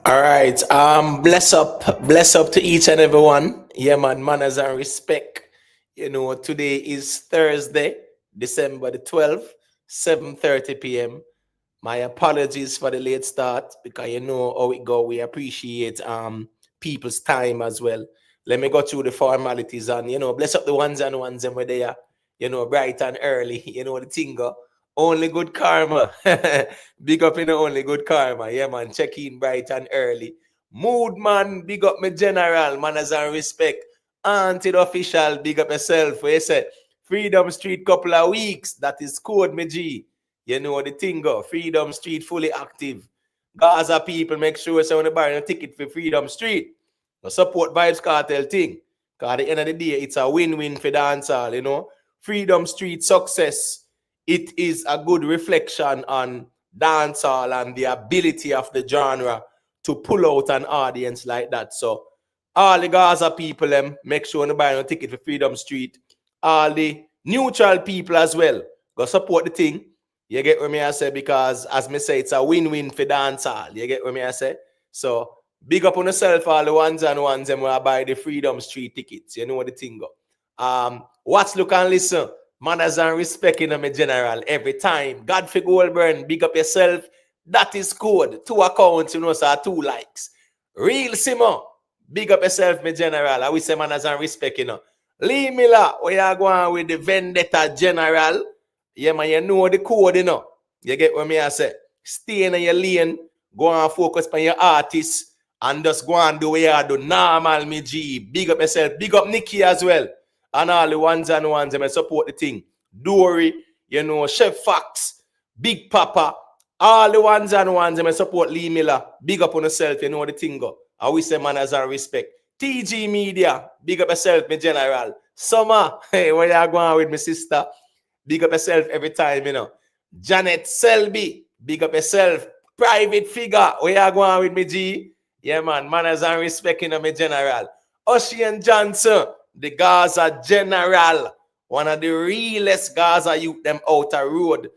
All right. Bless up to each and everyone. Yeah, man. Manners and respect. Today is Thursday, December the 12th, 7:30 p.m. My apologies for the late start because you know how it go. We appreciate people's time as well. Let me go through the formalities and bless up the ones and ones and where they are, bright and early. You know the thing go. Only good karma. Big up in the only good karma. Yeah, man. Check in bright and early. Mood man, big up my general, manners and respect. Auntie the official, big up yourself. Where you say Freedom Street couple of weeks. That is code me G. You know the thing go. Freedom Street fully active. Gaza people make sure so when you buy a ticket for Freedom Street. No support Vibes Cartel thing. Because at the end of the day, it's a win-win for dancehall, Freedom Street success. It is a good reflection on dancehall and the ability of the genre to pull out an audience like that. So all the Gaza people, make sure you buy a ticket for Freedom Street. All the neutral people as well, go support the thing. You get what me I say? Because as me say, it's a win-win for dancehall. You get what me I say? So big up on yourself, all the ones and ones, and will buy the Freedom Street tickets. You know what the thing go. Watch, look, and listen. Manners and respect in my general every time. God for Goldburn, big up yourself. That is code. 2 accounts, so 2 likes. Real Simo, big up yourself, my general. I will say manners and respect, Lee Miller, where you going with the Vendetta General? Yeah, man, you know the code, You get what me I say? Stay in your lane, go and focus on your artists, and just go and do what you do normal, me G. Big up yourself. Big up Nikki as well. And all the ones and ones, I support the thing. Dory, Chef Fox, Big Papa, all the ones and ones, I support Lee Miller. Big up on yourself, you know the thing go. I wish say manners and respect. TG Media, big up yourself, me general. Summer, hey, where you going with my sister? Big up yourself every time, Janet Selby, big up yourself. Private figure, where you going with me, G? Yeah, man, manners and respect, me general. Ocean Johnson, the Gaza General, one of the realest Gaza youth them outer road.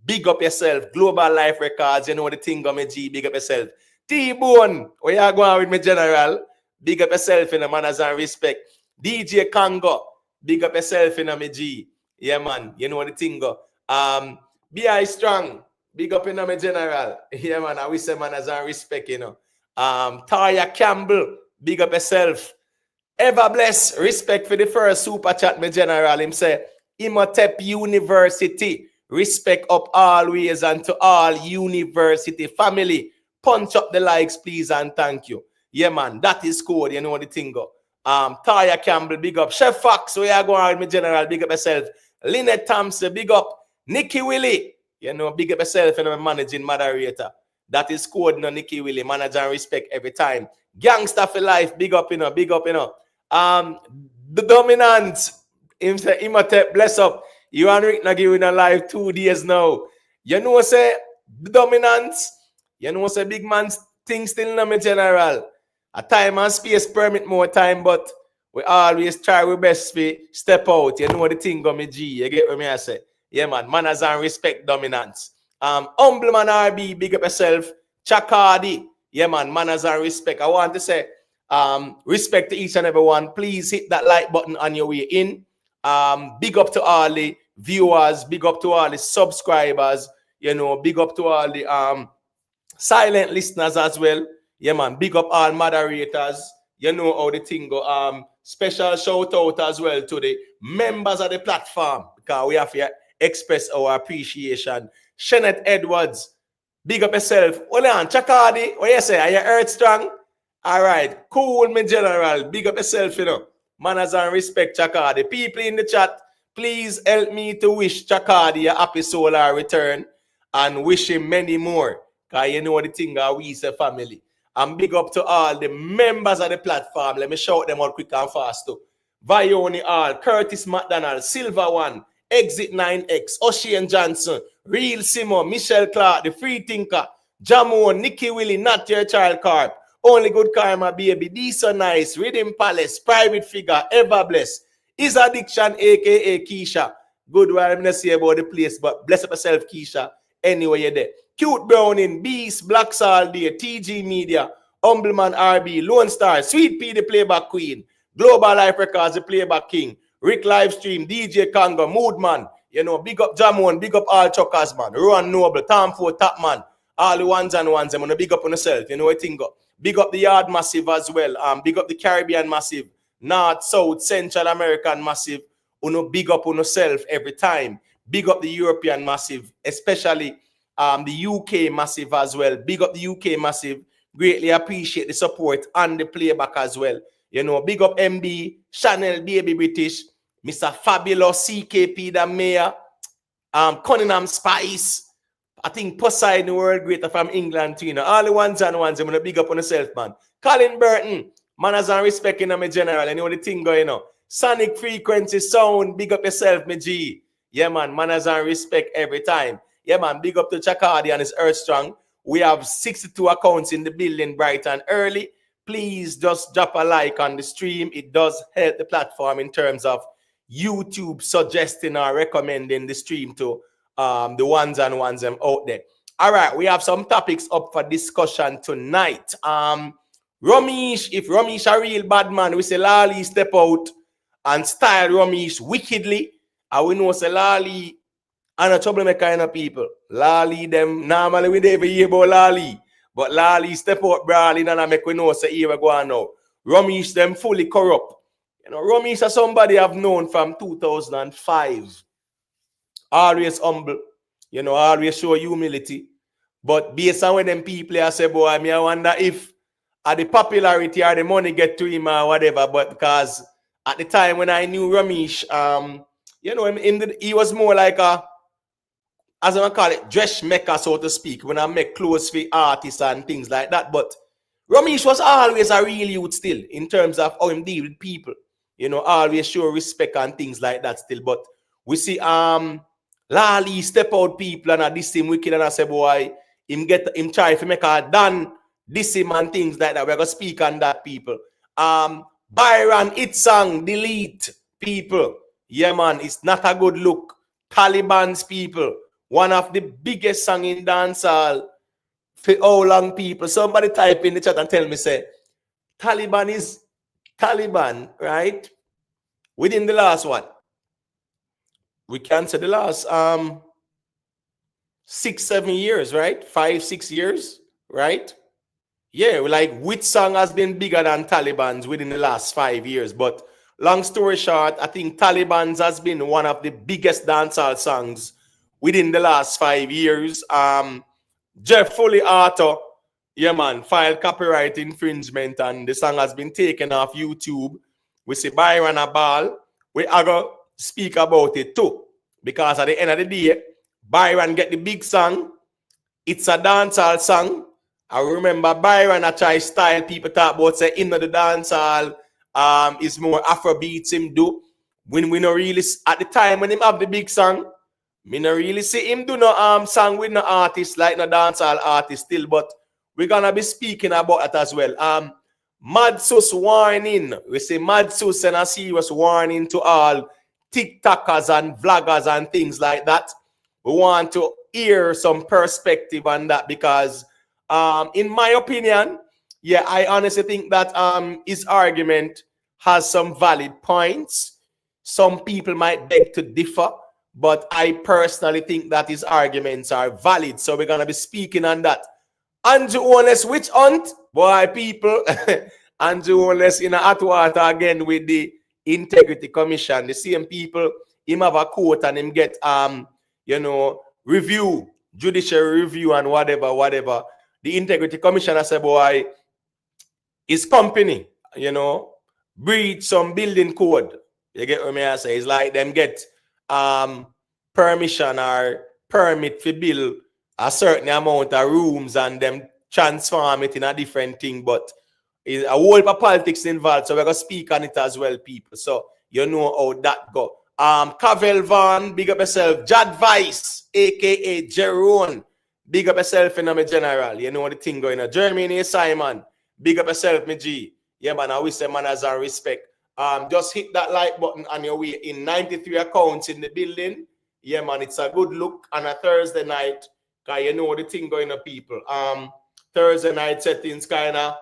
Big up yourself. Global Life Records, you know the thing on me G. Big up yourself. T-Bone, where you going with me general? Big up yourself in the manners and respect. DJ Congo, big up yourself in me G. Yeah, man, you know the thing go. B.I. Strong, big up in me general. Yeah, man, I wish say manners and respect, Taya Campbell, big up yourself. Ever bless, respect for the first super chat, my general. Him say, Imhotep University, respect up always and to all university family. Punch up the likes, please, and thank you. Yeah, man, that is code. You know the thing go. Taya Campbell, big up. Chef Fox, where you going with my general? Big up yourself. Lynette Thompson, big up. Nikki Willie, big up yourself and my managing moderator. That is code, Nikki Willie, manager and respect every time. Gangster for life, big up, big up, the dominant, Imhotep, bless up. You and Rick na giving a live 2 days now. Say the dominance, say big man things still in my general. A time and space permit more time, but we always try our best to step out. You know the thing go me G. You get what me I say? Yeah, man. Manners and respect dominance. Humble man RB, big up yourself. Chakadi. Yeah, man. Manners and respect. I want to say respect to each and every one. Please hit that like button on your way in. Big up to all the viewers. Big up to all the subscribers. Big up to all the silent listeners as well. Yeah, man. Big up all moderators. You know how the thing go. Special shout out as well to the members of the platform because we have to express our appreciation. Shenette Edwards, big up yourself. Hold on, Chakadi, what you say? Are you earth strong? All right, cool, my general. Big up yourself, Manners and respect, Chakadi. People in the chat, please help me to wish Chakadi a happy solar return and wish him many more. Because you know the thing, we is a family. And big up to all the members of the platform. Let me shout them out quick and fast too. Vioni All, Curtis McDonald, Silver One, Exit 9X, Ocean Johnson, Real Simo, Michelle Clark, The Free Thinker, Jamon, Nikki Willie, Not Your Child Carp, Only Good Karma Baby, Be So Nice, Rhythm Palace, Private Figure, Ever Bless, Is Addiction, aka Keisha. Good while I'm going to say about the place, but bless up yourself, Keisha. Anyway, you're there. Cute Browning, Beast, Blacks All Day, TG Media, Humbleman RB, Lone Star, Sweet P, the playback queen, Global Life Records, the playback king, Rick Livestream, DJ Congo, Moodman, you know, big up Jamon, big up all Chuckers, man, Rowan Noble, Tom Ford, Tapman, all the ones and ones, I'm gonna big up on yourself, you know what I think. Big up the Yard Massive as well, big up the Caribbean Massive, North, South, Central American Massive, big up on yourself every time. Big up the European Massive, especially the UK Massive as well. Big up the UK Massive. Greatly appreciate the support and the playback as well. You know, big up MB, Chanel, Baby British, Mr. Fabulous, CKP, the Mayor, Cunningham Spice. I think Poseidon World Greater from England too, you know. All the ones and ones, I'm going to big up on yourself, man. Colin Burton, manners and respect in my general. You know the thing going on. Sonic Frequency Sound, big up yourself, my G. Yeah, man, manners and respect every time. Yeah, man, big up to Chakardi and his Earth Strong. We have 62 accounts in the building bright and early. Please just drop a like on the stream. It does help the platform in terms of YouTube suggesting or recommending the stream to the ones and ones out there. All right, we have some topics up for discussion tonight. Romeish, if Romeish a real bad man, we say Lali step out and style Romeish wickedly. And we know say Lali and a troublemaker kind of people. Lali them normally we never hear about Lali. But Lali step out brawling and I make we know say here we go on now. Romeish them fully corrupt. You know, Romeish is somebody I've known from 2005. Always humble, you know, always show humility. But based on when them people I say, boy, I wonder if the popularity or the money get to him or whatever. But because at the time when I knew Ramish, you know, he was more like a, as I call it, dressmaker, so to speak, when I make clothes for artists and things like that. But Romeish was always a real youth still in terms of how he deal with people. You know, always show respect and things like that still. But we see Lali step out people and this him wicked and I say, boy, him try to make a done this him and things like that. We're gonna speak on that, people. Byron, it song, delete people. Yeah, man, it's not a good look. Talibans, people. One of the biggest song in dancehall for how long, people. Somebody type in the chat and tell me, say, Taliban is Taliban, right? Within the last what? We can say the last 6-7 years, right? 5-6 years, right? Yeah, like which song has been bigger than Taliban's within the last 5 years? But long story short, I think Taliban's has been one of the biggest dancehall songs within the last 5 years. Jeff Foley Auto, yeah man, filed copyright infringement and the song has been taken off YouTube. We see Byron a ball. We are going to speak about it too. Because at the end of the day, Byron get the big song. It's a dancehall song. I remember Byron I try style. People talk about say in the dancehall is more Afrobeats him do. When we no really at the time when him have the big song, me no really see him do no song with no artist like no dancehall artist still. But we're gonna be speaking about that as well. Mad Sus warning. We say Mad Sus and a serious warning to all TikTokers and vloggers and things like that. We want to hear some perspective on that because in my opinion, yeah, I honestly think that his argument has some valid points. Some people might beg to differ, but I personally think that his arguments are valid. So we're going to be speaking on that. Andrew Holness, witch hunt? Boy, people. Andrew Holness in a hot water again with the Integrity Commission. The same people, him have a quote and him get, you know, review, judiciary review and whatever. The Integrity Commissioner said, boy, his company, you know, breach some building code. You get what I say? It's like them get permission or permit to build a certain amount of rooms and them transform it in a different thing. But it's a whole of politics involved. So we're going to speak on it as well, people. So you know how that go. Cavell Van, big up yourself. Jad Vice, a.k.a. Jerome. Big up yourself in my general. You know the thing going on. Germany, Simon. Big up yourself, my G. Yeah, man, I wish say manners and respect. Just hit that like button on your way in 93 accounts in the building. Yeah, man, it's a good look on a Thursday night. Because you know the thing going on, people. Thursday night settings kind of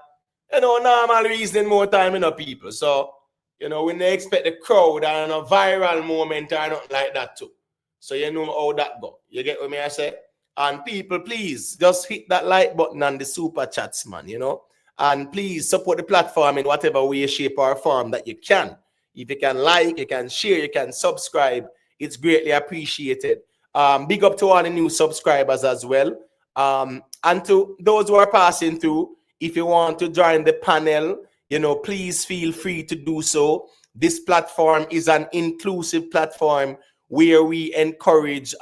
normal reasoning more time, people. So, when they expect the crowd and a viral moment or nothing like that too. So you know how that go. You get what me I say? And people, please just hit that like button and the super chats, man, And please support the platform in whatever way, shape, or form that you can. If you can like, you can share, you can subscribe. It's greatly appreciated. Big up to all the new subscribers as well. And to those who are passing through, if you want to join the panel, please feel free to do so. This platform is an inclusive platform where we encourage,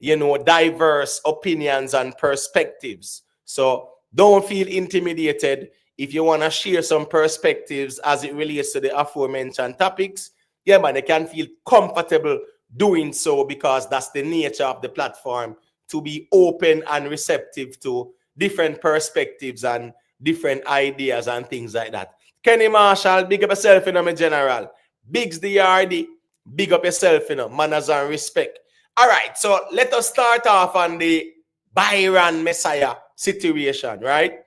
diverse opinions and perspectives. So don't feel intimidated. If you want to share some perspectives as it relates to the aforementioned topics, yeah, man, they can feel comfortable doing so because that's the nature of the platform, to be open and receptive to different perspectives and different ideas and things like that. Kenny Marshall, big up yourself, my general. Biggs DRD, big up yourself, manners and respect. All right, so let us start off on the Byron Messiah situation, right?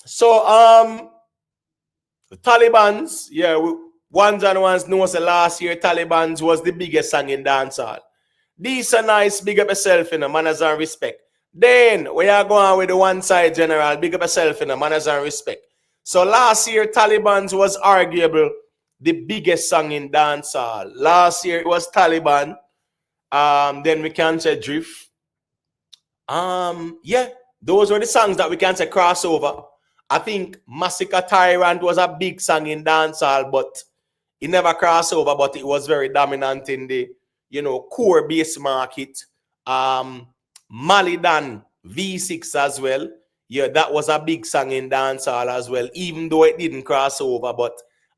So, the Talibans, ones and ones know so last year Talibans was the biggest song in dancehall. These are nice, big up yourself, manners and respect. Then we are going with the one side general, big up yourself, manners and respect. So last year Talibans was arguable the biggest song in dancehall. Last year it was Taliban. Then we can say Drift. Those were the songs that we can say crossover. I think Massacre Tyrant was a big song in dancehall, but it never crossed over, but it was very dominant in the, core bass market. Malidan V6 as well. Yeah, that was a big song in dancehall as well, even though it didn't cross over. But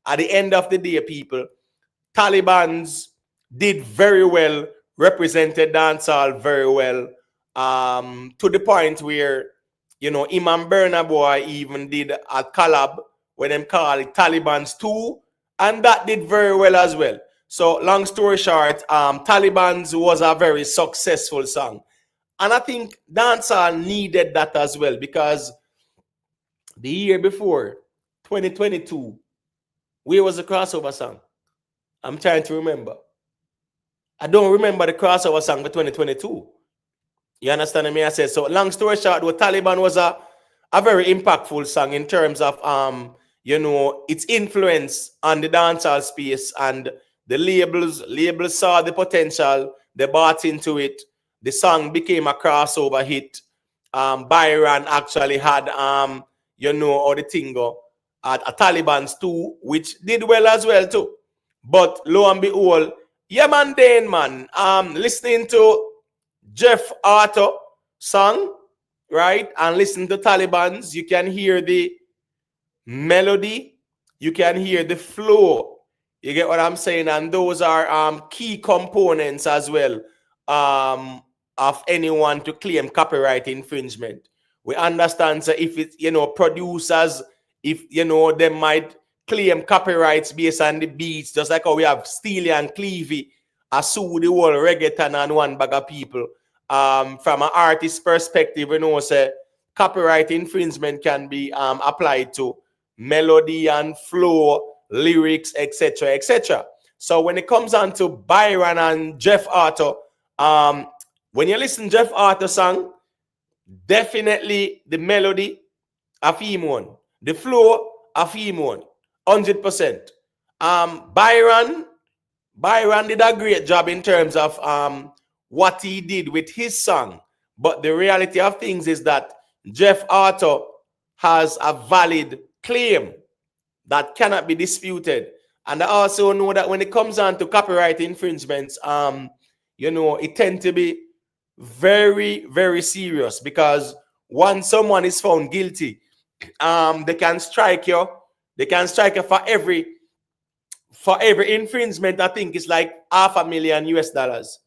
at the end of the day, people, Talibans did very well, represented dancehall very well, to the point where, Imam Burna Boy even did a collab when them call it Talibans 2, and that did very well as well. So long story short, Talibans was a very successful song. And I think dancehall needed that as well, because the year before, 2022, where was the crossover song? I'm trying to remember. I don't remember the crossover song for 2022. You understand me? I said, so long story short, the Taliban was a very impactful song in terms of, its influence on the dancehall space, and the labels saw the potential, they bought into it. The song became a crossover hit. Byron actually had, all the thing go at a Talibans 2, which did well as well too. But lo and behold, listening to Jeff Arthur song, right? And listen to Talibans, you can hear the melody, you can hear the flow. You get what I'm saying? And those are key components as well of anyone to claim copyright infringement. We understand, so if it's, producers, if, they might claim copyrights based on the beats, just like how we have Steely and Clevey sue the whole reggaeton and one bag of people. From an artist perspective, say copyright infringement can be applied to melody and flow, lyrics, etc., etc. So when it comes on to Byron and Jeff Arthur, when you listen to Jeff Arthur song, definitely the melody a theme one, the flow a theme one, 100%. Byron did a great job in terms of what he did with his song, but the reality of things is that Jeff Arthur has a valid claim that cannot be disputed. And I also know that when it comes on to copyright infringements, it tends to be very, very serious, because once someone is found guilty, they can strike you. They can strike you for every infringement. I think it's like $500,000 US.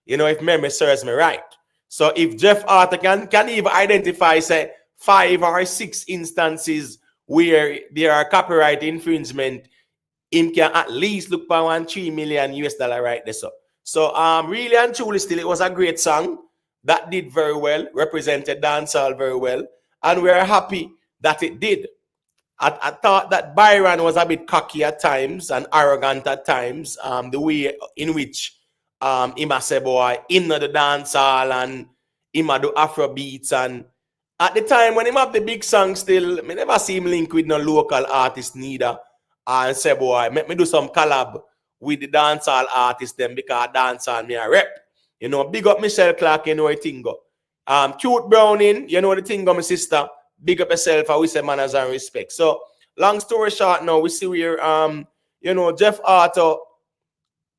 If memory serves me right. So if Jeff Arthur can even identify, say, 5 or 6 instances where there are copyright infringement, him can at least look for $3 million US right there. So really and truly, still, it was a great song that did very well, represented dancehall very well, and we are happy that it did. I thought that Byron was a bit cocky at times and arrogant at times. The way in which him a say boy in the dance hall and him a do Afro beats, and at the time when him have the big song still, me never see him link with no local artist neither. And say boy, make me do some collab with the dancehall artist them because dancehall me a rep. You know, big up Michelle Clark, you know the thing go. Cute Browning, you know the thing go, my sister. Big up yourself, and we say manners and respect. So, long story short, now we see where you know, Jeff Arthur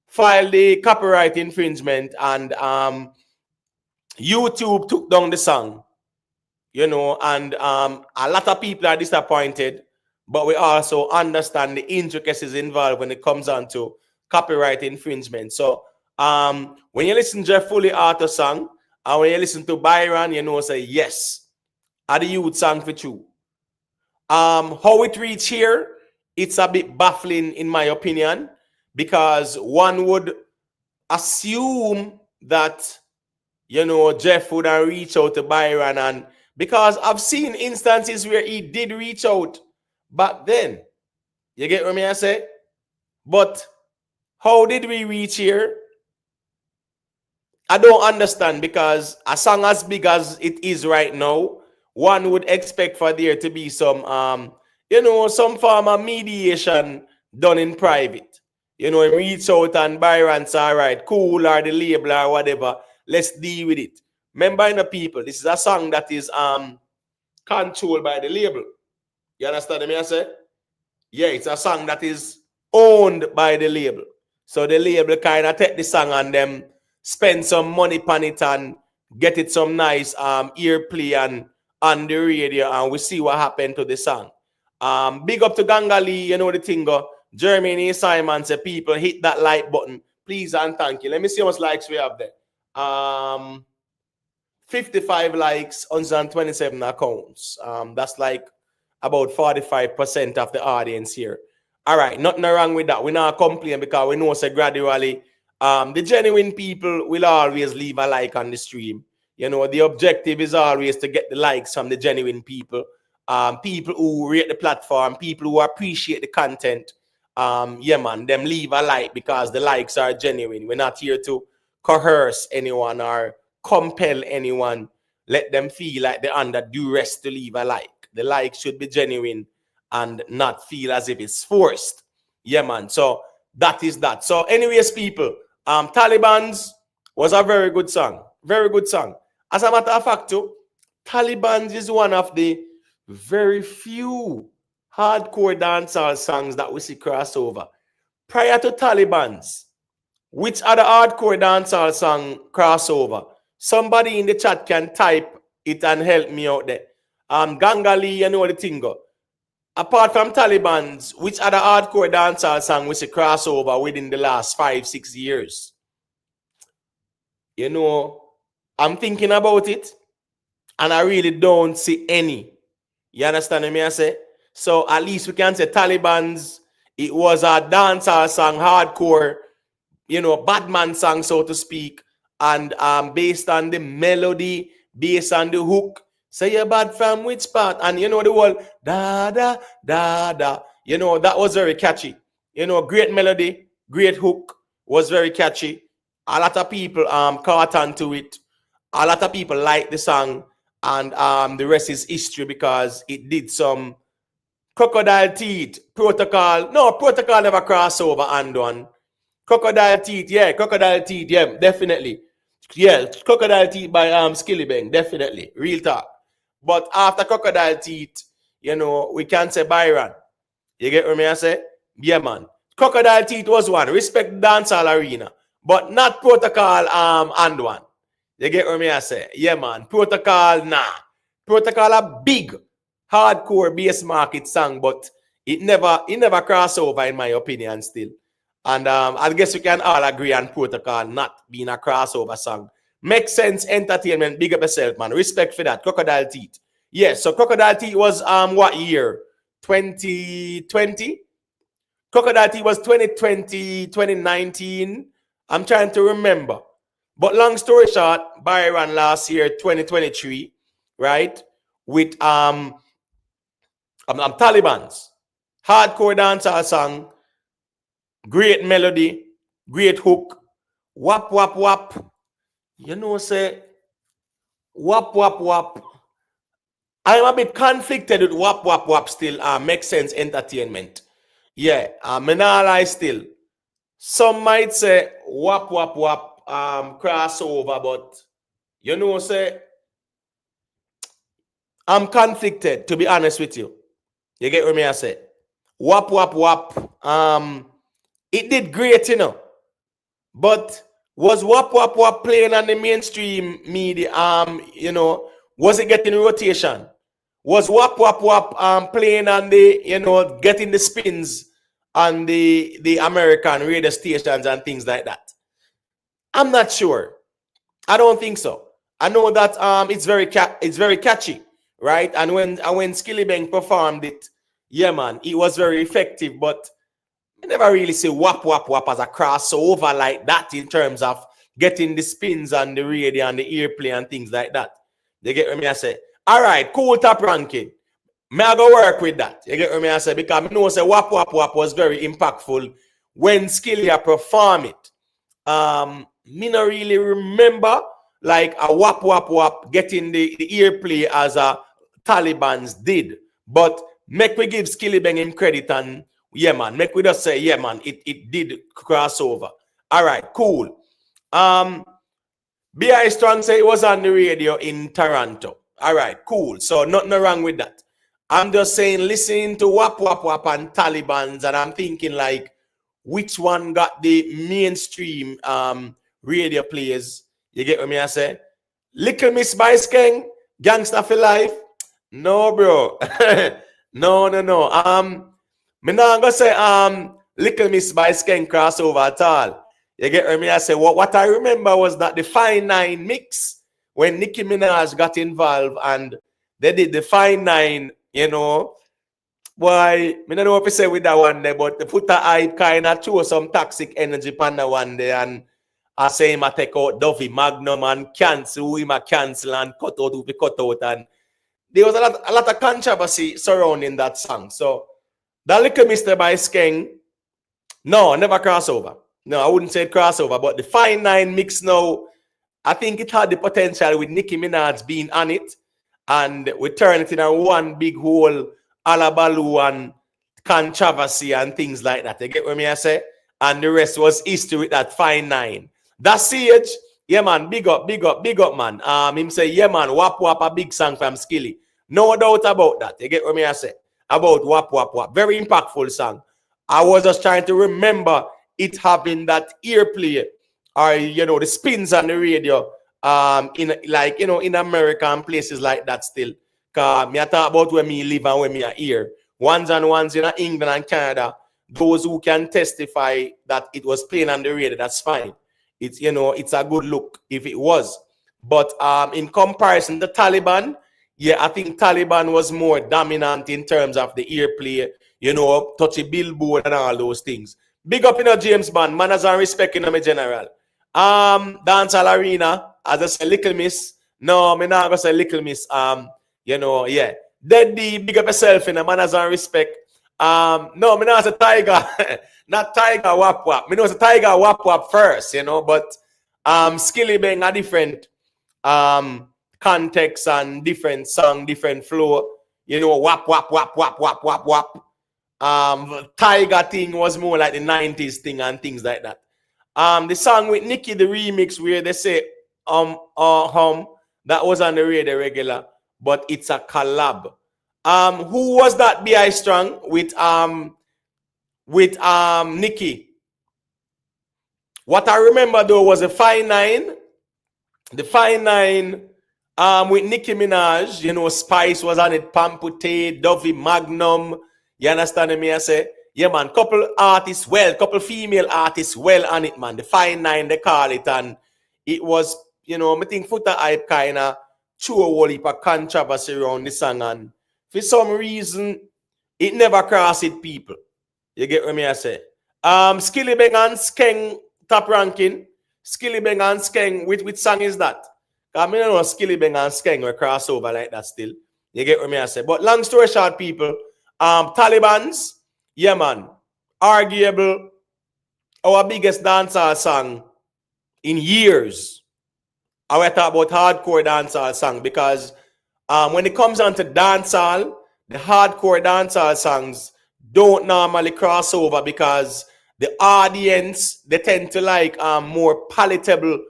filed the copyright infringement, and YouTube took down the song. You know, and a lot of people are disappointed, but we also understand the intricacies involved when it comes on to copyright infringement. So, when you listen to Jeff Foley Arthur song, and when you listen to Byron, you know, say yes. Are the youth song for you? How it reach here, it's a bit baffling in my opinion, because one would assume that, you know, Jeff would have reached out to Byron, and because I've seen instances where he did reach out back then. You get what I say? But how did we reach here? I don't understand, because a song as big as it is right now, one would expect for there to be some, you know, some form of mediation done in private. You know, reach out and Byron say, all right, cool, or the label or whatever, let's deal with it. Remember, you know, people, this is a song that is controlled by the label. You understand me I say? Yeah, it's a song that is owned by the label. So the label kind of take the song and them spend some money on it and get it some nice earplay and on the radio, and we see what happened to the song. Big up to Gangali, you know the thing go. Jeremy Simon say, people hit that like button, please and thank you. Let me see how much likes we have there. 55 likes, 127 accounts. That's like about 45% of the audience here. All right, nothing wrong with that. We not complain, because we know say gradually the genuine people will always leave a like on the stream. You know, the objective is always to get the likes from the genuine people, people who rate the platform, people who appreciate the content. Yeah, man, them leave a like because the likes are genuine. We're not here to coerce anyone or compel anyone. Let them feel like they're under duress to leave a like. The like should be genuine and not feel as if it's forced. Yeah, man. So that is that. So, anyways, people, Talibans was a very good song. Very good song. As a matter of fact, too, Talibans is one of the very few hardcore dancehall songs that we see crossover. Prior to Talibans, which other hardcore dancehall song crossover? Somebody in the chat can type it and help me out there. Gangali, you know the thing go. Apart from Talibans, which other hardcore dancehall song we see crossover within the last 5-6 years? You know, I'm thinking about it, and I really don't see any. You understand me I say? So at least we can say Talibans, it was a dancehall song, hardcore, you know, Batman song, so to speak, and based on the melody, based on the hook. Say you're bad from which part? And you know the whole da da da da. You know, that was very catchy. You know, great melody, great hook, was very catchy. A lot of people caught on to it. A lot of people like the song, and the rest is history, because it did some Crocodile Teeth, Protocol. No, Protocol never crossed over and one. Crocodile Teeth, yeah, Crocodile Teeth, yeah, definitely. Yeah, Crocodile Teeth by Skillibeng, definitely. Real talk. But after Crocodile Teeth, you know, we can't say Byron. You get what I say? Yeah, man. Crocodile Teeth was one. Respect dancehall arena. But not Protocol and one. You get what I say? Yeah, man. Protocol, nah. Protocol a big, hardcore bass market song, but it never crossed over in my opinion still. And I guess we can all agree on Protocol not being a crossover song. Makes sense, entertainment, big up yourself, man. Respect for that. Crocodile Teeth. Yes, so Crocodile Teeth was what year? 2020? Crocodile Teeth was 2020, 2019. I'm trying to remember. But long story short, Byron last year, 2023, right? With Talibans. Hardcore dancehall song, great melody, great hook. Wap, wap, wap. You know, say, wap, wap, wap. I'm a bit conflicted with wap, wap, wap still. Makes sense entertainment. Yeah, me nah lie still. Some might say wap, wap, wap, crossover, but you know, say, I'm conflicted, to be honest with you. You get what me I say? Wap, wap, wap. It did great, you know. But was Wap Wap Wap playing on the mainstream media? You know, was it getting rotation? Was Wap Wap Wap playing on the, you know, getting the spins on the American radio stations and things like that? I'm not sure. I don't think so. I know that it's very catchy, right? And when Skilly Bang performed it, yeah, man, it was very effective, but I never really see wap wap wap as a crossover like that in terms of getting the spins on the radio and the airplay and things like that. You get what me I say? All right, cool top ranking. May I go work with that? You get what me I say? Because I know say wap wap wap was very impactful when Skilly perform it. Me not really remember like a wap wap wap getting the airplay as a Talibans did, but make we give Skilly Bang him credit and yeah, man. Make we just say, yeah, man, it did cross over. All right, cool. B.I. Strong say it was on the radio in Toronto. All right, cool. So nothing wrong with that. I'm just saying, listening to Wap Wap Wap and Talibans, and I'm thinking like, which one got the mainstream radio players? You get what me I say? Little Miss by Skeng, Gangsta for Life. No, bro. No. Me not gonna say Little Miss by Skeng crossover at all. You get what I mean? I say what I remember was that the Fine Nine mix when Nicki Minaj got involved and they did the Fine Nine, you know. Boy, me don't know what to say with that one there, but the put a hype kind of throw some toxic energy on that one there, and I say him I take out Duffy Magnum and cancel him cancel and cut out who be cut out, and there was a lot of controversy surrounding that song. So that Little Mr. by Skeng, no, never crossover. No, I wouldn't say crossover, but the Fine Nine mix now, I think it had the potential with Nicki Minaj being on it, and we turn it in a one big whole alabaloo and controversy and things like that. You get what I say? And the rest was history with that Fine Nine. That Sage, yeah, man, big up, man. Him say, yeah, man, Wap Wap, a big song from Skilly. No doubt about that. You get what I say? About Wap Wap Wap. Very impactful song. I was just trying to remember it having that earplay or, you know, the spins on the radio in like, you know, in America and places like that still. Because me I talk about where me live and where me are here. Ones and ones in England and Canada. Those who can testify that it was playing on the radio, that's fine. It's, you know, it's a good look if it was. But in comparison, the Taliban, yeah, I think Taliban was more dominant in terms of the airplay, you know, touchy billboard and all those things. Big up in a James Bond, manners and respect in a general. Dancehall arena, as I say, Little Miss. No, me not gonna say Little Miss. You know, yeah. Daddy, big up yourself in a manners and respect. No, me not say Tiger, not Tiger Wap Wap. Me know it's a Tiger Wap Wap first, you know, but Skilly Bang a different context and different song, different flow. You know, Wap Wap Wap Wap Wap Wap Wap. Tiger thing was more like the 90s thing and things like that. The song with Nicki, the remix where they say that was on the radio regular, but it's a collab. Who was that B.I. Strong with Nicki? What I remember though was the Fine Nine with Nicki Minaj, you know, Spice was on it, Pampute, Dovey Magnum. You understand me? I say, yeah, man, couple artists, couple female artists, on it, man. The Fine Nine, they call it, and it was, you know, I think Footer hype kind of threw a whole heap of controversy around the song, and for some reason, it never crossed it, people. You get what I say? Skilly Bang and Skeng top ranking. Skilly Bang and Skeng, which song is that? I mean, I don't know Skilly Bang and Skeng will cross over like that still. You get what I say? But long story short, people, Talibans, yeah man, arguable, our biggest dancehall song in years. I will talk about hardcore dancehall song because when it comes on to dancehall, the hardcore dancehall songs don't normally cross over because the audience, they tend to like more palatable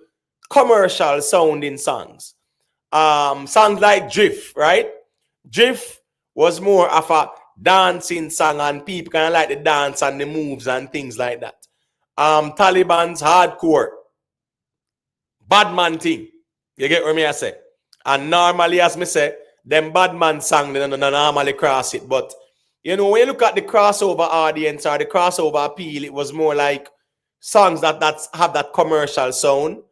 commercial sounding songs. Songs like Drift, right? Drift was more of a dancing song and people kind of like the dance and the moves and things like that. Taliban's hardcore, bad man thing. You get what I say? And normally, as me say, them bad man song, they don't normally cross it. But, you know, when you look at the crossover audience or the crossover appeal, it was more like songs that have that commercial sound,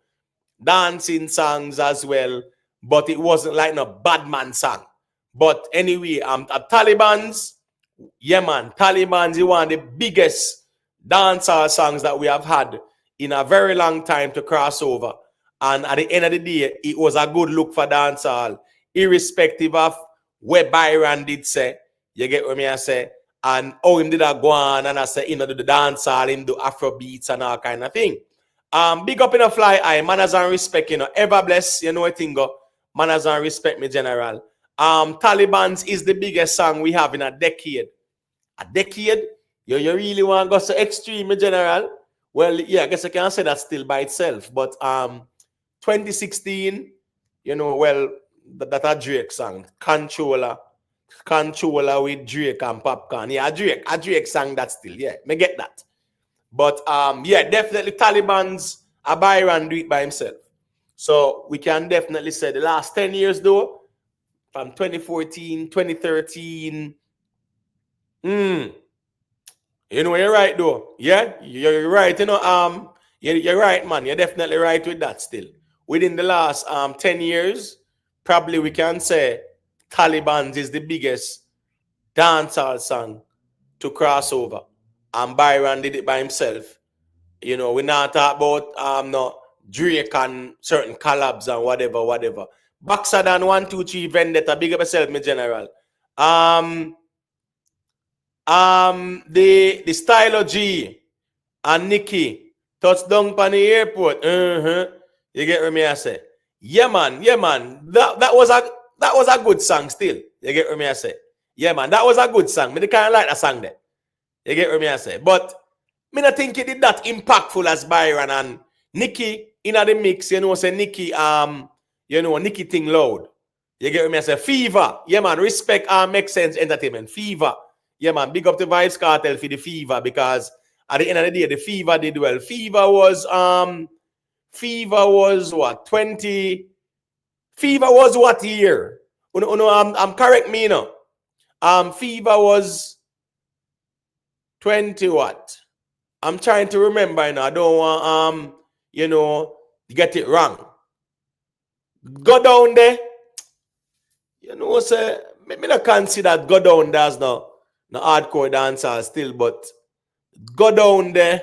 dancing songs as well, but it wasn't like no bad man song. But anyway, Talibans, yeah man, Talibans is one of the biggest dancehall songs that we have had in a very long time to cross over. And at the end of the day, it was a good look for dancehall, irrespective of where Byron did say, you get what I say, and how him did go on and I say, you know, do the dancehall, him do Afro beats and all kind of thing. Big up in a fly eye, manners and respect, you know, ever bless, you know what thing go, manners and respect me general. Talibans is the biggest song we have in a decade. A decade? You really want to go so extreme, general? Well, yeah, I guess I can say that still by itself. But 2016, you know, well, that a Drake song, Controller with Drake and Popcorn. Yeah, a Drake song that still, yeah, me get that. But yeah, definitely Talibans, a Byron do it by himself. So we can definitely say the last 10 years though, from 2014, 2013, you know, you're right though. Yeah, you're right. You know, you're right, man. You're definitely right with that still. Within the last 10 years, probably we can say Talibans is the biggest dancehall song to cross over. And Byron did it by himself. You know, we not talk about no Drake and certain collabs and whatever. Boxer than 123 Vendetta, big up yourself, me general. The Stylo G and Nikki touchdown on the airport. You get what I say? Yeah, man. That was a good song still. You get what I say? Yeah, man. That was a good song. Me kind of like that song there. You get what I say? But me not think it did that impactful as Byron and Nikki in the mix. You know, say Nikki Nikki thing loud. You get what I say? Fever. Yeah, man. Respect Make Sense Entertainment. Fever. Yeah, man. Big up the Vibes Cartel for the Fever because at the end of the day, the Fever did well. Fever was what? 20. Fever was what year? I'm correct me, you know. Fever was 20 what? I'm trying to remember, you know. I don't want get it wrong. Go down there. You know, say me not consider go down there as no hardcore dancer still, but go down there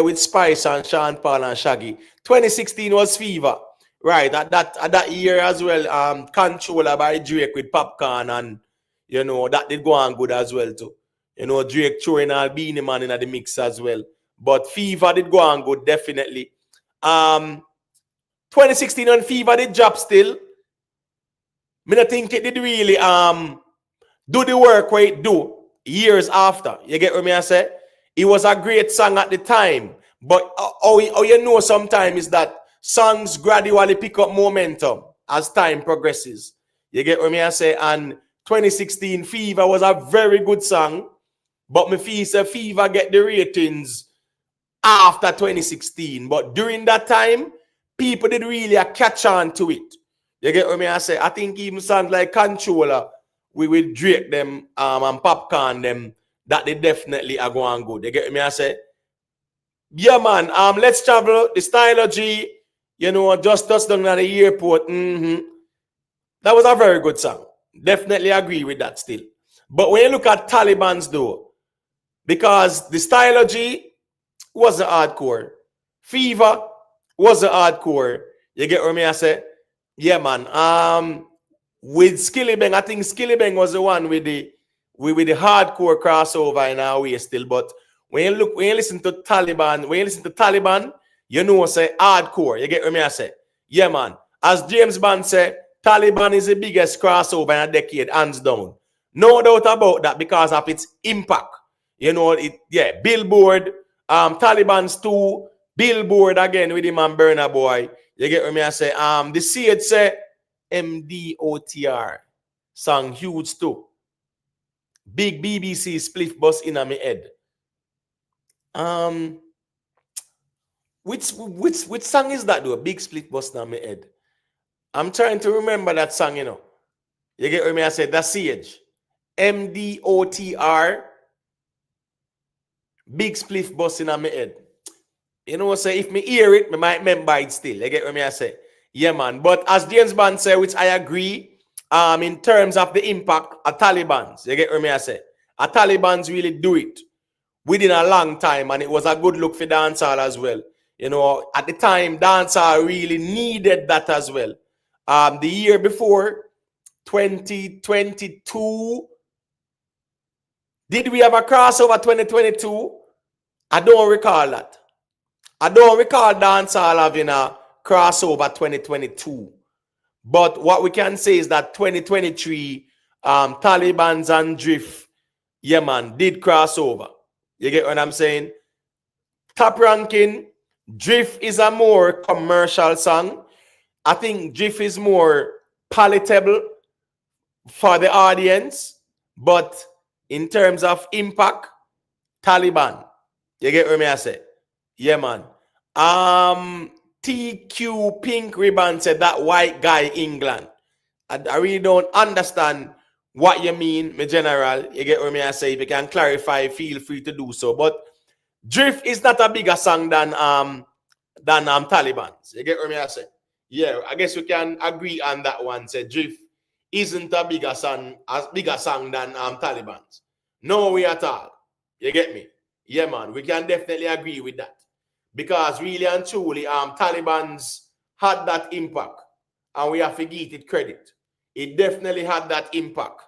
with Spice and Sean Paul and Shaggy. 2016 was Fever. Right, at that year as well, Controller by Drake with Popcorn, and you know that did go on good as well too. You know, Drake throwing all Beanie Man in the mix as well. But Fever did go on good, definitely. 2016 when Fever did drop still, me not think it did really do the work where it do years after. You get what I say? It was a great song at the time, but all you know sometimes is that songs gradually pick up momentum as time progresses. You get what I say? And 2016 Fever was a very good song, but me feel say Fever get the ratings after 2016. But during that time, people did really catch on to it. You get what I say? I think even songs like Controller, we will Drake them and Popcorn them, that they definitely are going good. You get what I say? Yeah, man. Let's travel. The Stylo G, you know, just touched down at the airport. That was a very good song. Definitely agree with that still. But when you look at Talibans though, because the Stylo G was a hardcore, Fever was a hardcore. You get what I say? Yeah, man. With Skillibeng, I think Skillibeng was the one with we with the hardcore crossover in our way still. But when you listen to Taliban, you know say hardcore. You get what I say? Yeah, man. As James Bond said, Taliban is the biggest crossover in a decade, hands down. No doubt about that because of its impact. You know, Billboard, Taliban's 2, Billboard again with him and Burna Boy. You get what I say? The Sage say MDOTR song huge too. Big BBC spliff bus in my head. Which song is that though? Big split bus in my head. I'm trying to remember that song, you know. You get what I said? That's Sage. MDOTR. Big spliff bus in my head. You know what I say? If me hear it, me might remember it still. You get what I say? Yeah, man. But as James Bond said, which I agree, in terms of the impact of Talibans, you get what I say? A Talibans really do it within a long time, and it was a good look for dancehall as well. You know, at the time, dancehall really needed that as well. The year before, 2022, did we have a crossover 2022? I don't recall that. I don't recall dancehall having a crossover 2022. But what we can say is that 2023, Talibans and Drift, yeah, man, did crossover. You get what I'm saying? Top ranking, Drift is a more commercial song. I think Drift is more palatable for the audience. But in terms of impact, Taliban. You get what I say? Yeah, man. TQ Pink Ribbon said that white guy England. I really don't understand what you mean, my general. You get what I say? If you can clarify, feel free to do so. But Drift is not a bigger song than Talibans. You get what I say? Yeah, I guess we can agree on that one. Say Drift isn't a bigger song than Talibans. No way at all. You get me? Yeah, man. We can definitely agree with that. Because really and truly, Talibans had that impact. And we have to give it credit. It definitely had that impact.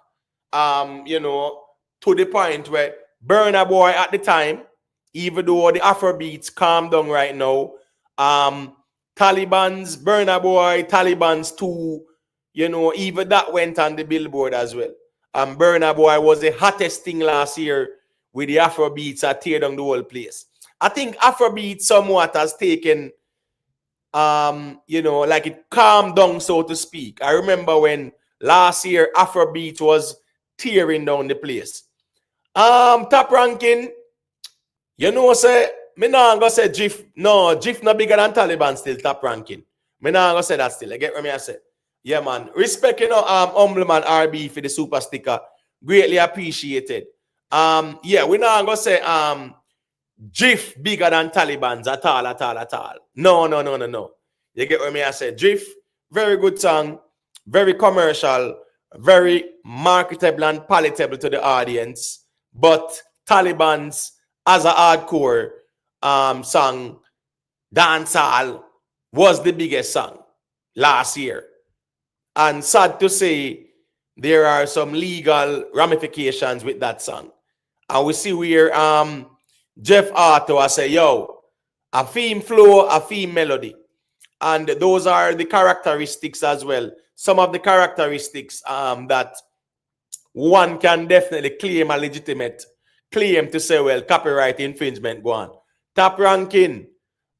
You know, to the point where Burna Boy at the time, even though the Afrobeats calm down right now, Talibans, Burna Boy, Talibans 2, you know, even that went on the Billboard as well. And Burna Boy was the hottest thing last year with the Afrobeats that tear down the whole place. I think Afrobeat somewhat has taken, you know, like it calmed down, so to speak. I remember when last year Afrobeat was tearing down the place. Top ranking, you know, say, me not gonna say Jif. No, Jif not bigger than Taliban still top ranking. Me not gonna say that still. I get what I say. Yeah, man. Respect, you know, Humble Man RB for the super sticker. Greatly appreciated. Yeah, we not gonna say Jif bigger than Talibans at all. No. You get what I say? Jif, very good song, very commercial, very marketable and palatable to the audience. But Talibans as a hardcore song, Dancehall was the biggest song last year. And sad to say, there are some legal ramifications with that song. And we see where Jeff Otto say, yo, a theme flow, a theme melody. And those are the characteristics as well. Some of the characteristics that one can definitely claim a legitimate claim to say, well, copyright infringement go on. Top ranking.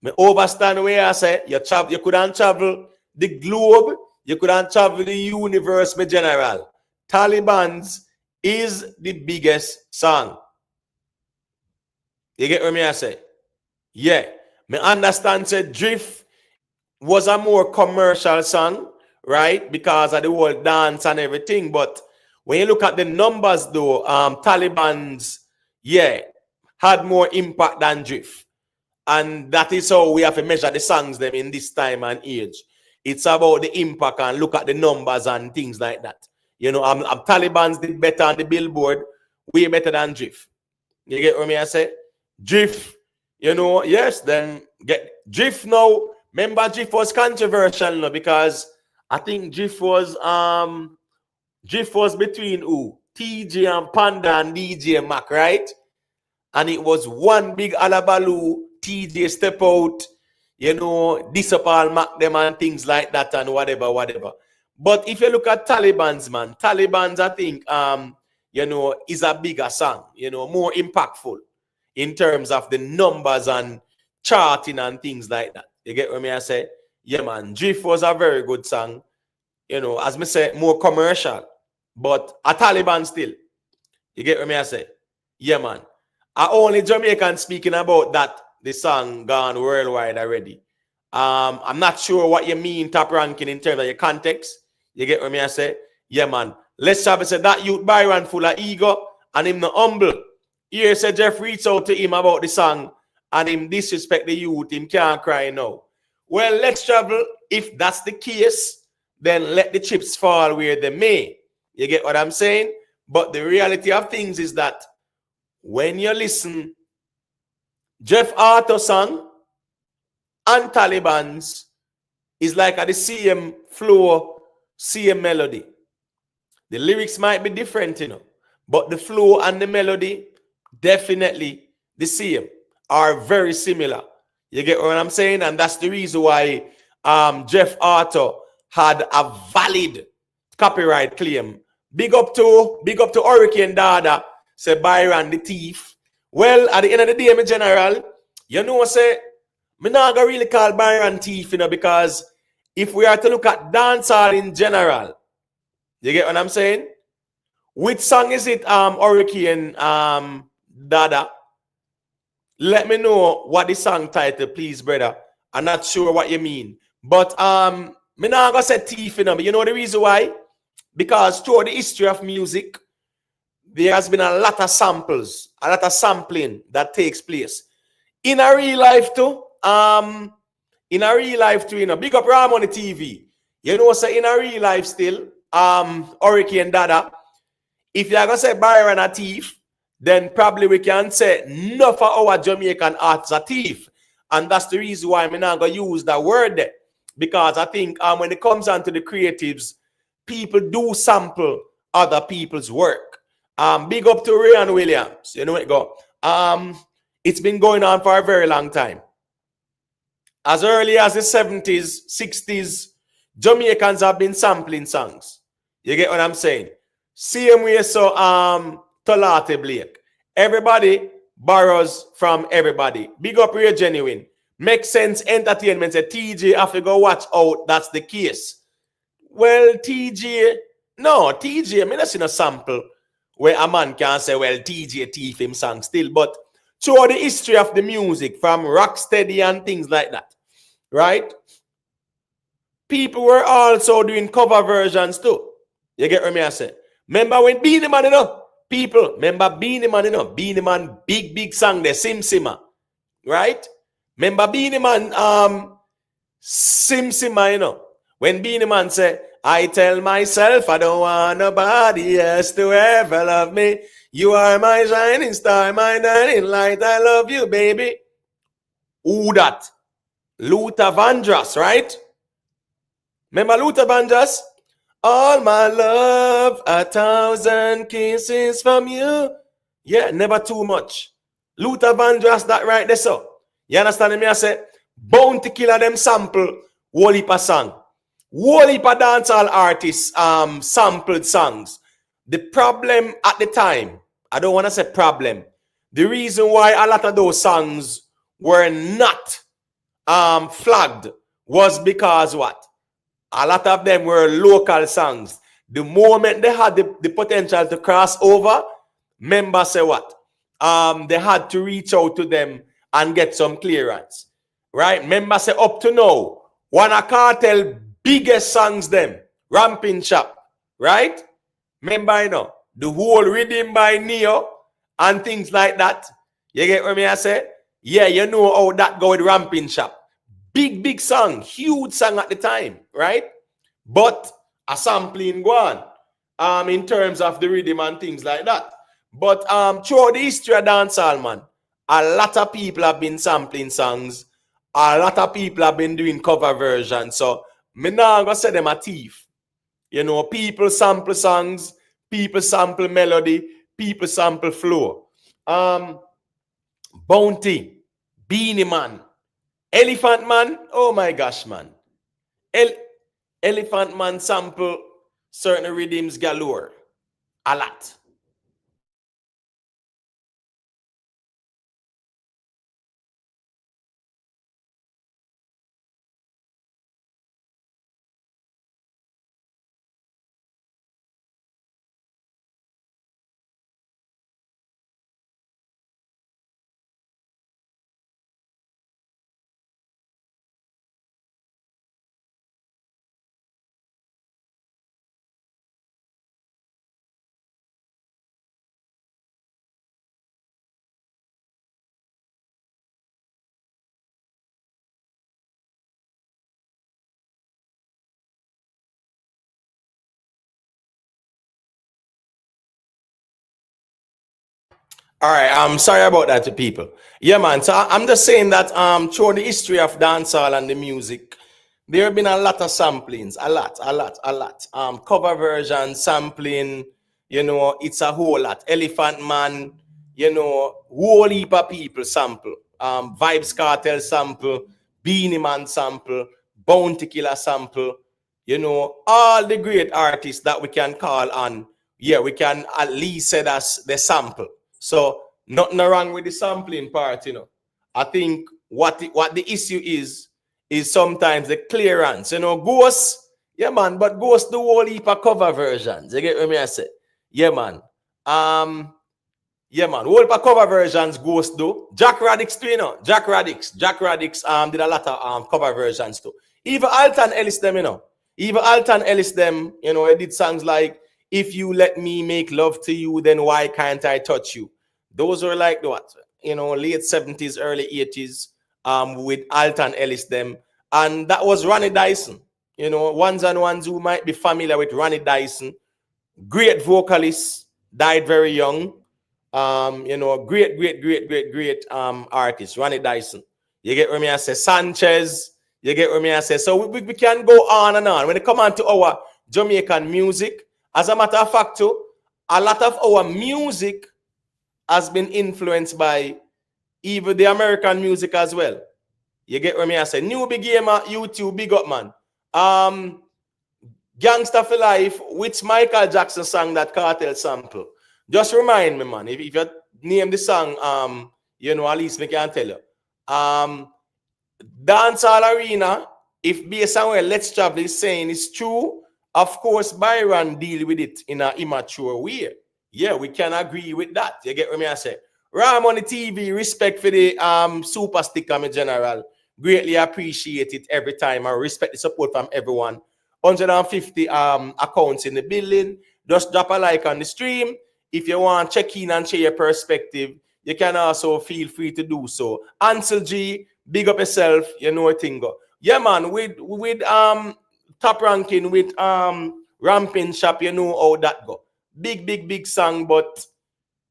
Me overstand where I say you couldn't travel the globe, you couldn't travel the universe, my general. Talibans is the biggest song. You get what I say? Yeah. Me understand say Drift was a more commercial song, right? Because of the whole dance and everything. But when you look at the numbers though, Talibans, yeah, had more impact than Drift. And that is how we have to measure the songs them in this time and age. It's about the impact and look at the numbers and things like that. You know, Talibans did better on the Billboard, way better than Drift. You get what I say? Drift, you know, yes, then get Drift now. Remember, Drift was controversial now because I think Drift was between who? TJ and Panda and DJ Mac, right? And it was one big alabaloo, TJ step out, you know, disappoint Mac them and things like that and whatever. But if you look at Talibans, man, Talibans, I think, you know, is a bigger song, you know, more impactful in terms of the numbers and charting and things like that. You get what I say? Yeah, man. Drift was a very good song. You know, as me say, more commercial. But a Taliban still. You get what I say? Yeah, man. Only Jamaican speaking about that, the song gone worldwide already. I'm not sure what you mean top ranking in terms of your context. You get what I say? Yeah, man. Let's have say that youth Byron full of ego and him not humble. Here said Jeff reached out to him about the song and him disrespect the youth. Him can't cry now. Well, let's travel. If that's the case, then let the chips fall where they may. You get what I'm saying? But the reality of things is that when you listen, Jeff Arthur song and Talibans is like the same flow, same melody. The lyrics might be different, you know, but the flow and the melody definitely the same, are very similar. You get what I'm saying? And that's the reason why Jeff Arthur had a valid copyright claim. Big up to Hurricane Dada, say Byron the thief. Well, at the end of the day, my general, you know what say, me not gonna really call Byron thief, you know, because if we are to look at dancehall in general, you get what I'm saying? Which song is it, Hurricane Dada? Let me know what the song title, please, brother. I'm not sure what you mean. But me not gonna say thief, you know, but you know the reason why? Because throughout the history of music, there has been a lot of samples, a lot of sampling that takes place. In a real life too, you know, big up Ram on the TV. You know, say in a real life still, Hurricane Dada, if you're gonna say Byron a thief, then probably we can say enough of our Jamaican artists are thief. And that's the reason why I'm not gonna use that word there. Because I think when it comes down to the creatives, people do sample other people's work. Big up to Ryan Williams. You know what it go. It's been going on for a very long time. As early as the 70s, 60s, Jamaicans have been sampling songs. You get what I'm saying? Same way, so Talate Blake. Everybody borrows from everybody. Big up Real Genuine. Make Sense Entertainment say TJ have to go watch out. That's the case. Well, TJ, I mean, that's in a sample where a man can say, well, TJ thief him song still. But through the history of the music, from Rocksteady and things like that, right? People were also doing cover versions too. You get what I say? Remember when Beanie Man, you know? People, remember Beanie Man, you know? Beanie Man, big song there, Sim Simma. Right? Remember Beanie Man, Sim Simma, you know? When Beanie Man say, I tell myself I don't want nobody else to ever love me. You are my shining star, my shining light. I love you, baby. Who that? Luther Vandross, right? Remember Luther Vandross? All my love, 1,000 kisses from you. Yeah, never too much. Luther Vandross, that right there, so. You understand me? I say, Bounty Killer them sample whole heap of song. Whole heap of dancehall artists sampled songs. The problem at the time, I don't want to say problem. The reason why a lot of those songs were not flagged was because what? A lot of them were local songs. The moment they had the potential to cross over, members say what? They had to reach out to them and get some clearance. Right? Members say up to now, one of Cartel biggest songs them, Ramping Shop. Right? Remember, you know, the whole rhythm by Neo and things like that. You get what I say? Yeah, you know how that go with Ramping Shop. Big song, huge song at the time, right? But a sampling go on in terms of the rhythm and things like that. But throughout the history of dancehall, man, a lot of people have been sampling songs. A lot of people have been doing cover versions. So me not gonna say them a thief. You know, people sample songs, people sample melody, people sample flow. Bounty, Beanie Man, Elephant Man, oh my gosh, man. Elephant Man sample certain rhythms galore. A lot. All right, I'm sorry about that to people. Yeah, man. So I'm just saying that through the history of dancehall and the music, there have been a lot of samplings, a lot. Cover version, sampling, it's a whole lot. Elephant Man, whole heap of people sample. Vibes Cartel sample, Beanie Man sample, Bounty Killer sample, all the great artists that we can call on. Yeah, we can at least say that's the sample. So nothing wrong with the sampling part. I think what the issue is sometimes the clearance. Ghost, yeah man, but Ghost do whole heap of cover versions. You get what I say? Yeah man. Yeah man, whole heap of cover versions Ghost do. Jack Radix too. Jack Radix did a lot of cover versions too. Even Alton Ellis them. Even Alton Ellis them, he did songs like If You Let Me Make Love to You, Then Why Can't I Touch You? Those were like what? Late 70s, early 80s, with Alton Ellis them. And that was Ronnie Dyson. Ones and ones who might be familiar with Ronnie Dyson. Great vocalist, died very young. Great artist, Ronnie Dyson. You get what I say? Sanchez, you get what I say? So we can go on and on. When it come on to our Jamaican music, as a matter of fact, too, a lot of our music has been influenced by even the American music as well. You get what I say? New Big Gamer, YouTube, big up, man. Gangsta for Life, which Michael Jackson song that Cartel sample. Just remind me, man. If you name the song, at least me can tell you. Dancehall Arena, if based on where Let's Travel is saying it's true, of course, Byron deal with it in an immature way. Yeah, we can agree with that. You get what I say? Ram on the TV, respect for the super sticker, my general. Greatly appreciate it every time. I respect the support from everyone. 150 accounts in the building. Just drop a like on the stream. If you want to check in and share your perspective, you can also feel free to do so. Ansel G, big up yourself, you know what thing go. Yeah, man, with top ranking with Ramping Shop, you know how that go. Big song, but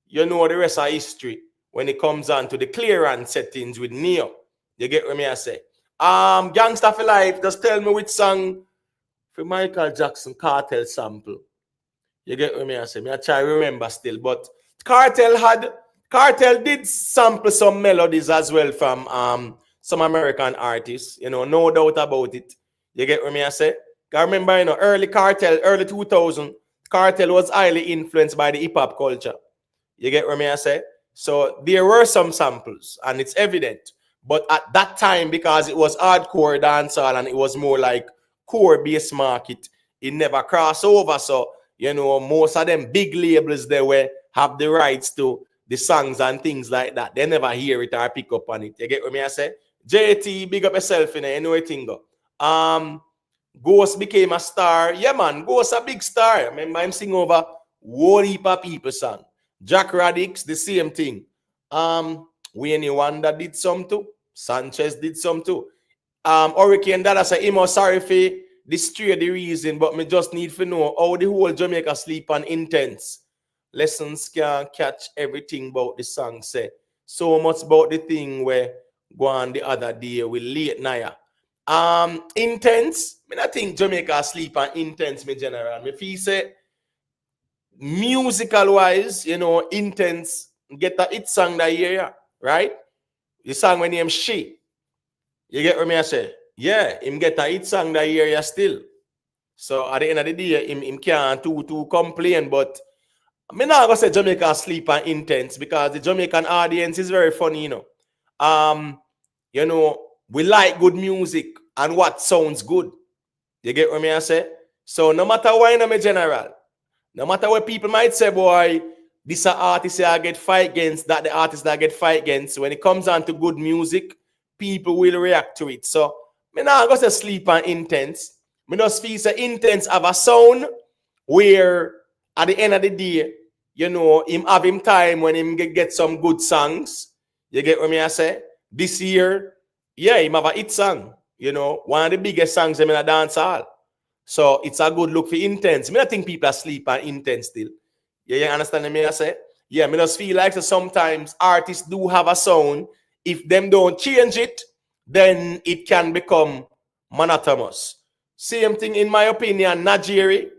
you know the rest of history when it comes on to the clearance settings with Neo. You get what I say? Gangsta for Life, just tell me which song for Michael Jackson Cartel sample. You get what I say? I try to remember still, but Cartel did sample some melodies as well from some American artists, no doubt about it. You get what I say? I remember, early 2000, Cartel was highly influenced by the hip hop culture. You get what I say? So there were some samples, and it's evident. But at that time, because it was hardcore dancehall and it was more like core base market, it never crossed over. So, most of them big labels they were have the rights to the songs and things like that. They never hear it or pick up on it. You get what I say? JT, big up yourself in it, you know what thing go. Ghost became a star. Yeah, man, Ghost a big star. Remember him sing over whole heap of people song. Jack Radix, the same thing. Wayne Wanda did some too. Sanchez did some too. Hurricane Dada say him was sorry for the reason, but me just need to know how the whole Jamaica sleep on intense. Lessons can catch everything about the song. Say so much about the thing where go on the other day with late Naya. Intense. I think Jamaica sleep on intense, me general. Me feel say musical wise, you know, Intense get a hit song that year, right? The song when name She. You get what me I say? Yeah, him get a hit song that year still. So at the end of the day, him can't too complain, but I'm not gonna say Jamaica sleep and Intense because the Jamaican audience is very funny, you know. You know, we like good music and what sounds good. You get what me I say? So no matter why in a general, no matter what people might say, boy, this artist I get fight against, that the artist that I get fight against, when it comes on to good music, people will react to it. So me not gonna say sleep and Intense. Me just feel say Intense have a sound where at the end of the day, you know, him have him time when him get some good songs. You get what me I say? This year, yeah, him have a hit song. You know, one of the biggest songs in a dance hall. So it's a good look for Intense. Me I think people are sleep and Intense still. Yeah, you understand me I say? Yeah, me just feel like so sometimes artists do have a sound. If them don't change it, then it can become monotonous. Same thing in my opinion, Nigeria,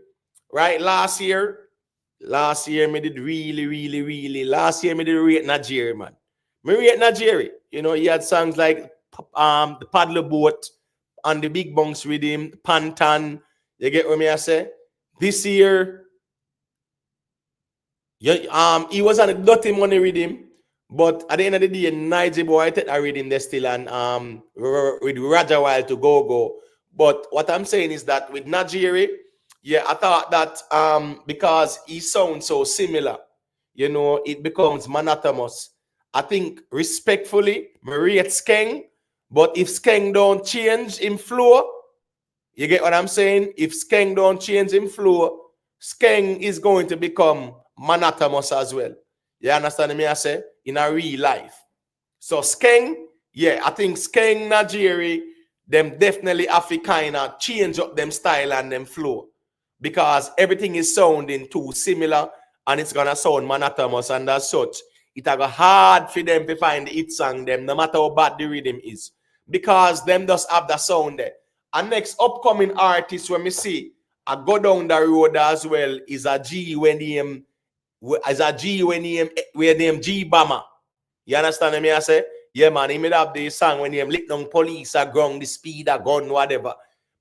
right? Last year, me did really. Last year, me did rate Nigeria, man. Me rate Nigeria. You know, he had songs like the paddle boat and the big bunks rhythm, Pantan. You get what me I say? This year, yeah, he was on a dirty money rhythm, but at the end of the day, Niger boy take a rhythm there still and with Raja while to go. But what I'm saying is that with Nigeria, yeah, I thought that because he sounds so similar, you know, it becomes monotonous. I think respectfully, Maria Skeng, but if Skeng don't change in flow, you get what I'm saying? If Skeng don't change in flow, Skeng is going to become monotonous as well. You understand me? I say in a real life. So Skeng, yeah, I think Skeng Nigeria, them definitely have to kind of change up them style and them flow because everything is sounding too similar and it's gonna sound monotonous and as such, it go hard for them to find the hit song them no matter how bad the rhythm is because them just have the sound there. And next upcoming artist when we see I go down the road as well is a G when him G Bama. You understand me? I say, yeah, man, he made up the song when him lick down police a ground, the speed a gun, whatever.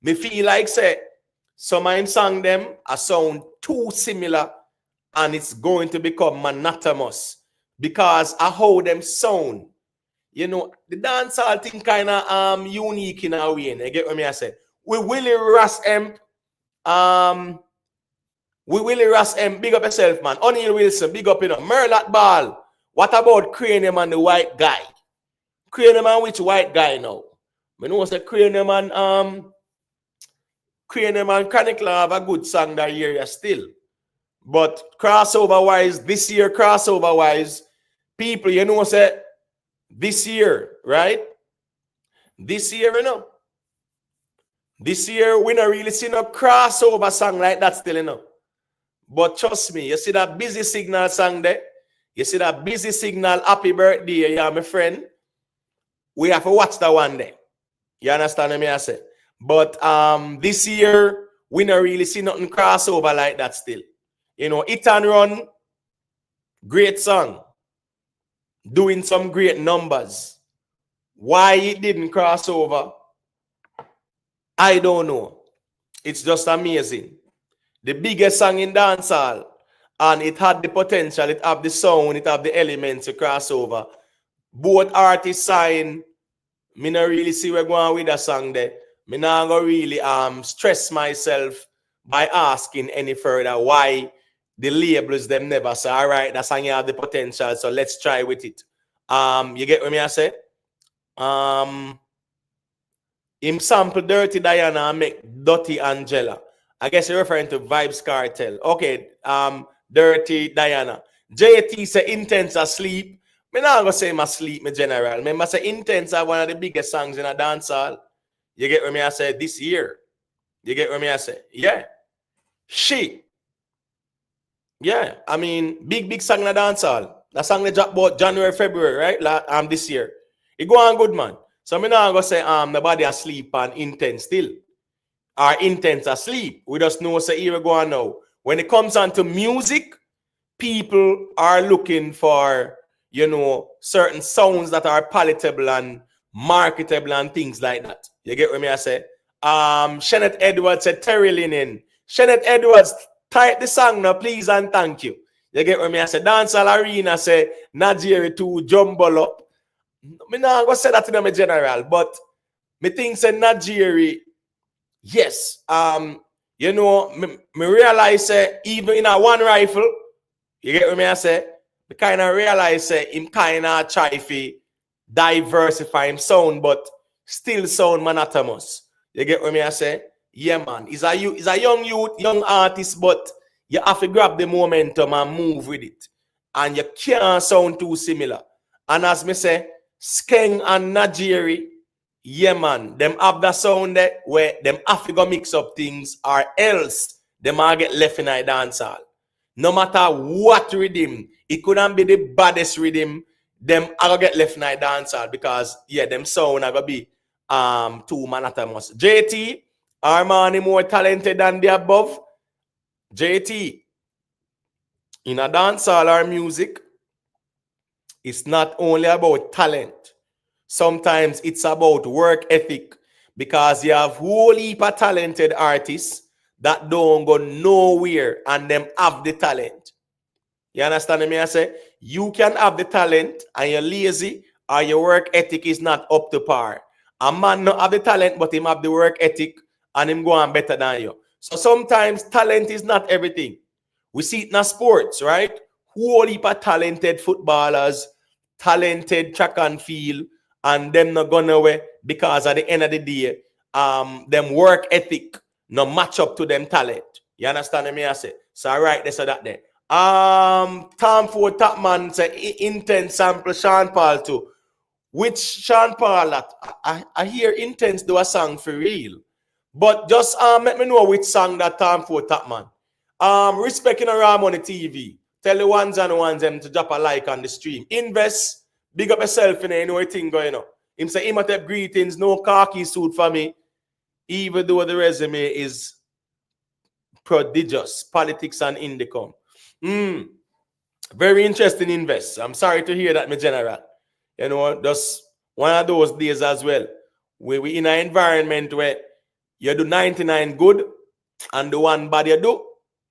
Me feel like say some of him song them a sound too similar and it's going to become monotonous because I how them sound. You know, the dancehall thing kind of unique in a way. You get what me I say? We Willie Ras big up yourself, man. O'Neal Wilson, big up, you know. Merlat Ball. What about Cranium and the white guy? Cranium and which white guy now? I know say Cranium and Chronicler have a good song that year still. But crossover wise, this year, people, you know, say this year, right? This year, you know. This year, we don't really see no crossover song like that still, you know. But trust me, you see that busy signal song there? You see that busy signal, happy birthday, yeah, my friend. We have to watch that one day. You understand me? I say. But this year, we don't really see nothing crossover like that still. You know, Hit and Run, great song. Doing some great numbers. Why it didn't cross over, I don't know. It's just amazing. The biggest song in dancehall, and it had the potential, it have the sound, it have the elements to cross over. Both artists sign. Me not really see where going with that song there. Me not gonna really stress myself by asking any further why the labels them never say, all right, that song have the potential, so let's try with it. You get what me I say? Him sample Dirty Diana and make Dirty Angela. I guess you're referring to Vibes Cartel. Okay, Dirty Diana. JT say Intense asleep. Me not gonna say my sleep, me general. Remember say Intense are one of the biggest songs in a dancehall. You get what me I say this year. You get what me I say? Yeah. She. Yeah, I mean, big song in a dancehall. That song they dropped about January, February, right? This year. It go on good, man. So me not gonna say nobody asleep and Intense still. Or Intense asleep. We just know say here we go on now. when it comes on to music, people are looking for, certain sounds that are palatable and marketable and things like that. You get what I say? Shanette Edwards said Terry Linen. Shanette Edwards, type the song now, please and thank you. You get what I say? Dancehall Arena say Nigeria to jumble up. Me not gonna say that in my general, but me think say Nigeria, yes. Me realize say even in a one rifle, you get what I say? Me kind of realize say him kind of try to diversify him sound, but still sound monotonous. You get what I say? Yeah, man. He's a young youth, young artist, but you have to grab the momentum and move with it. And you can't sound too similar. And as me say, Skeng and Nigeria, yeah, man, them have the sound there where them have to go mix up things, or else them might get left in a dancehall. No matter what rhythm, it couldn't be the baddest rhythm, them are gonna get left in a dancehall because yeah, them sound are gonna be too monotonous. JT, Armani more talented than the above. JT, in a dancehall or music, it's not only about talent. Sometimes it's about work ethic, because you have whole heap of talented artists that don't go nowhere and them have the talent. You understand me? I say you can have the talent and you're lazy or your work ethic is not up to par. A man not have the talent, but him have the work ethic and him go on better than you. So sometimes talent is not everything. We see it in sports, right? Whole heap of talented footballers, talented track and field, and them not gone away because at the end of the day, them work ethic no match up to them talent. You understand me? I say so. Right, this or that there. Tom for Tapman say intense sample Sean Paul too. Which Sean Paul that I hear intense do a song for real. But just let me know which song that Tom for Tapman. Respecting around on the TV. Tell the ones and ones them to drop a like on the stream. Invest, big up yourself in anything going on. Him say Imhotep greetings, no khaki suit for me. Even though the resume is prodigious, politics and income. Very interesting invest. I'm sorry to hear that, my general. Just one of those days as well. We in an environment where you do 99 good and the one bad you do,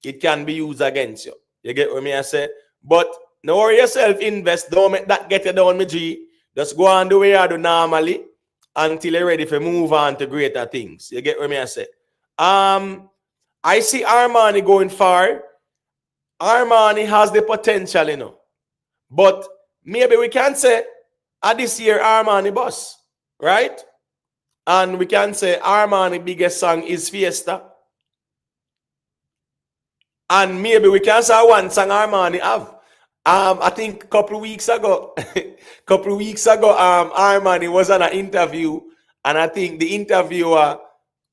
it can be used against you. You get what I say? But no worry yourself, invest. Don't make that get you down, my G. Just go on the way you do normally until you're ready to move on to greater things. You get what I say? I see Armani going far. Armani has the potential, But maybe we can say, this year Armani boss, right? And we can say Armani biggest song is Fiesta. And maybe we can say one song Armani have. I think a couple of weeks ago, Armani was on an interview, and I think the interviewer,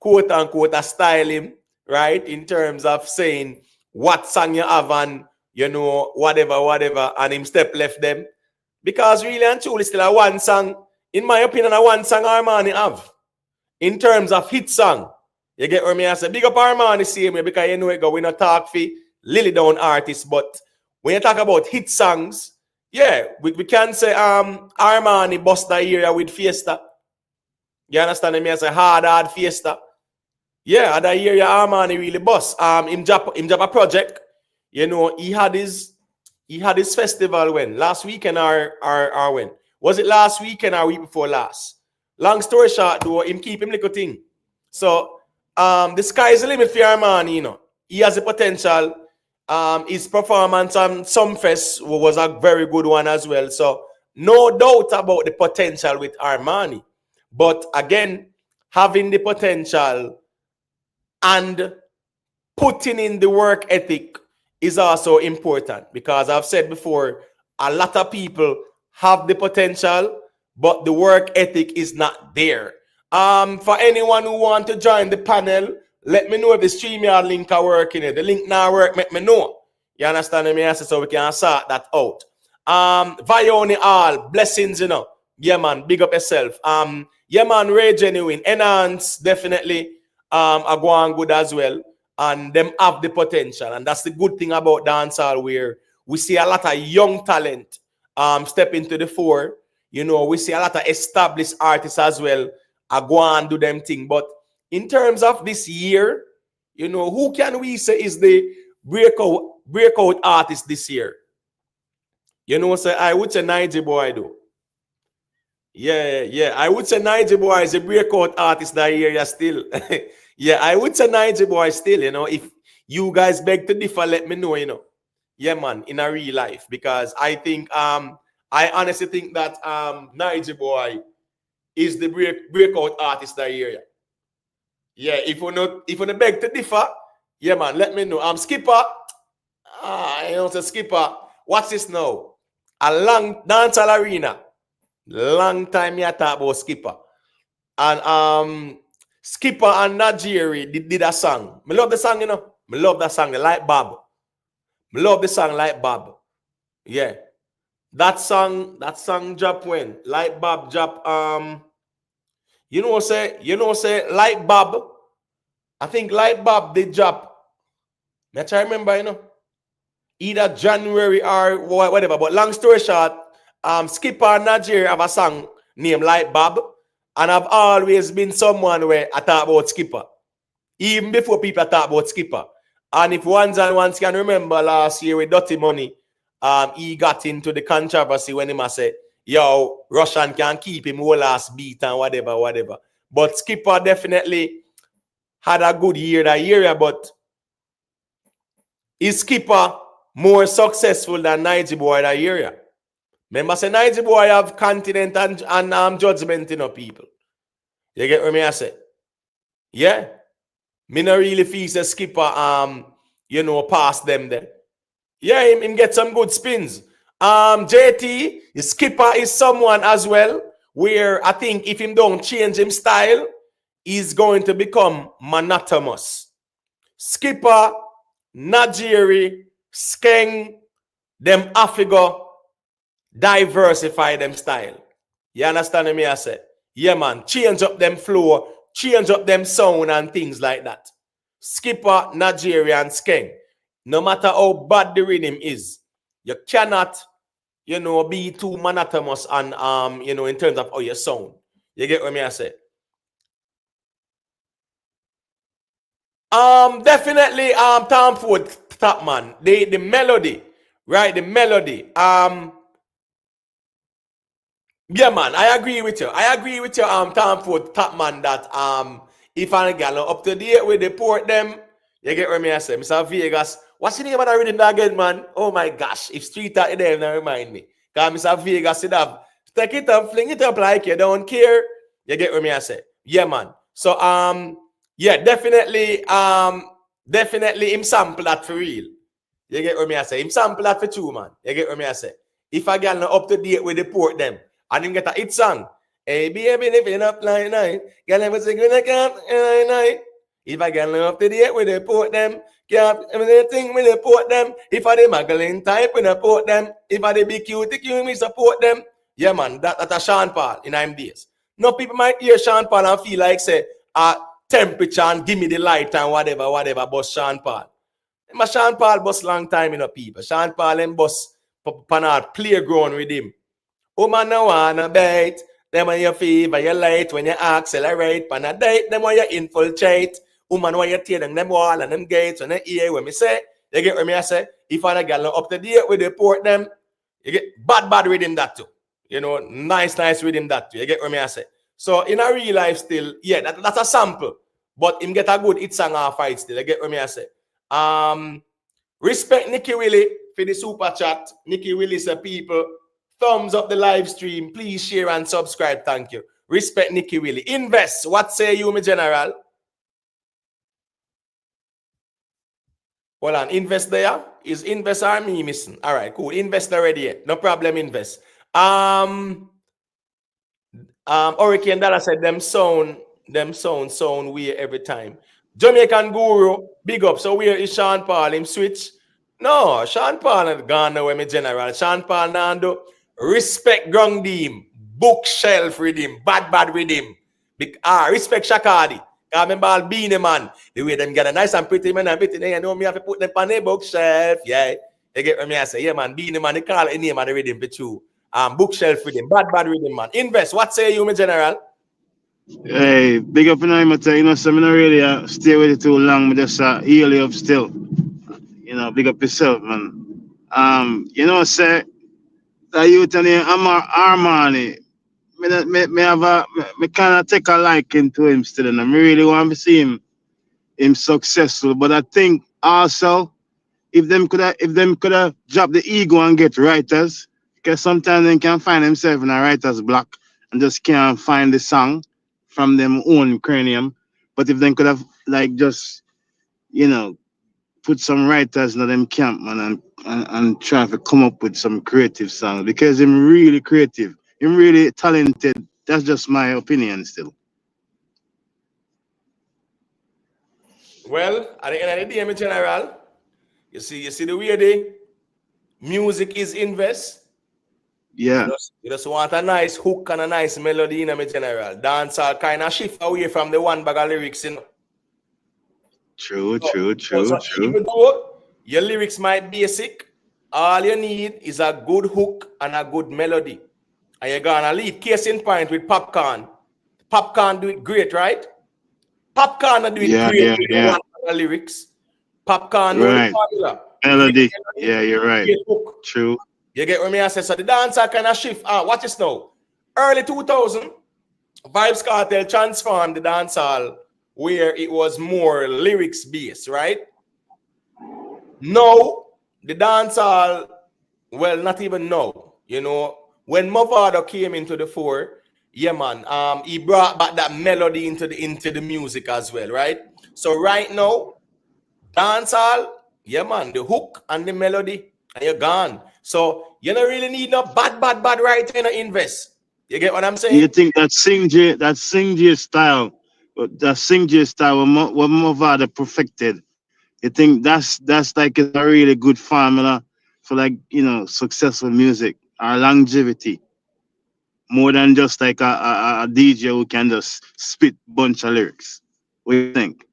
quote unquote, style him, right? In terms of saying what song you have and whatever, and him step left them. Because really and truly still a one song, in my opinion, a one song Armani have. In terms of hit song. You get what I say? Big up Armani same way, because we not talk for Lily Down artists, but when you talk about hit songs, yeah, we can say Armani bust the area with Fiesta. You understand me? I say hard Fiesta. Yeah, that area Armani really bust. Him drop a project. He had his festival when? Last weekend or when? Was it last weekend or week before last? Long story short, though, him keep him little thing. So the sky is the limit for Armani, He has the potential. His performance on Sumfest was a very good one as well. So no doubt about the potential with Armani. But again, having the potential and putting in the work ethic is also important, because I've said before, a lot of people have the potential, but the work ethic is not there. For anyone who want to join the panel, let me know if the StreamYard link are working. The link now work, let me know. You understand me? So we can sort that out. Vioni all blessings, Yeah, man, big up yourself. Yeah, man, Ray Genuine, Enhance, definitely. Are going good as well. and them have the potential. And that's the good thing about dancehall, where we see a lot of young talent step into the fore. You know, we see a lot of established artists as well go and do them thing. But in terms of this year, you know, who can we say is the breakout artist this year? You know, so I would say Niger Boy though. Yeah. I would say Niger Boy is a breakout artist that year still. Yeah, I would say Niger Boy still, you know. If you guys beg to differ, let me know, you know. Yeah, man, in a real life. Because I think I honestly think that Niger Boy is the breakout artist that year. Yeah, if you not beg to differ, yeah, man, let me know. Skipper. I know the Skipper. What's this now? A long dancehall arena. Long time me I talk about Skipper. And Skipper and Najiri did a song. Me love the song, you know. Me love that song, like Bob. Me love the song like Bob. Yeah. That song drop when? Like Bob drop you know say like Bob. I think like Bob did drop. I try remember, you know. Either January or whatever. But long story short, Skipper and Najiri have a song named Like Bob. And I've always been someone where I talk about Skipper. Even before people talk about Skipper. And if ones can remember last year with Dirty Money, he got into the controversy when he must say, yo, Russian can keep him whole last beat and whatever. But Skipper definitely had a good year that year, but is Skipper more successful than Niger Boy that year? Remember, say Niger Boy have continent and judgment, you know, people. You get what me I say? Yeah. Me not really feel say Skipper you know, past them there. Yeah, him get some good spins. JT, Skipper is someone as well where I think if him don't change him style, he's going to become monotonous. Skipper, Najiri, Skeng, them Africa diversify them style. You understand me I say? Yeah, man, change up them flow, change up them sound and things like that. Skipper, Nigerian, Skeng. No matter how bad the rhythm is, you cannot, you know, be too monotonous and you know, in terms of how you sound. You get what me I say? Definitely Tom Ford top man. The melody, right? The melody. Yeah, man, I agree with you. Tom Ford top man, that if I get up to date with the port them, you get what me I say. Mr. Vegas, what's the name of that rhythm again, man? Oh my gosh, if Street out there, now remind me. Because Mr. Vegas said up, take it up, fling it up like you don't care. You get what me I say. Yeah, man. So yeah, definitely him sample that for real. You get what me I say. Him sample that for true, man. You get what me I say. If I get up to date with the port them, and him get a hit song. Hey, baby, living up like night. Girl, I was gonna come night. If I get up to date with the port them, can't everything with the port them. If I the muggling type with the port them, if I the big cute, me support them. Yeah, man, that's a Sean Paul in them days. No people might hear Sean Paul and feel like say temperature and give me the light and whatever, but Sean Paul. My Sean Paul bus long time, you know, people. Sean Paul and bus panard playground with him. Woman no wanna bait. Them when you fever, you light. When you accelerate, pan a date. Them when you infiltrate. Woman when you tear them wall and them gates. When they hear what me say, you get what me I say. If I get up to date with the port them, you get bad rhythm that too. You know, nice rhythm that too. You get what me I say. So in a real life still, yeah, that's a sample. But him get a good hit song or fight still. You get what me I say. Respect Nicky Willie for the super chat. Nicky Willie say people, thumbs up the live stream. Please share and subscribe. Thank you. Respect Nicky Willie. Invest. What say you, my general? Hold on. Invest there. Is invest or me missing? All right, cool. Invest already. No problem. Invest. Hurricane Dollar said them sound weird every time. Jamaican Guru, big up. So where is Sean Paul? Him switch? No, Sean Paul had gone away, my general. Sean Paul Nando, respect Grung Deem, bookshelf with him, bad with him. Respect Shakadi. I remember all Beanie Man. The way them get a nice and pretty man and pretty, you know me have to put them on the bookshelf. Yeah. You get what me I say? Yeah, man. Beanie Man, they call it name and the rhythm for you. Bookshelf rhythm, bad rhythm, man. Invest. What say you, my general? Hey, big up in the you know, so I'm not really stay with it too long, but just heal you up still. You know, big up yourself, man. You know, say that youth and Armani, me have me kind of take a liking to him still, and I really want to see him successful. But I think also if them could have dropped the ego and get writers, because sometimes they can find themselves in a writer's block and just can't find the song from them own cranium. But if they could have like just you know put some writers in them camp, man, and try to come up with some creative songs because I'm really creative, I'm really talented. That's just my opinion still. Well, at the end of the day, my general, you see the way the music is invest. Yeah, You just want a nice hook and a nice melody in my general. Dance all kind of shift away from the one bag of lyrics, you know. true, So, true, true, true. even though your lyrics might be basic, all you need is a good hook and a good melody. And you're gonna lead. Case in point with Popcorn. Popcorn do it great, right? Popcorn do it Yeah, great yeah, with the yeah. one lyrics. Popcorn know the Right. formula. Great Melody. melody, Yeah, you're right. great hook. True. You get what me I say? So the dancer kind of shift. Watch this now. Early 2000, Vibes Cartel transformed the dancehall where it was more lyrics based, right? Now, the dancehall, well, not even now. You know, when Mavado came into the fore, yeah, man, he brought back that melody into the music as well, right? So right now, dancehall, yeah, man, the hook and the melody, and you're gone. So you don't really need no bad writer to invest. You get what I'm You saying? think that Sing J style, that Sing J style, what Movada perfected? You think that's like is a really good formula for like successful music or longevity, more than just like a DJ who can just spit bunch of lyrics. What do you think?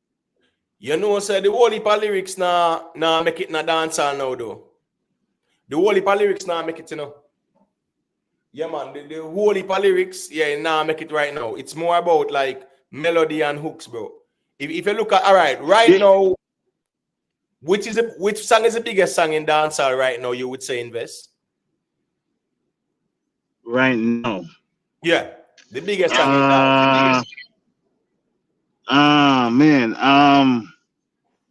You know, say the whole heap of lyrics now make it na dancehall now though. The whole heap of lyrics now make it, you know. Yeah, man, the whole heap of lyrics, yeah, now make it right now. It's more about like melody and hooks, bro. If you look at all right Yeah, now, which song is the biggest song in dancehall right now? You would say invest. right now. Yeah, the biggest song in dancehall. Uh, man.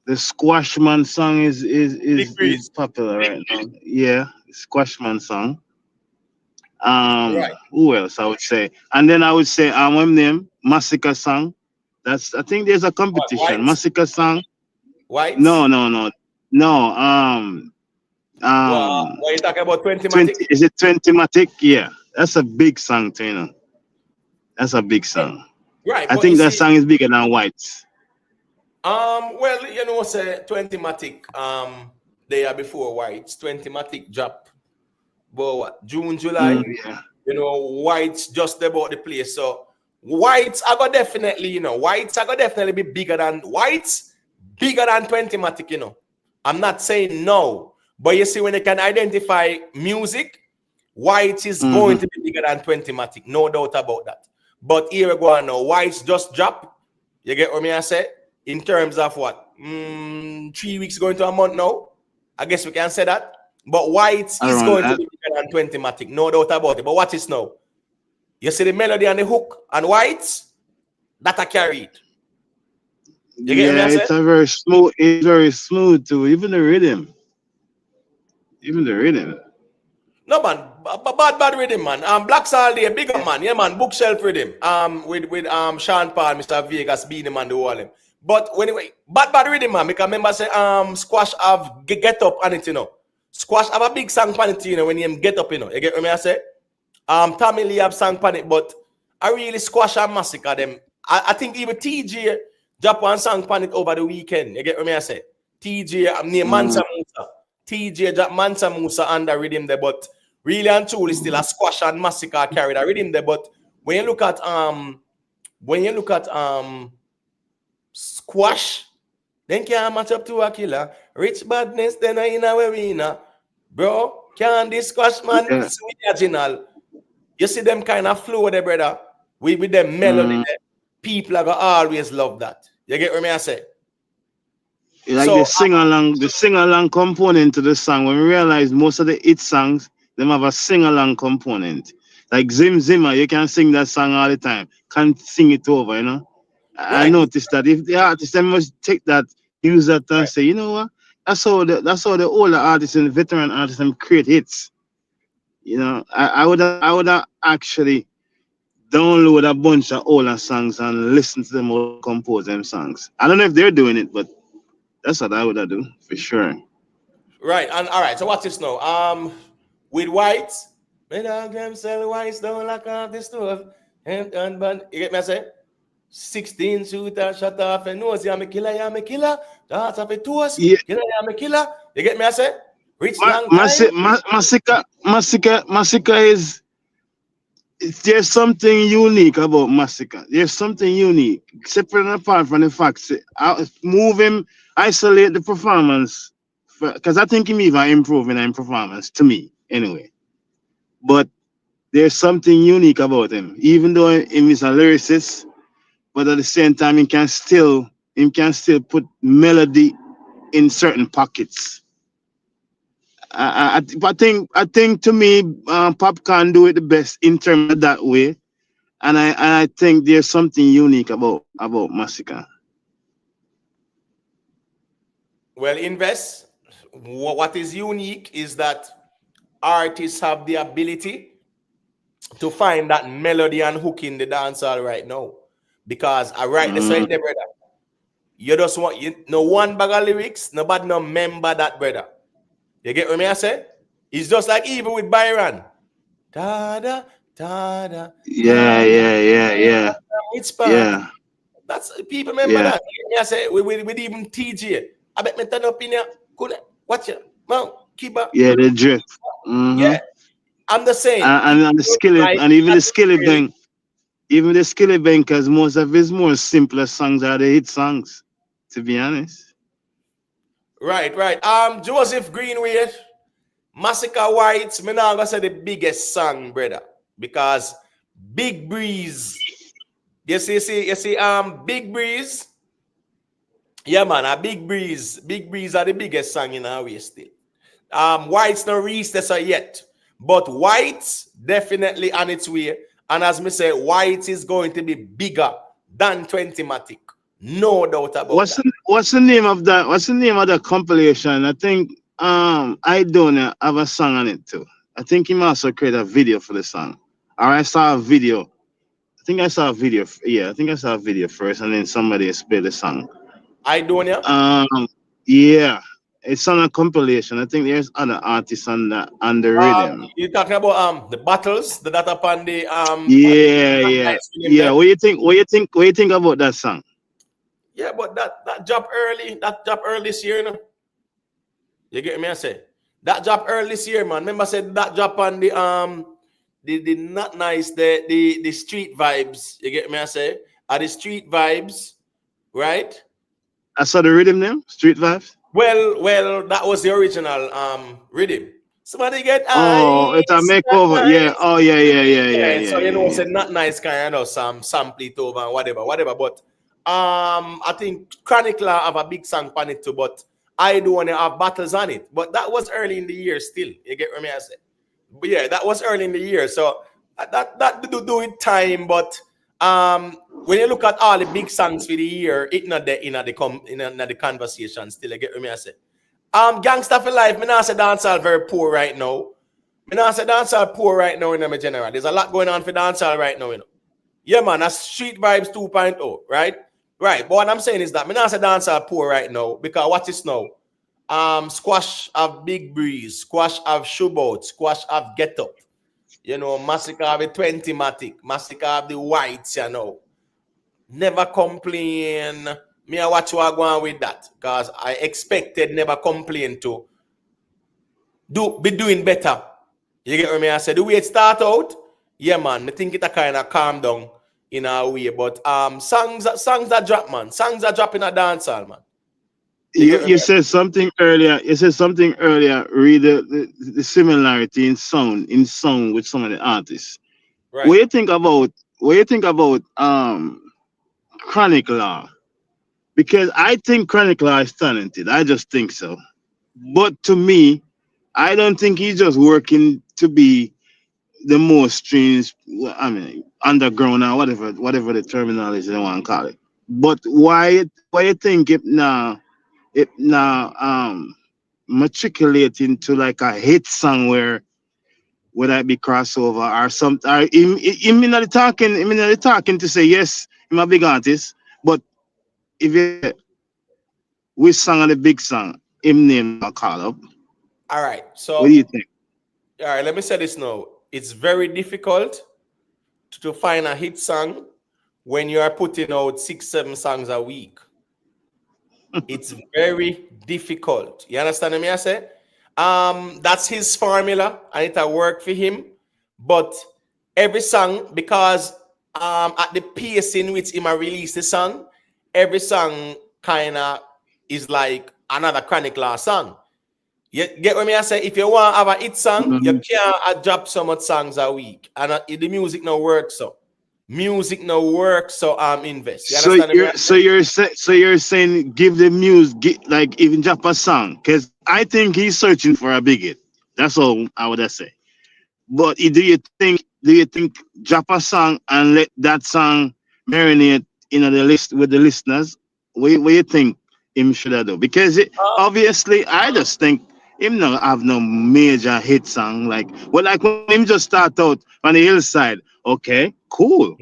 The Squashman song Big is Breeze. popular right now. Yeah, the Squashman song. Right. Who else I would say? And then I would say one name Massacre song. That's I think there's a What, competition. whites? Massacre song. No, Whites? no, no, no. What you talking about? 20matic? 20 is it 20matic? Yeah, that's a big song, too, you know. That's a big song. Right, I but you think that see, song is bigger than Whites. well, you know, say 20matic, they are before whites. 20matic drop, but what, June, July, Yeah. you know, whites just about the place. So whites are gonna definitely, you know, whites are gonna definitely be bigger than 20matic, you know. I'm not saying no, but you see, when they can identify music, whites is going Mm-hmm. to be bigger than 20matic, no doubt about that. But here we go on now, whites just drop. You get what me I say? In terms of what? 3 weeks going to a month now. I guess we can say that. But whites is Around going to that. be bigger than 20matic, no doubt about it. But watch this now. You see the melody and the hook and whites that are carried. You get me? Yeah, I say it's a very smooth. It's very smooth too. Even the rhythm. Even the rhythm. no man, bad rhythm, man. Blacks all day, big up man, yeah man. Bookshelf rhythm. With Sean Paul, Mr. Vegas, Beanie Man, the wall him. But anyway, bad rhythm, man. Because I remember say Squash have get up on it, you know. Squash have a big song on it, you know. When you get up, you know. You get what I say? Tommy Lee have sang on it, but I really Squash and massacre them. I think even TJ drop one song on it over the weekend. You get what I say? TJ near Mm. Mansa Musa. TJ drop Mansa Musa under rhythm there, but really and truly still a Squash and massacre carried a rhythm there. But when you look at Squash, then can't match up to a killer. Rich badness, then I in a arena. Bro, can't this squash man Yeah. sweet original. You see them kind of flow there, brother. With them melody Mm. there. People are gonna always love that. You get what me I say? Like So the sing along component to the song. When we realize most of the hit songs, them have a sing along component. Like Zim Zimmer, you can sing that song all the time. Can't sing it over, you know. I right, noticed that if the artist they must take that, use that and right. say, you know what? That's how the older artists and the veteran artists them create hits. You know, I would have actually download a bunch of older songs and listen to them or compose them songs. I don't know if they're doing it, but that's what I would have do for sure. Right, and all right. So what's this now? With whites, me dog them sell whites don't lock off the stove. And but you get me I say? 16 shooter shut off and nose, I'm a killer, I'm a killer. That's of a toast, Yeah, killer, I'm a killer. You get me I say? Rich long time. Massacre is there's something unique about Massacre. There's something unique, separate and apart from the facts. Move him, isolate the performance, because I think him even improving in performance to me anyway. But there's something unique about him, even though him is a lyricist, but at the same time he can still put melody in certain pockets. I think to me, Pop can do it the best in terms of that way, and I think there's something unique about Massacre. Well, invest. What is unique is that artists have the ability to find that melody and hook in the dancehall right now. Because I write the Mm, side there, brother. You just want you no one bag of lyrics, nobody no member that, brother. You get what me I say? It's just like even with Byron. Da-da, da-da, yeah, da-da, yeah, yeah, yeah, it's spark. yeah, That's people remember yeah, that. Me I say with even TJ. I bet me turn up in here. Cool. Watch it. Man, keep up. yeah. The drift. Yeah, Mm-hmm. I'm the same. And the skill Like and even that the skill really. bank, even the skill bank, because most of his more simpler songs are the hit songs. To be honest. Right, right. Joseph Greenway, Massacre Whites, me now gonna say the biggest song, brother. Because Big Breeze. Big Breeze. Yeah, man, a Big Breeze. Big Breeze are the biggest song in our way still. White's not reached this yet. But White's definitely on its way. And as me say, White is going to be bigger than 20matic. No doubt about that. What's the name of that? What's the name of that compilation? I think I don't have a song on it too. I think he also created a video for the song. Or I saw a video. I think I saw a video. Yeah, I think I saw a video first, and then somebody else played the song. I don't know. Um, yeah, it's on a compilation. I think there's other artists on the rhythm. You're talking about the battles, the data upon the Yeah, yeah, nice with him yeah. there. What do you think? What do you think? What do you think about that song? Yeah, but that job early, this year, you know. You get me? I say that job early this year, man. Remember, I said that job on the not nice, the street vibes. You get me? I say are the street vibes, right? I saw the rhythm name, Street Vibes. Well, that was the original rhythm. Somebody get Oh, it's a ice, not makeover. Yeah. nice. Oh, yeah, yeah, yeah, yeah, Yeah, yeah, so you know, yeah, yeah. said not nice kind of some sample it over and whatever. But I think Chronicler have a big song on it too, but I do want to have battles on it. But that was early in the year still. You get what I say? But yeah, that was early in the year. So that do it time, but when you look at all the big songs for the year, it not the in the conversation still. You get what I say? Gangsta for life, me not say dancehall very poor right now. Me not say dancehall poor right now in my general. There's a lot going on for dancehall right now, you know. Yeah, man, that's Street Vibes 2.0, right? Right. But what I'm saying is that me not say dancehall poor right now because what is now? Squash of Big Breeze, Squash of Showboat, Squash of Get Up. You know, Massacre of the 20matic, Massacre of the Whites, you know. Never complain. Me, I watch what I go on with that because I expected never complain to be doing better. You get what I mean? I said the way it start out, yeah, man. I think it a kind of calm down. in our way. But songs that drop, man. Songs that drop in a dancehall, man. You get You me? said something earlier. You said something earlier. Read the similarity in sound with some of the artists. Right. What you think about Chronic Law? Because I think Chronic Law is talented. I just think so. But to me, I don't think he's just working to be the most streams. I mean, underground or whatever the terminology they want to call it. But why you think it now matriculate into like a hit song where would that be crossover or something? Or him not talking to say yes, I'm a big artist, but if you say which song are the big song, him name not call up. All right. What do you So, think? all right, let me say this now. It's very difficult to find a hit song when you are putting out 6, 7 songs a week. It's very difficult. You understand me? I say, that's his formula, and it'll work for him. But every song, because at the pace in which he might release the song, every song kind of is like another Chronic Law song. You get what me I say? If you want to have a hit song, you Mhm. can't drop so much songs a week, and the music no work so. Music no work, so invest. You understand me? I say? So you're saying give the muse like even drop a song because I think he's searching for a big hit. That's all I would say. But do you think drop a song and let that song marinate in the list with the listeners? What you think him should have do? Because obviously I just think him no have no major hit song like when him just start out on the hillside. Okay, cool.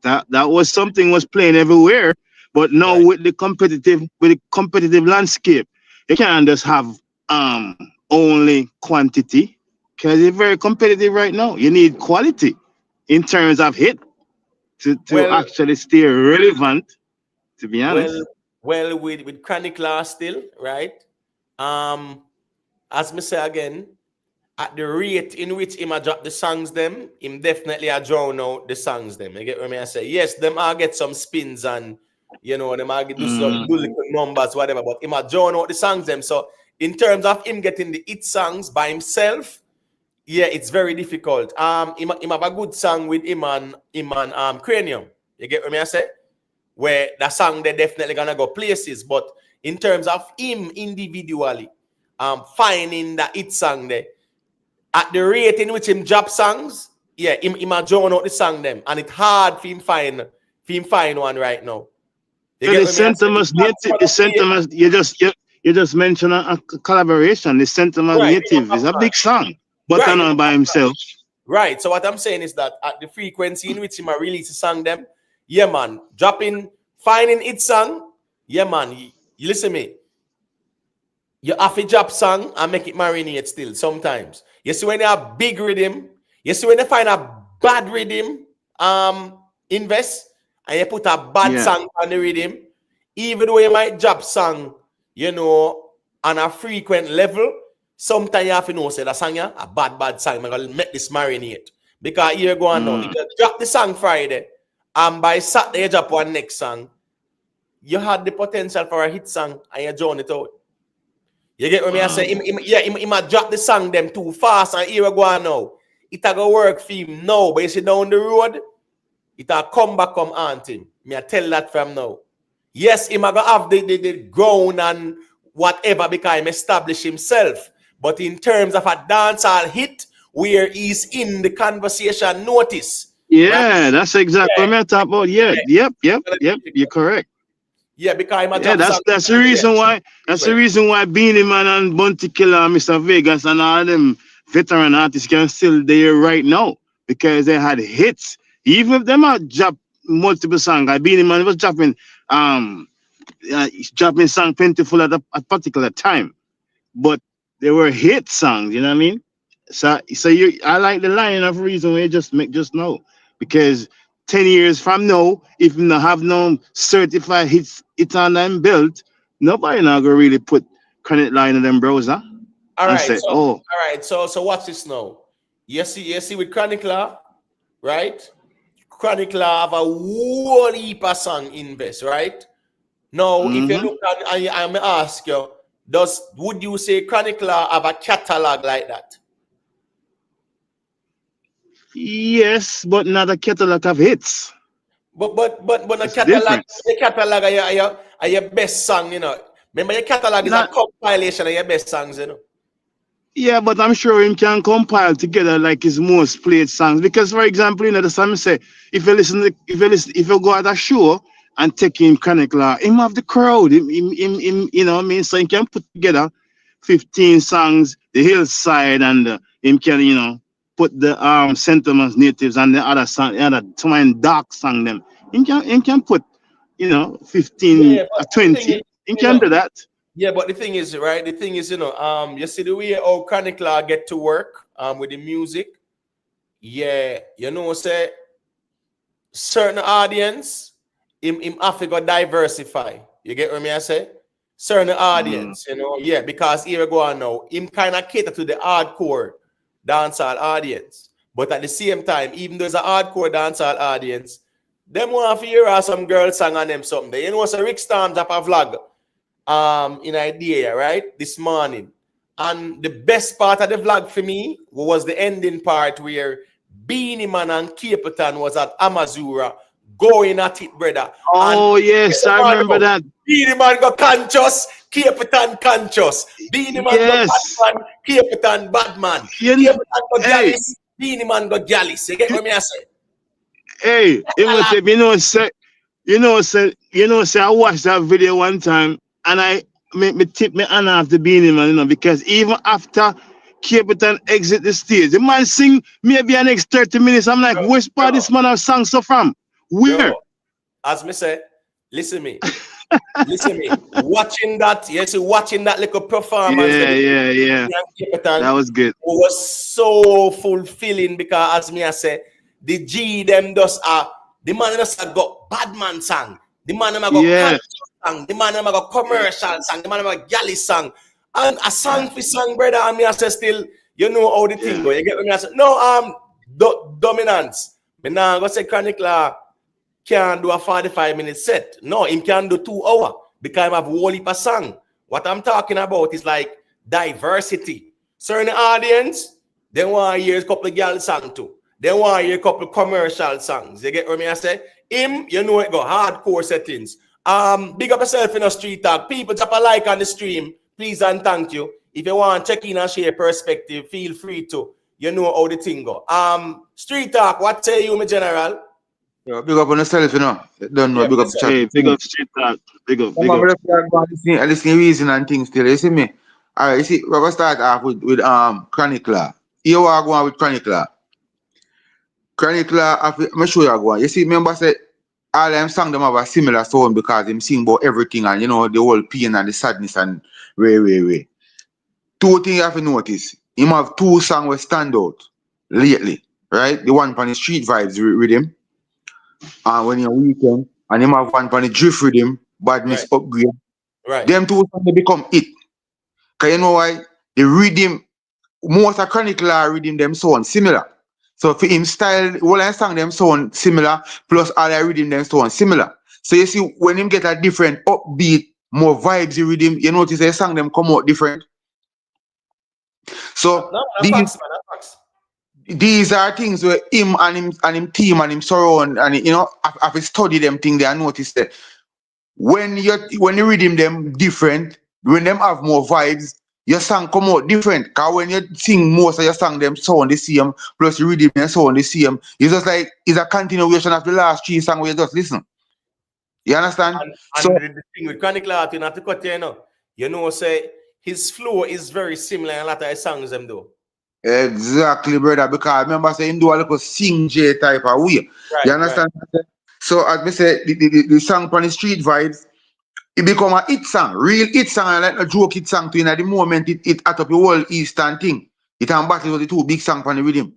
Right, That was something was playing everywhere. But now right. with the competitive landscape, you can't just have only quantity because it's very competitive right now. You need quality in terms of hit to Well, actually stay relevant, to be well, honest. well, with Chronic Law still, right? Um, as me say again, at the rate in which him a drop the songs them, him definitely a drown out the songs them. You get what I say? Yes, them I get some spins and them I do some Mm. do little numbers, whatever, but him a drown out the songs them. So in terms of him getting the hit songs by himself, yeah, it's very difficult. Him have a good song with him and Cranium. You get what I say? Where the song they definitely gonna go places, but in terms of him individually, finding that hit song there at the rate in which him drop songs, yeah, him a drown out the song them, and it's hard for him find one right now. You Yeah, get the what me I say? sentiment, the sentiment. You just mentioned a collaboration. The sentiment Right, native is a big song, but right, not by himself. right. So what I'm saying is that at the frequency in which him a release a song them, yeah, man, dropping, finding it song, yeah, man, you listen me. You have to drop song and make it marinate still sometimes. You see when you have big rhythm, you see when you find a bad rhythm, invest and you put a bad Yeah. song on the rhythm, even though you might drop song, on a frequent level, sometimes you have to know say that song a bad song. I'm gonna make this marinate. Because here you go on now. If Mm. you drop the song Friday and by Saturday you drop one next song, you had the potential for a hit song and you drown it out. You get what me I say? Wow. Him a drop the song them too fast and here we go on now. It a go work for him now, but you see down the road, it a come back come haunt him. Me I tell that from now. Yes, him a go have the ground and whatever because him establish himself. But in terms of a dancehall hit, where he's in the conversation notice, right? Yeah, that's exactly Yeah, what I'm talking about. Yeah, yeah. yep. You're correct. Yeah, because him a Yeah, drop song. that's the Yeah, reason why. That's the well, reason why Beanie Man and Bunty Killer and Mr. Vegas and all them veteran artists can still there right now because they had hits. Even if them had dropped multiple songs, like Beanie Man was um dropping song plentiful at a particular time, but they were hit songs. You know what I mean? I like the line of reason where you just know because 10 years from now, if you don't have no certified hits on them belt, nobody not gonna really put credit line in them browser all and right. say, So oh, all right. So watch this now. You see with Chronicler, right? Chronicler have a whole heap of song invest, right? Now, if you look at, I'm ask you, would you say Chronicler have a catalog like that? Yes, but not a catalog of hits. But the That's the catalog, difference. the catalog are your best song, you know. Remember, your catalog is a Not compilation of your best songs, you know. Yeah, but I'm sure him can compile together like his most played songs. Because, for example, the song say, if you go at a show and take him Chronicler, him have the crowd, you know what I mean? So he can put together 15 songs, the hillside, and him can, put the sentiments natives and the other song, the other twine dark song them. Him can put, 15, Yeah, but the thing 20. is, Him you can know, do that. yeah, but the thing is, right? The thing is, you see the way how Chronicler get to work with the music. Yeah, say certain audience, him have to go diversify. You get what I say? Certain Mm. audience, yeah, because here we go on now, him kind of cater to the hardcore dancehall audience. But at the same time, even though it's a hardcore dancehall audience, them want to hear some girl song on them something. So Rick Storm drop a vlog in idea, right? This morning. And the best part of the vlog for me was the ending part where Beanie Man and Capleton was at Amazura going at it, brother. And Oh, yes, I remember that. Beanie Man got conscious, Capleton conscious. Beanie Man got Yes. bad man, Capleton bad man. You, Capleton got hey, jealous, Beanie Man got jealous. You get what I say? hey, even say, say, I watched that video one time and I me tip me hand off the Beanie Man, because even after Capleton exit the stage, the man sing maybe the next 30 minutes. I'm like, which part Bro, this man have sung so from? Where? bro, as me say, listen me. Listen me, watching that, yes, watching that little performance, Yeah, yeah, yeah. That was good. was so fulfilling because, as me I say, the G them just the man just got bad man song, the man them got Yes. conscious song, the man them got commercial song, the man them got galley song, and a song for song, brother. And me I say still, how the thing go. You get what me I say? No, dominance. Me now go say Chronicler can't do a 45-minute set. No, him can do 2 hours because I have whole heap of song. What I'm talking about is like diversity. Certain audience, they want to hear a couple of girl song too. They want to hear a couple of commercial songs. You get what I say? Him, it go hardcore settings. Big up yourself in a street talk. People drop a like on the stream. Please and thank you. If you want to check in and share perspective, feel free to. You know how the thing go. Street talk, what say you, my general? Yeah, big up on yourself, Don't know, Yeah, big up the chat. Hey, big up street talk. Big up, big Come up. on, I listen reason and things still. You see me? All right, you see, we're gonna start off with Chronicler. Here we are going with Chronicler. Chronicler, I'm sure you're going. You see, remember say all them song them have a similar sound because them sing about everything and the whole pain and the sadness and way. Two things you have to notice. Him have 2 songs that stand out lately, right? The one from the street vibes rhythm, and when you're weekend, and him have one from the drift rhythm, badness Right. upgrade. Right. Them 2 songs they become it. Cause you know why? The rhythm, most of Chronicler rhythm them sound similar. So for him style, all I song them sound similar, plus all I rhythm them sound similar. So you see, when him get a different upbeat, more vibes rhythm, you notice the song them come out different. So No, that facts, man. That facts. these are things where him and him team and him surround and I've studied them thing they I noticed that when you read them different, when them have more vibes, your song come out different. Cause when you sing most of your song them sound the same, plus you read them and sound the same. It's just like it's a continuation of the last 3 songs where you just listen. You understand? And the thing with Chronic Art, you have to cut say his flow is very similar in a lot of his songs them do. Exactly, brother. Because I remember saying do a little sing J type of way. Right, You understand? Right. So as me say, the song from the street vibes, it become a hit song, real hit song, and like a joke hit song to you. At the moment, it at up the whole Eastern thing. It and battle with the 2 big songs from the rhythm.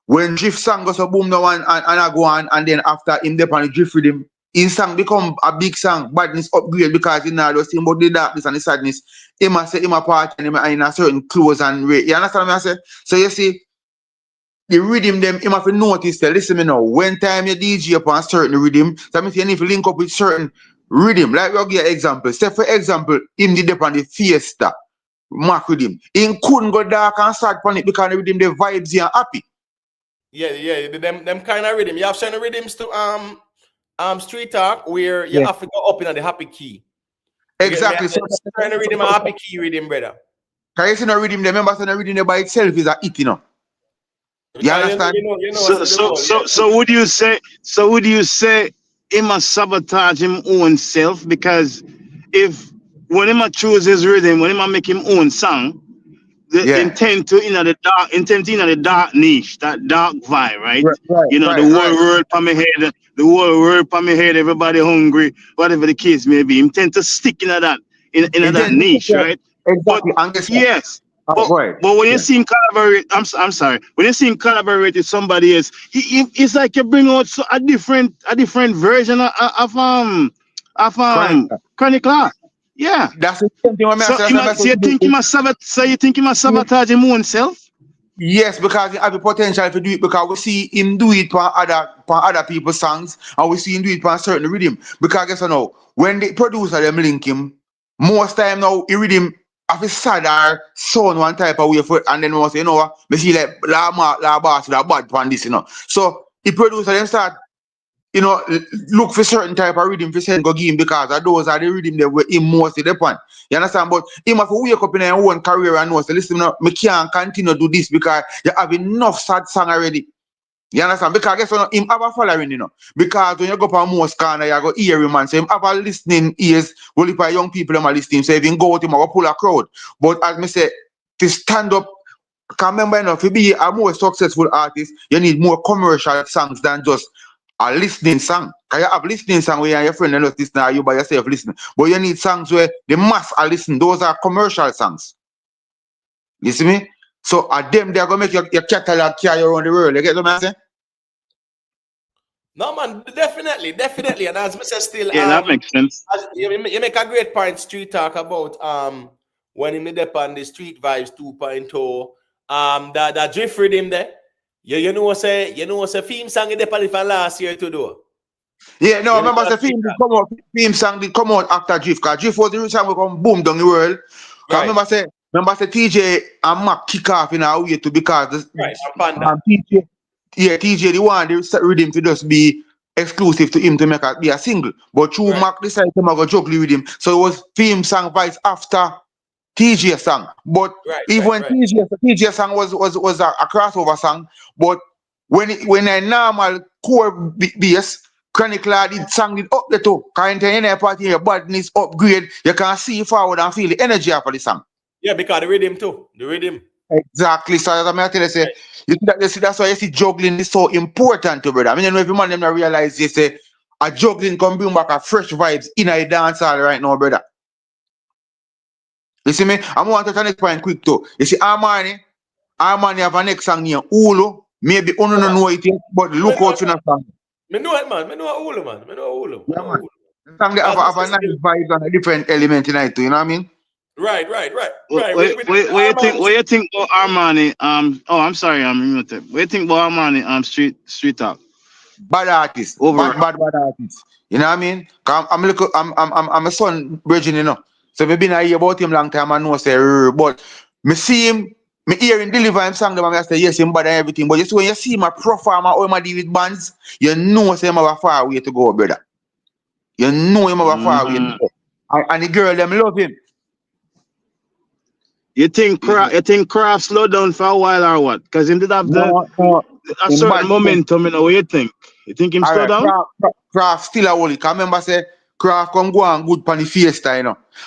When drift song goes a boom now and I go on, and then after him dip on the drift rhythm, his song become a big song, badness upgrade because he now just think about the darkness and the sadness. He must say him a part and him in a certain clothes and way. You understand what I say? So you see, the rhythm them, him have to notice that, listen me now, when time you DJ upon certain rhythm, that means you need to link up with certain rhythm. Like we'll give an example. Say for example, him did upon the Fiesta, Mac rhythm. He couldn't go dark and start upon it because the rhythm, the vibes here happy. Yeah. Them kind of rhythm. You have certain rhythms to street talk where you have to go up in the happy key. Exactly. So certain rhythm a happy key rhythm, brother. Can you see no rhythm? The members of the rhythm there by itself is a hit, you know. You understand? So would you say him a sabotage him own self? Because if when him a choose his rhythm, when him a make him own song, the intent to the dark niche, that dark vibe, right? The whole world for me head, everybody hungry, whatever the case may be. Intent to stick in that that niche, right? Exactly. But yes. But right. when you see him collaborate, I'm sorry. When you see him collaborate with somebody else, it's like you bring out a different version of Chronicle. Yeah. That's the same thing. So you think he must sabotage him own self? Yes, because he have the potential to do it, because we see him do it for other people's songs, and we see him do it for a certain rhythm. Because guess what now, when the producer them link him, most time now he rhythm of his sad or sound one type of way for, and then we say, we see like la bass with a bad pan this, So the producer them start, look for certain type of rhythm for send go give him, because those are the rhythm that were him mostly depend. You understand? But him have to wake up in your own career and know, so listen, me can't continue to do this because you have enough sad song already. You understand? Because guess what? Him have a following, Because when you go up most corner, you go hear him, man. So him have a listening ears. Well, if young people are listening, so if you go out him, I go pull a crowd. But as me say, to stand up, can remember to be a more successful artist, you need more commercial songs than just a listening song. Because you have listening song where you and your friend just listen, or you by yourself listening. But you need songs where the mass are listening. Those are commercial songs. You see me? So at them, they're going to make your catalog carry around the world. You get what I'm saying? No, man, definitely. And as I said, still, that makes sense. You make a great point, street talk, about when he made up on the street vibes 2.0, that drift rhythm there. You know what's a theme song in the for last year to do. Yeah, no, remember the theme song did come out after Drift, because Drift was the reason we come boom down the world. Right. Remember TJ and Mac kick off in our way to, because TJ the one the rhythm to just be exclusive to him to make be a single. But through Mac decided to make a juggle with him. So it was theme song vibes after TJ song. But even TJ song was a crossover song, but when a normal core bass, Chronicle did song did up the top. Can't tell any party your badness upgrade. You can see forward and feel the energy of the song. Yeah, because the rhythm too. The rhythm. Exactly. So as I'm tell you, say, that's why you see juggling is so important to brother. I mean, if you man them not realize you say a juggling can bring back a fresh vibes in a dance hall right now, brother. You see me? I want to turn this point quick too. You see, Armani have a next song near Ulu. Maybe you don't know it yet, but look out for that song. Me know it, man. Me know Ulu, man. Me know Ulu. Yeah, man. The song they have a nice vibe and a different element in it too, you know what I mean? Right. What you think about Armani? I'm sorry, I'm muted. What you think about Armani? Street talk. Bad artist. Bad artist. You know what I mean? I'm a son virgin, So I've been hear about him long time. I know say, but me see him, me hear him deliver him song. I say yes, him bad and everything. But just when you see him a perform or him a deal with bands, you know say him have a far way to go, brother. You know him have a far way to go. And the girl them love him. You think Craft slowed down for a while or what? Because him did have a certain momentum, what you think? You think him slow down? Craft still a holy. Because remember say Craft come go on good pan the Fiesta,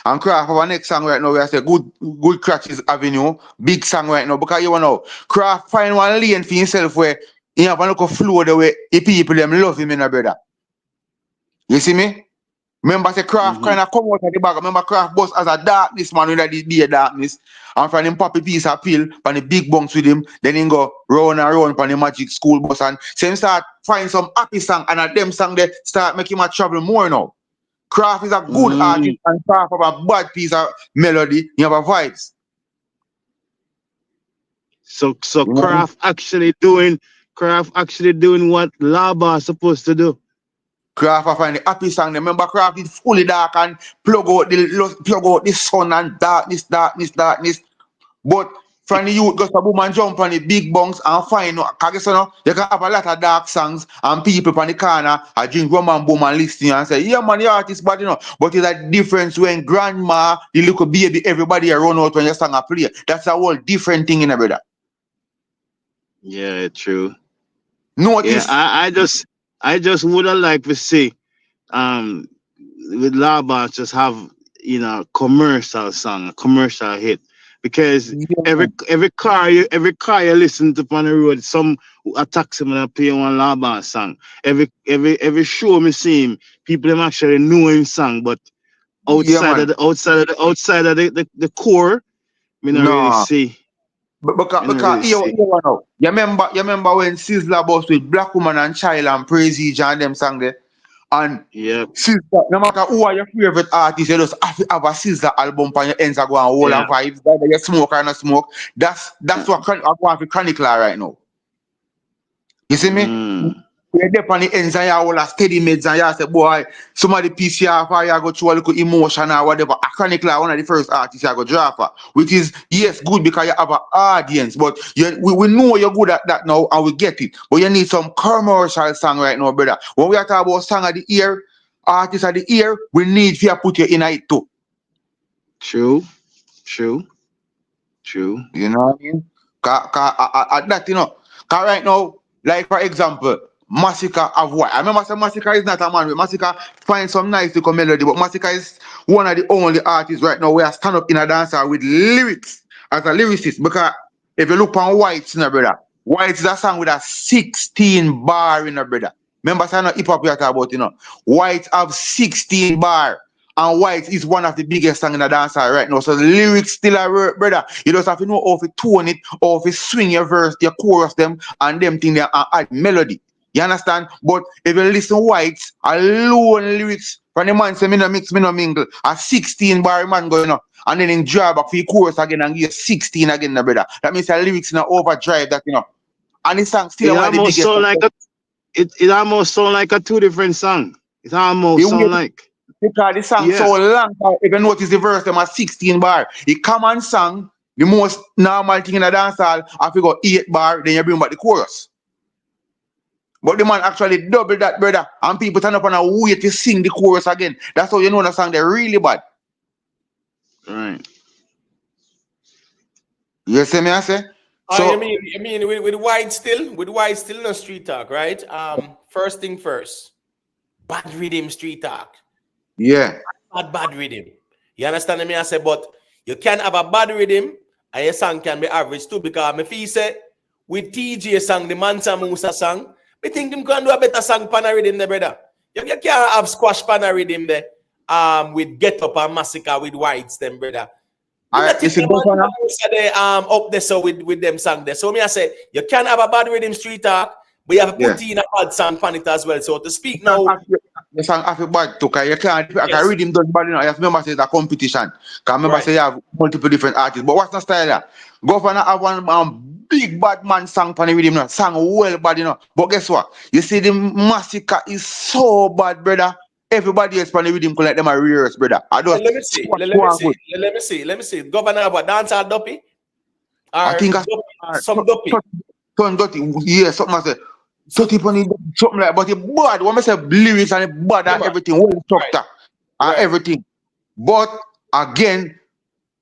And Craft have a next song right now where I say good Crutches Avenue, big song right now. Because you know, Craft find one lane for himself where he have a look of flow the way the people them love him in a brother. You see me? Remember, say Craft kind of come out of the bag. Remember, Craft boss as a darkness man with the day darkness. And from him poppy piece of pill, from the big bunks with him, then he go round and round from the magic school bus. And so him start find some happy song, and at them song they start making him a travel more now. Craft is a good artist, and Craft have a bad piece of melody. You have a vibes. So You know? Craft actually doing what Laba is supposed to do. Craft I find the happy song. Remember, Craft is fully dark and plug out the sun and darkness. But from the youth, just a boom and jump on the big bunks and find cause you can have a lot of dark songs and people from the corner I drink rum and boom and listen and say, yeah man, the artist bad, But it's a difference when grandma, the little baby, everybody run out when your song a play. That's a whole different thing, brother. Yeah, true. Yeah, Notice. I just would have liked to see um with Laba just have commercial song, a commercial hit. Because Yeah. every car you listen to on the road, some a taxi man play one Laba song. Every show me see him, people them actually know him song, but Yeah, man. outside of the core, me not really No. see. Because Me not really here see. now. You remember when Sizzla bus with Black Woman and Child and Praise and them sang there? And Yep. Sizzla, no matter who are your favorite artists, you just have a Sizzla album on your ends and go and hold Yeah. and vibes. Whether you smoke or not smoke. That's Yeah. what I want for Chronicle right now. You see me? Mm. You're there on the ends and you hold a steady meds and you say, boy, somebody piece you off or you go through a little emotion or whatever. A Chronicle one of the first artists you go drop for. Which is, yes, good because you have an audience. But we know you're good at that now and we get it. But you need some commercial song right now, brother. When we are talking about song of the year, artist of the year, we need to put you in it too. True. You know what I mean? That. Cause right now, like for example, Massacre of what? I remember saying Massacre is not a man. Massacre find some nice little melody, but Massacre is one of the only artists right now where I stand up in a dancer with lyrics as a lyricist. Because if you look on White's, brother, White's is a song with a 16 bar in a brother. Remember saying hip hop we are talking about, White have 16 bar. And White is one of the biggest songs in the dancehall right now. So the lyrics still are work, brother. You just have to know how to tone it, or to swing your verse, your chorus them, and them thing there and add melody. You understand? But if you listen White's alone lyrics from the man say me no mix, me no mingle, a 16 bar man going up, and then in drive back for your chorus again and give 16 again, brother. That means the lyrics in a overdrive that. And the song still It one of the almost biggest. sound like it almost sound like a two different song. It almost sound like. Because the song Yeah. so long, if you notice the verse, them are 16 bar. The common song, the most normal thing in a dancehall, if you got 8 bar, then you bring back the chorus. But the man actually double that, brother. And people turn up and wait to sing the chorus again. That's how you know the song they're really bad. Right. You see me, I say? I So, mean, with White still, no street talk, right? First thing first, bad rhythm street talk, yeah. bad rhythm. You understand me? I say, but you can have a bad rhythm and your song can be average too. Because me feel say with TJ song, the Mansa Musa song, me think them can do a better song pan a rhythm there, brother. You can't have squash pan a rhythm there. With Get Up and Massacre with Whites, them brother. You not You think see, the man they up there so with them song there. So me I say you can have a bad rhythm street talk, but you have to yeah. put in a bad song pan it as well. So to speak now, The song have a bad too, 'cause you can't. I can yes, read him done bad enough. You have to remember say it's a competition. Cause remember right. say you have multiple different artists. But what's the style there? Governor have one big bad man song pan with him now. Song well bad. But guess what? You see the Massacre is so bad, brother. Everybody else pan with him collect them a rears, brother. I just Let me see. squash Let me one see. good. Let me see. Governor of what dancehall duppy I or think I some duppy. turn dirty. Yeah, something I say. Some, 30 funny, something like, but it bad. When I say lyrics and it bad yeah, and man. everything, well Right. structured and Right. everything. But again,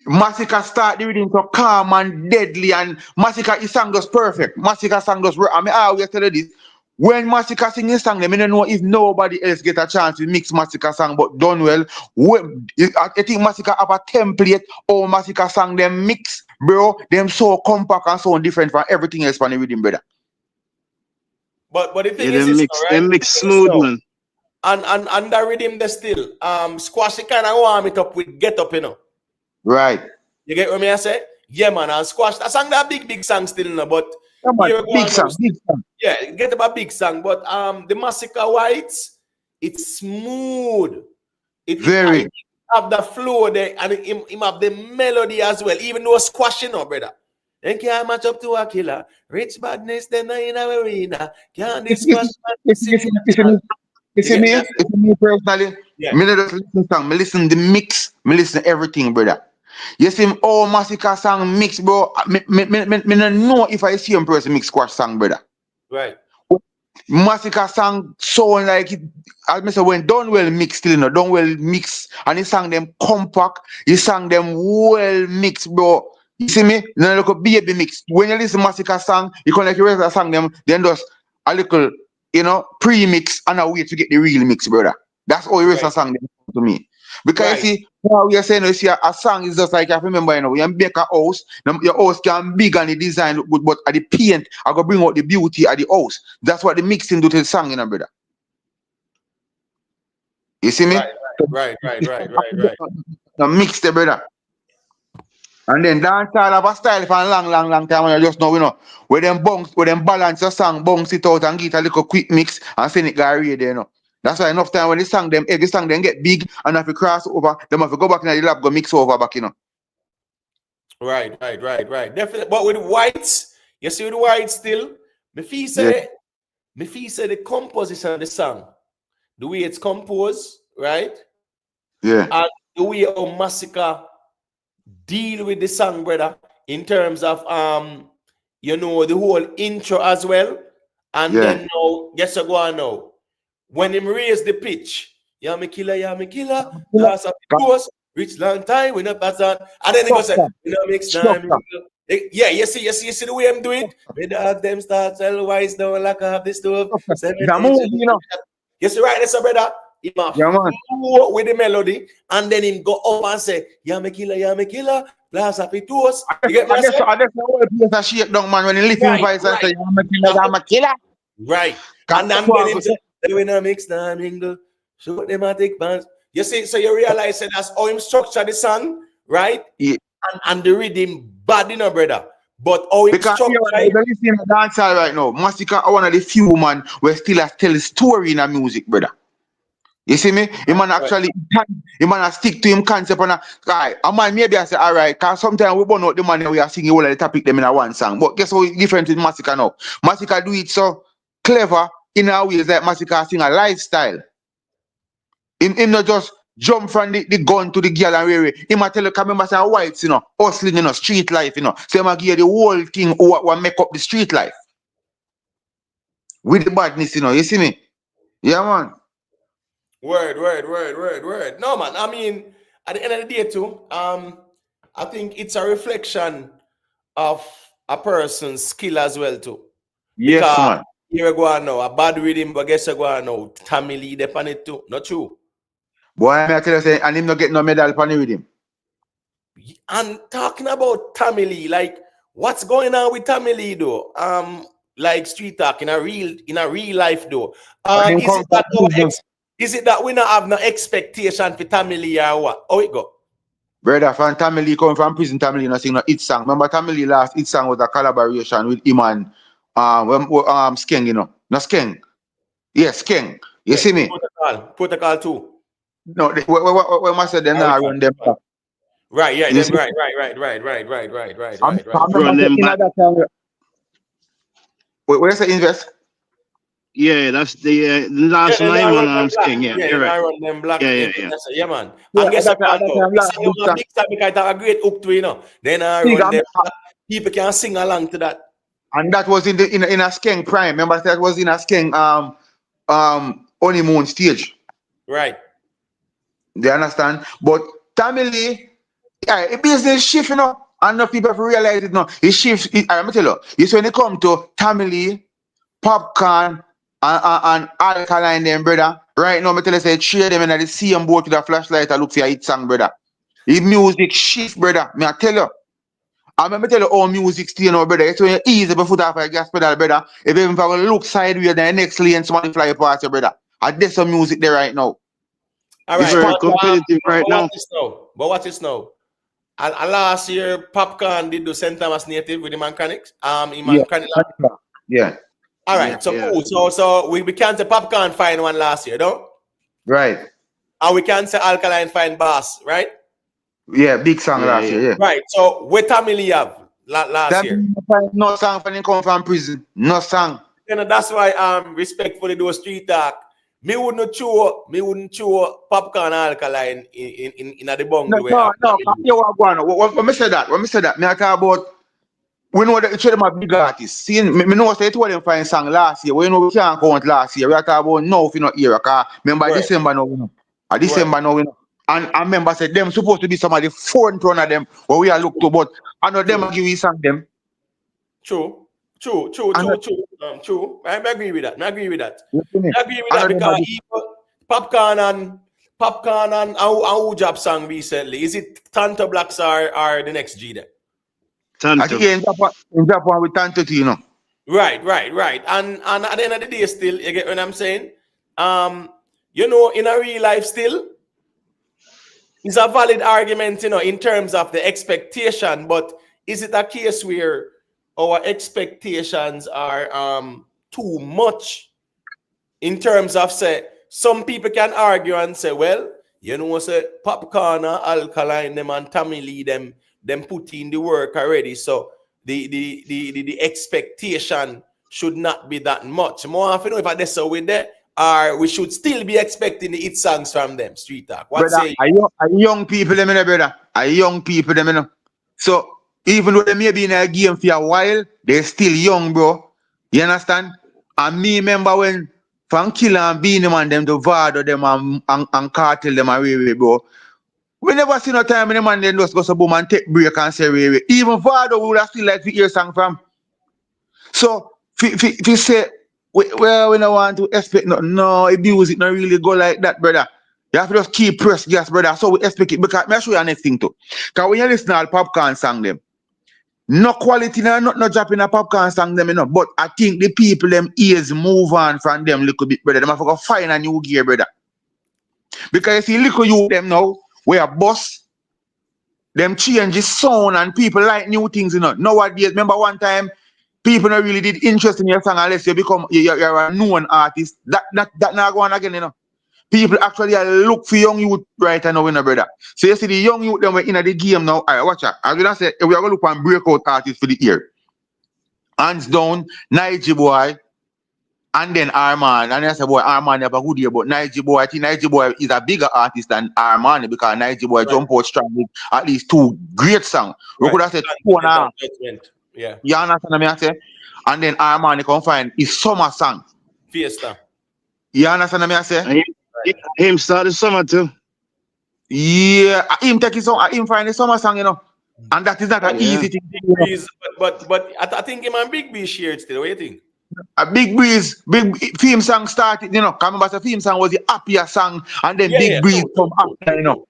Massacre start the rhythm so calm and deadly, and Massacre his song does perfect. Massacre song does. I mean, I always tell you this. When Massacre sing his song, I don't know if nobody else get a chance to mix Massacre song, but done well. I think Massacre have a template or Massacre song them mix, bro. Them so compact and so different from everything else from the rhythm, brother. But the Yeah, thing is this now, right? them The mix thing is smooth, now, man. and the rhythm they still squash it kind of warm it up with Get Up. Right. You get what me I say? Yeah, man, and squash that song that big song still no, but Come on, here we go big on now. song, big song. Yeah, get about big song, but the Massacre Whites, it's smooth. It Very. have the flow there and it have the melody as well, even though squashing up, brother. They can't match up to a killer. Rich badness, then in a arena. Can't If discuss madness in the you You see get me, me? if you me personally, Yeah. me not just listen song, me listen the mix, me listen everything, brother. You see, all Massacre song mix, bro. Me not know if I see him person mix squash song, brother. Right. Massacre song sound like it, as me say, when done well mixed, you know, done well mixed, and he sang them compact, he sang them well mixed, bro. You see me? Then look at baby mix. When you listen Massacre song, you can like the rest of the song them, then just a little, pre-mix and a way to get the real mix, brother. That's all the rest of Right. the song them to me. Because Right. you see, now we are saying, you see, a song is just like, I remember, you make a house, your house can big and the design look good, but at the paint, I go bring out the beauty of the house. That's what the mixing do to the song, brother. You see me? Right. Right. Right. Right. Right. Right. The mix the brother. And then dancehall have a style for a long, long, long time, and you just know, where them balance the song, bounce it out and get a little quick mix and send it go radio. That's why enough time when every song then get big and if you cross over, them have to go back in the lab, go mix over back. Right. Right. Right. Right. Definitely. But with the whites, you see with the whites still, me feel Yeah. say the composition of the song, the way it's composed, right? Yeah. And the way how Massacre deal with the song, brother, in terms of the whole intro as well. And Yeah. then now, guess what go on now? When him raise the pitch, yeah, me killer, last of the course, reach long time, we not pass on. And then he goes, mix time. Yeah, you see the way I'm doing it? Me dog them start tell wise down like I have this stove. You see right, that's brother. He flow with the melody, and then him go up and say, yeah, me killer, last of the toast. You get me? I guess the whole place a shake down, man, when he lift him voice and say, I'm a killer. Right. And then him say, when I mix time, mingle, show thematic bands. You see, so you realize that that's how him structure the song, right? Yeah. And the rhythm bad, brother. But how him structure it. Because you see in dancehall right now, Massacre are one of the few man where still tell a story in a music, brother. You see me? He man actually, he man stick to him concept and a man maybe I say, all right, because sometimes we burn out the man we are singing all of the topic them in a one song. But guess how it's different with Massacre now? Massacre do it so clever in a way that Massacre sing a lifestyle. Him not just jump from the gun to the girl and wear it. He might tell you, come remember say whites, hustling, street life, So he might give you the whole thing what make up the street life. With the badness, you see me? Yeah, man. Word. No, man. I mean, at the end of the day, too, I think it's a reflection of a person's skill as well, too. Yes, because man. Here we go on now. A bad rhythm, but guess what go on now? Tammy Lee on it too. Not true. Boy, I tell you, say, and him not get no medal for with him. And talking about Tammy Lee, like what's going on with Tammy Lee though? Like street talk in a real life though. Is it that we not have no expectation for Tammy Lee or what? How it go? Brother, from Tammy Lee come from prison, Tammy Lee not sing no hit song. Remember Tammy Lee last hit song was a collaboration with him and Skeng, No Skeng. Yes, Skeng. You see me? Protocol too. No, when I said them now run them back. Right, yeah, them, right. Run them back. What you say, invest? Yeah, that's the last one I'm saying. Yeah, you're right. Run them black. Yeah, man. Yeah, and guess what? Big time because a great hook to Then run them black. People can sing along to that. And that was in a Skeng prime. Remember that was in a Skeng honeymoon stage. Right. They understand? But Tammy Lee, it business shift, and no people have realized it now. It shifts. I'm gonna tell you, it's when it come to Tammy Lee, Popcorn, and Alkaline, them brother. Right now, I'm tell you, say three of them in the same boat with a flashlight. I look for a hit song, brother. The music shift, brother. Me I tell you. I'm gonna tell you all music still now, brother. It's when you easy before off a gas pedal, brother. If you even look sideways, then the next lane someone fly past you, brother. And there's some music there right now. All right, it's very competitive right now. But what is now? And last year, Popcorn did the St. Thomas native with the mechanics. Yeah. All right, cool. So we can't say Popcorn find one last year, don't? Right. And we can't say Alkaline find Bass, right? Yeah, big song last year, yeah. Right. So what Tammy Lee have? last year. No song when he come from prison. No song. You know, that's why respectfully do street talk. Me wouldn't chew popcorn alkaline in the bungle where No. You want to go on. When me say that, me I talk about we know that each of them are big artists. See, me know say two of them find song last year. We know we can't count last year. We are talking about now if you not here. Remember Right. December now, we know. December now, we know. And I remember said them supposed to be some of the front runner of them where we are look to, but I know them give we song them. True. True. I agree with that. I agree with that because even popcorn and who job song recently. Is it Tanto Blacks or the next G there? Tanto. I think in Japan with Tanto too, you know. Right. And at the end of the day, still, you get what I'm saying? You know, in a real life, still, it's a valid argument, you know, in terms of the expectation. But is it a case where our expectations are too much in terms of, say, some people can argue and say, well, you know, say popcorn, alkaline, them and Tommy Lee, them put in the work already. So the expectation should not be that much. More often, if I do so with that, or we should still be expecting the hit songs from them. Street talk. What Brother, say are young people them, brother? Are young people them, you know? So even though they may be in a game for a while, they're still young, bro. You understand? And me remember when from Killer and Beanie Man them to Vado them and Cartel them away, bro. We never see no time when the man then just go so boom and take break and say away. Even Vado would have still like to hear song from. So if you say we don't want to expect no music not really go like that, brother. You have to just keep press gas, brother. So we expect it because me show you next thing too. Because when you listen to all popcorn song them, no quality, no dropping a popcorn song them, you know. But I think the people them ears move on from them little bit, brother. Them have to go find a new gear, brother. Because you see little you them now, we are boss. Them changes sound and people like new things, you know. Nowadays, remember one time, people not really did interest in your song unless you become you're a known artist. That not going again, you know. People actually look for young youth right now, you know, brother. So you see the young youth them were in the game now. All right, watch out. I'm gonna say we are gonna look for breakout artists for the year. Hands down, Nige Boy, and then Arman. And I say, boy, Arman have a good year, but Nige Boy, I think Nige Boy is a bigger artist than Arman because Nige Boy jump out strong with at least two great songs. We could have said 2.5. Yeah. You understand what I say? And then Arman come find his summer song. Fiesta. You understand what I say? Him start the summer too. Yeah, him take his song, him find the summer song, you know. And that is not an easy thing. But I think him and Big B shared still. What do you think? A Big Breeze, big theme song started, you know. Come remember the theme song was the happier song, and then Big Breeze come after, you know.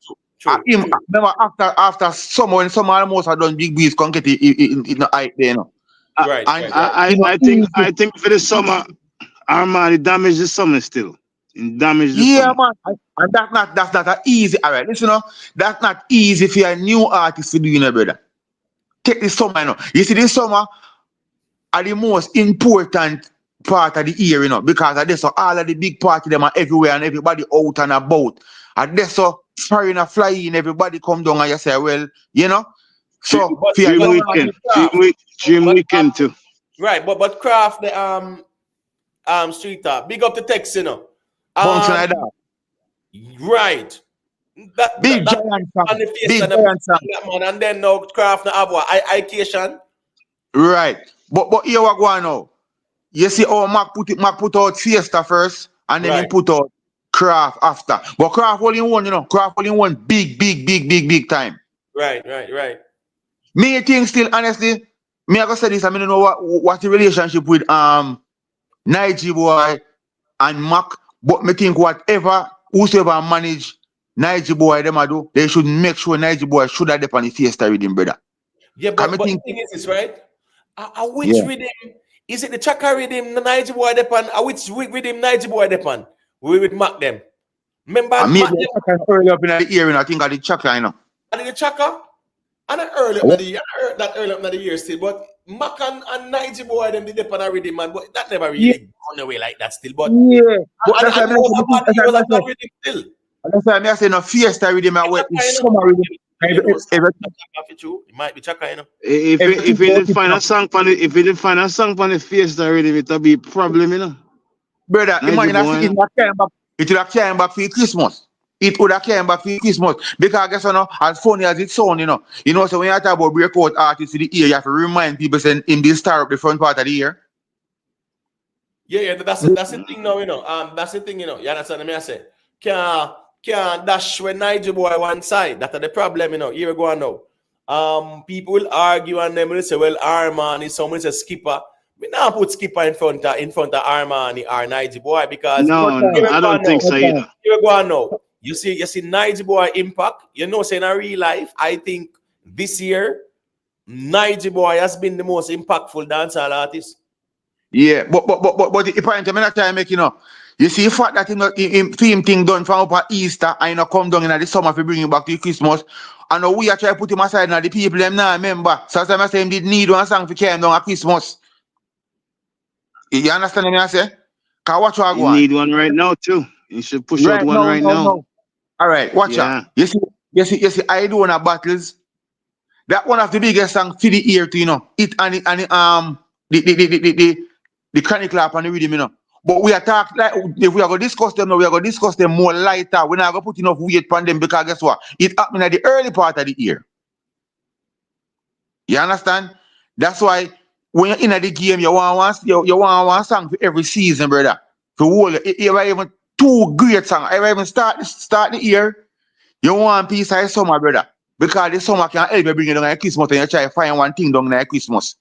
Remember after summer, when summer almost had done, Big Breeze come get it in the height there, you know. Right. I think for the summer, Armani damaged the summer still. Damage the yeah, summer. man. And that's not a easy. All right, listen, that's not easy for a new artist to do, you know, brother. Take this summer, you know. You see, this summer are the most important part of the year, you know, because of this, so all of the big party them are everywhere and everybody out and about. And this, so foreigner flying, everybody come down and you say, well, you know. So Dream weekend too. Right, but craft the street talk. Big up the text, you know. Like that. Right. Big giant song. And then no craft no have what I right. But here we go now. You see how Mac put out Fiesta first and then he put out Craft after. But Craft only one, you know. Craft only one big time. Right. Me think still, honestly, me I go say this, I mean, don't know what the relationship with Nige Boy and Mac, but me think whosoever manage Nige Boy them I do, they should make sure Nige Boy should have on the Fiesta rhythm, brother. Yeah, but the thing is this, right? Which rhythm? Is it the Chaka rhythm, the Nige Boy depan? Which rhythm Nige Boy depan? We with Mac them. Remember Mac them early up in the year, and I think of the Chaka, you know. And the Chaka? And early up in the year, early up in the year still, but Mac and Nige Boy them did depan a rhythm, man, but that never really gone away like that still. But but that's why I say no Fiesta rhythm, it's summer rhythm. You know, If it might be Chaka, you know. If everything he goes didn't find a song on it, if he didn't find a song on the face already, it'll be a problem, you know. brother, Niger imagine I see boy, it not came back. It would have came back for Christmas. It would have came back for Christmas. Because I guess as funny as it sounds, so when you talk about breakout artists in the year, you have to remind people saying in this star up the front part of the year. Yeah, that's the thing now, you know. That's the thing, you know. You understand me? I say, can dash when Niger boy one side. That's the problem, you know. Here we go on now. People will argue and them will say, well, Armani, someone says skipper. We now put skipper in front of Armani or Niger boy because What no, time? here we I go on don't think now. so What time? either. Here we go on now. You see Niger boy impact. You know, saying in real life, I think this year Niger boy has been the most impactful dancehall artist. Yeah, but the point I'm not trying to make, you see the fact that him film thing done from up at Easter and come down in the summer to bring him back to Christmas. And now we are trying to put him aside now, the people them now remember. So as I say him did need one song to carry him down at Christmas. You understand me I say? Cause watch what I You go on. need one right now too. You should push out Right one now, right now. All right, watch out. Yeah. You see, I do on a battles. That one of the biggest songs for the ear to, it and the chronic lap and the rhythm, But we are talk like if we are gonna discuss them now, we are gonna discuss them more lighter. We're not gonna put enough weight on them because guess what? It happened at the early part of the year. You understand? That's why when you're in the game, you want one song for every season, brother. For whole, you even two great songs. I even start the year. You want piece of summer, brother. Because the summer can help you bring it down at Christmas and you try to find one thing down at Christmas.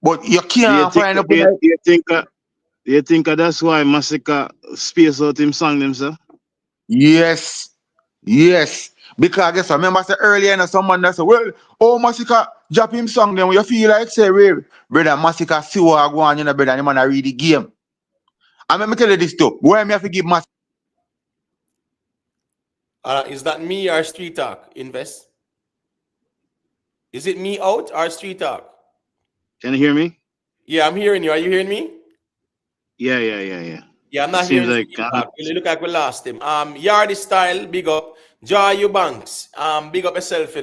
But you Do you can't think find up do in you, do you think do you think that's why Massacre space out him song themselves? Yes. Yes. Because I guess I remember I said earlier someone that said, well, oh Massacre drop him song then when you feel like say, well, brother, Massacre see what I go on, brother, and the man I read the game. And let me tell you this too. Where me have to give Massacre Is that me or Street Talk? Invest. Is it me out or Street Talk? Can you hear me? Yeah, I'm hearing you. Are you hearing me? Yeah. Yeah, I'm It not seems hearing like Street Talk. You look like we lost him. Yardy Style, big up. Joy Eubanks, big up yourself,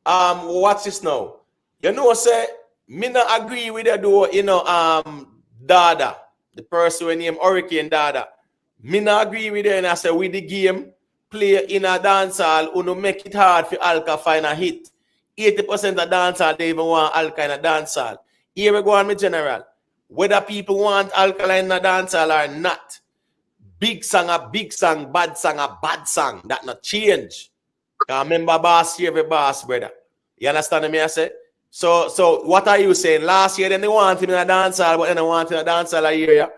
what's this now? You know, say, me not agree with that though, Dada, the person who named Hurricane Dada. Me not agree with it, and I say, with the game, play in a dancehall, uno make it hard for Alka find a hit. 80% of dancehall, they even want Alka in a dancehall. Here we go on, my general. Whether people want alkaline in a dancehall or not, big song a big song, bad song a bad song. That not change. Cause remember boss here every boss, brother. You understand me? I say? So what are you saying? Last year then they want him in a dancehall, but then they want him in a dancehall a year.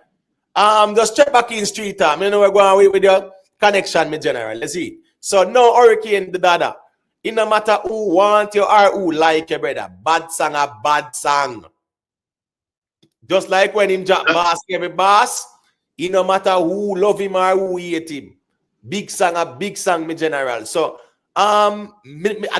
Just check back in street time. You know we're going with your connection, me general. Let's see. So no hurricane the dada. It no matter who want you or who like you, brother. Bad song a bad song. Just like when him drop bass, every bass, it no matter who love him or who hate him. Big song, a big song, me general. So, I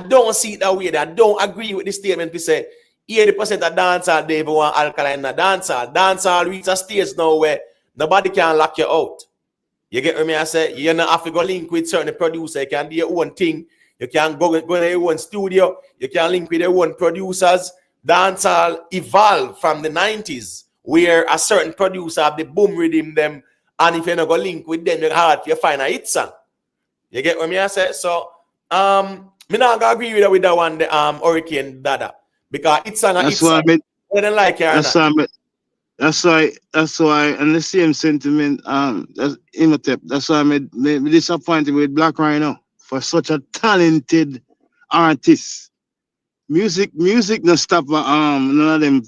don't see it that way. I don't agree with the statement to say 80% of dancehall, they even want alkaline in a dancehall. Dancehall reach a stage now where nobody can lock you out. You get what I say? You don't have to go link with certain producer. You can do your own thing. You can go to your own studio. You can link with your own producers. Dancehall evolved from the 90s where a certain producer have the boom rhythm them, and if you not go link with them, it's hard to find a hit song. You get what I say? So me not gonna agree with that one, the Hurricane Dada. Because it's song a hit that's why song. Whether they like it or that's not. why that's why and the same sentiment that's Imhotep. That's why I'm disappointed with Black Rhino for such a talented artist. Music no stop none of them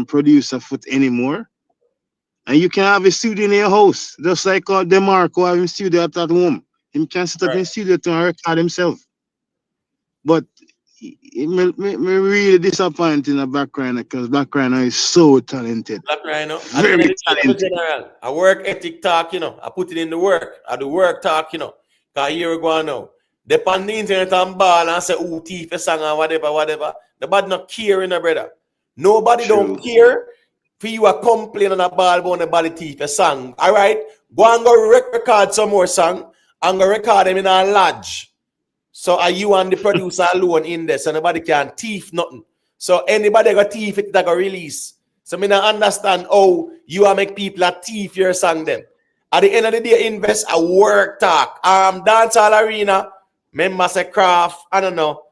produce a foot anymore. And you can have a studio in your house, just like DeMarco have a studio at home. Him can sit up in studio to record himself. But me really disappointed in the background because background is so talented. Black Rhino. At the end Very of the day, I'm a talented. general. I work ethic talk, I put it in the work. I do work talk, Because here we go now. They on the internet and ball and say, oh, thief a song or whatever. Nobody not care, brother. Nobody True. don't care for you a complain on a ball about nobody thief a song. All right? Go and go record some more song and go record them in a lodge. So are you and the producer alone in there? So nobody can thief nothing. So anybody got thief it that got release. So me not understand how you are make people a thief your song them. At the end of the day, invest a work talk. Dancehall arena, member say craft, I don't know.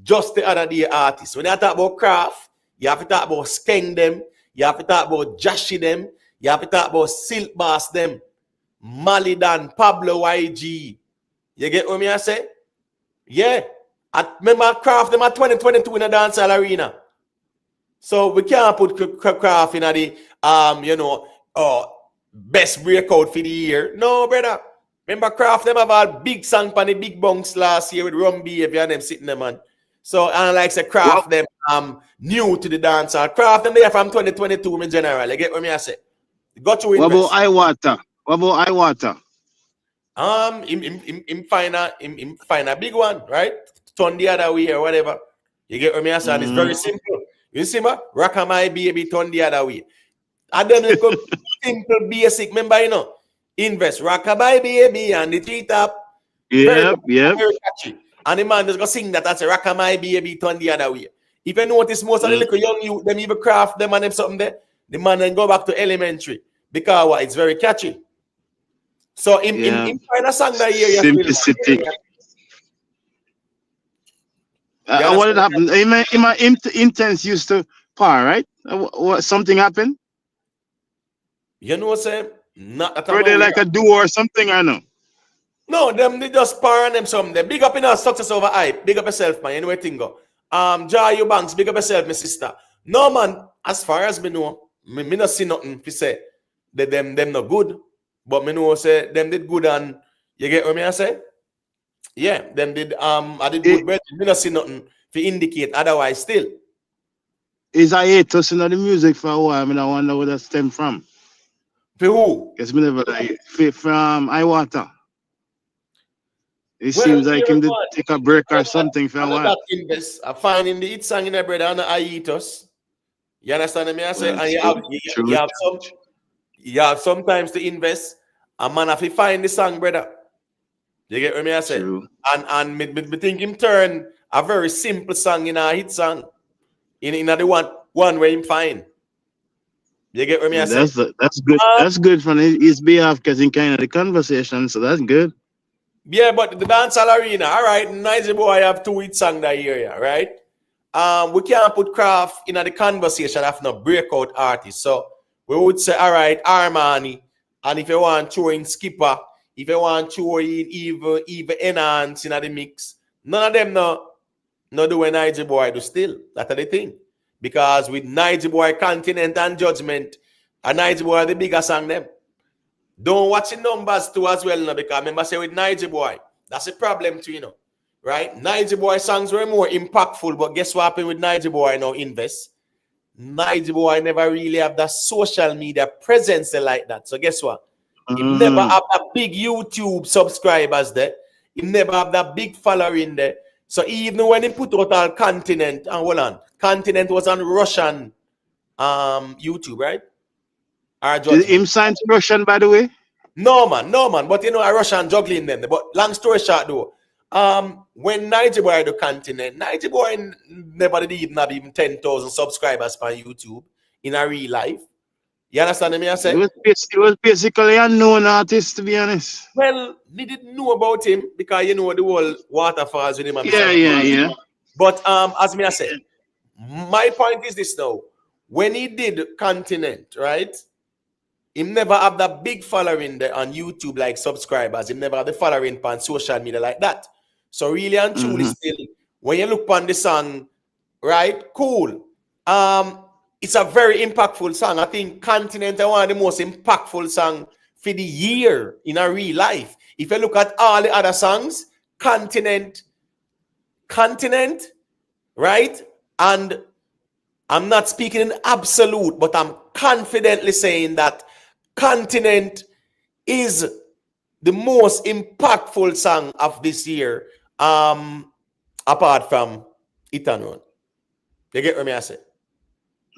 Just the other day artists. When you talk about craft, you have to talk about skeng them, you have to talk about Jashi them, you have to talk about Silk Bass them, Malidan, Pablo YG. You get what me I say? Yeah. I remember craft them at 2022 in a dancehall arena. So we can't put craft in the best breakout for the year. No, brother. Remember craft them have a big song on the big bunks last year with Romeish and them sitting there, man. So I like say craft them new to the dancehall. Craft them there from 2022 in general. You get what me I say? Got to invest. What about Iwata? What about Iwata? Him find a big one, right? Turn the other way or whatever. You get what me I say? It's very simple. You see, ma? Rock my baby, turn the other way. And then it go simple, basic. Remember, invest, rock my baby, and the tweet up. Yep. Very catchy. And the man is gonna sing that as a rock my baby, turn the other way. If you notice, most of the little young youth, them even craft them and them something there. The man then go back to elementary because what? It's very catchy. So in find a song that year, simplicity. What did happen? In my intense used to par, right? What something happened? You know what I'm saying? Not at all. Were they like a duo or something? I know. No, they just par and them something. Big up in our success over hype. Big up yourself, man. Anyway, tingo. Jai Banks, big up yourself, my sister. No, man. As far as me know, me not see nothing. If you say that them not good, but me know say them did good and you get what me I say? Yeah, them did I did good, but me not see nothing to indicate otherwise still. Is I hate us in the music for a while. I mean, I wonder where that stem from. For who? Because me never like from Iwata. It seems like him did take a break or something for a while. I find in the hit song in the brother and I eat us. You understand me? I say, and you have sometimes to invest. A man have to find the song, brother. You get what me I say? True. And me think him turn a very simple song in a hit song. In the one where him find. You get what me I say? That's good. That's good from his behalf because in kind of the conversation, so that's good. Yeah, but the dancehall arena, all right, nice boy have 2 hit song that year, right? We can't put craft in the conversation of no breakout artist. So we would say, all right, Armani, and if you want to throw in Skipper, if you want to throw in even Enhance in the mix, none of them no do what Niger Boy do still. That's the thing. Because with Niger Boy, Continent and Judgment, and Niger Boy are the bigger song them. Don't watch the numbers too as well, because remember say with Niger Boy, that's a problem too, right? Niger Boy songs were more impactful, but guess what happened with Niger Boy now? Invest. Niger Boy never really have that social media presence like that. So guess what? He never have that big YouTube subscribers there. He never have that big following there. So even when he put out all Continent, and hold on, Continent was on Russian YouTube, right? Did him sign to Russian, by the way? No, man. But a Russian juggling them. But long story short, though, when Niger Boy do Continent, Niger Boy never did even have even 10,000 subscribers on YouTube in a real life. You understand me? I say it was basically a known artist, to be honest. Well, we didn't know about him because the whole waterfalls with him. And yeah. But as me I said, my point is this now: when he did Continent, right? He never have that big following there on YouTube like subscribers. He never have the following on social media like that. So really and truly still, when you look on the song, right? Cool. It's a very impactful song. I think Continent is one of the most impactful songs for the year in a real life. If you look at all the other songs, Continent, right? And I'm not speaking in absolute, but I'm confidently saying that Continent is the most impactful song of this year, apart from Eternal. You get what I say?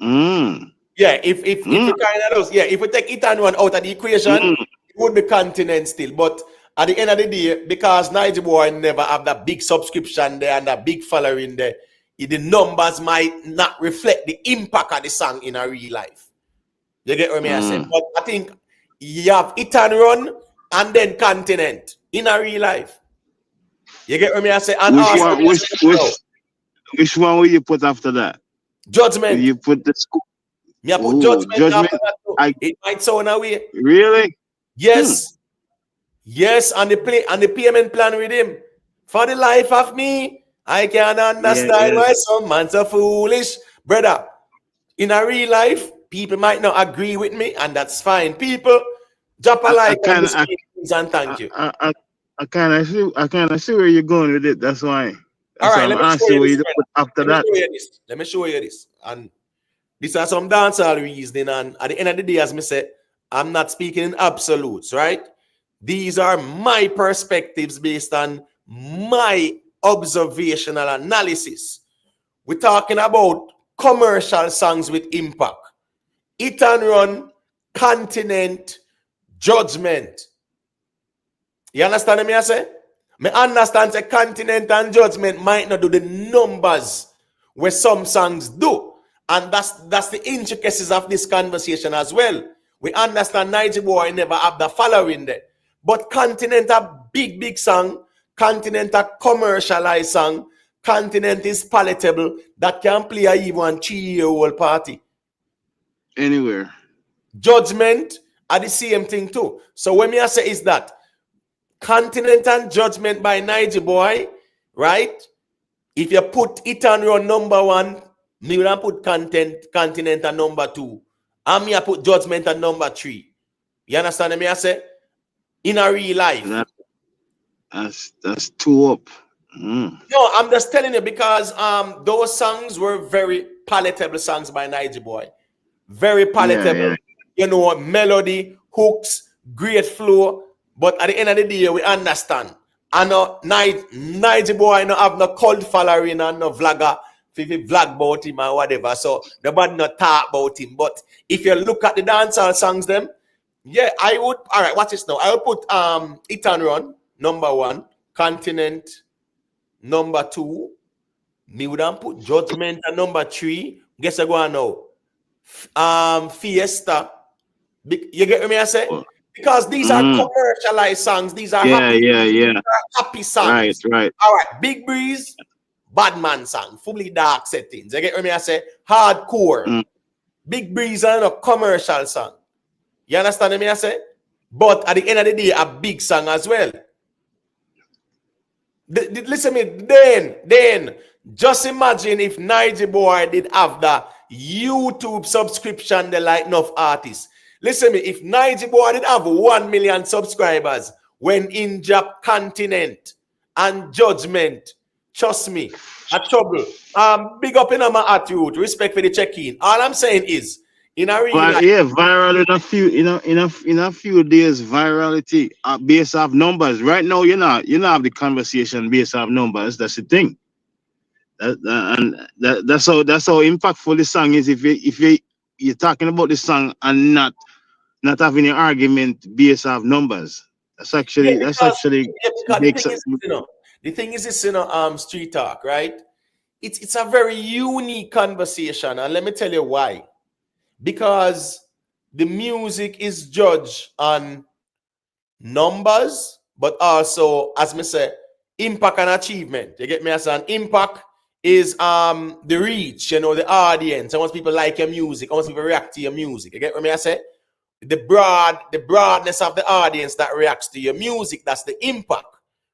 Yeah, if we kind of if we take Eternal out of the equation, it would be Continent still. But at the end of the day, because Niger Boy never have that big subscription there and that big following there, the numbers might not reflect the impact of the song in a real life. You get what I say? But I think you have Hit and Run and then Continent in a real life. You get what I say? And which one will you put after that? Judgment. Will you put the school? Me I put Judgment after that too. It might sound away. Really? Yes. Yes, and the payment plan with him. For the life of me, I can't understand why some man so foolish. Brother, in a real life, people might not agree with me, and that's fine. People, drop a like and thank you. I kind of see where you're going with it. That's why. All right, let me show you this. After that. Let me show you this. And these are some dancehall reasoning. And at the end of the day, as I said, I'm not speaking in absolutes, right? These are my perspectives based on my observational analysis. We're talking about commercial songs with impact. Hit and Run, Continent, Judgment. You understand me I say? Me understand the Continent and Judgment might not do the numbers where some songs do. And that's the intricacies of this conversation as well. We understand Niger Boy never have the following there. But Continent a big song. Continent a commercialized song. Continent is palatable. That can play a even 3-year-old party. Anywhere. Judgment are the same thing too. So what me I say is that Continent and Judgment by Niger Boy, right? If you put Hit and Run number 1, me will put Continent at number 2. And me I put Judgment at number 3. You understand me I say? In a real life. That's 2 up. No, I'm just telling you because those songs were very palatable songs by Niger Boy. Very palatable. Yeah. You know, melody, hooks, great flow. But at the end of the day, we understand. And Niger Boy no have no cult following and no vlogger. If you vlog about him or whatever. So nobody not talk about him. But if you look at the dancehall songs, them, yeah, I would. All right, watch this now. I will put Hit and Run number 1, Continent number 2. Me would put Judgment at number 3. Guess I go on now. Fiesta. You get me? I say because these are commercialized songs. These are happy songs. Right. All right, Big Breeze, bad man song, fully dark settings. You get me? I say hardcore. Big Breeze are a commercial song. You understand me? I say, but at the end of the day, a big song as well. Listen to me, then just imagine if Niger Boy did have the YouTube subscription, the like enough artists. Listen to me, if Niger Boy did have 1 million subscribers when in Jap Continent and Judgment, trust me, a trouble. Big up in my attitude, respect for the check-in. All I'm saying is, in a real life, viral in a few days, virality based off numbers. Right now, you know have the conversation based off numbers. That's the thing. That's how impactful the song is. If you're talking about the song and not having an argument based off numbers, that's actually makes sense. The thing is this, street talk, right? It's a very unique conversation, and let me tell you why. Because the music is judged on numbers, but also, as me say, impact and achievement. You get me? As an impact is the reach, the audience. How much people like your music, how much people react to your music. You get what I say? The broadness of the audience that reacts to your music, that's the impact,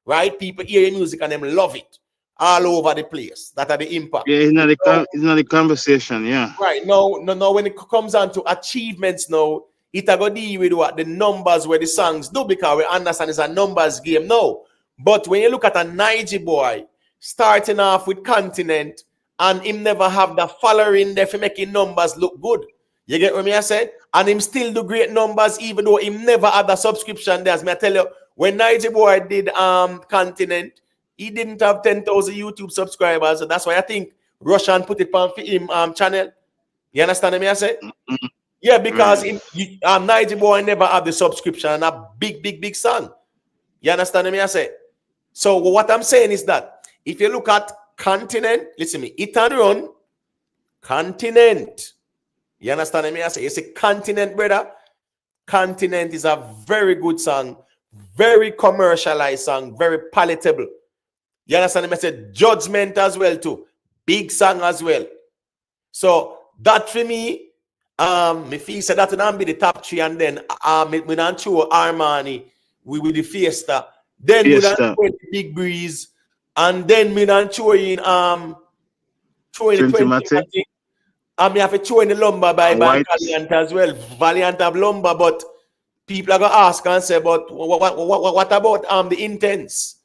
right? People hear your music and them love it all over the place. That are the impact. Yeah, it's not a conversation, yeah. Right. No, when it comes down to achievements now, it a go deal with what the numbers where the songs do, because we understand it's a numbers game now. But when you look at a Niger Boy starting off with Continent and him never have the following there for making numbers look good. You get what I say? And him still do great numbers even though him never had the subscription there. As me I tell you, when Niger Boy did Continent, he didn't have 10,000 YouTube subscribers. So that's why I think Russian put it on him channel. You understand me I say? Yeah, because Niger Boy never had the subscription and a big song. You understand me? I say. So what I'm saying is that if you look at Continent, listen to me, Hit and Run, Continent. You understand me? I say, you see Continent, brother. Continent is a very good song, very commercialized song, very palatable. You understand me? I say Judgment as well too, big song as well. So that for me, me feel say that would be the top three, and then we don't show Armani with the Fiesta, then we don't show the Big Breeze, and then we don't show in showing the 20. And me have to show in the Lumber by Valiant as well. Valiant have Lumber, but people are gonna ask and say, but what about the Intense?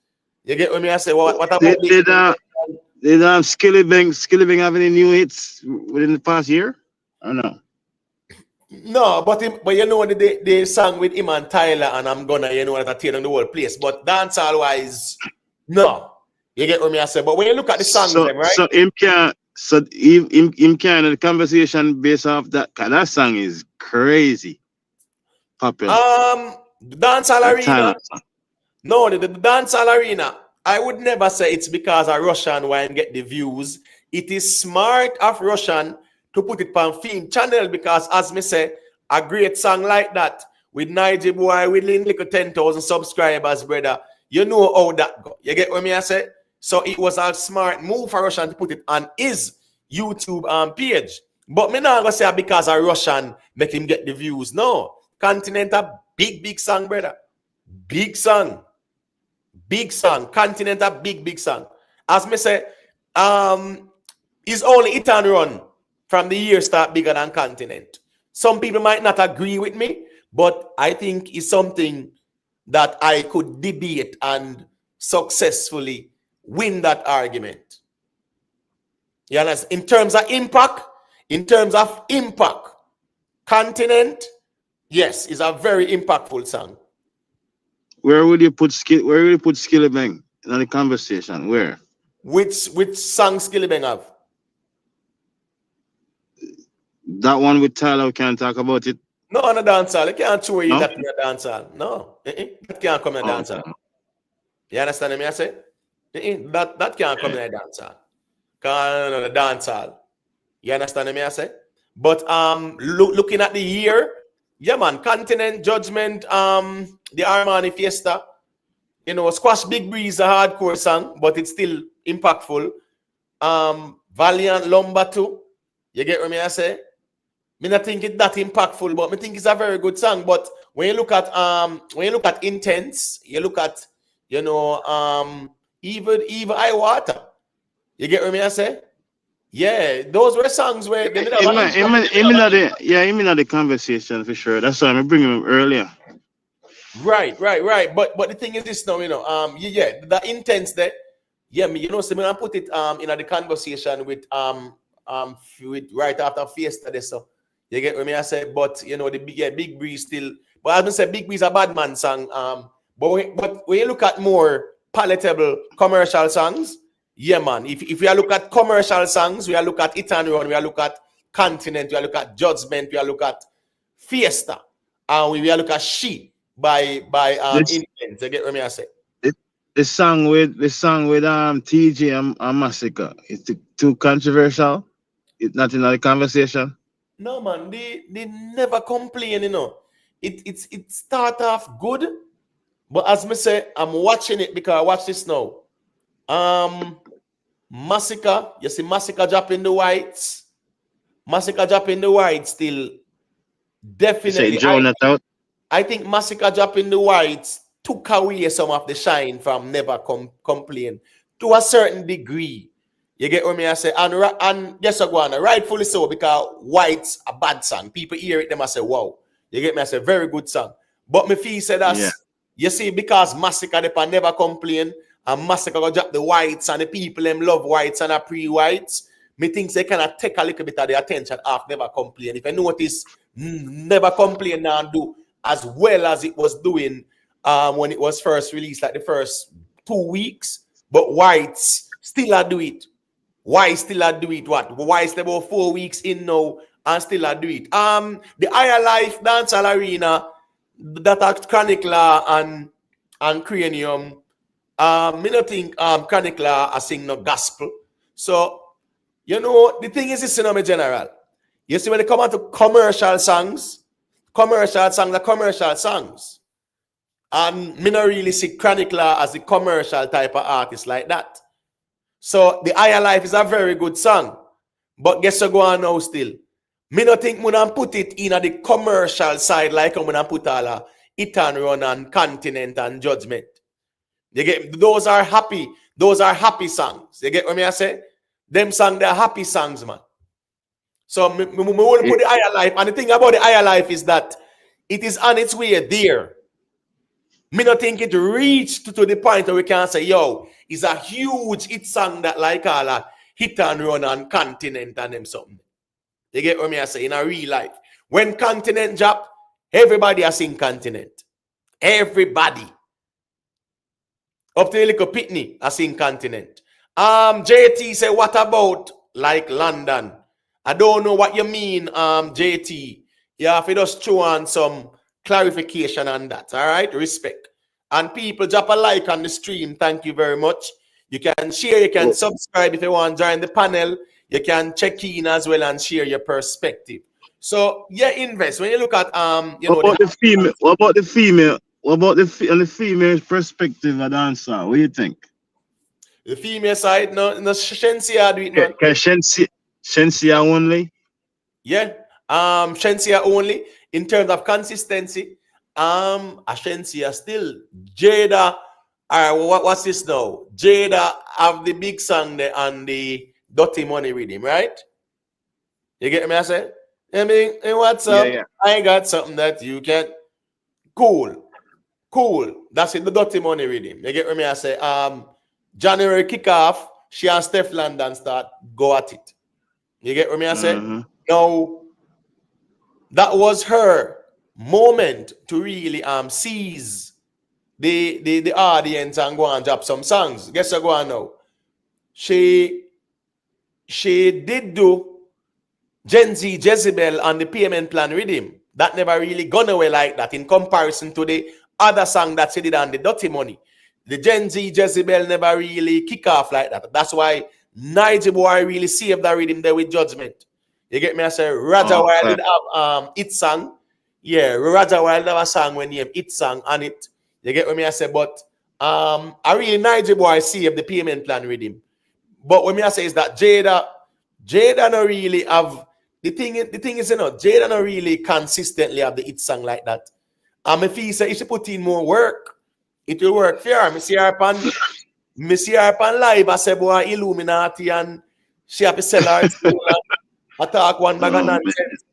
You get what me I say? What about did Skillibeng have any new hits within the past year? I don't know. No, but you know they sang with him and Tyler, and I'm gonna, you know, that I tear on the whole place. But dancehall wise, no. You get what me I say? But when you look at the songs, so, them, right? So him can the conversation based off that, cause that song is crazy popular. Dancehall Arena. No, the dancehall arena. I would never say it's because a Russian why get the views. It is smart of Russian to put it on film channel, because as me say, a great song like that with Nigel boy with little 10,000 subscribers, brother. You know how that go. You get what me I say? So it was a smart move for Russian to put it on his YouTube page. But me not gonna say because a Russian make him get the views. No. Continental big song, brother. Big song. Big song. Continental big song. As me say, is only Hit and Run from the year start bigger than Continent. Some people might not agree with me, but I think it's something that I could debate and successfully win that argument. You understand? In terms of impact, Continent, yes, is a very impactful song. Where would you put Skillibeng in the conversation? Where? Which song Skillibeng have? That one with Tyler, we can't talk about it. No, on a dancehall. You can't show you that in a dancehall. No. That can't come in a dancehall. You understand me I say? That can't come in a dancehall. Can't in a dancehall. You understand me I say? But looking at the year, yeah man, Continent, Judgment, the Armani Fiesta, you know, Squash Big Breeze, a hardcore song, but it's still impactful. Valiant Lumber too. You get what me I say? Me not think it's that impactful, but me think it's a very good song. But when you look at Intense, you look at, you know, even I Water. You get what me I say? Yeah, those were songs where they him in the conversation for sure. That's why I'm bringing him earlier. Right. But the thing is this now, you know, the Intense there, yeah, me, you know, so me I put it in the conversation with right after Fiesta there, so you get what me I say. But you know, the Big Breeze still, but as I say, Big Breeze a bad man song. But when you look at more palatable commercial songs, yeah man, if we look at commercial songs, we look at Hit and Run, we look at Continent, we look at Judgment, we look at Fiesta, and we look at She by Intense. You get what me I say? The song with TJ and Massacre, it's too controversial. It's not in the conversation. No man, they never complain, you know. It start off good, but as me say, I'm watching it because I watch this now. Massacre, you see Massacre dropping the whites. Massacre dropping the whites still definitely. I think Massacre dropping the whites took away some of the shine from Never Complain to a certain degree. You get what me I say? And yes, rightfully so, because White's a bad song. People hear it, them I say, wow. You get me? I say, very good song. But me feel say that's, you see, because Massacre, they Never Complain, and Massacre go drop the Whites, and the people them love Whites and are pre-Whites, me think they kind of take a little bit of the attention off Never Complain. If you notice, Never Complain now do as well as it was doing when it was first released, like the first 2 weeks, but Whites still are do it. Why still I do it? What? Why is about 4 weeks in now and still I do it? The Higher Life Dancehall Arena, that are Chronicler and and Cranium. Me not think Chronicler I sing no gospel. So, you know, the thing is this, you know, my general. You see, when they come out to commercial songs, the commercial songs. And me not really see Chronicler as a commercial type of artist like that. So the Higher Life is a very good song. But guess what go on now still? Me not think we don't put it in the commercial side like I'm gonna put all Hit and Run and Continent and Judgment. You get those are happy songs. You get what I say? Them songs, they're happy songs, man. So we want to put the Higher Life, and the thing about the Higher Life is that it is on its way there. Me not think it reached to the point where we can say, yo, it's a huge hit song that like all Hit and Run and Continent and them something. You get what I say? In a real life. When Continent drop, everybody has sing Continent. Everybody. Up to the little Pitney has sing Continent. JT say, what about like London? I don't know what you mean, JT. You have to just throw on some clarification on that. All right, respect. And people, drop a like on the stream. Thank you very much. You can share, you can subscribe if you want to join the panel. You can check in as well and share your perspective. So yeah, invest. When you look at you what know about the female? What about the female? What about the female perspective of dancer? What do you think? the female side, no Shensia do it, man. Can Shensia only? Yeah. Shensia only in terms of consistency. Shensia still. Jada, what's this now? Jada have the big song there on the Dirty Money Rhythm, right? You get me? I say, I mean, hey, what's up? Yeah. I got something that you can. Cool. That's it, the Dirty Money Rhythm. You get me? I say, January kickoff, she and Steph London start go at it. You get what I say? Mm-hmm. Now, that was her moment to really seize the audience and go and drop some songs. Guess what go on now? She did do Gen Z Jezebel on the payment plan rhythm. That never really gone away like that in comparison to the other song that she did on the Dirty Money. The Gen Z Jezebel never really kick off like that. That's why Nigel Boy really saved that rhythm there with Judgment. You get me? I say Roger Wild did have It Song. Yeah, Roger Wild have a song when he It Song on it. You get what me? I say, but I really Nigel Boy saved the payment plan rhythm. But what me I say is that Jada no really have the thing is, you know, Jada no really consistently have the It Song like that. If he say if she put in more work, it will work for her. Me see her upon live. I say, boy, Illuminati, and she have to sell her attack one bag of nonsense.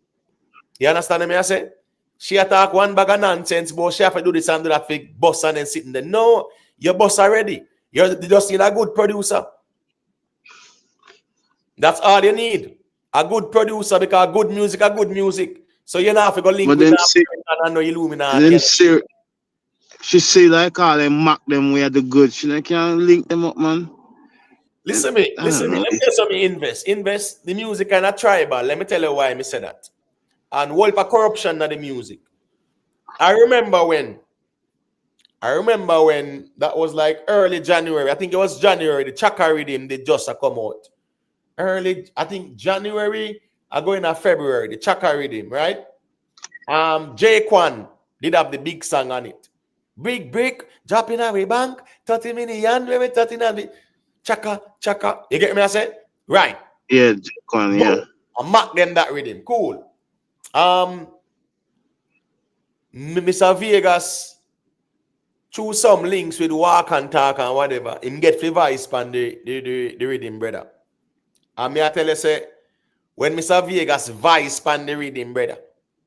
You understand me? I say? She attack one bag of nonsense, but she have to do this and do that for boss and then sitting there. No, your boss already. You just need a good producer. That's all you need. A good producer, because good music. So you don't have to go link But with then that and no Illuminati. She say like all them mock them we are the good. She can't link them up, man. Listen me. Let me tell you something. Invest. The music kind of tribal. Let me tell you why I say that. And what for corruption in the music. I remember when that was like early January. I think it was January. The Chaka rhythm they just come out. Early, I think January. I go in February. The Chaka rhythm, right? J Kwan did have the big song on it. Big brick, dropping away bank, 30 million, 30 Chaka. You get me? I said? Right. Yeah, yeah. I mark them that rhythm. Cool. Mr. Vegas, through some links with walk and talk and whatever, him get flavor span the rhythm, brother. And me I tell you, say, when Mr. Vegas vice span the rhythm, brother,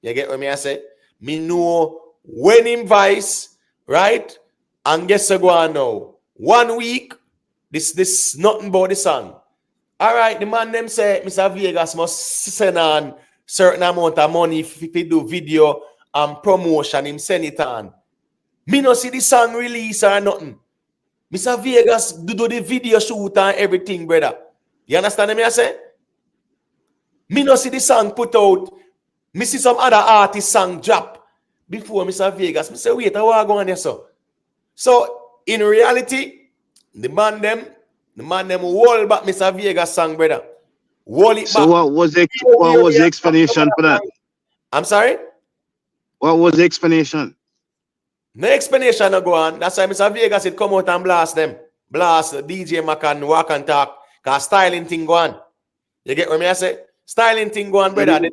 you get what me I say? Me know when him vice, right? And guess what go on now? 1 week, this nothing about the song. All right, the man them say Mr. Vegas must send on certain amount of money if he do video and promotion, him send it on. Me no see the song release or nothing. Mr. Vegas do the video shoot and everything, brother. You understand me I say? Me no see the song put out. Me see some other artist song drop before Mr. Vegas. Me say, wait, I want to go on there, so. So in reality, the man them wall back Mr. Vegas song, brother. Wall it So back. what was the explanation for that? I'm sorry? What was the explanation? No explanation no go on. That's why Mr. Vegas said come out and blast them. Blast DJ Mac and walk and talk. Cause styling thing go on. You get what I say? Styling thing go on, But brother.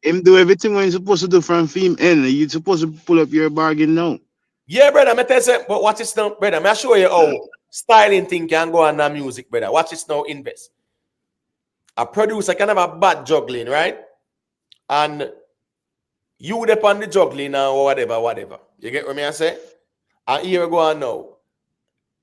him do everything when you're supposed to do from film end. You're supposed to pull up your bargain now. Yeah, brother, me tell you, but watch this now, brother. Me show you how styling thing can go on the music, brother. Watch this now, invest. A producer can have a bad juggling, right? And you depend on the juggling or whatever. You get what I say? And here we go on now.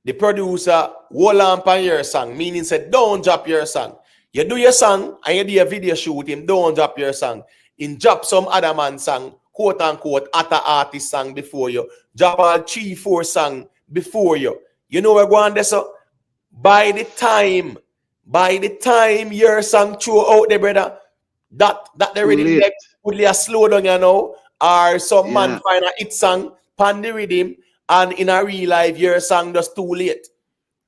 The producer hold on for your song, meaning said, don't drop your song. You do your song and you do a video shoot him, don't drop your song. In drop some other man's song, quote unquote, other artist song before you. Drop all 3-4 song before you. You know we're going there, so by the time your song throw out there, brother, that the rhythm there would a slow down, you know, or some man find a hit song, pan the rhythm, and in a real life, your song just too late.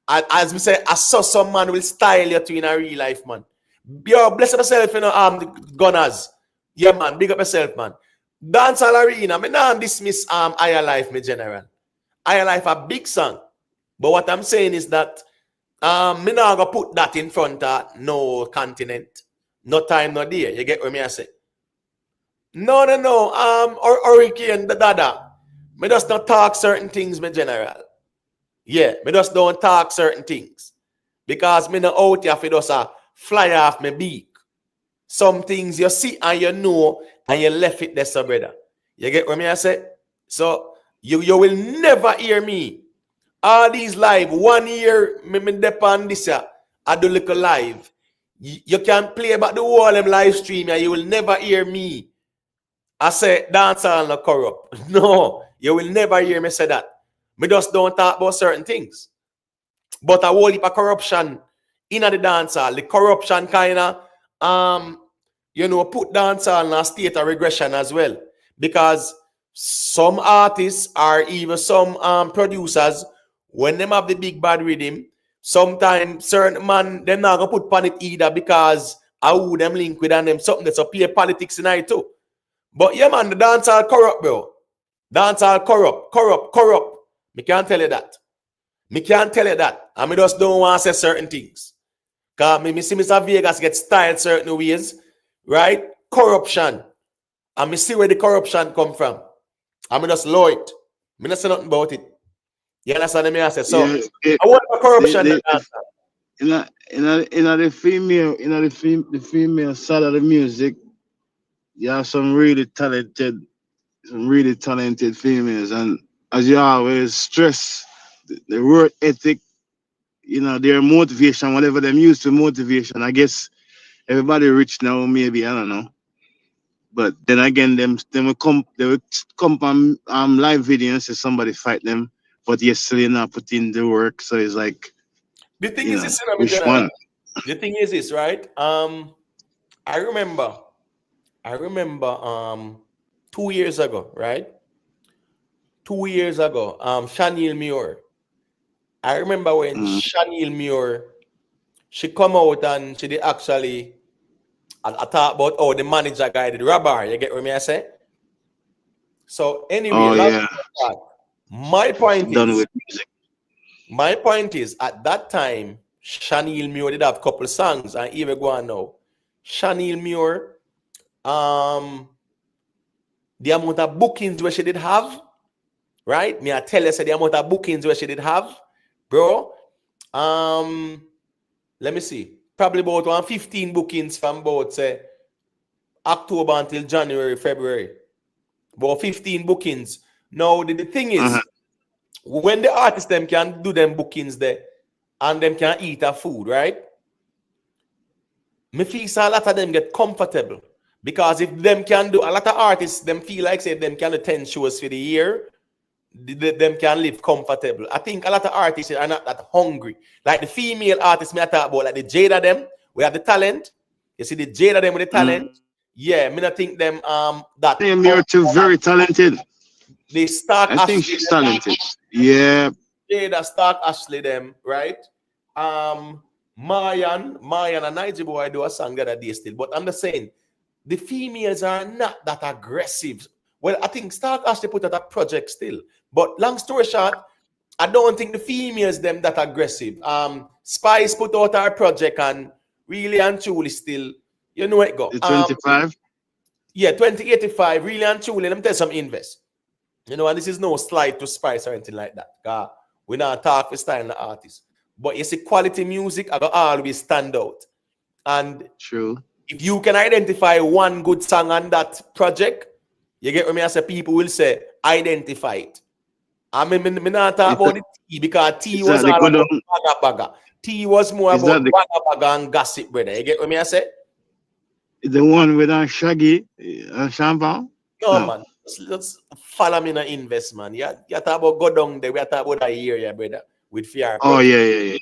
And as we say, I saw some man will style you to in a real life, man. Yo, bless yourself, you know, the gunners. Yeah, man, big up yourself, man. Dancehall arena, me not dismiss Higher Life, me general. Higher Life a big song. But what I'm saying is that me not gonna put that in front of no continent. No time, no day. You get what me I say? No. Or hurricane, the dada. Me just not talk certain things, me general. Yeah, me just don't talk certain things. Because me not out here for just fly off my beak. Some things you see and you know and you left it there, so brother. You get what me I say? So you will never hear me. All these live, 1 year, me depend this year. I do little live. You can play about the whole them live stream and you will never hear me. I say dancehall not corrupt. No, you will never hear me say that. Me just don't talk about certain things. But a whole heap of corruption in the dancehall. The corruption kind of put dancehall in a state of regression as well. Because some artists or even some producers, when them have the big bad rhythm, sometimes certain man, they're not gonna put on it either because I would them link with them something that's a play politics in it too. But yeah, man, the dancehall corrupt, bro. Dancehall corrupt. Me can't tell you that. And me just don't want to say certain things. Because me see Mr. Vegas get styled certain ways, right? Corruption. And me see where the corruption come from. And me just low it. Me not say nothing about it. You understand me? I say so. I want the corruption. The female side of the music, you have some really talented females, and as you always stress, the work ethic, their motivation, whatever them use to motivation. I guess everybody rich now, maybe, I don't know. But then again, they will come on live video and say somebody fight them, but yesterday not put in the work. So it's like, the thing is this, which one? The thing is this, right? I remember 2 years ago, right? 2 years ago, Chanel Muir. I remember when Chanel Muir, she come out and she did actually I talk about the manager guy did robber. You get what I say? So anyway, my point is at that time, Chanel Muir did have a couple songs, and even go on now. Chanel Muir, the amount of bookings where she did have, right? Me I tell you, the amount of bookings where she did have, bro. Let me see. Probably about 115 bookings from about say October until January, February. About 15 bookings. Now the thing is, when the artists them can do them bookings there and them can eat a food, right? Me feel a lot of them get comfortable. Because if them can do, a lot of artists, them feel like say them can do 10 shows for the year, them can live comfortable. I think a lot of artists are not that hungry. Like the female artists me I talk about, like the Jada them, we have the talent. You see the Jada them with the talent. Yeah, me not think them that they're too very talented. They start. I think she's talented. Yeah. Jada, Stark, Ashley, them, right? Mayan, and Niger boy do a song the other day still. But I'm just saying, the females are not that aggressive. Well, I think Stark Ashley put out a project still. But long story short, I don't think the females them that aggressive. Spice put out our project and really and truly still, you know it go. The 25. Yeah, 2085, really and truly. Let me tell you some invest. You know, and this is no slight to Spice or anything like that. We not talk for style the artist. But you see, quality music, I go always stand out. And True. if you can identify one good song on that project, you get what me I say, people will say, identify it. I mean, me not talk about the T because T was all about baga. T was more about baga and gossip, brother. You get what me I say? The one with Shaggy Champagne? No, man. Let's follow me in an investment. You talk about go down there. We are talking about a year, yeah, brother. With fear. Oh, yeah.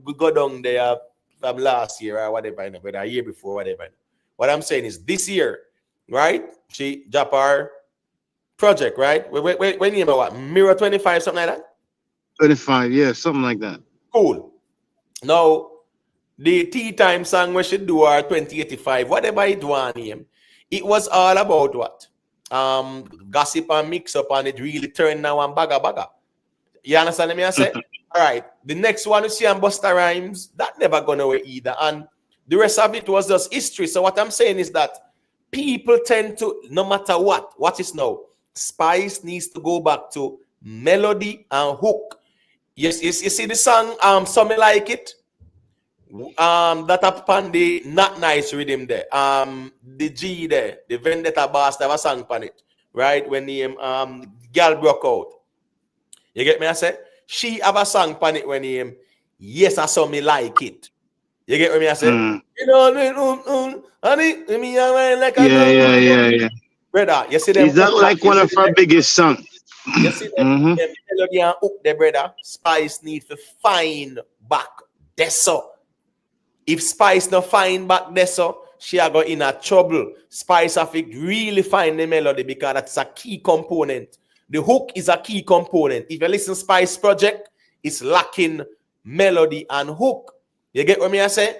We go down there from last year or whatever, you know, but a year before, whatever. What I'm saying is this year, right? She drop our project, right? When you know what? Mirror 25, something like that? 25, yeah, something like that. Cool. Now, the tea time song we should do our 2085, whatever it was name, it was all about what? Gossip and mix up, and it really turned now and baga. You understand me? I say, all right, the next one you see on Busta Rhymes, that never gone away either. And the rest of it was just history. So what I'm saying is that people tend to, no matter what is now, Spice needs to go back to melody and hook. Yes, you see the song, Some Like It. That up on the not nice rhythm there. The G there, the Vendetta Bass have a song on it, right? When the girl broke out. You get me? I said she have a song on it when he yes, I saw me like it. You get me? I said, you know, honey, me like yeah. Brother, you see them. Is that like one of our biggest songs? You see them melody and hook there, brother. Spice needs to find back there so. If Spice not find back there so, she are going in a trouble. Spice have to really find the melody because that's a key component. The hook is a key component. If you listen to Spice project, it's lacking melody and hook. You get what I say?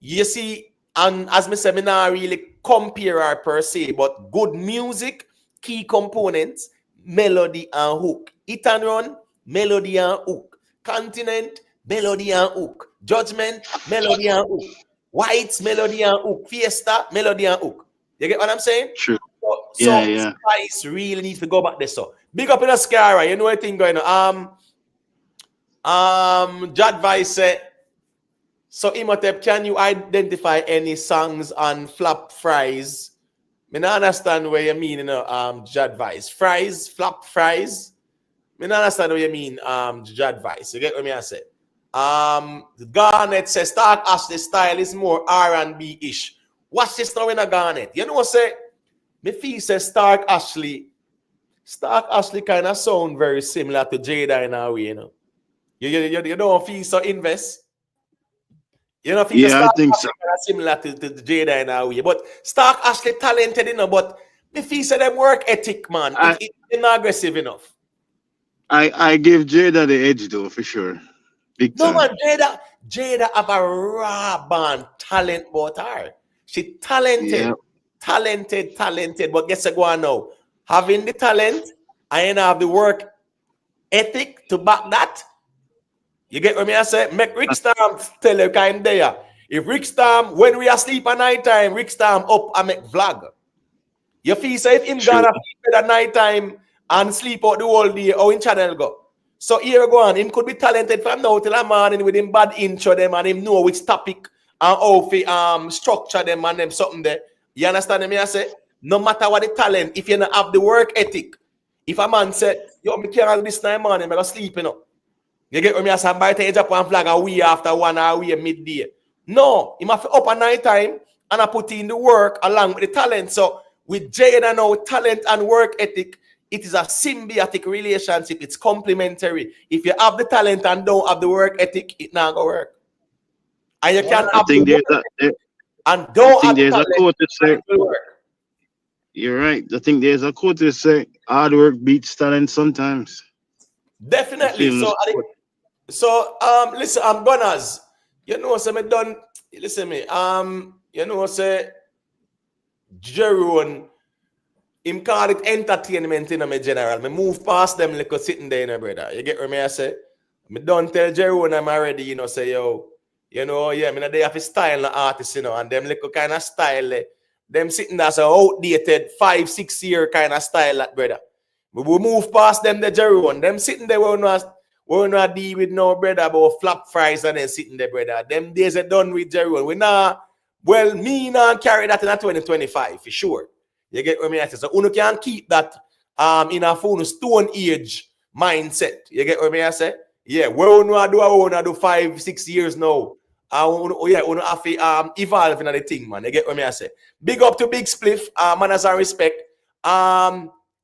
You see, and as me say, me not really compare her per se, but good music, key components, melody and hook. Hit and run, melody and hook. Continent, melody and hook. Judgment, melody and hook. Whites, melody and hook. Fiesta, melody and hook. You get what I'm saying? True. So Spice really needs to go back there. So big up in a Scara. You know what thing going on? Jadvice said, so Imhotep, can you identify any songs on flap fries? I don't understand what you mean, you know, Jadvice. Fries, flap fries. I don't understand what you mean, Jadvice. You get what I say? Garnet says Stark Ashley style is more R&B-ish. Watch this now in a Garnet. You know what say? Me feel say Stark Ashley kind of sound very similar to Jada in a way, you know. You don't feel so invest. You know, feel I think so. Kind of similar to Jada in a way. But Stark Ashley talented, you know, but me feel say them work ethic, man. It's not aggressive enough. I give Jada the edge though, for sure. Big time. No man, Jada have a raw band talent about her. She talented, but guess what go on now? Having the talent, I ain't have the work ethic to back that. You get what I say? Make Rick Storm tell you kind there. If Rick Storm, when we are asleep at night time, Rick Storm up and make vlog. You feel say if him gonna sleep at night time and sleep out the whole day, how in channel go? So here go on, him could be talented from now till a morning with him bad intro them and him know which topic and how to structure them and them something there. You understand me? I say, no matter what the talent, if you don't have the work ethic, if a man said, yo, me can't do this night morning, I'm gonna sleep, you know. You get what I say? By the time you drop one flag a way after 1 hour midday. No, he must up at night time and I put in the work along with the talent. So with Jada now, talent and work ethic, it is a symbiotic relationship. It's complementary. If you have the talent and don't have the work ethic, it not gonna work. And you can't have the work and don't have the talent, a quote to say, it will work. You're right. I think there's a quote to say, hard work beats talent sometimes. Definitely. So listen, I'm gunners. You know, say me done. Listen me. You know, say Jerome, him call it entertainment in my general. Me move past them like sitting there, brother. You get what me I say? Me don't tell Jerome I'm already, say yo, yeah, me they have a style the artist, and them little kind of style, them sitting there so outdated 5-6 year kind of style, that brother. We will move past them the Jerome. Them sitting there we not deal with no brother about flap fries and then sitting there, brother. Them days are done with Jerome. We not me not carry that in a 2025 for sure. You get what I mean? So you can keep that in a phone stone age mindset. You get what I say? Yeah, we wanna do 5-6 years now. Yeah, we have to evolve in the thing, man. You get what I say? Big up to Big Spliff, manners and respect.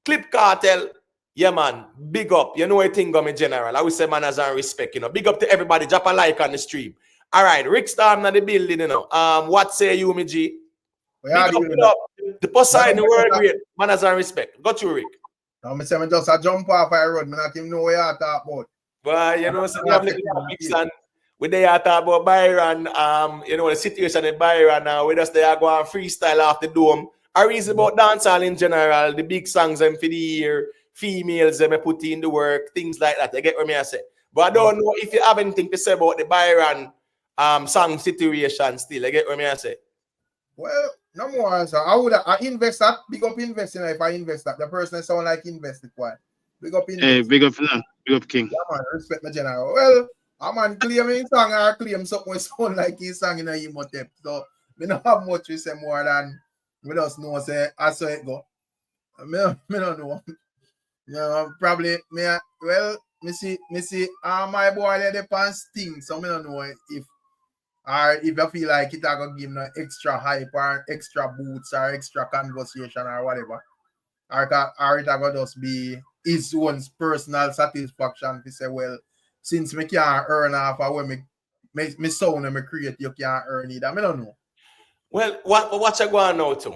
Clip Cartel, yeah, man. Big up. You know what I think of me general. I will say manners and respect, Big up to everybody. Drop a like on the stream. All right, Rick Storm in the building, What say you, me G? Big up, the person in the world great. Manners and respect. Got you, Rick. No, me say me just a jump off I road. Me not even know what you talk about. Well, so we have little topics and we they are talk about Byron, the situation in Byron now. We just they are going freestyle off the dome. I reason about dancehall in general, the big songs and for the year, females them put in the work, things like that. You get what I say? But I don't know if you have anything to say about the Byron song situation still. You get what I say? Well, no more answer. I invest that. Big up investing if I invest that. The person sound like invested quite. Big up invest. Hey, big up now. Big up King. Yeah, man, respect my general. Well, a man claiming song or claim something sound like he's song in a Imhotep. So we don't have much to say more than we just know say I saw it go. Me don't know. Probably me see my boy there the pants thing. So me don't know if I feel like it gonna give him no extra hype or extra boots or extra conversation or whatever. Or it gonna just be his own personal satisfaction to say, well, since me can't earn off of when me sound and me create, you can't earn it. I don't know. Well, what you going now to?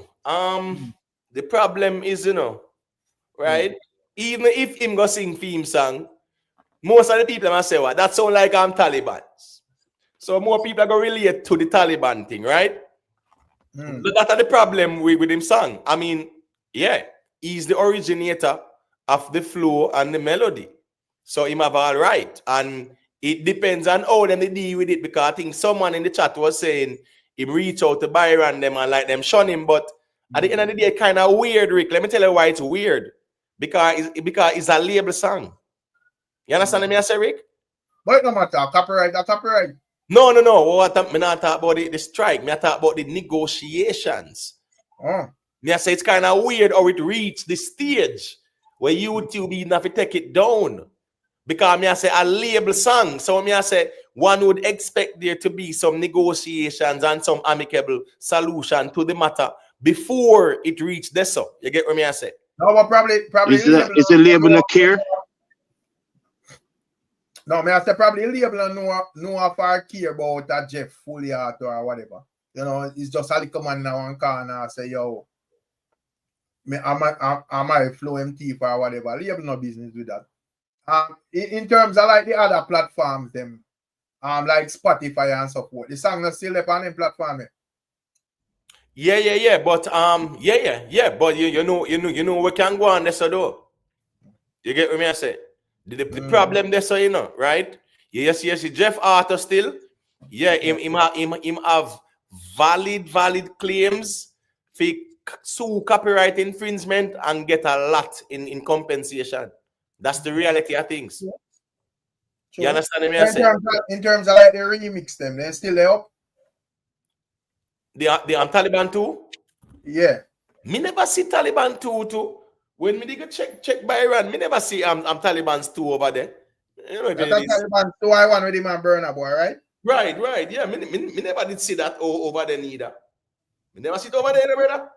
The problem is, right? Even if him go sing theme song, most of the people might say, what? That sound like Talibans. So more people are going to relate to the Taliban thing, right? But that's the problem with him song. I mean, yeah, he's the originator of the flow and the melody. So him have all right. And it depends on how them they deal with it, because I think someone in the chat was saying him reach out to Byron them and like them shun him. But at the end of the day, kind of weird, Rick. Let me tell you why it's weird. Because it's a label song. You understand me, I say, Rick? But no matter, copyright. No. What I'm not talking about the strike. I talk about the negotiations. Me I say it's kind of weird how it reached the stage where YouTube even have to take it down. Because me I say a label song. So me I say one would expect there to be some negotiations and some amicable solution to the matter before it reached this. So you get what me I say? No, but probably Is the label not care? No, me I say probably label and know if I care about that Jeff Folliart or whatever. It's just a little man now on corner say, yo, I might flow MT or whatever. Label no business with that. In terms of like the other platforms, them like Spotify and so forth, the song is still up on them platform. Yeah. But But you know we can go on this though. You get what me I say? The problem there, so right? Yes, Jeff Arthur still. Yeah, him have valid claims for sue copyright infringement and get a lot in compensation. That's the reality of things. Sure. You understand me? I say? In terms of like the remix them, they're still there up. The Taliban too? Yeah. Me never see Taliban too. When me go check Byron, me never see Taliban's 2 over there. Taliban 2 I want with him and Burna Boy, right? Right. Yeah, me never did see that over there neither. Me never see it over there, brother.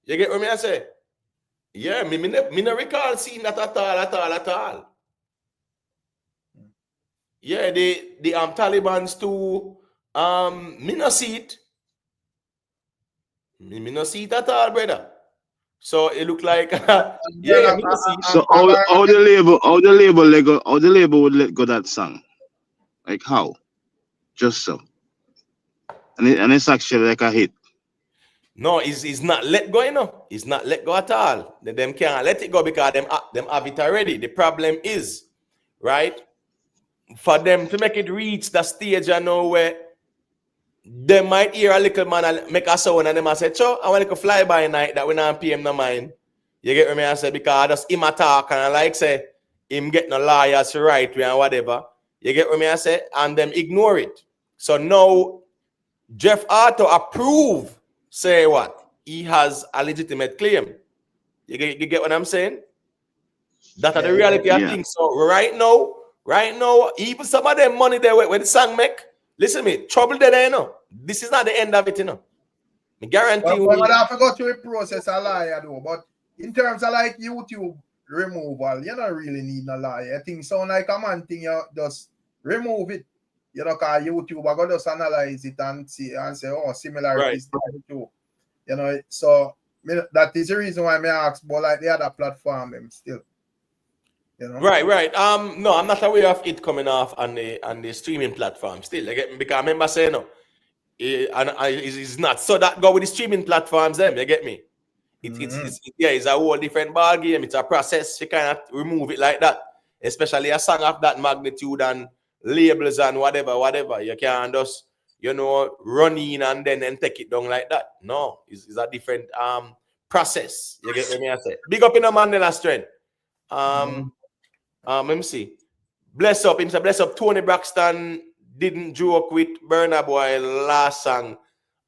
You get what me I say? Yeah, me never recall seeing that at all. Yeah, the Talibans too. Me no see it. Me no see it at all, brother. So it looked like Yeah, me see. So how the label would let go that song? Like how? Just so. And it's actually like a hit. No, it's not let go, you know. It's not let go at all. Them can't let it go because them have it already. The problem is, right, for them to make it reach the stage, you know, where they might hear a little man and make a sound and them might say, "Cho, I want to fly by night that we not pay him no mind." You get what I say? Because just him attack and I like say him get no lawyers to write and whatever. You get what I say? And them ignore it. So now Jeff Arthur approve, say what? He has a legitimate claim. You get what I'm saying? That are the reality of things. So right now, even some of them money there when the song make, listen to me, trouble there, you know. This is not the end of it, you know. I guarantee you. But I forgot to process a lawyer though. But in terms of like YouTube removal, you don't really need a lawyer. I think sound like a man thing, you just remove it. You know, because YouTube are going to just analyze it and see and say, oh, similarities too. You know, so that is the reason why I ask about like the other platform them still. You know? Right. No, I'm not aware of it coming off on the streaming platform still. Because I remember saying no. It's not. So that go with the streaming platforms, them, you get me? It's a whole different ball game. It's a process. You cannot remove it like that. Especially a song of that magnitude and labels and whatever. You can't just, run in and then take it down like that. No, it's a different process. You get me? I say. Big up in the Mandela strength. Let me see. Bless up. Him say bless up. Tony Braxton didn't joke with Burna Boy last song.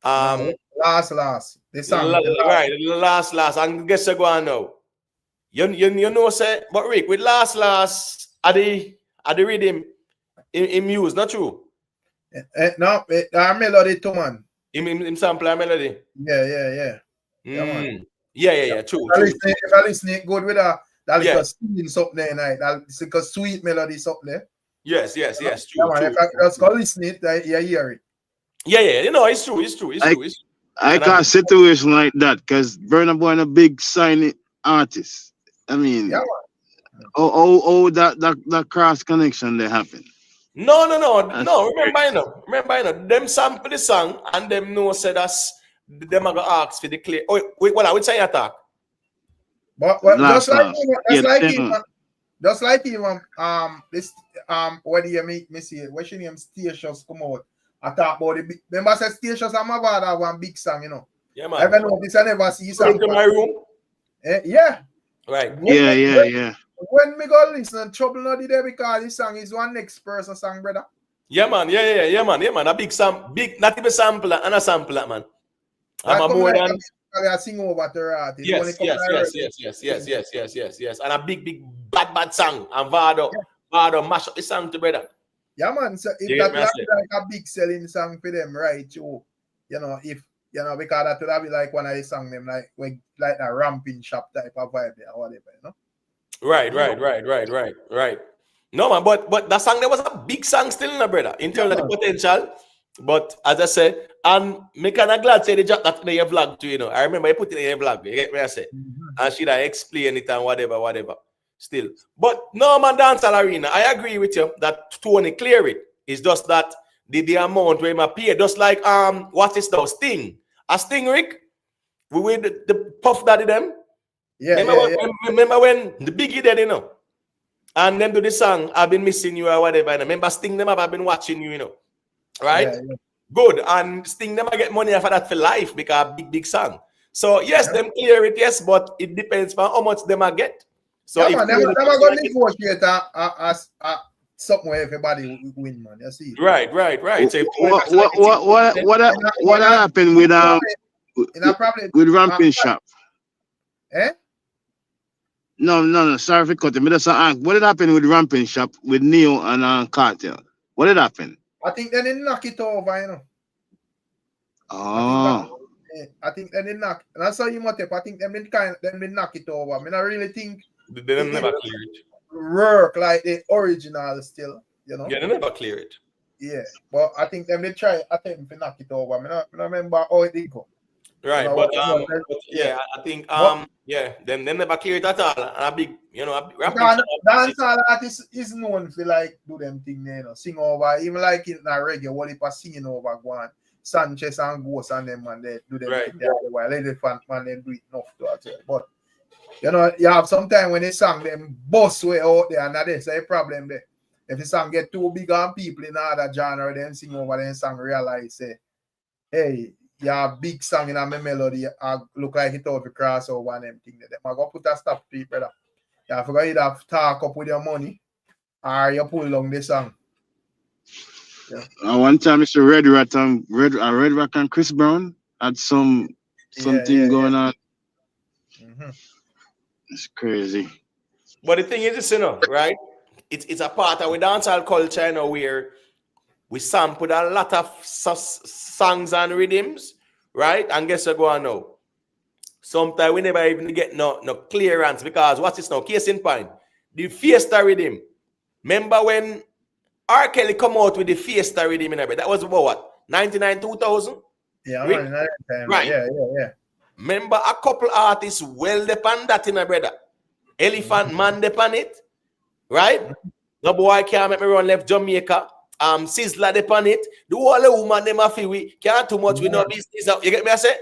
Last. The song. Right, last. And guess you go on now. You know, say, but Rick, with last, are the rhythm in use, not true? No, our melody too, man. In sample our melody. Yeah. Yeah, true. If I listen good with that little singing something there, that's like a sweet melody something there. Yes, true. If I just go listen it, you hear it. Yeah, it's true. It's true. I got a situation like that because Burna Boy is a big signing artist. I mean, that cross connection they happen. No. Remember, them sample the song and them know say that's them are gonna ask for the clear. Oh, wait, which song you attack? But just like even this what do you make me see? What your name Stations come out? I talk about the big. Remember, say Stations and my father have one big song, you know. Yeah, man. I never know this. I never see song. Into my room. Yeah. Right. Yeah. When me go listen, trouble not there because this song is one next person song, brother. Yeah, man. A big not even sampler and a sampler, man. I'm a more than. I sing over to her. Yes. And a big bad song. And Vado mash up the song to brother. Yeah, man. So if that would like a big selling song for them, right? Too, because that would be like one of the song them like a ramping shop type of vibe or whatever, Right. No, man, but that song there was a big song still, brother, in terms of the potential. But as I said, and me kind of glad say they dropped that in your vlog too, I remember you put it in your vlog, you get what I say? And she explain it and whatever. Still. But no, man, Dancehall Arena, I agree with you that Tony clear it. It's just that the amount where my pay, just like what is those Sting? A Sting, Rick? We with the Puff Daddy them. Remember when the Biggie did, and them do the song, I've been missing you or whatever. And remember Sting them up, I've been watching you, right? Yeah. Good. And Sting them I get money for that for life because big song. So yes, them clear it, yes, but it depends on how much them I get. So if them are going to negotiate something where everybody will win, man. You see? Right. So what happened with Ramping Shop? No. Sorry for cutting. But what did happen with Ramping Shop with Neo and Cartel? What did happen? I think they didn't knock it over, Oh. I think they didn't knock. And that's how you must have. I think they didn't knock it over. I mean, I really think they never clear it. Work like the original still, Yeah, they never clear it. Yeah, but I think them they try attempt to knock it over. I remember how it did go. Right, You know, but yeah. yeah, I think But yeah, them never clear it at all. And a big, because dancehall artists is known for like do them thing, you know, sing over, even like in a reggae, what if I singing over one Sanchez and Ghost and them and they do them Right. thing there while Elephant man them do it enough to as well. But you know, you have sometimes when they song them boss way out there and that's a problem there. If the song get too big on people in other genre, then sing over them song realize say, hey, you have big song in a melody, look like it out the crossover and them thing. Them I go put a stop to it, brother. You forgot you have talk up with your money or you pull along the song. Yeah. One time, Mr. Red Rat and Chris Brown had something going on. Mm-hmm. It's crazy. But the thing is, right? It's a part of our dancehall culture, where we sampled a lot of songs and rhythms, right? And guess what go on now? Sometimes we never even get no clearance because what's this now? Case in point, the Fiesta rhythm. Remember when R. Kelly come out with the Fiesta rhythm in that was about what? 99, 2000? Yeah, man, right. Yeah. Remember a couple artists well depend that in a brother. Elephant Man depend it, right? No boy can't make me run left Jamaica. Sizzler depend it. The whole woman them a feel we can't too much with no business. You get me? I say,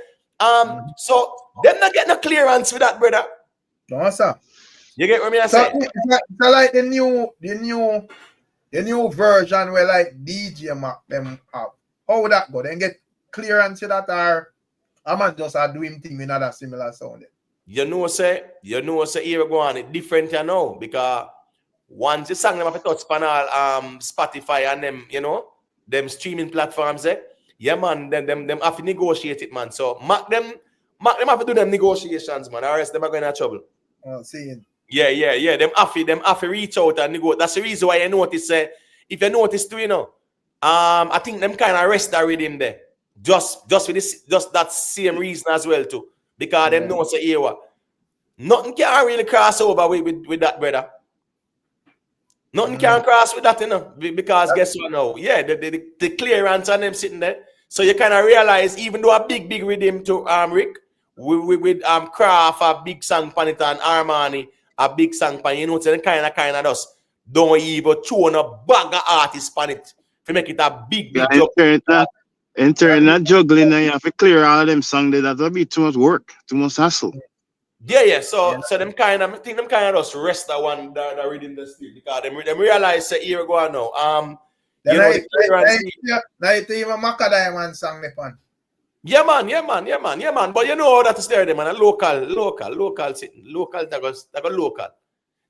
so them not get no clearance with that, brother. No, sir. You get what me I say? So like the new version where like DJ Mac them up. How would that go? Then get clearance with that or I man just do him thing with another similar sound. Say here we go on it different now because once the song them have to touch panel Spotify and them, them streaming platforms there. Yeah man, them have to negotiate it, man. So Mac them have to do them negotiations, man, or else them are going to have trouble. Oh, seeing. Yeah. Them have to reach out and negotiate. That's the reason why I notice if you notice too, I think them kind of rest that rhythm there. Just with this, just that same reason as well too. Because them know say here what. Nothing can really cross over with that, brother. Nothing can cross with that, because guess what now? Yeah, the clearance on them sitting there. So you kind of realize, even though a big rhythm to Rick, with Craft, a big song pan it, and Armani, a big song pan, so they kind of just don't even throw a bag of artists pan it to make it a big job. In turn, not juggling, you have to clear all of them songs. That will be too much work, too much hassle. Yeah. So them kind of just rest that one that reading the still because them realize say here go on now. Now you even Macadam song the pan. Yeah man. But you know that is there, man. A local sitting. Local that go local.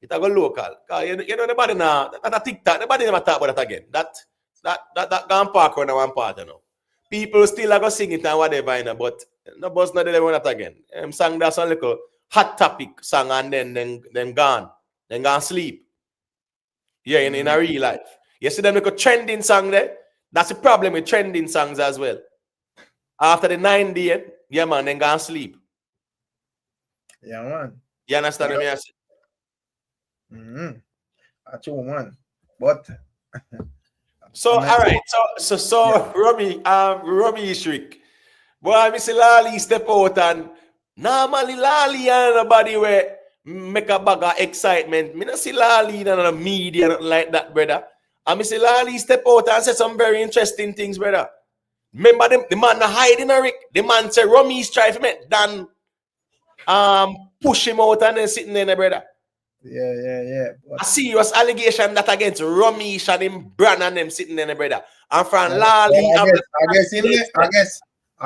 It go local. You nobody now that TikTok, nobody never talk about that again. That gone park on one part, People still are gonna sing it and whatever, but no boss not they want that again. Sang that some little hot topic song and then gone. Then gone sleep. Yeah, in a real life. You see them like a trending song there? That's the problem with trending songs as well. After the 9 day, yeah man, then gone sleep. Yeah, man. You understand what I say? That's man. But so all right, so Romeish Rick. Boy, I see Lali step out and normally Lali and nobody where make a bag of excitement. Me not see Lali in the media nothing like that, brother. I see Lali step out and say some very interesting things, brother. Remember the man not hiding a Rick. The man say Romeish try to make Dan push him out and then sitting there, brother. Yeah. A serious allegation that against Romeish and him brand and them sitting there, brother. And from Lali, I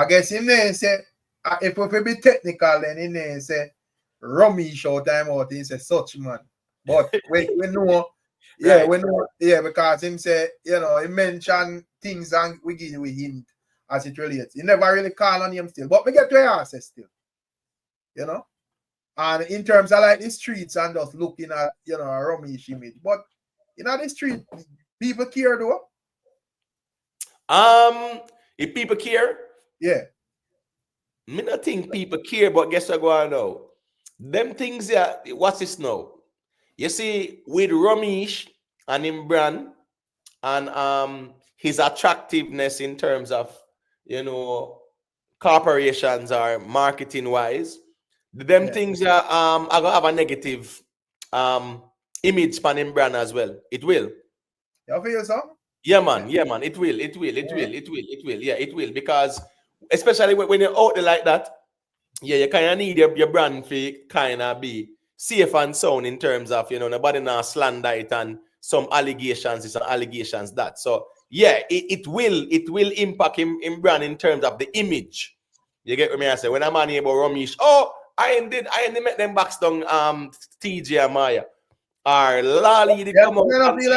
guess him there say if we be technical, then in there say Romeish out time out. He say such man, but we know, yeah, we know, yeah, because him say he mention things and we give you a hint as it relates. He never really call on him still, but we get to answer still, And in terms of like the streets and just looking at a Romeish image, but the street people care though. If people care, yeah. Me not think people care, but guess what go on now? Them things what's this now? You see, with Romeish and him brand and his attractiveness in terms of corporations are marketing wise, them things are gonna have a negative image span in brand as well. It will. You feel so? Yeah, man. Yeah, man. It will. It will. It will. It will. It will. Yeah, it will. Because especially when you're out there like that, yeah, you kind of need your brand to kind of be safe and sound in terms of, nobody now slander it and some allegations, is some allegations that. So yeah, it will impact in brand in terms of the image. You get what I say? When I'm on here about Romeish, I ended met them backs down TJ and Maya. Or Lali did come out. You don't feel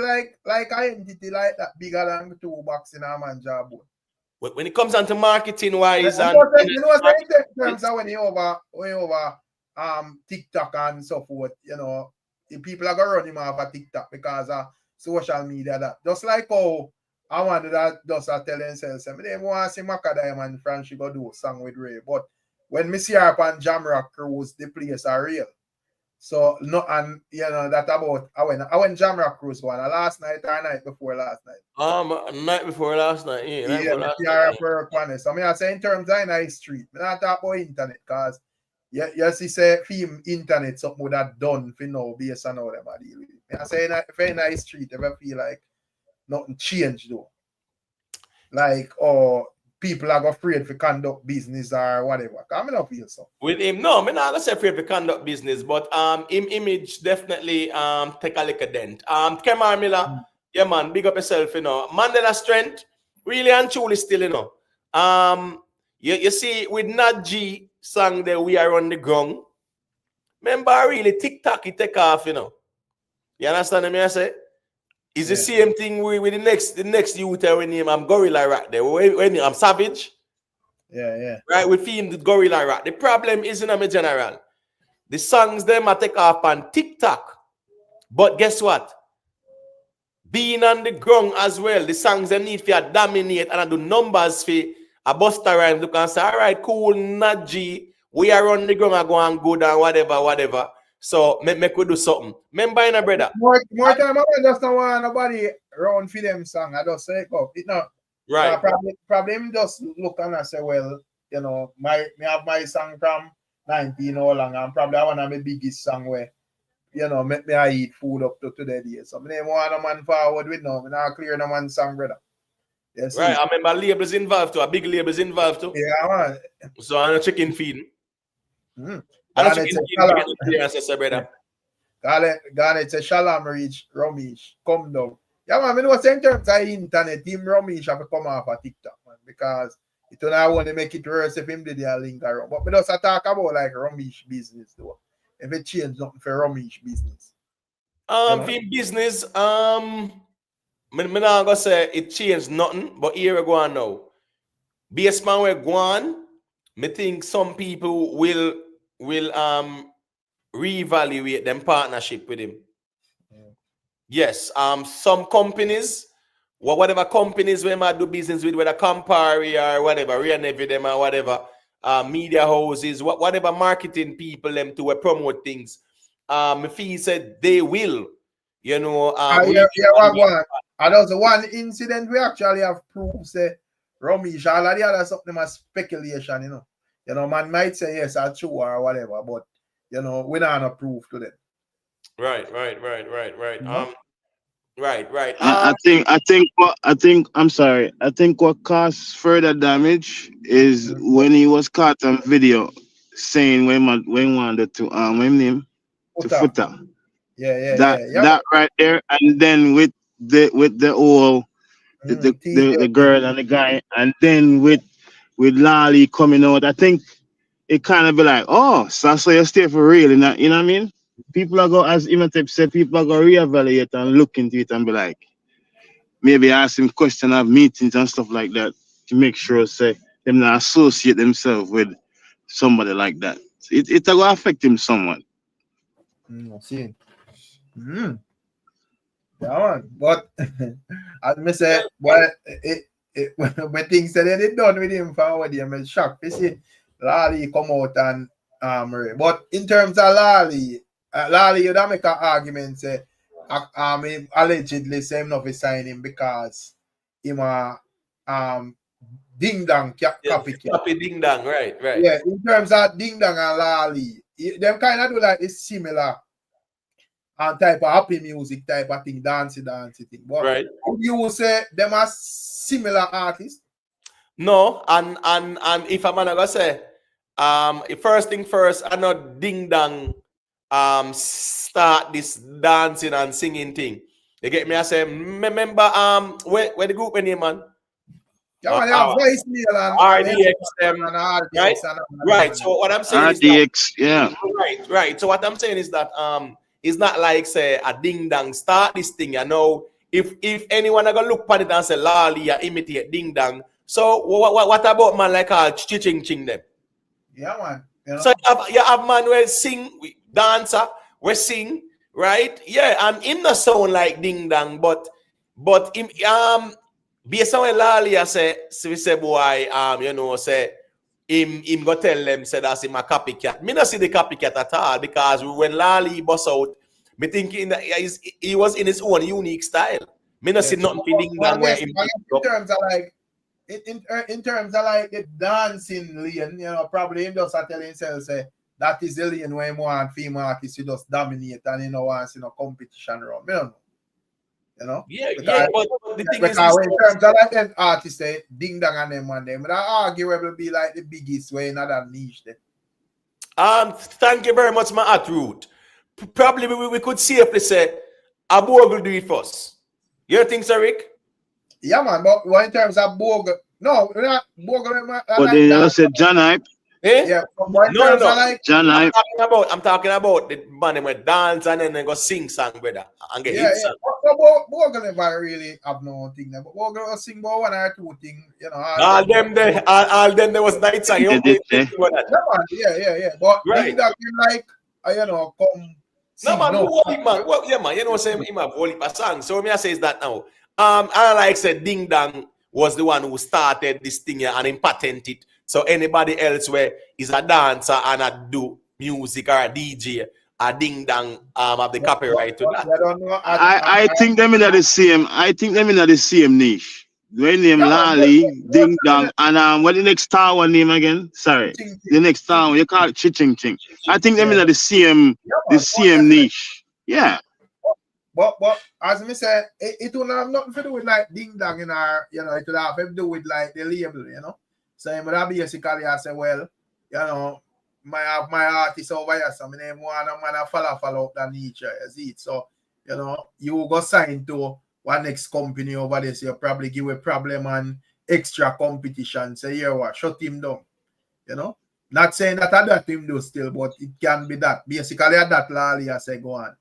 like identity like that bigger than the two box in a man job. When it comes down to marketing wise, in terms of when you over TikTok and so forth, the people are gonna run him off of TikTok because of social media. That just like how I wanted that just tell themselves, they want to see Macadam and Franchi go do a song with Ray. But when me see her on Jamrock Cruise, the place are real. So no, and that about I went Jamrock Cruise one last night or night before last night. Night before last night. So I say in terms of nice street, I not talk about internet because you see say film internet something would have done for now based on how them are deal with it. I say very nice street, ever feel like nothing changed though. Like people are afraid to conduct business or whatever. I don't feel so. With him, no, I'm not afraid to conduct business, but him image definitely take a little dent. Kemar Miller, yeah man, big up yourself, Mandela strength, really and truly still, you see with Nat G song that we are on the ground. Remember really TikTok it take off, You understand me I say? It's the same thing with the next youth when I'm Gorilla right there. When I'm Savage. Yeah. Right, we film the Gorilla Rat. The problem isn't a general. The songs them I take off on TikTok. But guess what? Being on the ground as well, the songs them need to dominate and I do numbers for a buster rhyme. Look and say, all right, cool, Naji. We are on the ground and go and good and whatever. So make we do something. Remember, brother. More time, I just don't want nobody around for them song. I just say, it not. Right. Probably just look and I say, well, me have my song from 19 all long, and probably I want my biggest song where, make me I eat food up to today. So I don't want a man forward with no, I not clear no man song, brother. Yes, right, I remember labels involved too, a big labels involved too. Yeah, man. So I'm a chicken feed. I'm a chicken feed to get the clearance, brother. Garnet say Shalom reach Romeish, come down. Yeah, man, I know in terms of internet, Team Romeish have to come off of TikTok, man, because it don't want to make it worse if him did their link around. But we just talk about like Romeish business though. If it change nothing for Romeish business. For business, I'm not gonna say it changed nothing, but here we go on now. Based on where go on, I think some people will reevaluate them partnership with him. Yes, some companies, whatever companies we might do business with, whether Campari or whatever, Renevi them or whatever, media houses, whatever marketing people them to promote things. If he said they will, And there's one incident we actually have proof say Romeish, all of the other something as speculation, man might say yes or true or whatever, but we don't have proof to them. Right. Right. I think what caused further damage is when he was caught on video saying when wanted to name to Footer. Yeah. That right there, and then with the whole the girl and the guy, and then with Lali coming out, I think it kind of be like, oh, so you stay for real, you know what I mean? People are going, as Imhotep said, people are going to reevaluate and look into it and be like, maybe ask him questions, have meetings and stuff like that to make sure, say, them not associate themselves with somebody like that. It's going to affect him somewhat. See. Yeah, man. But as I said, when things said they done with him forward, I'm shocked. You see, Lali come out and but in terms of Lali, you don't make an argument say allegedly say him not sign him because him Ding Dong copycat. Copy Ding Dong, right. Yeah, in terms of Ding Dong and Lali, them kind of do like this similar type of happy music type of thing, dancey thing. But right. you will say them are similar artists? No, and if I'm gonna say, first thing first, I know Ding Dong start this dancing and singing thing. You get me? I say, remember where the group name, man? Yeah, man, they have voicemail and RDX, right. So what I'm saying is RDX, yeah. Right. So what I'm saying is that it's not like say a Ding Dong start this thing. You know, if anyone are gonna look at it and say Lali, imitate Ding Dong. So what about man like Ching Ching them? Yeah, man. You know? So you have man where sing, dancer, we sing, right? Yeah, and him not sound like Ding Dong, but him based on what Lali say, we say boy, you know, say him go tell them say that's him a copycat. Me not see the copycat at all because when Lali bust out, me thinking that he was in his own unique style. Me not see nothing for Ding Dong where him. In terms of like. In terms of like the dancing lane, you know, probably him just tell himself say that is the lane where he want female artists to just dominate and you know wants competition around. You know? Yeah, but the thing because is in terms of like them artists say Ding Dong and them that arguably be like the biggest way in that niche there. Thank you very much, my root. Probably we could safely say Abu will do it first. You think so, Rick? Yeah, man, but in terms of Bogle, no, not Bogle. But then you said John Hype. Eh? Yeah, no. Like, John Hype. I'm talking about the man who dance and then they go sing song, brother, and get hit song. Bogle never really have no thing there, but Bogle will sing about one or two things, you know. All them there was night song. Yeah. But right. Ding Dong like, you know, come. No man, well, yeah man, you know what I'm saying? Him have whole heap of songs. So me I say is that now. I like said Ding Dong was the one who started this thing here and him patent it. So anybody else where is a dancer and a do music or a DJ, a Ding Dong have the copyright to that. I think them in the same. I think them in the same niche. When name Lali, Ding Dong, and what the next star one name again? Sorry, the next star one you call it Ching Ching. I think them in the same niche. Yeah. But as me say, it will have nothing to do with like Ding Dong in our, you know, it will have to do with like the label, you know. So I'm gonna basically I say, well, you know, my artist over here, so my name one man follow up that niche, you see it. So, you know, you go sign to one next company over there, so you probably give a problem and extra competition. Say, here what, shut him down. You know? Not saying that other team do still, but it can be that. Basically that Lali I say go on.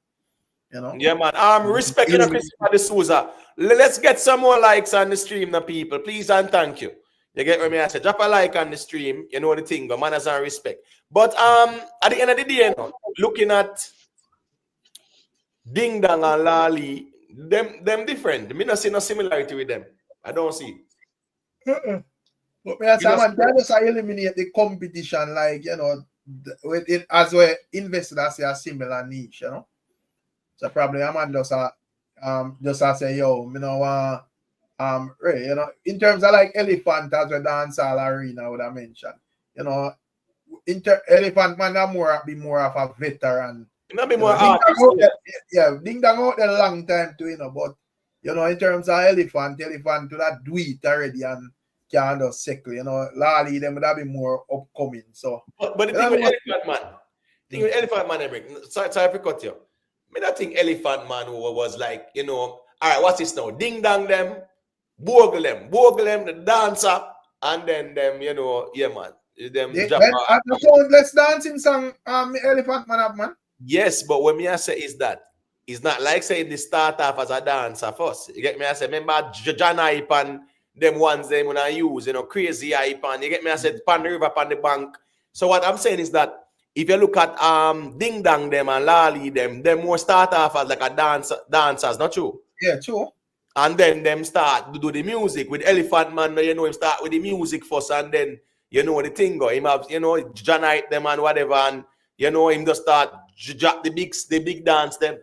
You know? Yeah, man. Respect you, Christopher D'Souza. Let's get some more likes on the stream, now, people. Please and thank you. You get what I say? Drop a like on the stream. You know the thing, but manners and respect. But at the end of the day, you know, looking at Ding Dong and Lali, them different. Me not see no similarity with them. I don't see. But me as man, they just eliminate the competition, like you know, with it as well. Investors say a similar niche, you know. So probably a man just say, yo, you know, right, you know, in terms of like Elephant as a dancehall arena, would I mention, you know, Elephant man be more of a veteran. Not be more Ding Dong out there a long time too, you know, but you know, in terms of Elephant to that do it already and can just cycle, you know, Lali them would be more upcoming. So but the thing with Elephant man, sorry to cut you. I don't think Elephant Man was like, you know, all right, what's this now? Ding Dong them, Bogle them, the dancer, and then them, you know, yeah, man. Them let's dancing song, Elephant Man up, man. Yes, but what me I say is that it's not like saying they start off as a dancer first. You get me? I say, remember John Hype and them ones them when I use, you know, crazy hype and you get me? I said, pan the river, pan the bank. So what I'm saying is that if you look at Ding Dong them and Lali them more start off as like a dancers, not true? Yeah, true. And then them start to do the music with Elephant Man, you know, him start with the music first and then you know the thing go. Him have, you know, Janite them and whatever, and you know, him just start drop the big dance them.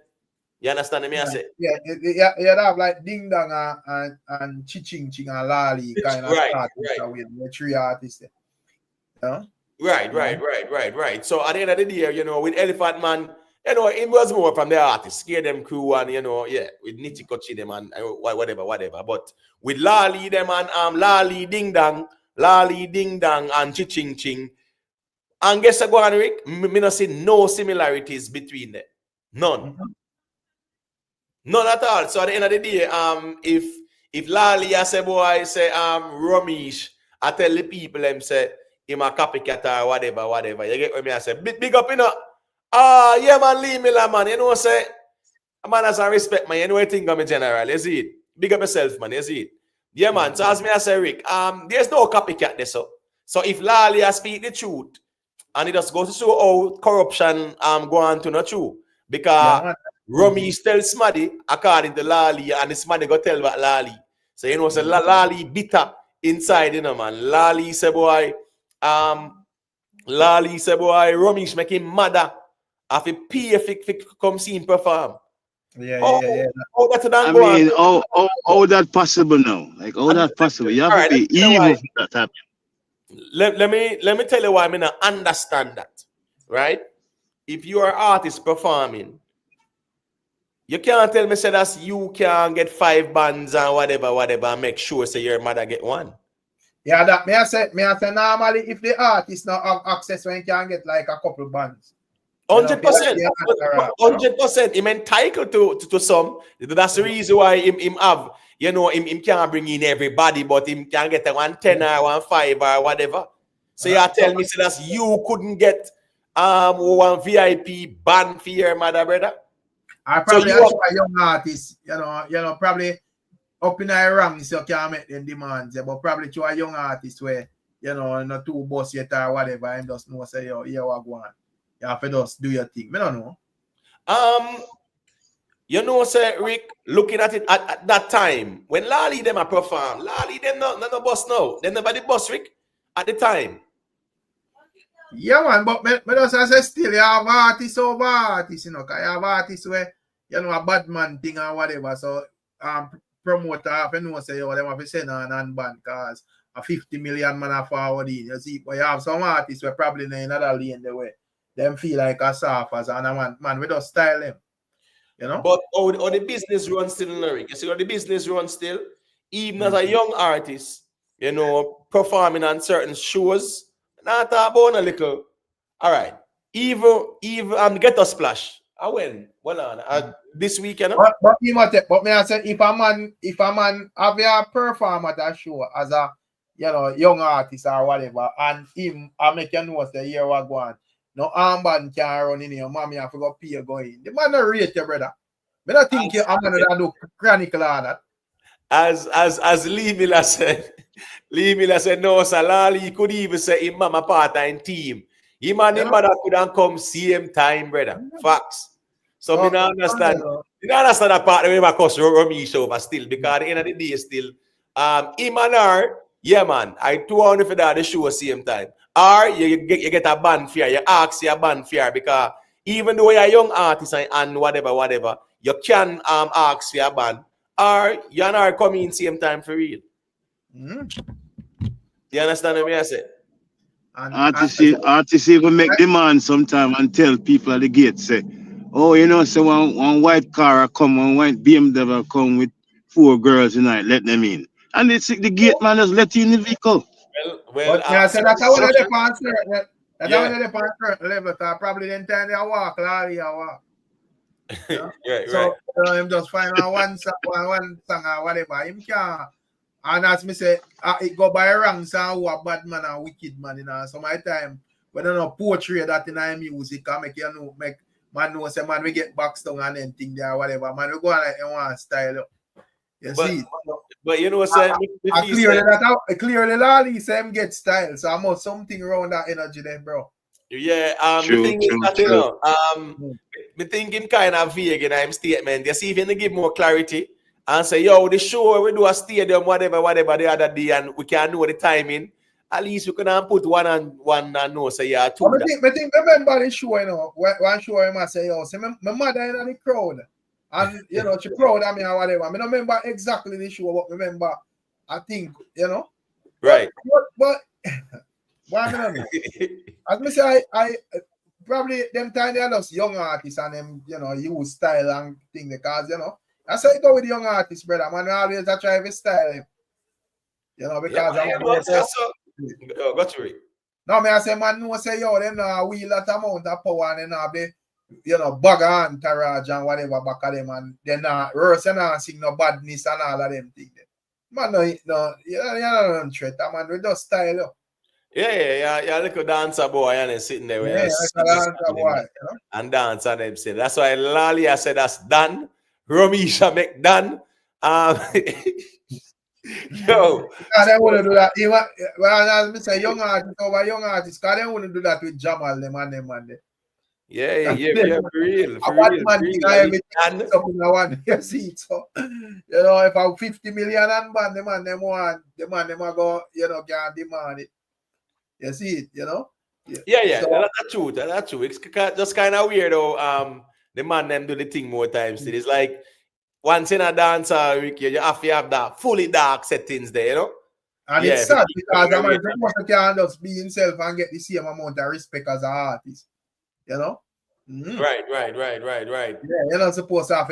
You understand me? I say You have like Ding Dong and Ching Ching and Lali kind of right, start right. with the three artists. Yeah? Right. So at the end of the day, you know, with Elephant Man, you know, it was more from the artists, scare them crew and you know, yeah, with Nitty Kochi them and whatever. But with Lali them and Lali Ding Dong and Ching Ching. And guess what, Rick? Me not see no similarities between them. None. None at all. So at the end of the day, if Lali I say boy say Romeish, I tell the people them say him a copycat or whatever. You get what me I say? Big up, you know. Yeah man, leave me la man. You know say man has a respect man. You know what I think of me general, you see it? Big up yourself, man, you see it? Yeah man. So as me I say Rick, there's no copycat there so. So if Lali I speak the truth and it just goes to show how corruption go on to not true. Because Romeish tells Smaddy according to Lali, and the Smaddy go tell about Lali. So you know, so Lali bitter inside, you know, man. Lali say boy, Romeish make him mother. Have a pay if come see him perform. Yeah. How that I go mean, on? how that possible now? Like, how that possible? You have to be evil for that happen. Let me tell you why I not understand that, right? If you are artist performing, you can't tell me say that you can get 5 bands and whatever, and make sure say your mother get one. Yeah, that me I say normally if the artist now have access when you can get like a couple bands. 100%. 100%. Him entitled to some. That's the reason why him have, you know, him can't bring in everybody, but him can get a 110 or 15 or whatever. So you tell me so that you couldn't get one VIP band for your mother, brother. I probably so a young artist, you know, probably up in a ranks you can't make them demands, but probably to a young artist where, you know, not too boss yet or whatever, and just know say yo, here what go on. You have to just do your thing. I don't know. You know, say Rick, looking at it at that time when Lali them a perform, Lali them no boss now. They nobody boss Rick at the time. Yeah, man, but me just say still you have artists over artists, you know, because you have artists where you know a bad man thing or whatever. So promoter have to know say yo, them have to send on and ban cause a 50 million man are forward in. You see, but you have some artists where probably in another lane the way. Them feel like a surfers and a man we just style them. You know? But how the business runs still in Rick. You see how the business runs still, even as a young artist, you know, performing on certain shows, not about a little. All right. Even get a splash. I win. Well on this weekend. But me I say if a man have a perform at a show as a young artist or whatever, and him I make you know the year what go on. No armband can run in here. Mommy, I forgot pay going. The man not rate you, brother. I don't think I'm gonna do chronicle on that. As Lee Miller said, no, Salali, he could even say him mama part-time team. Him and him mother couldn't come same time, brother. Facts. So me not understand. You don't understand that part where my cost Romeish over still, because at the end of the day still, him and her, yeah man, I 200 for that the show same time. Or you get a band fare, you ask your band fare, because even though you're a young artist and whatever, you can ask for a band, or you and her come in same time for real. You understand what I say? Artists even make demands sometimes and tell people at the gate, say, oh, you know, so one white car come, one white BMW come with 4 girls tonight, let them in. And it's the gate man just let you in the vehicle. Well, I said that's how they pass certain level. Probably the time they walk, Larry walk. right. Him just find one song or whatever. Him can. And as me say, it go by ranks and who a bad man and wicked man, you know. So my time, when I know poetry that in our music, can make you know, make man know say man we get boxed down and anything there, whatever. Man we go on like one style. You see? But you know what I'm saying? Clearly Lali say him get style. So I must something around that energy there, bro. Yeah, the thing is that you know, me think him kind of vague in his statement. You see if he give more clarity and say, yo, the show we do a stadium, whatever the other day, and we can know the timing. At least we can put one and no, say yeah, two. I think remember the show, you know, one show I must say, yo, say my mother in the crowd. And you know, she proud of me or whatever. I don't remember exactly the show, but remember, I think, you know. Right. But why I don't know. As me say, I probably them time they are just young artists and them, you know, use style and thing because you know. That's how you go with the young artists, brother. Man, always I try to style. You know, because I want to got you. no, me I say man no say yo, them wheel that amount of power and then be you know bag and entourage and whatever back of them and then Rose and sing no badness and all of them things. Man, no, you don't threat, man, we just style. Yo. Yeah, like a dancer boy and sitting there like a dancer boy, you know? And dance and them say. That's why Lali I said that's done. Romeish make done. Yo, they wouldn't do that. Even, well, as I say, young artists over young artists, because they wouldn't do that with Jamal, them and them and them. Yeah, for real. For what real, man for real. everything up in the one you see it. So you know, if I'm 50 million and man, them want them go, you know, can demand it. You see it, you know? Yeah. So, that's true. That's true. It's just kind of weird though. The man them do the thing more times. Mm-hmm. It's like once in a dancer, you have to have that fully dark settings there, you know? And it's sad because a man can just be himself and get the same amount of respect as an artist. You know? Mm-hmm. Right. Yeah, you're not supposed to have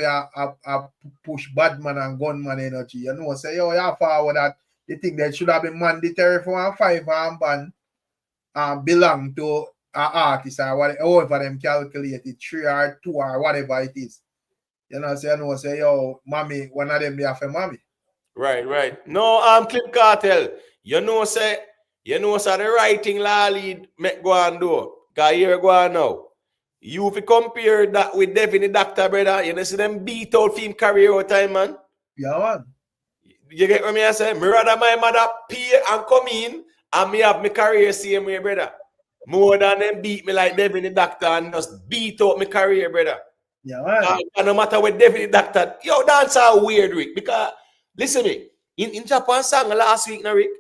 a push bad man and gunman energy. You know, say, yo, you're forward that the thing that should have been mandatory for a 5 arm band belong to an artist or whatever, however them calculate it, 3 or 2 or whatever it is. You know, say, yo, mommy, one of them they have a mommy. Right. No, Clip Cartel. You know, say the writing law lead make go and do. Cause here go on now. You if you compare that with Devin the Doctor, brother, you know, see them beat out film career all time, man. Yeah, man. You get what me I say? Me rather my mother pay and come in and me have my career same way, brother. More than them beat me like Devin the Doctor and just beat out my career, brother. Yeah, man. And no matter what Devin the Doctor, yo, dance are weird, Rick. Because listen me, in Japan song last week, now, Rick.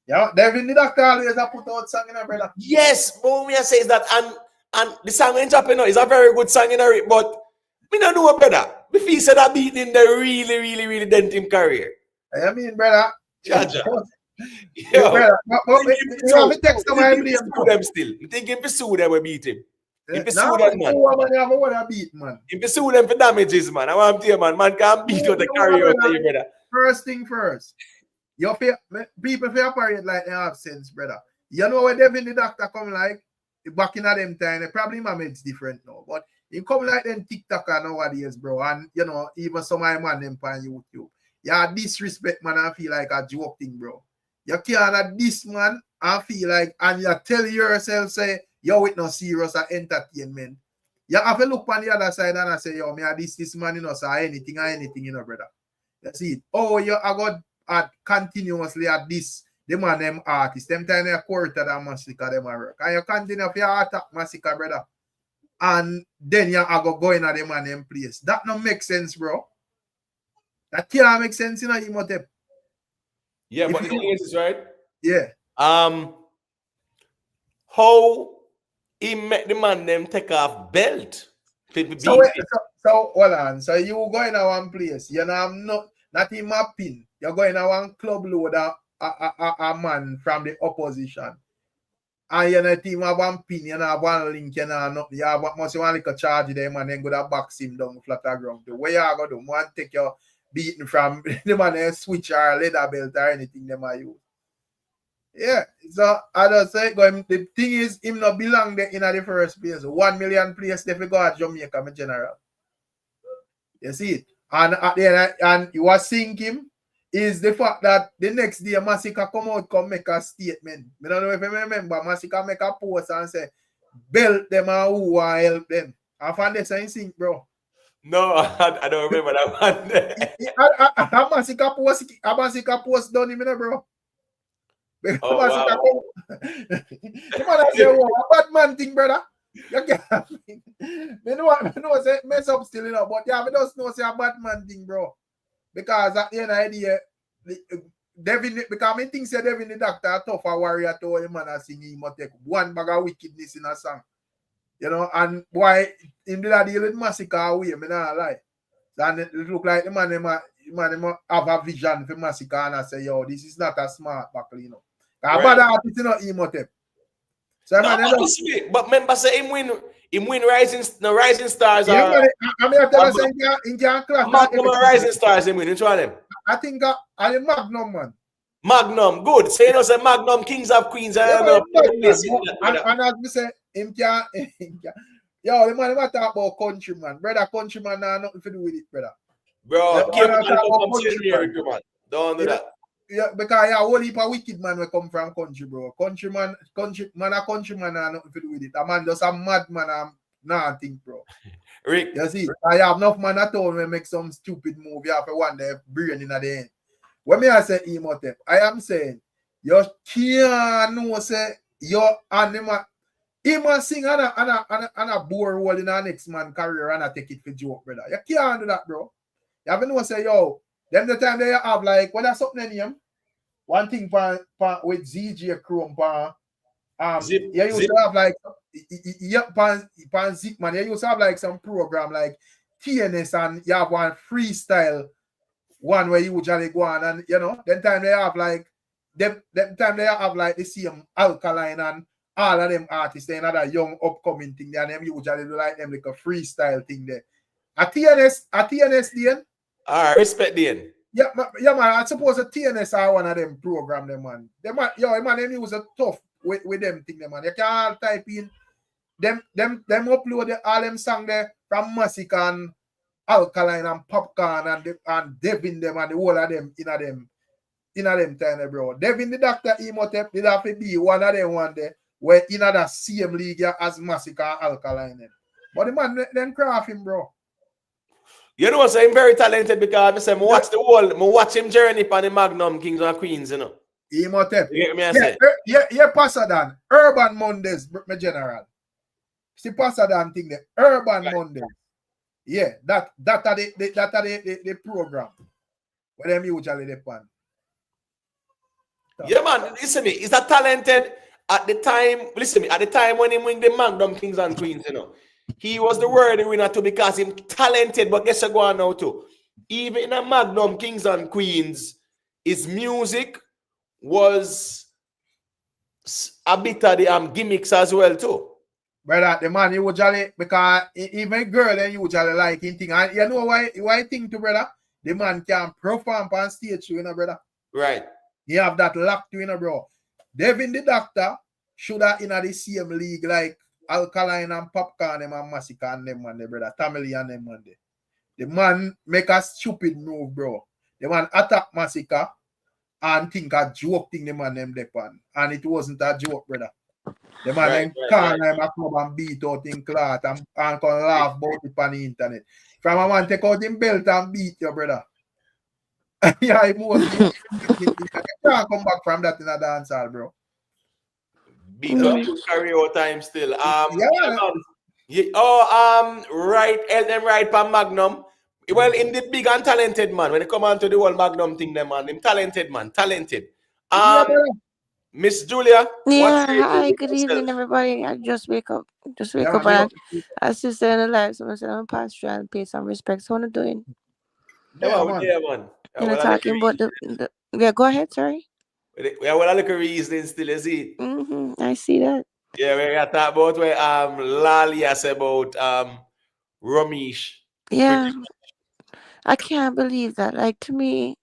Yeah, Devin the Doctor always put out song in a brother. Yes, but me I say is that and the song in Japan is a very good song in Rick, but me don't know brother. Me feel say that beat in the really dent him career. I mean, brother. Jaja. Yo, brother, you have to text them and blame them still. You think if you sue them, we beat him. If you sue them, man. If you sue them for damages, man, I want to tell you, man can't beat out the carry out of you, brother. First thing first, people feel operate like they have sense, brother. You know where Devin the Doctor come like back in them time, the probably it's different now, but he come like them TikToker nowadays, bro. And you know, even some of my man them on YouTube. Yeah, disrespect, man, I feel like a joke thing, bro. You can't this man, I feel like, and you tell yourself, say, yo, it no serious entertainment. You have to look on the other side and I say, yo, me this man, you know, say anything, you know, brother. You see it. Oh, you I got at continuously at this, them and them artists, them time they quarter that massacre them work. And you continue for your attack massacre, brother. And then you go in at them and them place. That don't make sense, bro. That can't make sense, you know, you must have. Yeah, but the thing is, right? Yeah. How he make the man them take off belt? So hold on. So you go in a one place, you know, not in mapping. You're going to one club load a man from the opposition. And you know, team have one pin, you know, one link, you know, nothing. You have must want like a charge them and then go to box him down flat ground. The way you are going to do, one take your beating from the man switch or leather belt or anything them are you. Yeah, so I just say the thing is him not belong there in the first place. 1 million players they go at Jamaica in general. You see it? And at the end, and you are seeing him is the fact that the next day Massacre come make a statement. I don't know if you remember, Massacre make a post and say belt them and who will help them. I found this in sync, bro. No, I don't remember that one. A Massacre post done him, bro. Oh, wow. You man say, oh, a bad man thing, brother. You can't. Me know say mess up still, you know, but yeah, me just know say a bad man thing, bro. Because at the end of the day, Devin, because I think say Devin the Doctor a tougher warrior to him man sing him take one bag of wickedness in a song. You know, and why him did a deal with Massacre away, me not lie. And it look like the man them have a vision for Massacre and I say, yo, this is not a smart buckle, you know. Right. Bad artist, you know, Imhotep. So no, but remember say him win rising stars. Yeah, man, I mean, I tell us in class. Magnum and Rising Stars, him win. Which one of them? I think I the Magnum, man. Magnum, good. So you know, say Magnum, Kings of Queens. Yeah, and as we say, him can. Yo, the man talk about countryman, brother. Countryman, nah, nothing to do with it, brother. Bro, don't do that. Yeah, because yeah, whole heap of wicked man will come from country, bro. Countryman, a countryman, nah, nothing to do with it. A man just a mad man, nah, think, bro. Rick, you see, I have enough man at all when make some stupid move. You have to one day brain in the end. When me I say Imhotep, I am saying you can't know say you and him sing and a bore role in our next man career and I take it for joke, brother. You can't do that, bro. You have to know say yo, them the time they have like what that's something in him. One thing with ZJ Chrome Zip, you used to have like pan Zip man, you used to have like some program like TNS and you have one freestyle one where you usually go on and you know, then time they have like them time they have like the same Alkaline and all of them artists, they another young upcoming thing there, and them usually do like them like a freestyle thing there. A TNS then? Alright, respect then. Yeah, man, I suppose a TNS are one of them program them, man. Them them use a tough with them thing, them, man. You can't type in them upload all them song there from Massacre and Alkaline and Popcorn and Devin them and the whole of them in them time, bro. Devin the Doctor Imhotep did have to be one of them one day where in the same league as Massacre and Alkaline. But the man then craft him, bro. You know what, so I'm very talented because I say I watch the whole, I watch him journey on the Magnum Kings and Queens, you know. Imhotep. You get me, I say? Yeah, Pasadena. Urban Mondays, my general. See Pasadena thing there. Urban Mondays. Yeah, that are the program. Where them usually depend. Yeah, man, listen to me. He's a talented at the time. Listen to me, at the time when he win the Magnum Kings and Queens, you know. He was the worthy winner too because he's talented, but guess what go on now too? Even in a Magnum Kings and Queens, his music was a bit of the gimmicks as well too. Brother, the man usually, because even girl then usually like him thing. And you know why I think to brother? The man can perform on stage, you know, brother. Right. He have that locked, you know, bro. Devin the Doctor should have in the same league like Alkaline and Popcorn them and Massacre and them man, brother. Tamale and them man. The man make a stupid move, bro. The man attack Massacre and think a joke thing the man them depend. And it wasn't a joke, brother. The man then can't a club and beat out in cloth and can laugh about it on the internet. From a man take out him belt and beat your brother. Yeah, he moves. You can't come back from that in a dancehall, bro. Beat up carry time still. Yeah. Right, them right for Magnum. Well, in the big and talented man, when they come on to the whole Magnum thing, them man, them talented man, talented. Miss Julia. Yeah, hi, good evening, everybody. I just wake up. And I still stay in the live, so I said I'm pass through and pay some respect. So what I'm doing? Yeah, man. You know, talking about the yeah, go ahead, sorry. We have a little reason still, is it? I see that. Yeah, we got talk about where Lali has about Romeish. Yeah. I can't believe that. Like, to me,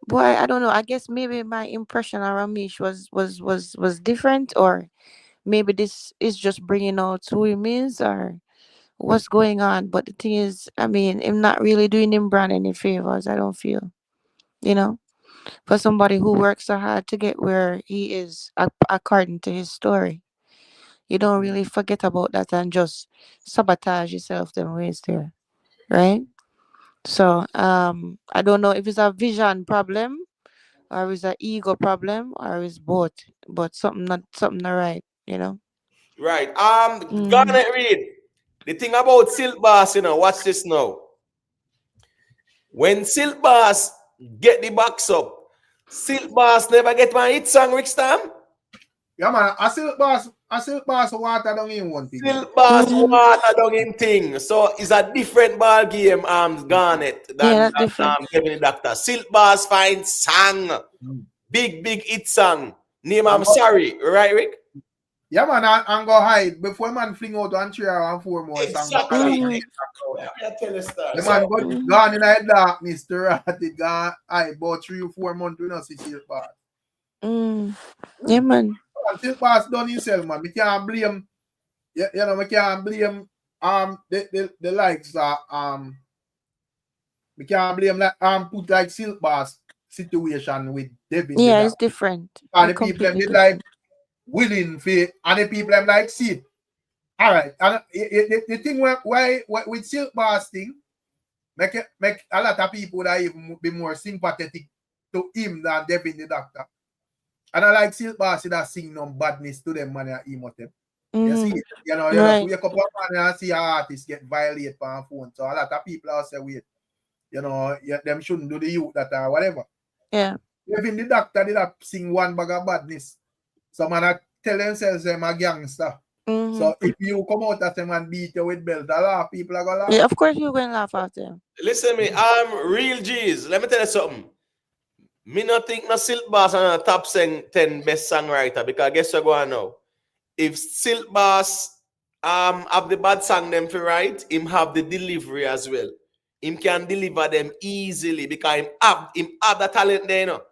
boy, I don't know. I guess maybe my impression of Ramish was different, or maybe this is just bringing out who he is, or what's going on. But the thing is, I mean, I'm not really doing him brand any favors. I don't feel, you know, for somebody who works so hard to get where he is, according to his story. You don't really forget about that and just sabotage yourself them ways there, right? So I don't know if it's a vision problem, or it's an ego problem, or it's both, but something not right, you know. Right. Garnet Reed. The thing about Silk Bass, you know, watch this now. When Silk Bass get the box up, Silk Bass never get my hit song, Rick Stam. Yeah, man. I Silk Bass I still pass water down in one thing. Still pass water down in thing. So it's a different ball game, Garnet, than that's different. Kevin the Doctor. Silk Bars find song. Big hit song. Name I'm sorry, right, Rick? Yeah, man, and go hide before man fling out 1, 3 or 4 more songs. Exactly. I tell you, star. The So, man gone in the darkness to rot it, gone about 3 or 4 months we not see Silk Pass. Yeah, man. Silk Pass done himself, man. We can't blame, you know, we can't blame the likes we can't blame like put like Silk Pass situation with Devin. Yeah, it's different. And the people them did like willing for, and the people them like see. All right, and the thing why with Silk Pass thing make a lot of people that even be more sympathetic to him than Devin the Doctor. And I like Silk Pass that sing no badness to them man and emote. You see, you know, wake up one man and see an artist get violated on phone. So a lot of people are say wait, you know, them shouldn't do the youth that or whatever. Yeah. Even the Doctor did not sing one bag of badness. Some man tell themselves them a gangster. So if you come out at them and beat you with belt, a lot of people are gonna laugh. Yeah, of course you're going to laugh after them. listen me, real G's. Let me tell you something. Me not think no Silk Bass on the top 10 best songwriter because guess what going now? If Silk Bass have the bad song them to write, him have the delivery as well. Him can deliver them easily because him have the talent there, you know.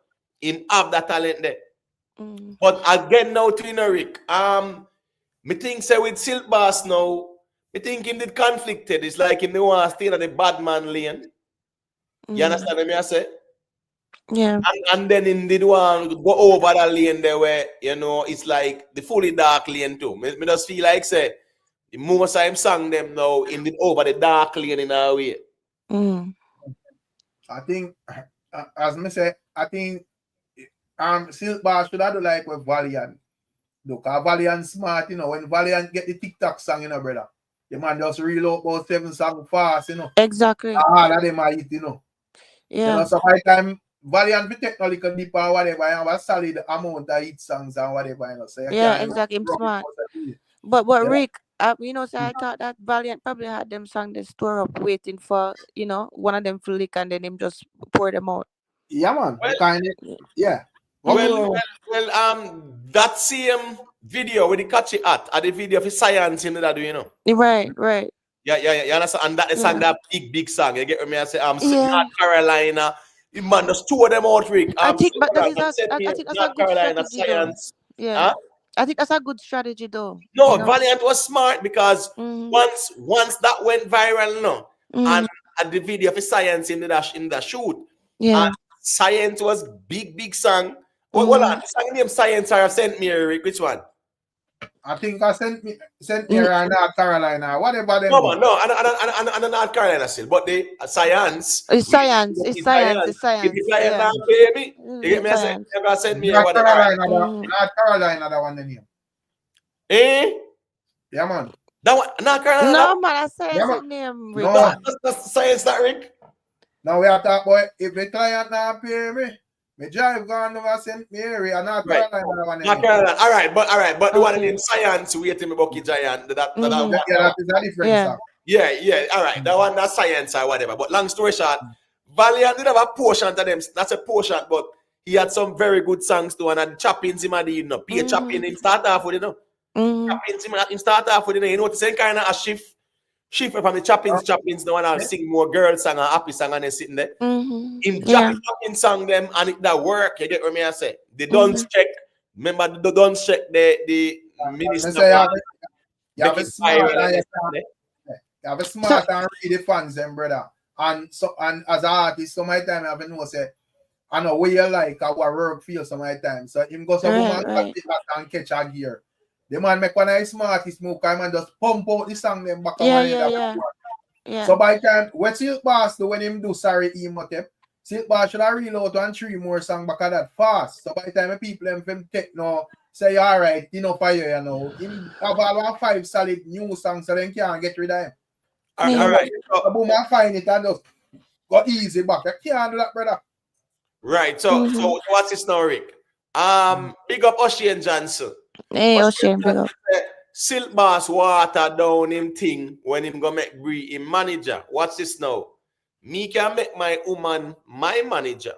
Him have that talent there. But again now to Rick, me think say with Silk Bass now, me think him did conflicted. It's like him they want to stay in the bad man lane. You understand what I say? Yeah. And then him did want to go over that lane there where, you know, it's like the fully dark lane too. Me just feel like say, most of him sang them now, him did over the dark lane in a way. I think, as me say, I think Silk Bass should have do like with Valiant. Look, Valiant smart, you know, when Valiant get the TikTok song, you know, brother, the man just reload about 7 songs fast, you know. Exactly. All of them are it, you know. Yeah. You know, so by the time Valiant be technical deep or whatever, you have a solid amount of hit songs and whatever, you know. So yeah, exactly. I'm smart. But Rick, you know, so I thought that Valiant probably had them song they store up waiting for, you know, one of them to lick and then him just pour them out. Yeah, man. Yeah. Well, that same video with the catchy at the video of science in that, you know. Right. Yeah, you understand? And that is that big song. You get what me? I say, Yeah. North Carolina. You man just two of them out, Rick. I think that's a good Carolina strategy science. though. Yeah. Huh? I think that's a good strategy though. No, you know? Valiant was smart because once that went viral, no, and the video of science in the shoot, yeah, science was big song. Well, the song name Science I have sent me, Rick. Which one? I think I sent me around North Carolina. Whatever them. No, and North Carolina still, but the science. It's science. It's science. Yeah. Baby, you get me? I sent me North Carolina, that one the name. Yeah, man. That one, North Carolina. No, man, I say it's a name. Rick. No, that's science, that Rick. Now we have to talk about if the client not pay me. Me drive gone over St. Mary and North Carolina. North Carolina. All right, but the one in science waiting me Bucky Giant. That is a different song. Yeah. All right, that one that's science or whatever. But long story short, Valiant did have a portion to them. That's a portion, but he had some very good songs too. And the Chappins him had, you know, Peter Chappin him start off with, you know. Chappins him start off with, you know, it's same kind of a shift from the Chappins, the one that sing more girl song and happy song and they sitting there. In Chappin song them and it that work, you get what I say? The Duns check. Remember the Duns check the minister. You have a smart and read the fans them, brother. And as an artist, some of my time I have know say I know where you like our work feel some of my time. So him go some man and catch a gear. The man make one of the smartest move, man just pump out the song them back yeah. So by the time what Silk Bass do when him do sorry Imhotep, Silk Bass should have reload 1 3 more song back at that fast. So by the time people them take no say alright, enough for you know. Him have all 5 solid new songs so they can't get rid of him. All right. So boom and find it and just go easy back. You can't do that, brother. Right. So what's this now, Rick? Big up Oshie and Johnson. Hey, O'Shane, big up. Silk Boss water down him thing when him go make Bree him manager. What's this now? Me can make my woman my manager.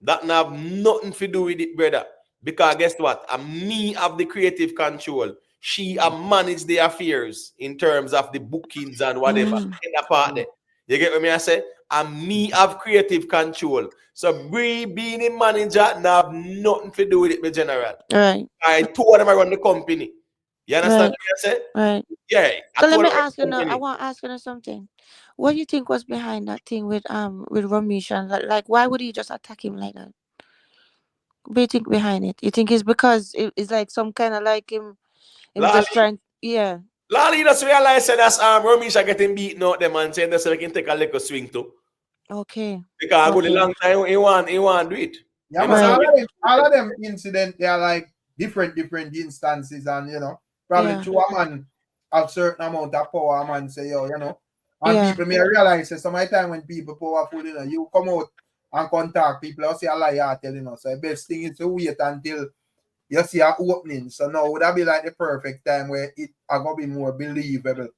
That have nothing to do with it, brother. Because guess what? Me have the creative control. She manage the affairs in terms of the bookings and whatever. In that part there. You get what me I say? And me have creative control. So Bree being a manager now have nothing to do with it, my general. Right. I two of them run the company. You understand Right. what I say? Right. Yeah. So let me ask you now. I want to ask you something. What do you think was behind that thing with Romeish and like why would he just attack him like that? What do you think behind it? You think it's because it's like some kind of like him just trying, yeah. Lali just realize that Romeish are getting beaten out them and saying that so they can take a little swing too. Okay. Because I go the long time he want do it. Yeah, Right. all of them incidents, they are like different instances, and probably Yeah. to a man have certain amount of power, a man say, yo, and Yeah. people may realize that some of the time when people powerful, you come out and contact people, or say a lie are telling us. So the best thing is to wait until you see an opening. So now would that be like the perfect time where it are gonna be more believable?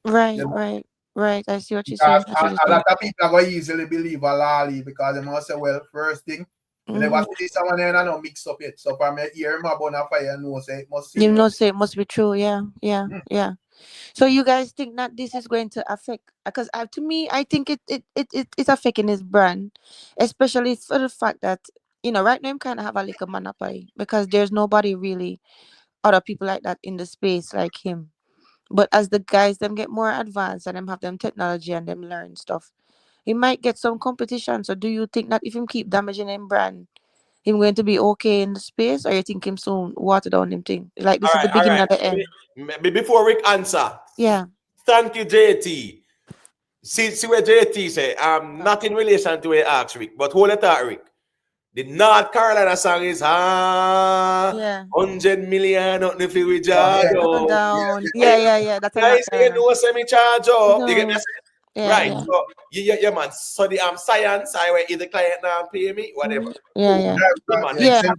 Right. You know? Right. I see what you're saying. Because a lot of people are going to easily believe a lolly because they must say, well, first thing, you never see someone there and not mix up it. So from here, my bonfire and no say it must You know, say it must be true. Yeah. Yeah. So you guys think that this is going to affect? Because to me, I think it's affecting his brand, especially for the fact that right now him kind of have a little monopoly because there's nobody really other people like that in the space like him. But as the guys them get more advanced and them have them technology and them learn stuff, he might get some competition. So do you think that if him keep damaging him brand, him going to be okay in the space, or you think him soon water down him thing? Like this is the beginning of the end. Before Rick answer. Yeah. Thank you, JT. See where JT say, not in relation to what asked Rick, but hold it out, Rick. The North Carolina song is 100 million nothing for we Down. Yeah. That's a North guys, you know semi charge up. You get me? Yeah, Right. yeah. So yeah, man. So the science, I where either client now pay me, whatever. Yeah. Man, Yeah. man.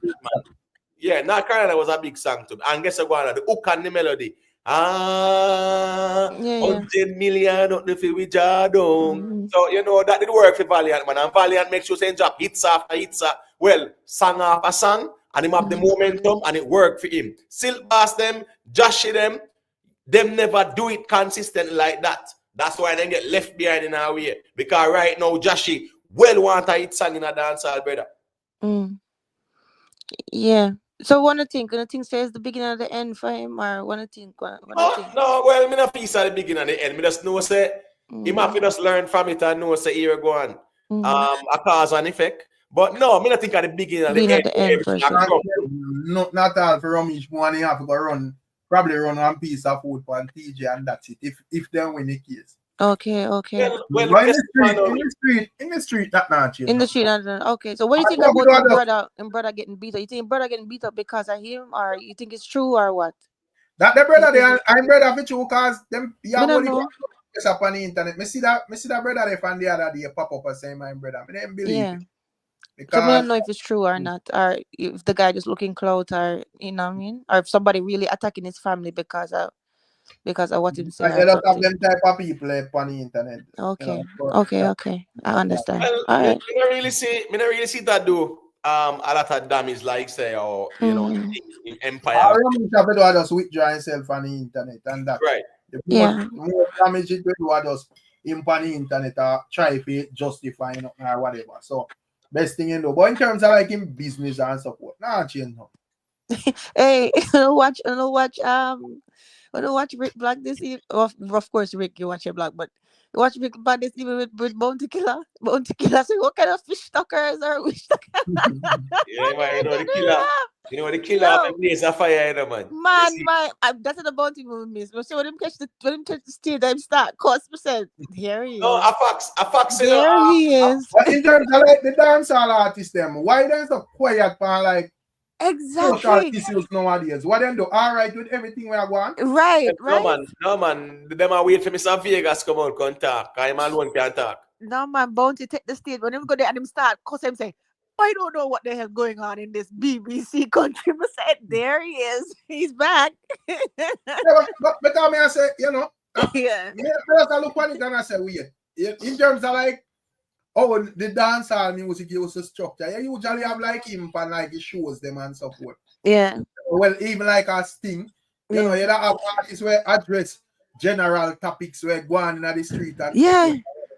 Yeah, North Carolina was a big song to me. And guess what? The hook and the melody. Yeah. 100 million nothing for we jaw down. So that did work for Valiant, man. And Valiant makes sure saying drop hits after hits. Well, song after song, and him have the momentum, and it worked for him. Silk Bass them, Joshy them never do it consistent like that. That's why they get left behind in our way. Because right now, Joshy well want a hit song in a dancehall, brother. Yeah. So wanna think says the beginning of the end for him, or wanna think? No, well, me not feel at the beginning and the end. Me just know say him have to just learn from it and know say here go on. A cause and effect. But no, me not think at the beginning and the end. Not all for Romeish money have to go probably run one piece of food for TJ and that's it. If they win the case. Okay. Well, in the street, that not change. In the street, okay. So what do you think about him brother getting beat up? You think him brother getting beat up because of him, or you think it's true, or what? That the brother there, I'm brother for true because them up on the internet. Me see that brother there from the other day pop up and say my brother. I didn't believe it. Because so we don't know if it's true or not, or if the guy just looking clout, or you know what I mean, or if somebody really attacking his family because of what him say. A lot of them type of people on the internet. Okay. Okay. I understand. Well, all right. Me not really see that do a lot of damage like say or in empire. I remember to just withdraw himself on the internet and that. Right. The more damage it will do just him on the internet or try to justify or whatever. So best thing you know. But in terms of like in business and support, nah change no. Hey, watch Rick Black this evening. Of course, Rick, you watch your Black, but you watch Rick Black this evening with Bounty Killer. Bounty Killer say, what kind of fish stalkers are we? Yeah, man, the killer blaze a fire, man. That's the Bounty movie miss. But so when him catch the steal, them start cost percent. Here he is. No, a fax. There he is. But in terms of like the dancehall artists, them why they're so quiet for like social issues nowadays? What them do? All right with everything we are going. Right. No man. Them are wait for Mr. Vegas come out and talk. I'm alone can't talk. No man, Bounty take the stage when him go there and him start cause him say, I don't know what the hell going on in this BBC country. But said, there he is. He's back. Yeah, but I mean, I say, you know, Yeah. I look on it and I say, weird. In terms of like, oh, the dancehall music used to structure. You usually have like him and like he shows them and so forth. Yeah. Well, even like a Sting, you know, you don't have artists where address general topics where go on in the street and Yeah.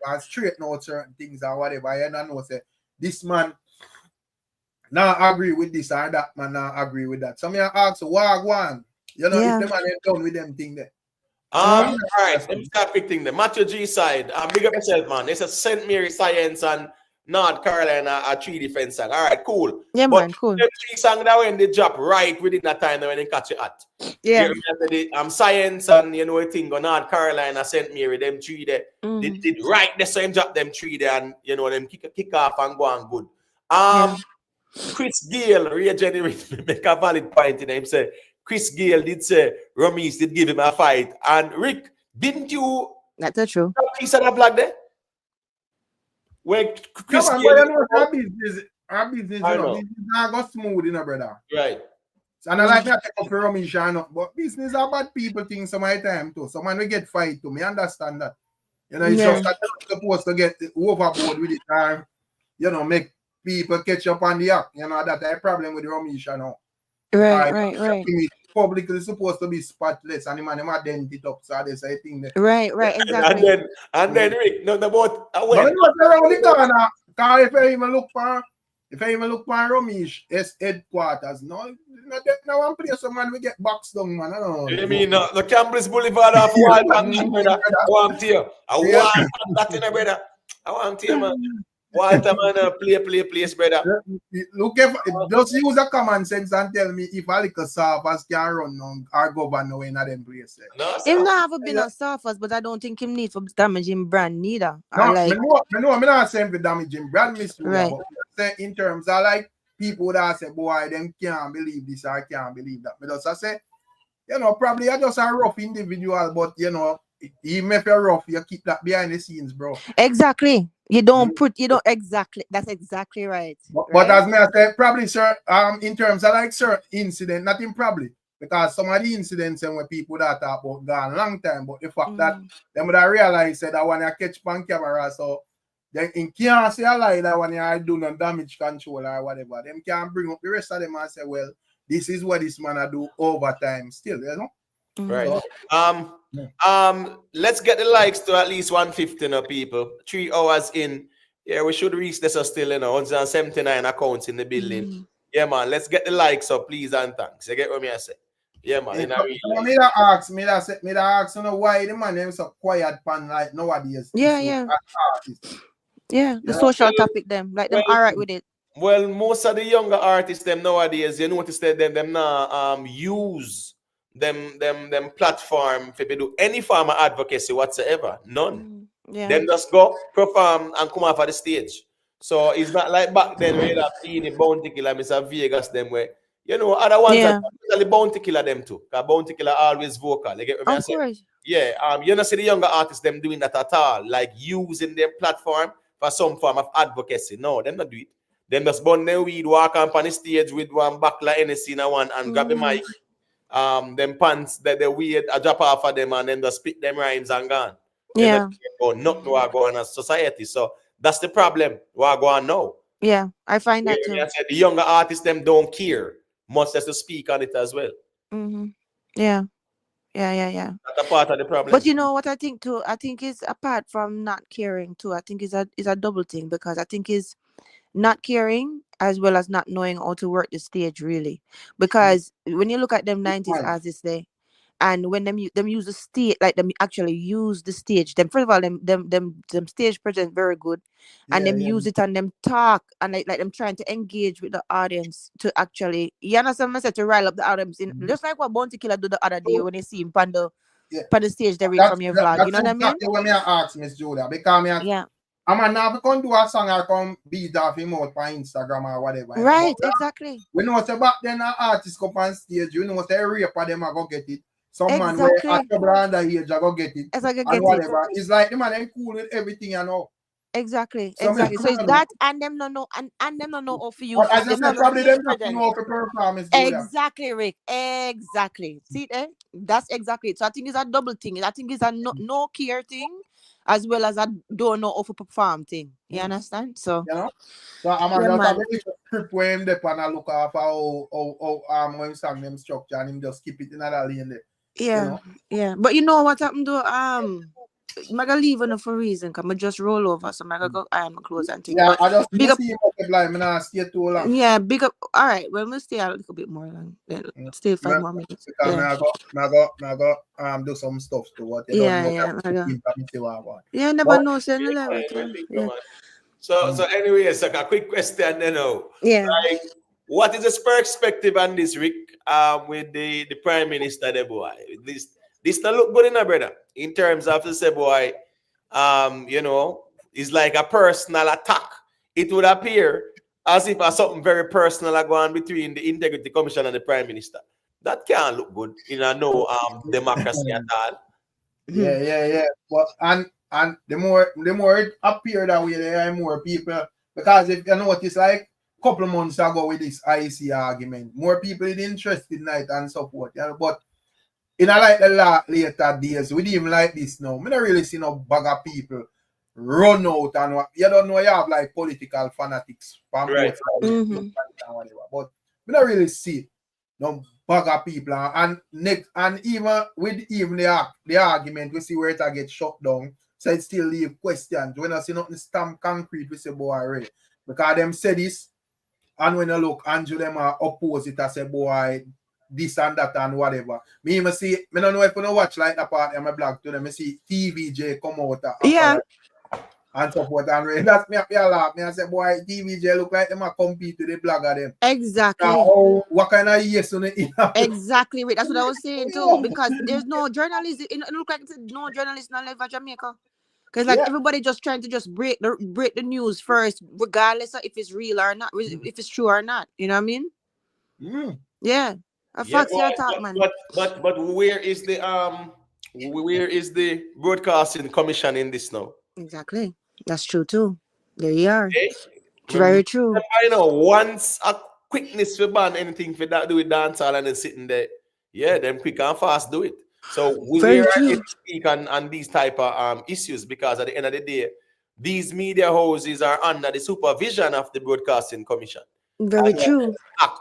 and straighten out certain things or whatever. You don't know, say, this man now agree with this or that man now agree with that. So me ask, what go on? You know, Yeah. if the man ain't done with them thing there. All right, let me start picking the Matthew G side. Big up yourself, man. It's a St. Mary Science and North Carolina a 3 defense song. All right, cool. Yeah, But man, cool. them 3 songs that when they drop right within that time when they catch it at. Yeah. You remember the Science and you know thing on North Carolina, St. Mary, them 3 there. They did right there, so him drop them 3 there and you know them kick off and go on good. Chris Gale regenerated make a valid point in him. Say Chris Gale did say Romeish did give him a fight. And Rick, didn't you That's true. piece of the black there? When Chris No, man, Gale, but you know, our business, I you know, know. business now go smooth, you know, brother. right? And I like that take up for Ramish, you know, but business are bad people things some of the time too. So man, we get fight too. Me understand that. You know, it's Yeah. just that you're supposed to get overboard with it and, you know, make people catch up on the act. You know, that's a problem with Ramish, you know. Right. Publicly supposed to be spotless and the man them dent it up. So there's a thing there. Right, exactly. And then Rick, no about But when when you go around the corner, because if I even look for Romeish, it's headquarters. No one place someone we get boxed down, man. I don't know. you mean the Campbell's Boulevard of Waltham, brother? I want you. I want that in a brother. I want you, man. Waltham man, play place, brother. Look, if just use a common sense and tell me if a little surface can run on or govern in them places. No, Him not have been on surface, but I don't think him need for damaging brand neither. No, I like I'm not saying for damaging brand, Miss Julia, Right. but say in terms of like people that say, boy, them can't believe this or can't believe that. But I say, you know, probably you're just a rough individual, but you know, even if you're rough, you keep that behind the scenes, bro. exactly. You don't exactly. That's exactly right. But as me I say, probably sir, in terms of like certain incident, nothing probably. Because some of the incidents and when people that talk about gone long time, but the fact that them would have realized that when you catch on camera, so they can't say a lie that when you do no damage control or whatever, them can bring up the rest of them and say, well, this is what this man do over time still, you know? Right. Let's get the likes to at least 150 now, people. 3 hours in. Yeah, we should reach this still, you know, 179 accounts in the building. Yeah, man. Let's get the likes up, please and thanks. You get what me I say? Yeah, man. Me that ask, you know, why the man them so quiet pan like nowadays. Yeah. The social topic them. Like them all right with it. Well, most of the younger artists them nowadays, you notice that them now use them platform for do any form of advocacy whatsoever. None. Them just go perform and come off of the stage. So it's not like back then where you have seen the Bounty Killer, Mr. Vegas, them where you know other ones are the Bounty Killer them too. Because Bounty Killer always vocal. You get what I say? Yeah, you don't see the younger artists them doing that at all, like using their platform for some form of advocacy. No, them not do it. Them just burn their weed, walk up on the stage with one buckler NSC in one and grab the mic. Them pants that they weird, I drop off of them and then just spit them rhymes and gone. Yeah. Not to go in a society. So that's the problem. What go on now? Yeah, I find that too. The younger artists them don't care much as to speak on it as well. Yeah. That's a part of the problem. But you know what I think too? I think it's apart from not caring too. I think it's a double thing because I think it's not caring as well as not knowing how to work the stage really. Because when you look at them 90s artists there, and when them use the stage, like them actually use the stage. Them first of all, them stage presence very good, and them use it and them talk and like them trying to engage with the audience to actually, you understand what I said, to rile up the audience in just like what Bounty Killer do the other day when they see him on the stage they read from your vlog. You know what I mean? That's what me ask Miss Julia because I'm not going to do a song or come beat off him out on Instagram or whatever. Right, exactly. We know say back then an artist come on stage, you know say rape of them are go get it. Some man where a couple underage I go get it. And whatever. It's like the man ain't cool with everything, you know. Exactly. So me, So it's that and them no know and them no know how to use as I them no said, know how to probably use them not present. know how to performance do that. Exactly, Rick. Exactly. See there? That's exactly it. So I think it's a double thing. I think it's a no care thing as well as a don't know how to perform thing. You understand? So You know? So I'm yeah, just man. have a script where him dep and I look off how when sang them structure and him just keep it in another lane there. You Yeah, know? yeah. But you know what happened though? I'm gonna leave on for a reason. Cause I just roll over, so I'm gonna go iron my clothes and thing. Yeah, But I just big up, see him up the line, I'm not stay too long. yeah, big up. All right, well, we'll stay a little bit more long. Then stay 5 more minutes. Because Yeah, I go do some stuff to what you don't know. yeah. I go. But, Yeah, never know. Say no level. Yeah, So anyway, so a quick question, yeah. like, what is the perspective on this, Rick? With the Prime Minister, the boy, this not look good in a brother in terms of the say boy, it's like a personal attack. It would appear as if something very personal are going between the Integrity Commission and the Prime Minister. That can't look good in a no democracy at all. Yeah. But and the more it appear that way, there are more people. Because if you notice, like a couple of months ago with this IC argument, more people is interested in it and support. But in a like the later days, we didn't even like this now. I don't really see no bag of people run out and what you don't know you have like political fanatics from Right. both sides and whatever. But we don't really see no bag of people and next and even with even the argument we see where it get shut down. So it still leave questions. When I see nothing stamp concrete, we say boy already. Because them say this and when you look Andrew them are opposite, I say boy this and that and whatever. Me even see, I don't know if you know watch like that part of my blog to them. I see TVJ come out and so forth and that's me up here laugh. Me I say boy TVJ look like them a compete with the blogger them. Exactly. Now, what kind of yes on it? Exactly. That's what I was saying too. Because there's no journalists. It look like no journalists in live at Jamaica. Because like everybody just trying to just break the news first, regardless of if it's real or not, if it's true or not. You know what I mean? Yeah. Facts your talk, man. But where is the broadcasting commission in this now? Exactly. That's true too. There you are. Okay. Very true. I know once a quickness for ban anything for that do with dancehall and then sitting there. Yeah, them quick and fast do it. So we are to speak on these type of issues because at the end of the day, these media houses are under the supervision of the Broadcasting Commission. Very true.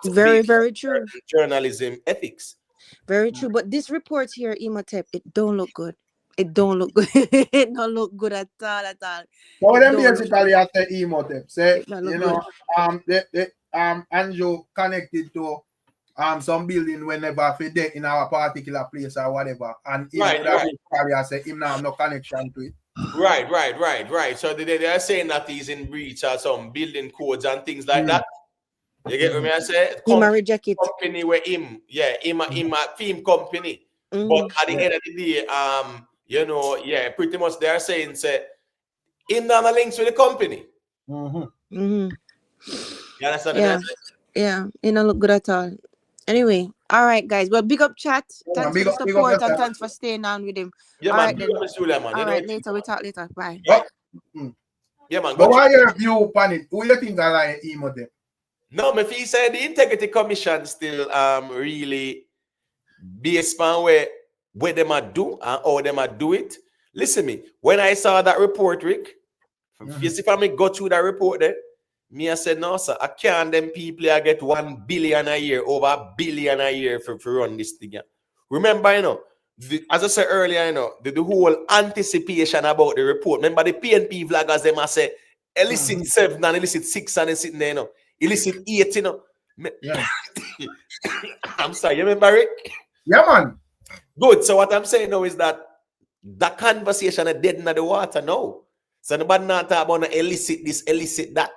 Very true. Journalism ethics. Very true. But this report here, Imhotep, it don't look good. It don't look good. It don't look good at all. So them basically I say Imhotep. Say good. Andrew connected to some building whenever for day in our particular place or whatever. And I say him now have no connection to it. Right. So they are saying that he's in breach of some building codes and things like that. You get what I say? Reject it. Company where him a film company. But at the end of the day, pretty much they are saying say him down the links with the company. You understand? Yeah, it don't look good at all. Anyway, all right, guys. Well, big up chat. Thanks for the support and thanks for staying on with him. Yeah, all man. Right, then. All right, later. We talk later. Bye. Yeah, man. But why your view upon it? Who you think I like Imhotep? No, if he said the Integrity Commission still really based on where them a do and how them a do it. Listen me, when I saw that report, Rick, if I may go through that report there, me I said, no, sir, I can't them people I get 1 billion a year, over 1 billion a year for run this thing. Remember, as I said earlier, the whole anticipation about the report. Remember the PNP vloggers, them I say, elicit 7 and elicit 6 and they sitting there, elicit 8, I'm sorry, you remember Rick? Yeah, man. Good. So what I'm saying now is that conversation is dead in the water now. So nobody not talk about elicit this, elicit that.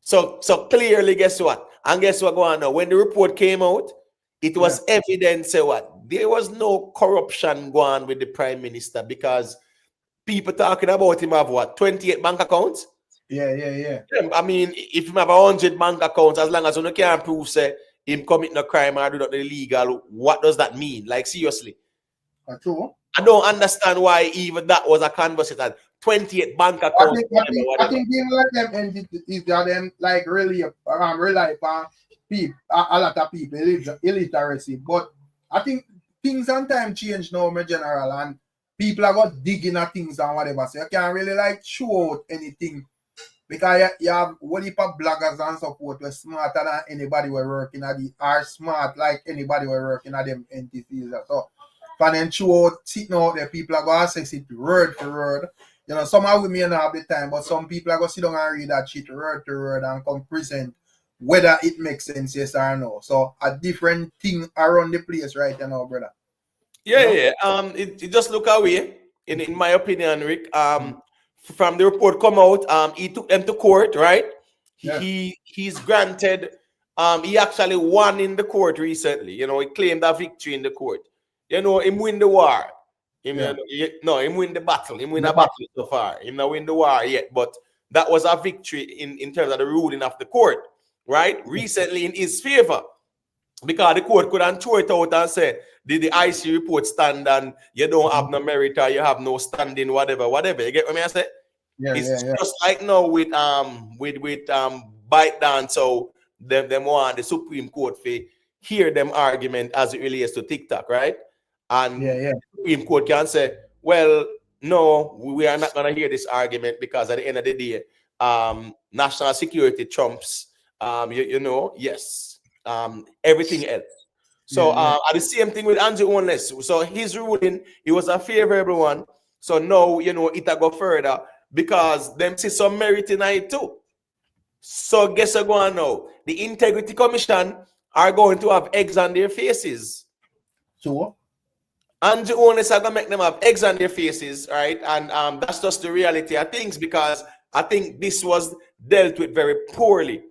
So clearly, guess what? And guess what going on now? When the report came out, it was evident, say what? There was no corruption going on with the Prime Minister because people talking about him have what? 28 bank accounts? Yeah. I mean, if you have 100 bank accounts, as long as you can't prove, say, him commit no crime or do not illegal, what does that mean? Like, seriously. True. I don't understand why even that was a conversation. 28 bank I accounts, think, I whatever, think, I whatever. think being like them entities that them like really rely upon people, a lot of people illiteracy. But I think things sometimes change now, my general, and people are got digging at things and whatever. So you can't really like show out anything because you have what heap of bloggers and support were smarter than anybody were working at the are smart like anybody were working at them entities. So for them show out sitting out there, people are gonna access it word for word. You know, some of we may not have the time, but some people are gonna sit down and read that shit word to word and come present whether it makes sense, yes or no. So a different thing around the place right now, brother. Yeah, You know? yeah. It just look away, in my opinion, Rick. From the report come out, he took them to court, right? Yeah. He's granted. He actually won in the court recently. You know, he claimed a victory in the court. You know, him win the war. Him, Yeah. no, him win the battle. Him win The a battle so far. Him not win the war yet, but that was a victory in terms of the ruling of the court, right? Recently in his favor. Because the court couldn't throw it out and say, did the IC report stand and you don't have no merit or you have no standing, whatever, whatever. You get what I say? Yeah, It's yeah. just like now with Bite Dance, so them want the Supreme Court for hear them argument as it relates to TikTok, right? And Yeah, yeah. the Supreme Court can say, well, no, we are not gonna hear this argument because at the end of the day, national security trumps you know, yes, everything else. So at the same thing with Andrew Holness. So his ruling, it was a favorable one. So now, you know, it'll go further because them see some merit in it too. So guess what going on now? The Integrity Commission are going to have eggs on their faces. So Andrew Holness are gonna make them have eggs on their faces, right? And that's just the reality of things because I think this was dealt with very poorly.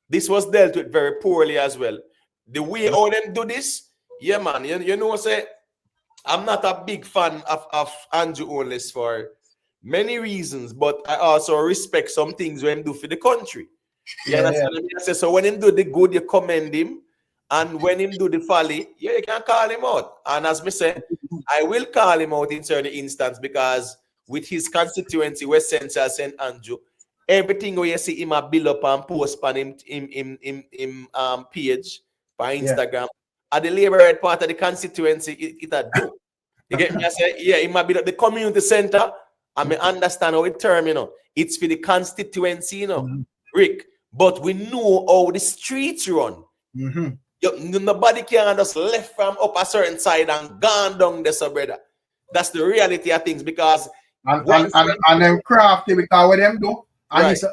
This was dealt with very poorly as well. The way all them do this, yeah, man. You know, say I'm not a big fan of Andrew Holness for many reasons, but I also respect some things when do for the country. You understand what I say? So when him do the good, you commend him, and when him do the folly, yeah, you can call him out. And as me say, I will call him out in certain instance because with his constituency, West Central St. Andrew, everything where you see him a build up and post on him page by Instagram, at the labor right part of the constituency, it a do. You get me? I say, yeah, it might be the community center. I may understand how it term, you know. It's for the constituency, you know, Rick. But we know how the streets run. Nobody can just left from up a certain side and gone down there, so brother. That's the reality of things because and them crafty because what them do, and it's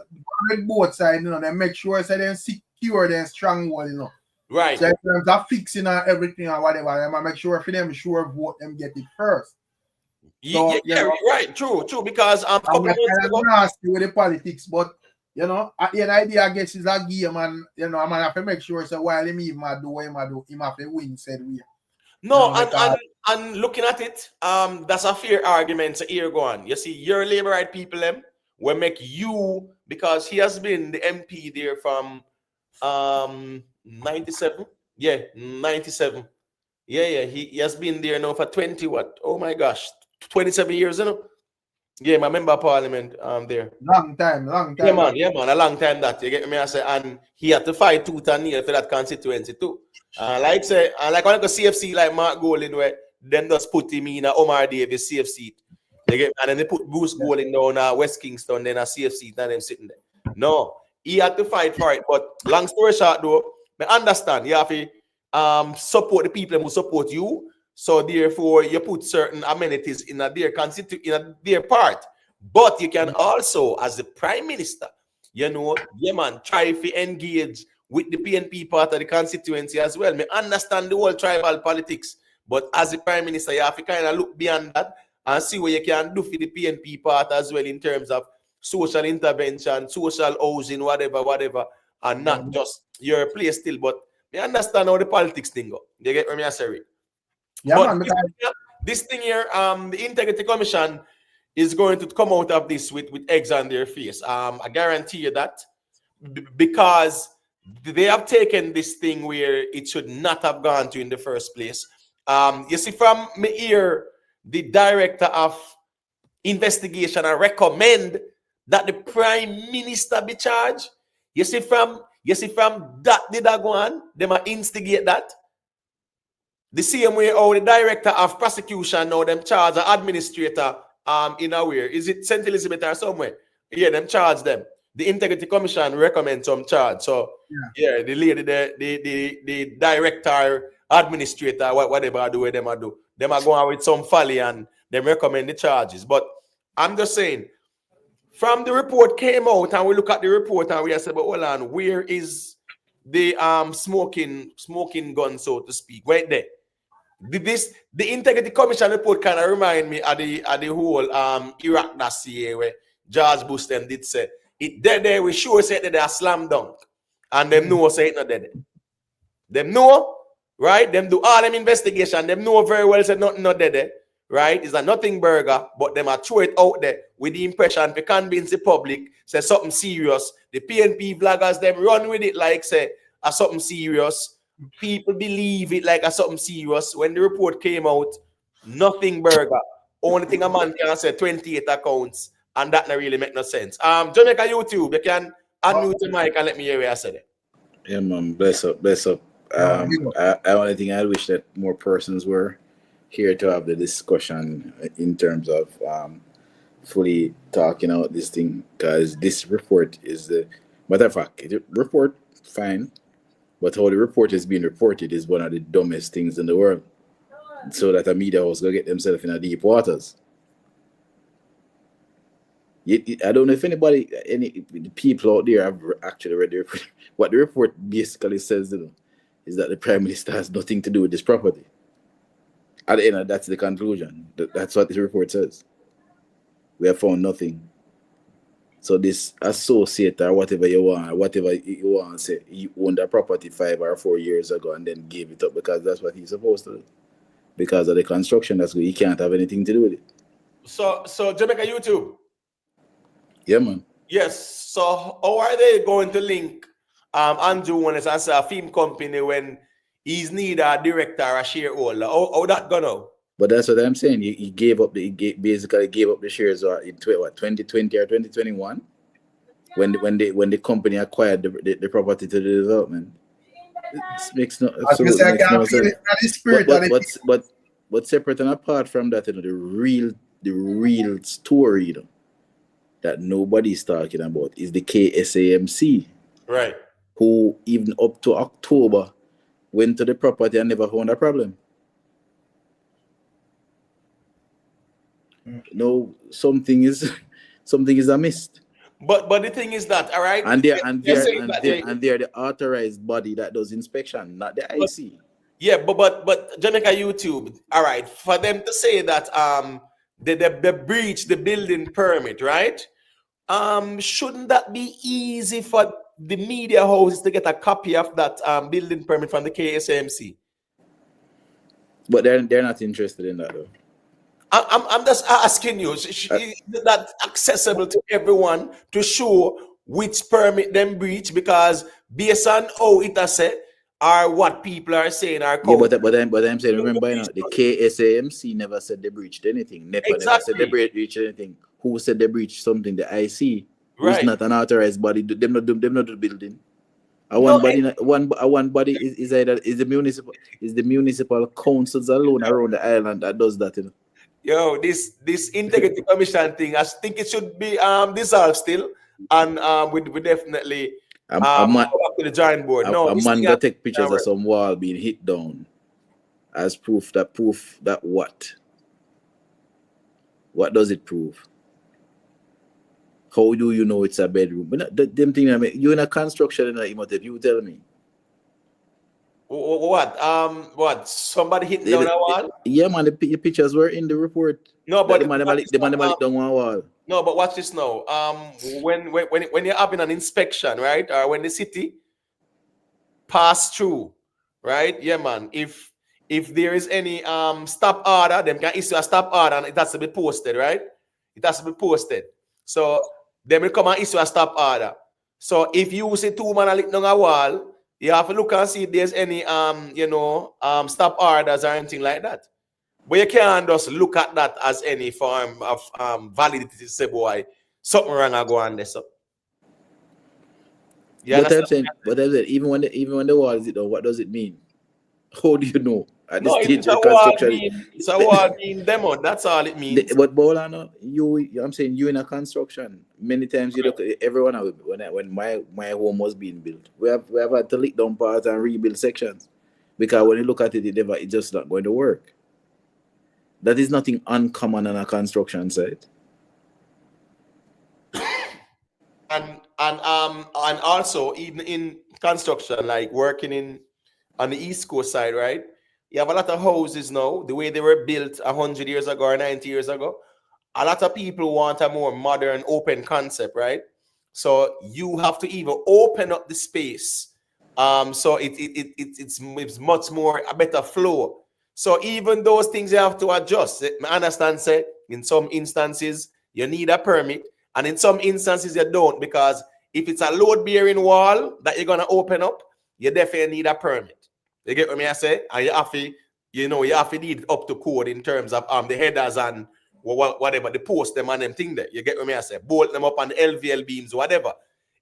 with both sides, you know, they make sure so they secure their stronghold, you know. Right. So in terms of fixing and everything or whatever, they make sure for them sure vote them get it first. So, yeah, right, true, because I'm kind of nasty with the politics, but you know, at the idea I guess is a game, and you know, I'm gonna have to make sure so while him even do what him do, him have to win said way. No, you know, and looking at it, that's a fair argument to hear go on. You see, your labor right people them will make you because he has been the MP there from 97. Yeah, 97. Yeah, he has been there now for 20 what? Oh my gosh, 27 years, you know. Yeah, my member of parliament there. Long time. Yeah, man, a long time that you get me. I say, and he had to fight tooth and nail for that constituency too. Like say, like when I go CFC like Mark Golden where them just put him in a Omar Davis CFC. You get me? And then they put Bruce Golden down West Kingston, then a CFC, and them sitting there. No, he had to fight for it. But long story short though, I understand you have to support the people who support you. So therefore, you put certain amenities in their part. But you can also, as the prime minister, you know, yeah, man, try to engage with the PNP part of the constituency as well. I understand the whole tribal politics, but as the prime minister, you have to kind of look beyond that and see what you can do for the PNP part as well in terms of social intervention, social housing, whatever, and not just your place still. But I understand how the politics thing go. You get what I say? Yeah, but man, this thing here, the Integrity Commission is going to come out of this with eggs on their face. I guarantee you that because they have taken this thing where it should not have gone to in the first place. You see, from me here, the director of investigation and recommend that the Prime Minister be charged. You see from that did that go on, they might instigate that. The same way how the director of prosecution now them charge the administrator in a way. Is it St. Elizabeth or somewhere? Yeah, them charge them. The Integrity Commission recommend some charge. So yeah, the lady, the director, administrator, whatever I do, them are going with some folly and they recommend the charges. But I'm just saying, from the report came out and we look at the report and we say, but hold on, where is the smoking gun, so to speak? Right there. The Integrity Commission report kind of remind me of the whole Iraq dossier where George Bush them did say it there we sure say that they are slam dunk and them know say it not dead. Them know, right? Them do all them investigation. Them know very well say nothing not dead, right? It's a nothing burger, but them are throw it out there with the impression to convince the public say something serious. The PNP vloggers them run with it like say something serious. People believe it like a something serious. When the report came out, nothing burger. Only thing a man can say 28 accounts, and that not really make no sense. Jamaica YouTube, you can unmute the mic and let me hear what I said. Yeah, man, bless up. I only thing I wish that more persons were here to have the discussion in terms of fully talking out this thing, because this report is the matter of fact. The report fine. But how the report is being reported is one of the dumbest things in the world. So that a media house go get themselves in a deep waters. I don't know if any people out there have actually read the report. What the report basically says, is that the Prime Minister has nothing to do with this property. At the end, that's the conclusion. That's what the report says. We have found nothing. So this associate or whatever you want, say you owned a property 5 or 4 years ago and then gave it up because that's what he's supposed to do. Because of the construction, that's good. He can't have anything to do with it. So Jamaica YouTube. Yeah, man. Yes. So how are they going to link Andrew Holness as a film company when he's neither a director or a shareholder? How that gonna? But that's what I'm saying. He basically gave up the shares in 2020 or 2021 when the company acquired the property to the development. It makes no sense. But separate and apart from that, the real story, that nobody's talking about is the KSAMC, right? Who even up to October went to the property and never found a problem. No, something is amiss. But the thing is that, all right, and they're the authorized body that does inspection, not the IC. Yeah, but Jamaica YouTube, all right, for them to say that they breach the building permit, right? Shouldn't that be easy for the media houses to get a copy of that building permit from the KSMC? But they're not interested in that though. I'm just asking you, is that accessible to everyone to show which permit them breach? Because based on how it has said, or what people are saying are yeah, but I'm saying, remember, the KSAMC never said they breached anything. NEPA never said they breached anything. Who said they breached something? The IC, who's not an authorized body. Them not do the building. One body is the municipal councils alone around the island that does that. Yo, this Integrity Commission thing, I think it should be dissolved still, and we definitely go back to the drawing board. A man go take pictures of some wall being hit down as proof that what? What does it prove? How do you know it's a bedroom? Them thing you in a construction you tell me. What? Somebody hit down a wall? Yeah, man. The pictures were in the report. No, but the man down one wall. No, but watch this now. When you're having an inspection, right, or when the city pass through, right? Yeah, man. If there is any stop order, them can issue a stop order, and it has to be posted, right? It has to be posted. So they will come and issue a stop order. So if you see two men lit down a wall, you have to look and see if there's any stop orders or anything like that. But you can't just look at that as any form of validity to say, boy, something wrong I go on this up. You But I'm understand? saying, even when the wall is it done, what does it mean? How do you know at this No, stage it's of a wall construction? being, it's a wall being demo. That's all it means. But Bolano, I'm saying you in a construction. Many times you look at everyone when my home was being built. We have had to lick down parts and rebuild sections. Because when you look at it, it's just not going to work. That is nothing uncommon on a construction site. And also even in construction, like working on the East Coast side, right? You have a lot of houses now, the way they were built 100 years ago or 90 years ago. A lot of people want a more modern, open concept, right? So you have to even open up the space. So it's much more a better flow. So even those things you have to adjust. I understand, say in some instances you need a permit, and in some instances you don't, because if it's a load-bearing wall that you're gonna open up, you definitely need a permit. You get what I say? And you have to, you have to need up to code in terms of the headers and whatever, the post them and them thing there. You get what I say? Bolt them up on the LVL beams, whatever.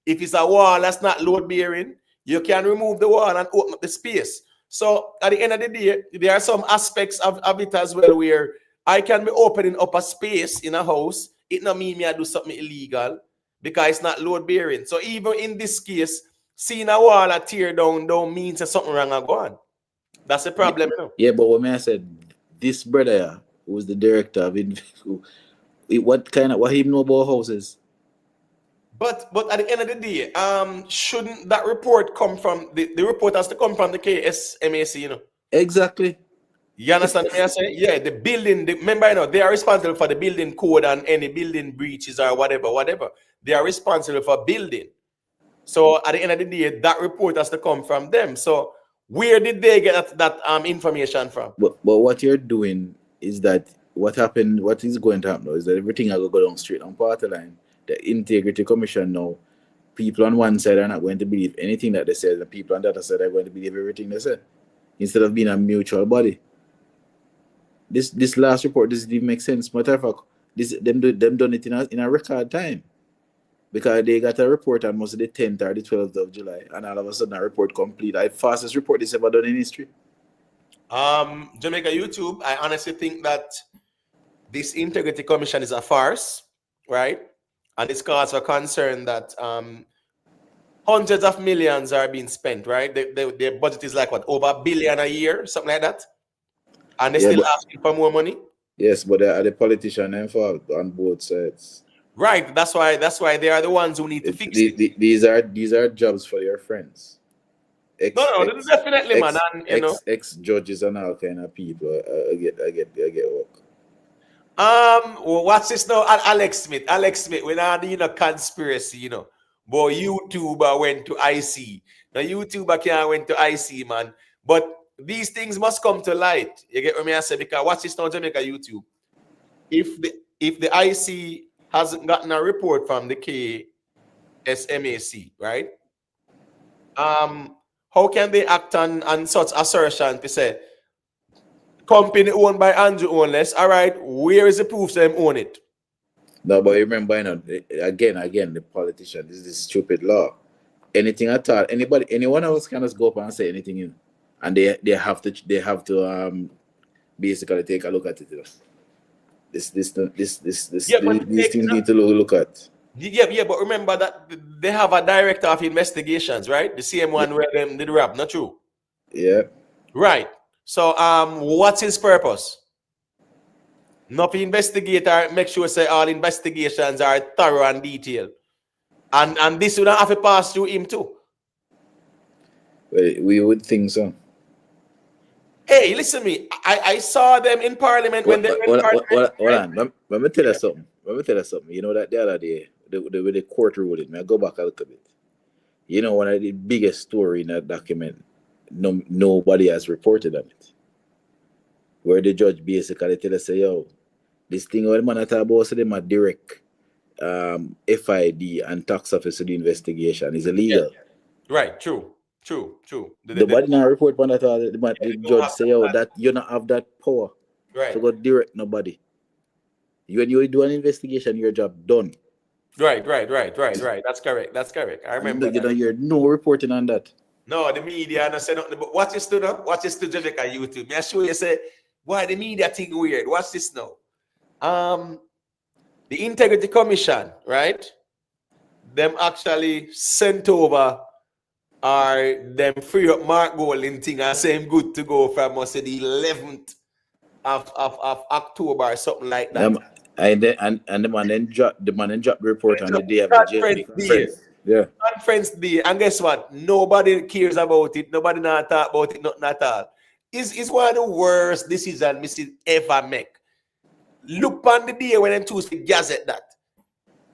If it's a wall that's not load-bearing, you can remove the wall and open up the space. So at the end of the day, there are some aspects of it as well where I can be opening up a space in a house. It not mean me I do something illegal because it's not load-bearing. So even in this case, seeing a wall a tear down don't mean that something wrong and go on. That's the problem. Yeah, but when I said this brother who was the director of what he know about houses? But at the end of the day, shouldn't that report come from the report has to come from the KSMAC, Exactly. You understand what I say? Yeah, the building, remember, they are responsible for the building code and any building breaches or whatever. They are responsible for building. So at the end of the day, that report has to come from them. So where did they get that information from? But what you're doing is that what is going to happen now is that everything will go down straight on party line. The Integrity Commission now, people on one side are not going to believe anything that they say, and the people on the other side are going to believe everything they say, instead of being a mutual body. This last report doesn't even make sense. Matter of fact, them done it in a record time, because they got a report on most of the 10th or the 12th of July, and all of a sudden a report complete. The fastest report this ever done in history. Jamaica YouTube, I honestly think that this Integrity Commission is a farce, right? And it's cause for concern that hundreds of millions are being spent, right? Their budget is like what, over $1 billion a year, something like that, and they're still asking for more money. Yes, but the politicians involved on both sides. Right. That's why they are the ones who need to fix it. These are jobs for your friends. Definitely, man. And ex judges and all kind of people. I get work. What's this now? Alex Smith. We're not doing a conspiracy, But YouTuber went to IC. Now YouTuber can't went to IC, man. But these things must come to light. You get what I say? Because what's this now, Jamaica YouTube? If the IC hasn't gotten a report from the KSMAC, right? How can they act on such assertion to say company owned by Andrew Holness? All right, where is the proof them own it? No, but remember, again, the politician, this is this stupid law. Anything at all, anyone else can just go up and say anything, and they have to basically take a look at it. These things need to look at. Yeah, but remember that they have a director of investigations, right? The same one where them did rap, not true? Yeah. Right. So what's his purpose? Not to investigate or make sure say all investigations are thorough and detailed. And this would have to pass through him too. Well, we would think so. Hey, listen to me. I saw them in Parliament when they were in Parliament. Hold on. Let me tell you something. You know that the other day, the court ruling, I go back a little bit. One of the biggest story in that document, nobody has reported on it. Where the judge basically tell us, say, yo, this thing all the man talk about, so them a direct FID and tax office to the investigation is illegal. Yeah. Right, true. The body not report on that all. The judge say, yo, that you not have that power. Right. So go direct nobody. When you do an investigation, your job done. Right. That's correct. I remember You know, that. you're no reporting on that. No, the media and I said nothing. But watch this to now. Watch this to Jamaica YouTube. Me I show you say why the media thing weird. Watch this now. The Integrity Commission, right? Them actually sent over them free up Mark Golding thing and say him good to go from us the 11th of October or something like that. And the man then dropped the report on the day of the Conference Day. Yeah. Conference day, and guess what? Nobody cares about it. Nobody not talk about it. Nothing at all. It's one of the worst decisions Mrs. ever make. Look on the day when them choose to gazette that.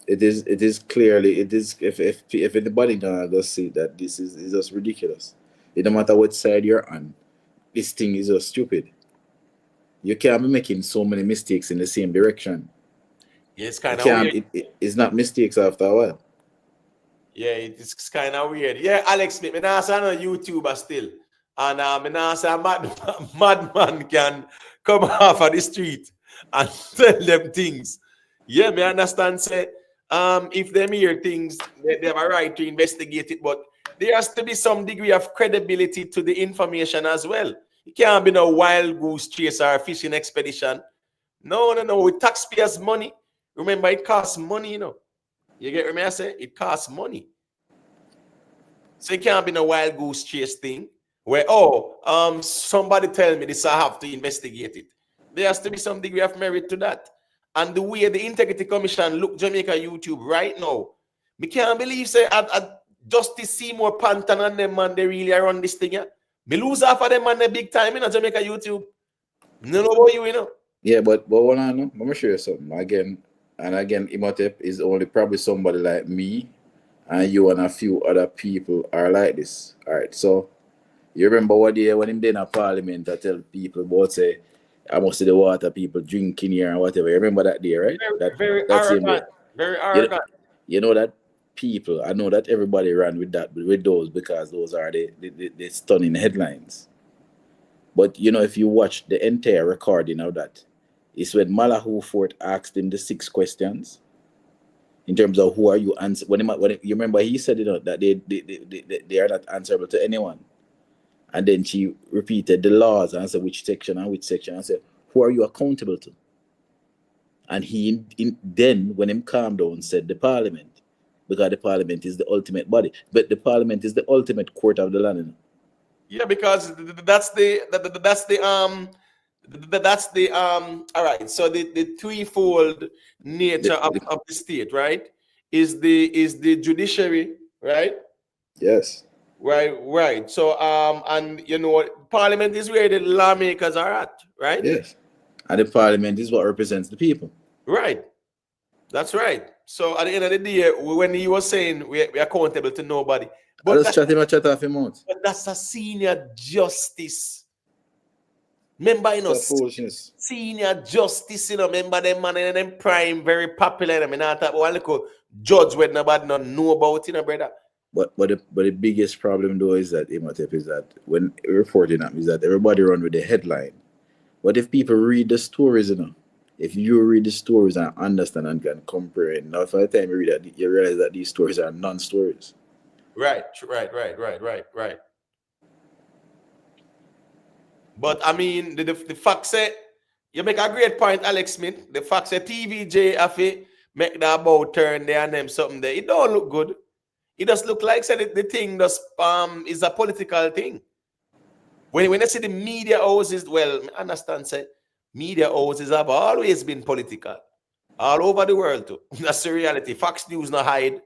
It is clearly if anybody now does see that this is just ridiculous. It don't matter what side you're on, this thing is just stupid. You can't be making so many mistakes in the same direction. Yeah, it's kind of weird. It's not mistakes after a while. Yeah, it's kind of weird. Yeah, Alex Smith, me now say I'm a YouTuber still. And me now say a madman can come off of the street and tell them things. Yeah, me understand say if them hear things, they have a right to investigate it, but there has to be some degree of credibility to the information as well. It can't be no wild goose chase or fishing expedition. No. With taxpayers' money. Remember, it costs money, you know. You get what I say? It costs money. So it can't be no wild goose chase thing where, somebody tell me this, I have to investigate it. There has to be some degree of merit to that. And the way the Integrity Commission look Jamaica YouTube right now, we can't believe say at Justice Seymour Panton and them man, they really run this thing. Yeah? Me lose half of them man the big time in Jamaica YouTube. No know about you know. Yeah, but hold on, I'm gonna show you something. Again, Imhotep is only probably somebody like me and you and a few other people are like this. All right, so you remember what day when him did in Parliament I tell people about say I must see the water people drinking here and whatever. You remember that day, right? Very arrogant. Very arrogant. You know that people, I know that everybody ran with those because those are the stunning headlines. But you know, if you watch the entire recording of that, it's when Malahu Fort asked him the 6 questions in terms of who are you answer. You remember he said that they are not answerable to anyone, and then she repeated the laws and said which section and said who are you accountable to, and he then when him calmed down said the Parliament, because the Parliament is the ultimate body, but the Parliament is the ultimate court of the land. You know? Yeah, because that's the all right. So the threefold nature of the state, right, is the judiciary, right? Yes. Right. So and you know what, Parliament is where the lawmakers are at, right? Yes. And the Parliament is what represents the people. Right. That's right. So at the end of the day, when he was saying we're accountable to nobody, but chat off him out. But that's a senior justice. Remember, you know, senior justice, you know, remember them man and them prime, very popular. I mean, I thought one little judge when nobody not know about, you know, brother. But the biggest problem though is that Imhotep is that when reporting up is that everybody run with the headline. But if people read the stories, you know, if you read the stories and understand and can comprehend, now for the time you read that, you realize that these stories are non-stories. Right. But I mean, the fact say you make a great point, Alex Smith. The fact say TVJ have to make that about turn there and them something there. It don't look good. It does look like say the thing does is a political thing. When I see the media houses, well, I understand say media houses have always been political. All over the world too. That's the reality. Fox News not hide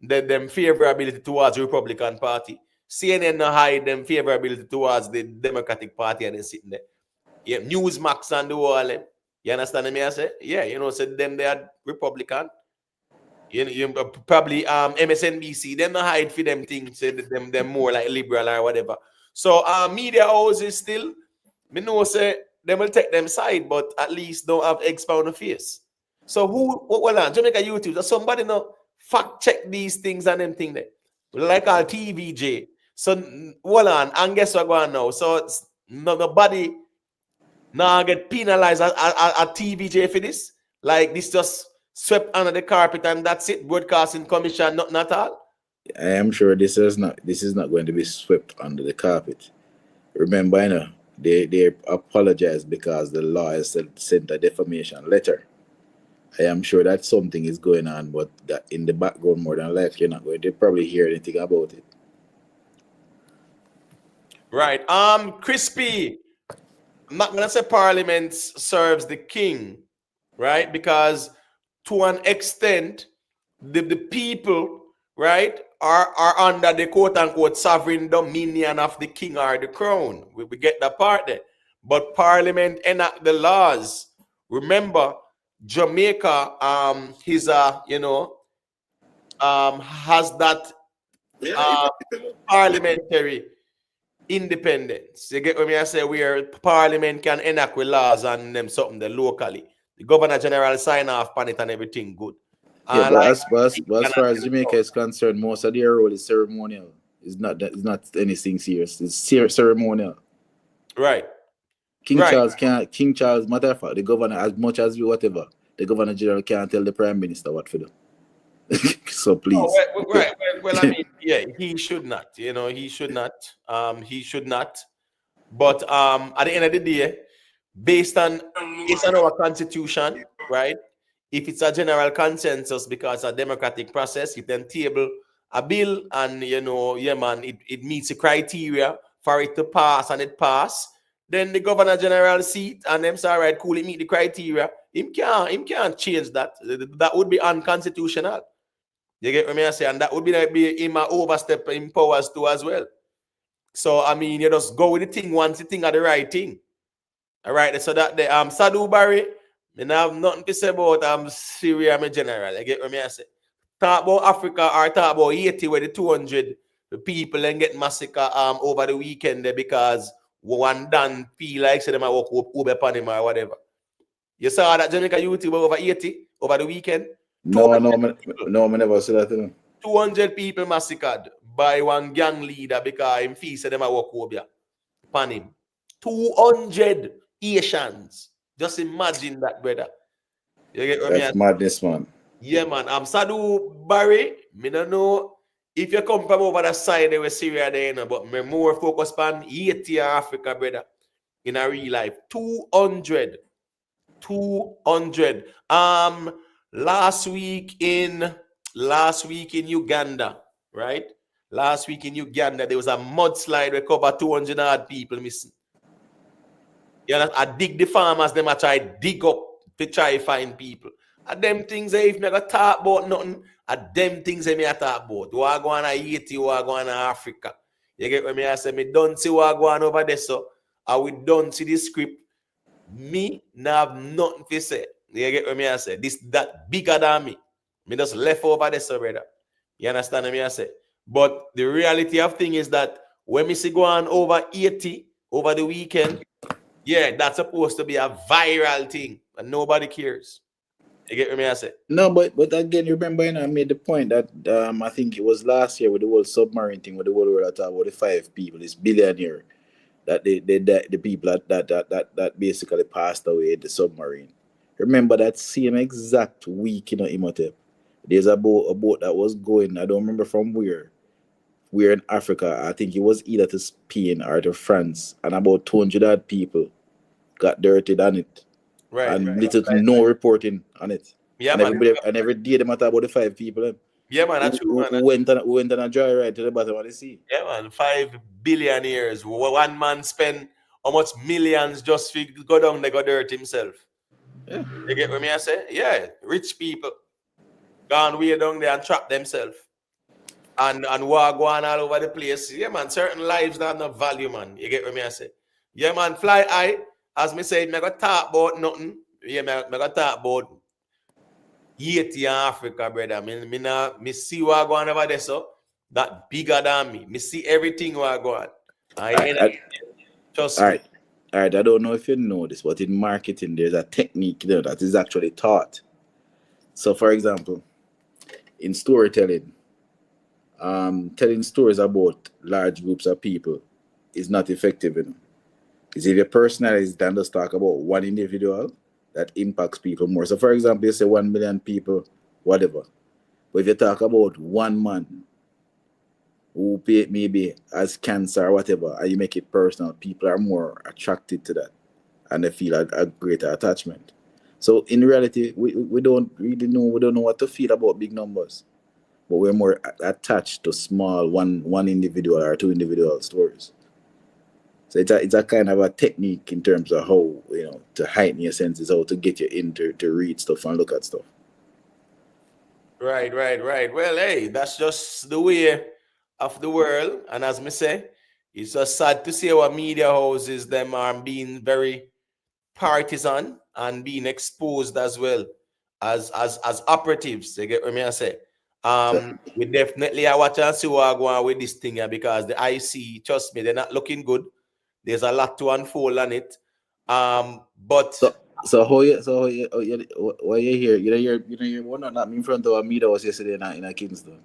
them favorability towards the Republican Party. CNN not hide them favorability towards the Democratic Party and then sitting there. Yeah, Newsmax and the wall. You understand me? I say? Yeah, you know, so them they are Republican. You probably MSNBC, them not hide for them things, say them more like liberal or whatever. So media houses still, me know say they will take them side, but at least don't have eggs on the face. So well on Jamaica YouTube, does somebody know fact check these things and them thing there? Like our TVJ. So well on, and guess what going now? So nobody Now I get penalized at TVJ for this. Like this just swept under the carpet and that's it. Broadcasting commission, nothing at all. I am sure this is not going to be swept under the carpet. Remember, they apologized because the lawyer sent a defamation letter. I am sure that something is going on, but that in the background, more than likely, you're not going to probably hear anything about it. Right. Crispy. I'm not gonna say Parliament serves the king, right? Because to an extent, the people, right, are under the quote unquote sovereign dominion of the king or the crown. We get that part there. But Parliament enact the laws. Remember, Jamaica, has that parliamentary independence. You get what I say? Where Parliament can enact with laws and them something there locally. The Governor General sign off on it and everything good. Yeah, And but like, as far as Jamaica is concerned, most of their role is ceremonial. It's not anything serious. It's ceremonial. right. King Right. King Charles, matter of fact, the governor, as much as we whatever, the Governor General can't tell the Prime Minister what to do. So please. Oh, right. Well, I mean, yeah, he should not. He should not. He should not. But at the end of the day, based on our constitution, right? If it's a general consensus because a democratic process, you then table a bill and it meets the criteria for it to pass and it pass, then the Governor General seat and them say, all right, cool, it meet the criteria. Him can't change that. That would be unconstitutional. You get what I say? And that would be him a overstep in powers too as well. So I mean, you just go with the thing once the thing are the right thing. All right, so that the Sadu Barry, I have nothing to say about Syria, I'm a general. You get what I say? Talk about Africa or talk about Haiti where the 200 people and get massacre over the weekend there because one done feel like say them walk over upon him or whatever. You saw that Jamaica YouTube over 80 over the weekend? No, I never said that to them. 200 people massacred by one gang leader because him feel say them walk over upon him. 200 Asians. Just imagine that, brother. You get what That's madness, man. Yeah, man. I'm Sadu Barry. Me don't know if you come from over the side where Syria there, but me more focused on Haiti and Africa, brother. In a real life. 200. 200. Last week in Uganda, right? Last week in Uganda, there was a mudslide where covered 200 odd people missing. Yeah, I dig the farmers, them I try dig up to try find people. And them things if me got talk about nothing, and them things me I talk about. What go on Haiti, what go on Africa. You get what me I say? Me don't see what go on over there, so I we don't see the script. Me now have nothing to say. You get what me I say? This that bigger than me. Me just left over there, so brother. You understand what me I say? But the reality of thing is that when me see go on over 80 over the weekend, yeah, that's supposed to be a viral thing, and nobody cares. You get what I say? No, but again, you remember, I made the point that I think it was last year with the whole submarine thing, with the whole world talk about the 5 people, this billionaire, that the people that basically passed away in the submarine. Remember that same exact week, Imhotep, there's a boat that was going, I don't remember from where in Africa. I think it was either to Spain or to France, and about 200 odd people got dirtied on it. Right. And little to no reporting on it. Yeah, and man. every day they matter about the 5 people. Yeah, man, that's true, man. Who went on a joyride to the bottom of the sea. Yeah, man. 5 billionaires. One man spend how much millions just to go down there, go dirt himself. Yeah. You get what I say? Yeah, rich people gone way down there and trap themselves. And war go on all over the place. Yeah, man. Certain lives that have no value, man. You get what I say? Yeah, man. Fly high. As me said, me got talk about nothing. Yeah, me got talk about Haiti and Africa, brother. Me see what go on over there, so that bigger than me. Me see everything what go on. Trust me. All right. I don't know if you know this, but in marketing, there's a technique there that is actually taught. So, for example, in storytelling, telling stories about large groups of people is not effective enough. is if you personalize than just talk about one individual, that impacts people more. So, for example, you say 1 million people, whatever. But if you talk about one man who maybe has cancer or whatever, and you make it personal, people are more attracted to that, and they feel a greater attachment. So in reality, we don't really know, we don't know what to feel about big numbers, but we're more attached to small one individual or two individual stories. So it's a kind of a technique in terms of how, to heighten your senses, how to get you into to read stuff and look at stuff. Right. Well, hey, that's just the way of the world. And as me say, it's just sad to see our media houses them are being very partisan and being exposed as well as operatives. You get what I say? We definitely are watching and see what going on with this thing here, because the IC, trust me, they're not looking good. There's a lot to unfold on it. But Why you here? You one not in front of a meter was yesterday in a Kingston.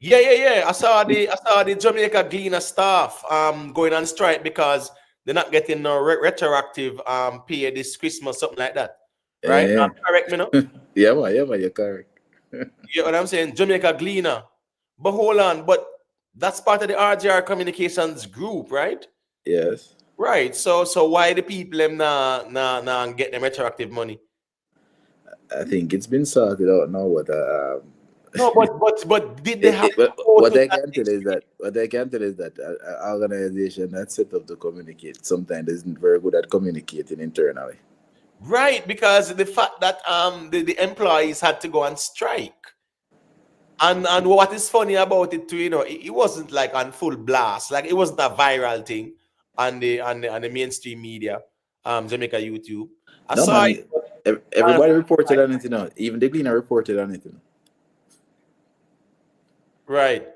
Yeah. I saw the Jamaica Gleaner staff going on strike because they're not getting no retroactive pay this Christmas, something like that. Right? Yeah. Correct me, no? Yeah, man, you're correct. You know what I'm saying? Jamaica Gleaner. But hold on, but that's part of the RGR Communications group, right? Yes. Right. So why the people them nah get them retroactive money? I think it's been sorted out now, but No, but did they have what I can tell is that an organization that's set up to communicate sometimes isn't very good at communicating internally. Right, because the fact that the employees had to go on strike. And what is funny about it too, it wasn't like on full blast, like it wasn't a viral thing on the mainstream media, Jamaica YouTube. I No, saw man, it. everybody reported on it, even the Gleaner reported on it. Right.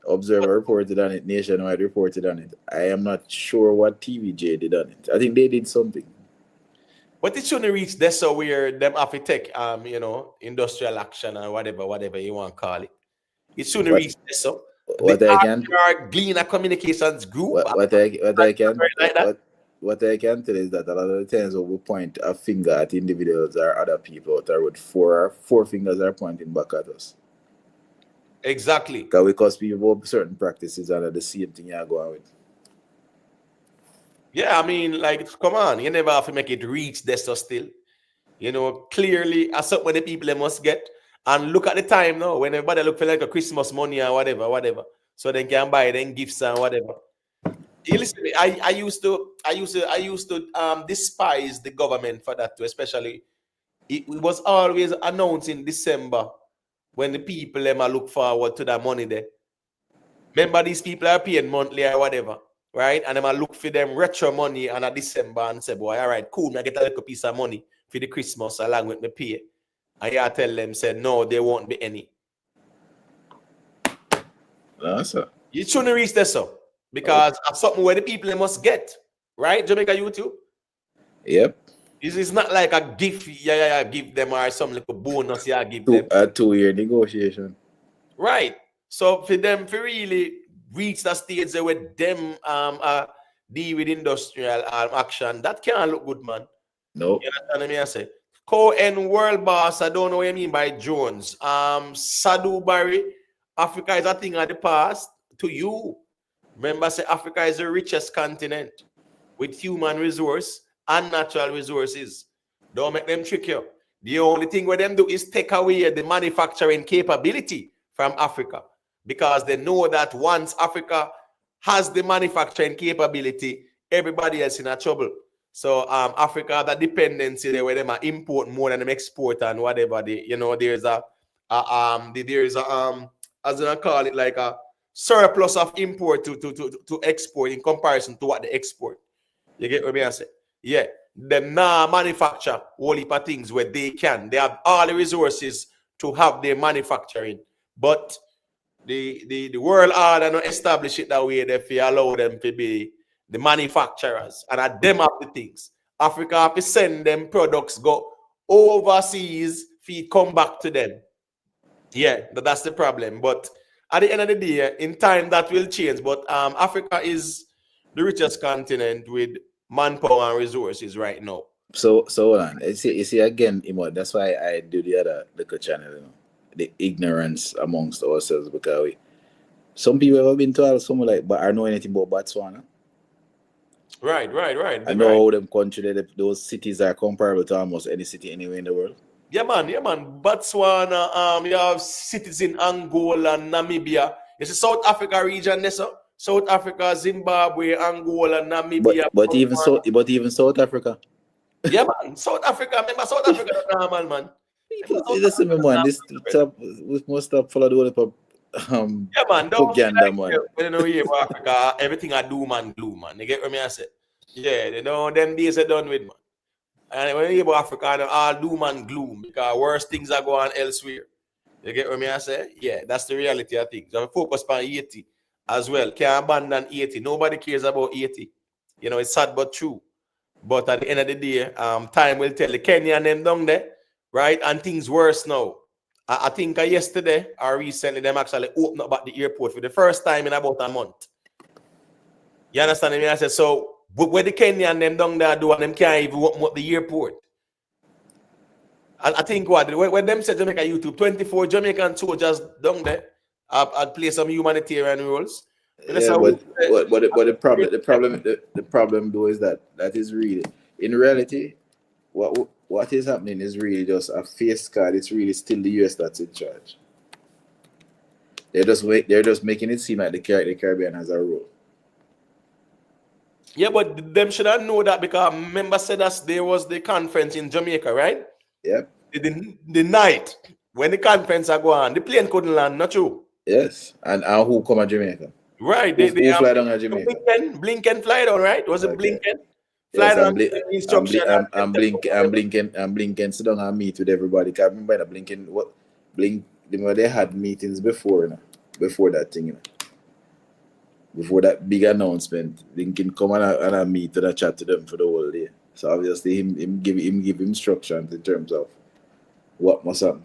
Observer reported on it, Nationwide reported on it. I am not sure what TVJ did on it. I think they did something. But it shouldn't reach this so where them have to take industrial action or whatever you want to call it. It shouldn't reach this so. What I can Gleaner Communications Group. What I can tell is that a lot of the times when we point a finger at individuals or other people out there with four fingers are pointing back at us. Exactly. Because people have certain practices and the same thing you're going with. Yeah, I mean, like, come on, you never have to make it reach this so still. Clearly, as something the people they must get. And look at the time now, when everybody look for like a Christmas money or whatever. So they can buy them gifts and whatever. You listen, I used to despise the government for that too, especially it was always announced in December when the people them look forward to that money there. Remember, these people are paying monthly or whatever, right? And them look for them retro money and a December and say, boy, all right, cool, I get a little piece of money for the Christmas along with me pay. And I tell them, say, no, there won't be any. No, sir. You shouldn't reach this up because it's something where the people must get, right? Jamaica YouTube. Yep. It's not like a gift, give them or some little bonus, give them. A 2-year negotiation. Right. So for them to really reach that stage where them deal with industrial action, that can't look good, man. No. You understand me? I say Co-N World Boss, I don't know what you mean by Jones. Sadu Barry, Africa is a thing of the past to you. Remember, say Africa is the richest continent with human resource and natural resources. Don't make them trick you. The only thing where them do is take away the manufacturing capability from Africa, because they know that once Africa has the manufacturing capability, everybody else in a trouble. So Africa, that dependency there where them are import more than them export and whatever. There's as I call it, like a surplus of import to export in comparison to what they export. You get what I say? Yeah. Them now manufacture all heap of things where they can. They have all the resources to have their manufacturing. But the world order not establish it that way. They allow them to be the manufacturers and at them have the things. Africa have to send them products go overseas, feed come back to them. Yeah, that's the problem. But at the end of the day, in time that will change. But Africa is the richest continent with manpower and resources right now. So hold on. You see again, that's why I do the other little channel, the ignorance amongst ourselves, because some people have been told something like, but I know anything about Botswana. Right. I know how them country, those cities are comparable to almost any city anywhere in the world. Yeah, man. Botswana, you have cities in Angola, Namibia. It's a South Africa region, there, so South Africa, Zimbabwe, Angola, Namibia. But even South Africa. Yeah, man. South Africa, remember South Africa, normal, man. Listen, man, we must stop follow the whole yeah, man. Don't propaganda, man. When you hear about Africa, everything I do, man, gloom, man. You get what me I say? Yeah, you know, them days are done with, man. And when you hear about Africa, all doom and gloom because worse things are going on elsewhere. You get what me I say? Yeah, that's the reality of things. So focus on 80 as well. Can't abandon 80. Nobody cares about 80. You know, it's sad but true. But at the end of the day, time will tell. The Kenya and them down there, right? And things worse now. I think yesterday or recently, them actually opened up at the airport for the first time in about a month. You understand me? I said, so where the Kenya and them down there do, and them can't even open up the airport. And I think when them said Jamaica YouTube, 24 Jamaican soldiers down there, I'd play some humanitarian roles. Yeah, but the problem though is that is really, in reality, what is happening is really just a face card. It's really still the US that's in charge. They're just making it seem like the Caribbean has a role. Yeah, but them should have know that because remember said that there was the conference in Jamaica, right? Yep. The night when the conference are going on, the plane couldn't land, not true. Yes, and who come to Jamaica? Right, who fly down to Jamaica? Blinken fly down, right? Was it Blinken? Yes, I'm Blinken sit down and meet with everybody. Cause I remember that Blinken, they had meetings before, before that thing, before that big announcement. Blinken come and meet and chat to them for the whole day. So obviously him give instructions in terms of what must happen.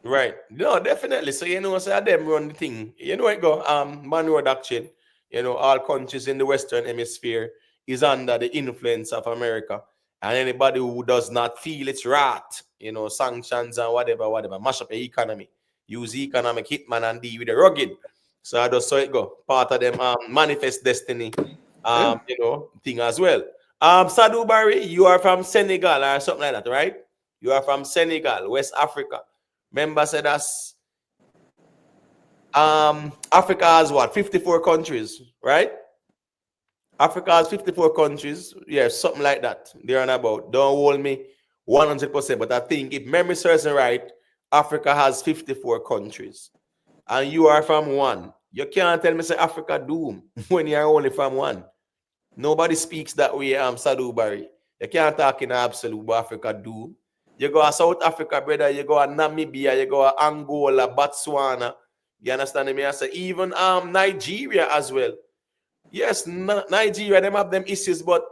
Right. No, definitely. So so them run the thing. You know it go. Monroe Doctrine. All countries in the Western Hemisphere is under the influence of America. And anybody who does not feel it's right, sanctions and whatever, mash up the economy. Use economic hitman and deal with the rugged. So I just saw it go. Part of them manifest destiny thing as well. Sadhu Barry, you are from Senegal or something like that, right? You are from Senegal, West Africa. Remember said us Africa has what? 54 countries, right? Africa has 54 countries. Yeah, something like that. They're on about. Don't hold me 100%, but I think if memory serves me right, Africa has 54 countries. And you are from one. You can't tell me say Africa doom when you're only from one. Nobody speaks that way, Sadhu Barry. You can't talk in absolute about Africa doom. You go to South Africa, brother. You go to Namibia. You go to Angola, Botswana. You understand me? I say even Nigeria as well. Yes, Nigeria, them have them issues, but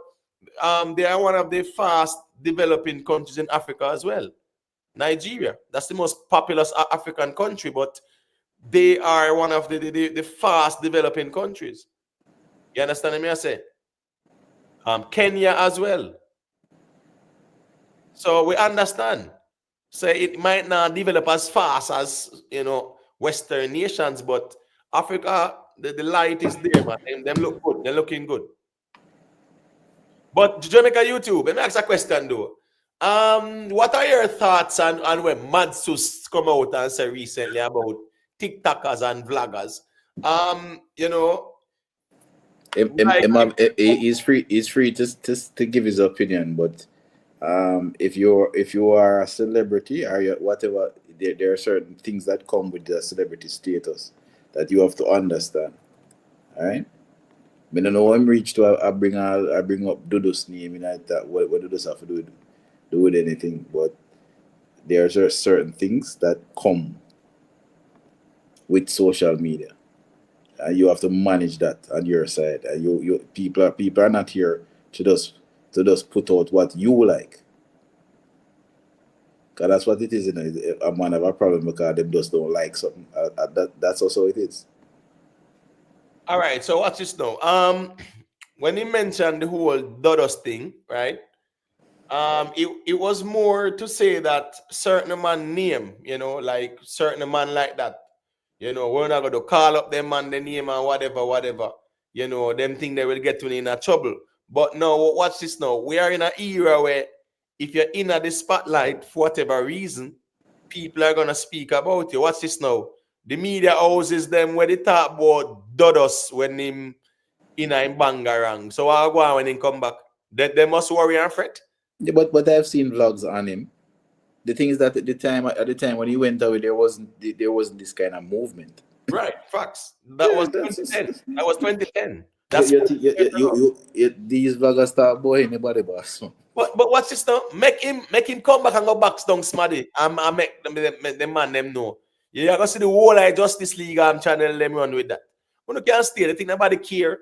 they are one of the fast developing countries in Africa as well. Nigeria, that's the most populous African country, but they are one of the fast developing countries. You understand me? I say Kenya as well. So we understand. So it might not develop as fast as Western nations, but Africa, the light is there, man. Them look good. They're looking good. But Jamaica YouTube, let me ask a question though. What are your thoughts on when Madsus come out and say recently about TikTokers and vloggers? He's free to give his opinion, but if you are a celebrity or whatever, there are certain things that come with the celebrity status that you have to understand. All right. I don't know when I'm reached to I bring up Dudu's name and that what Dudu's have to do with anything, but there are certain things that come with social media, and you have to manage that on your side. And you people are not here to just put out what you like. Because that's what it is. A man have a problem because them just don't like something. That's also it is. All right. So watch this now. when he mentioned the whole Dodos thing, right? It was more to say that certain man name, you know, like certain man like that, you know, we're not going to call up them man the name and whatever, you know, them think they will get in a trouble. But no, watch this now. We are in an era where if you're in the spotlight for whatever reason, people are gonna speak about you. Watch this now. The media houses them where they talk about Dodos when him in a bangarang. So I'll go on when he come back. They must worry and fret. Yeah, but I've seen vlogs on him. The thing is that at the time when he went away, there wasn't this kind of movement. Right, facts. That was 2010. That was 2010. That's these vloggers start boy anybody boss. but what's this now? Make him come back and go back down smarty. I make the man them know. Yeah, I go see the whole Justice League channel them run with that. But you can't stay. I think nobody care.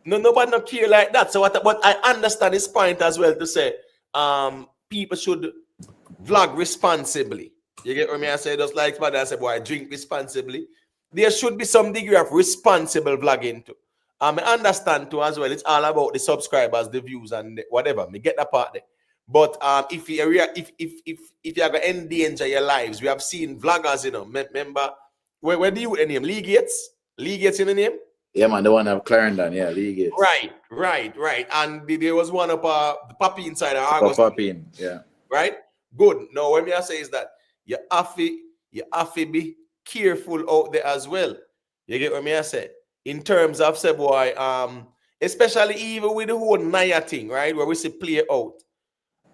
No, nobody not care like that. So but I understand his point as well to say people should vlog responsibly. You get what I say? Just like somebody I said, boy, drink responsibly. There should be some degree of responsible vlogging too. I understand too as well. It's all about the subscribers, the views, and whatever. Me get that part there. But if you're gonna endanger your lives, we have seen vloggers, you know. Remember, where do you name Lee Gates? Lee Gates in the name? Yeah, man, the one of Clarendon, yeah, Lee Gates. Right. And there was one of the puppy inside the August. Puppy, yeah. Right? Good. Now, what I say is that you have to be careful out there as well. You get what I say? In terms of say boy, especially even with the whole Naya thing, right? Where we say play out.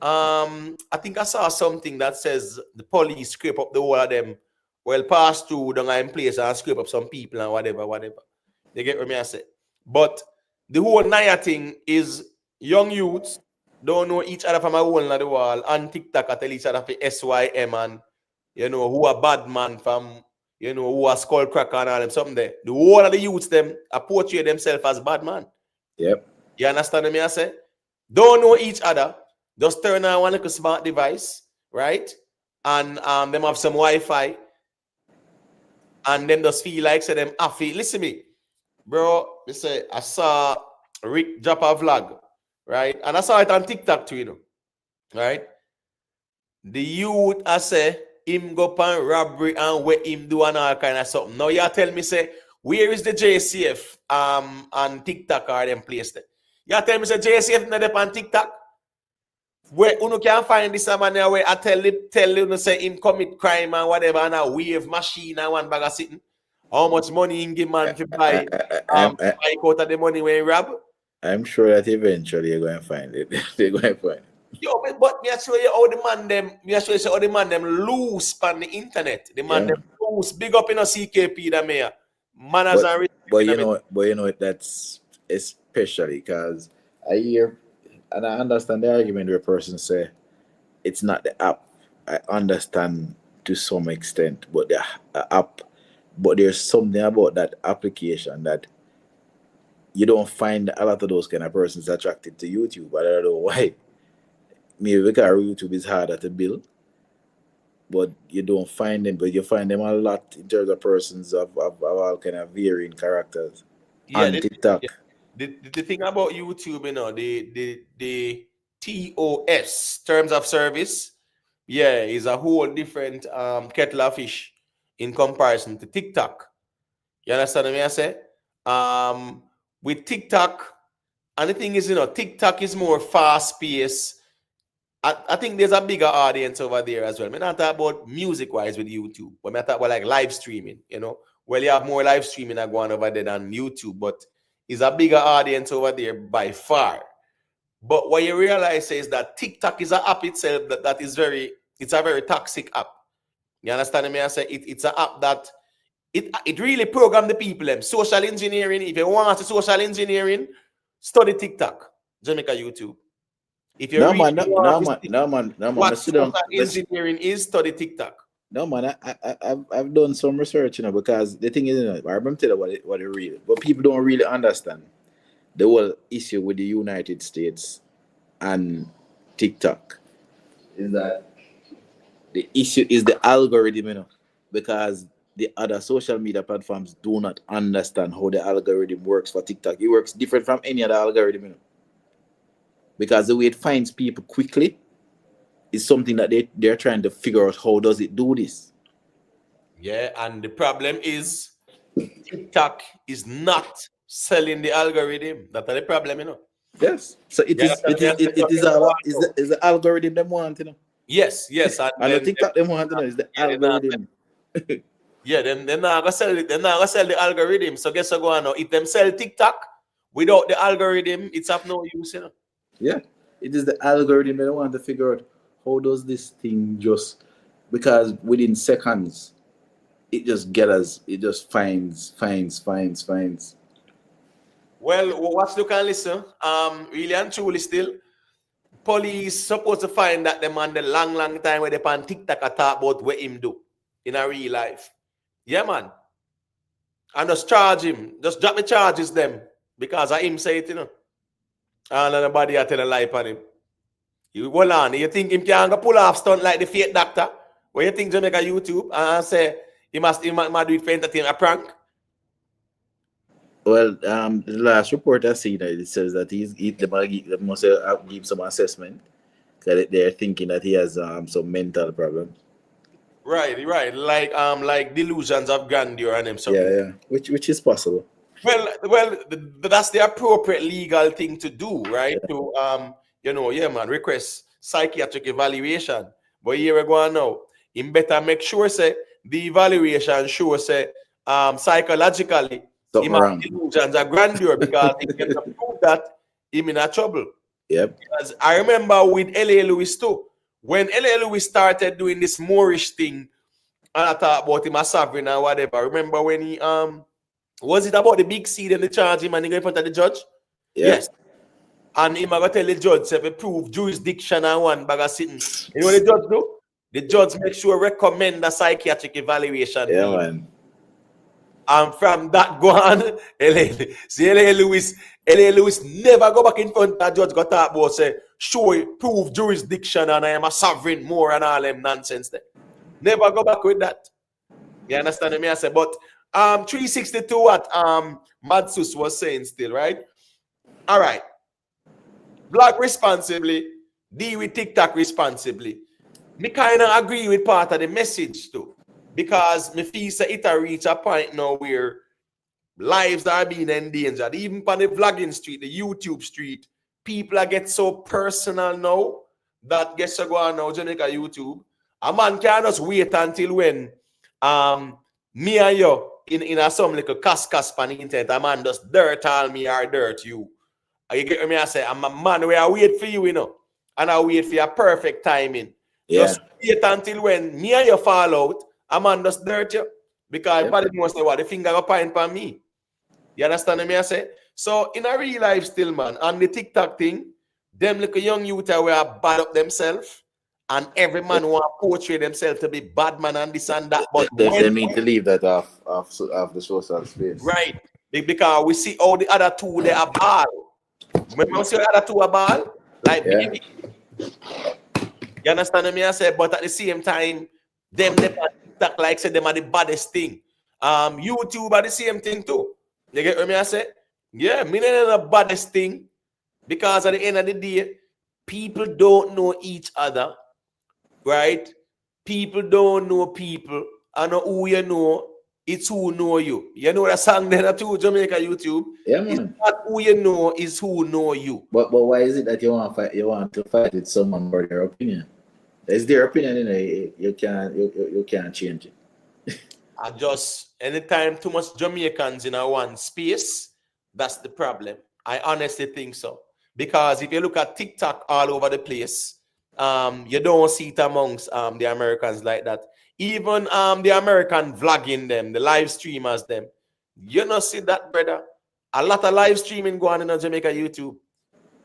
I think I saw something that says the police scrape up the whole of them, well, pass through down in place and scrape up some people and whatever. You get what I say? But the whole Naya thing is young youths don't know each other from a hole in the wall and TikTok I tell each other for SYM and you know who are bad man from you know who are skull cracker and all them something there. The whole of the youths them portray themselves as bad man. Yep. You understand me? I say? Don't know each other. Just turn on one little smart device, right? And them have some Wi-Fi. And then just feel like say them happy. Listen to me. Bro, I saw Rick drop a vlog, right? And I saw it on TikTok too, you know. Right? The youth, I say, him go pan robbery and what him do and all kind of something. Now you tell me, say, where is the JCF on TikTok or them place there? You tell me, say, JCF not on TikTok? Where you can find this man where I tell you, say, him commit crime and whatever and a wave machine and one bag of sitting. How much money he give man to buy out of the money when he rob? I'm sure that eventually you're going to find it. They're going to find it. Yo, but me I show you how the man them loose on the internet. The man them loose. Big up in a CKP that me. Manners and but you know that's especially because I hear and I understand the argument where a person say it's not the app. I understand to some extent, but the app. But there's something about that application that you don't find a lot of those kind of persons attracted to YouTube. I don't know why. Maybe because YouTube is harder to build, but you don't find them. But you find them a lot in terms of persons of all kind of varying characters on TikTok. The thing about YouTube, you know, the TOS, terms of service, is a whole different kettle of fish in comparison to TikTok. You understand what I say? With TikTok, and the thing is, you know, TikTok is more fast-paced. I think there's a bigger audience over there as well. I'm not talking about music-wise with YouTube, but I'm talking about like live streaming, you know. Well, you have more live streaming going over there than YouTube, but it's a bigger audience over there by far. But what you realize is that TikTok is an app itself that is it's a very toxic app. You understand me? I say it's an app that it really program the people. Social engineering. If you want to social engineering, study TikTok, Jamaica YouTube. If you man. What social engineering is, study TikTok. No man, I've done some research, you know, because the thing is, you know, I remember telling what it really, but people don't really understand the whole issue with the United States and TikTok is that the issue is the algorithm, you know, because the other social media platforms do not understand how the algorithm works for TikTok. It works different from any other algorithm, you know? Because the way it finds people quickly is something that they're trying to figure out how does it do this. Yeah, and the problem is TikTok is not selling the algorithm. That's the problem, you know. Yes. So it Yeah, is that's what it is the algorithm them want, you know. yes, and And the then TikTok them want, you know, is the yeah, algorithm. they're not gonna sell it. They're not gonna sell the algorithm. So guess what go on now? If them sell TikTok without the algorithm, it's of no use, you know. Yeah. It is the algorithm that I want to figure out how does this thing just, because within seconds it just get us, it just finds. Well, watch, look and listen. Really and truly still, police supposed to find that the man the long time where they pan TikTok a talk about what him do in a real life. Yeah, man. And just charge him. Just drop the charges them. Because I him say it, you know. And nobody I tell a lie on him. You go on. You think him can go pull off stunt like the fake doctor? What you think Jamaica YouTube and say he must do it for entertainment, a prank? Well, the last report I seen it says that they must give some assessment because they're thinking that he has some mental problems. Right. Like delusions of grandeur and him. Yeah, which is possible. Well, that's the appropriate legal thing to do, right? Yeah. To man, request psychiatric evaluation. But here we go now. Him better make sure say the evaluation show say psychologically Something him have wrong. delusions of grandeur because he can prove that him in a trouble. Yep. Because I remember with L.A. Lewis too. When L.A. Lewis started doing this Moorish thing, and I thought about him as sovereign or whatever. Remember when he was it about the big seed and the charge him and he go in front of the judge? Yeah. Yes. And him going to tell the judge if he prove jurisdiction and one bag of sitting. You know what the judge do? The judge make sure recommend a psychiatric evaluation. Yeah, man. And from that go on, L.A. Lewis never go back in front of the judge got talk about say, show prove jurisdiction and I am a sovereign more and all them nonsense there. Never go back with that. You understand me? I say, but 362 what Madsus was saying still, right? All right. Black responsibly, deal with TikTok responsibly. Me kind of agree with part of the message too. Because me feel say it a reach a point now where lives are being endangered. Even on the vlogging street, the YouTube street, people are get so personal now that guess you go on now, Jamaica YouTube. A man can't just wait until when me and you in a some little cascas pan internet, a man just dirt all me or dirt you. You get me? I say, I'm a man where I wait for you, you know, and I wait for your perfect timing. Yeah. Just wait until when me and you fall out, a man just dirt you. Because everybody knows what the finger up point for me. You understand me? I say? So in a real life still, man, on the TikTok thing, them little young youth are where bad up themselves. And every man want to portray themselves to be bad man and this and that. But they need to leave that off the social space. Right. Because we see all the other two they are ball. Remember we see the other two are ball? Like baby. You understand me? I say, but at the same time, them TikTok like say them are the baddest thing. YouTube are the same thing too. You get what me I say? Yeah, me not the baddest thing. Because at the end of the day, people don't know each other. Right? People don't know people. I know who you know, it's who know you. You know that song there too, Jamaica YouTube? Yeah, man. It's not who you know, it's who know you. But why is it that you want to fight with someone for their opinion? It's their opinion, you know, you can't change it. I just anytime too much Jamaicans in a one space, that's the problem. I honestly think so. Because if you look at TikTok all over the place, you don't see it amongst the Americans like that. Even the American vlogging them, the live streamers them, you don't see that, brother. A lot of live streaming going on Jamaica YouTube,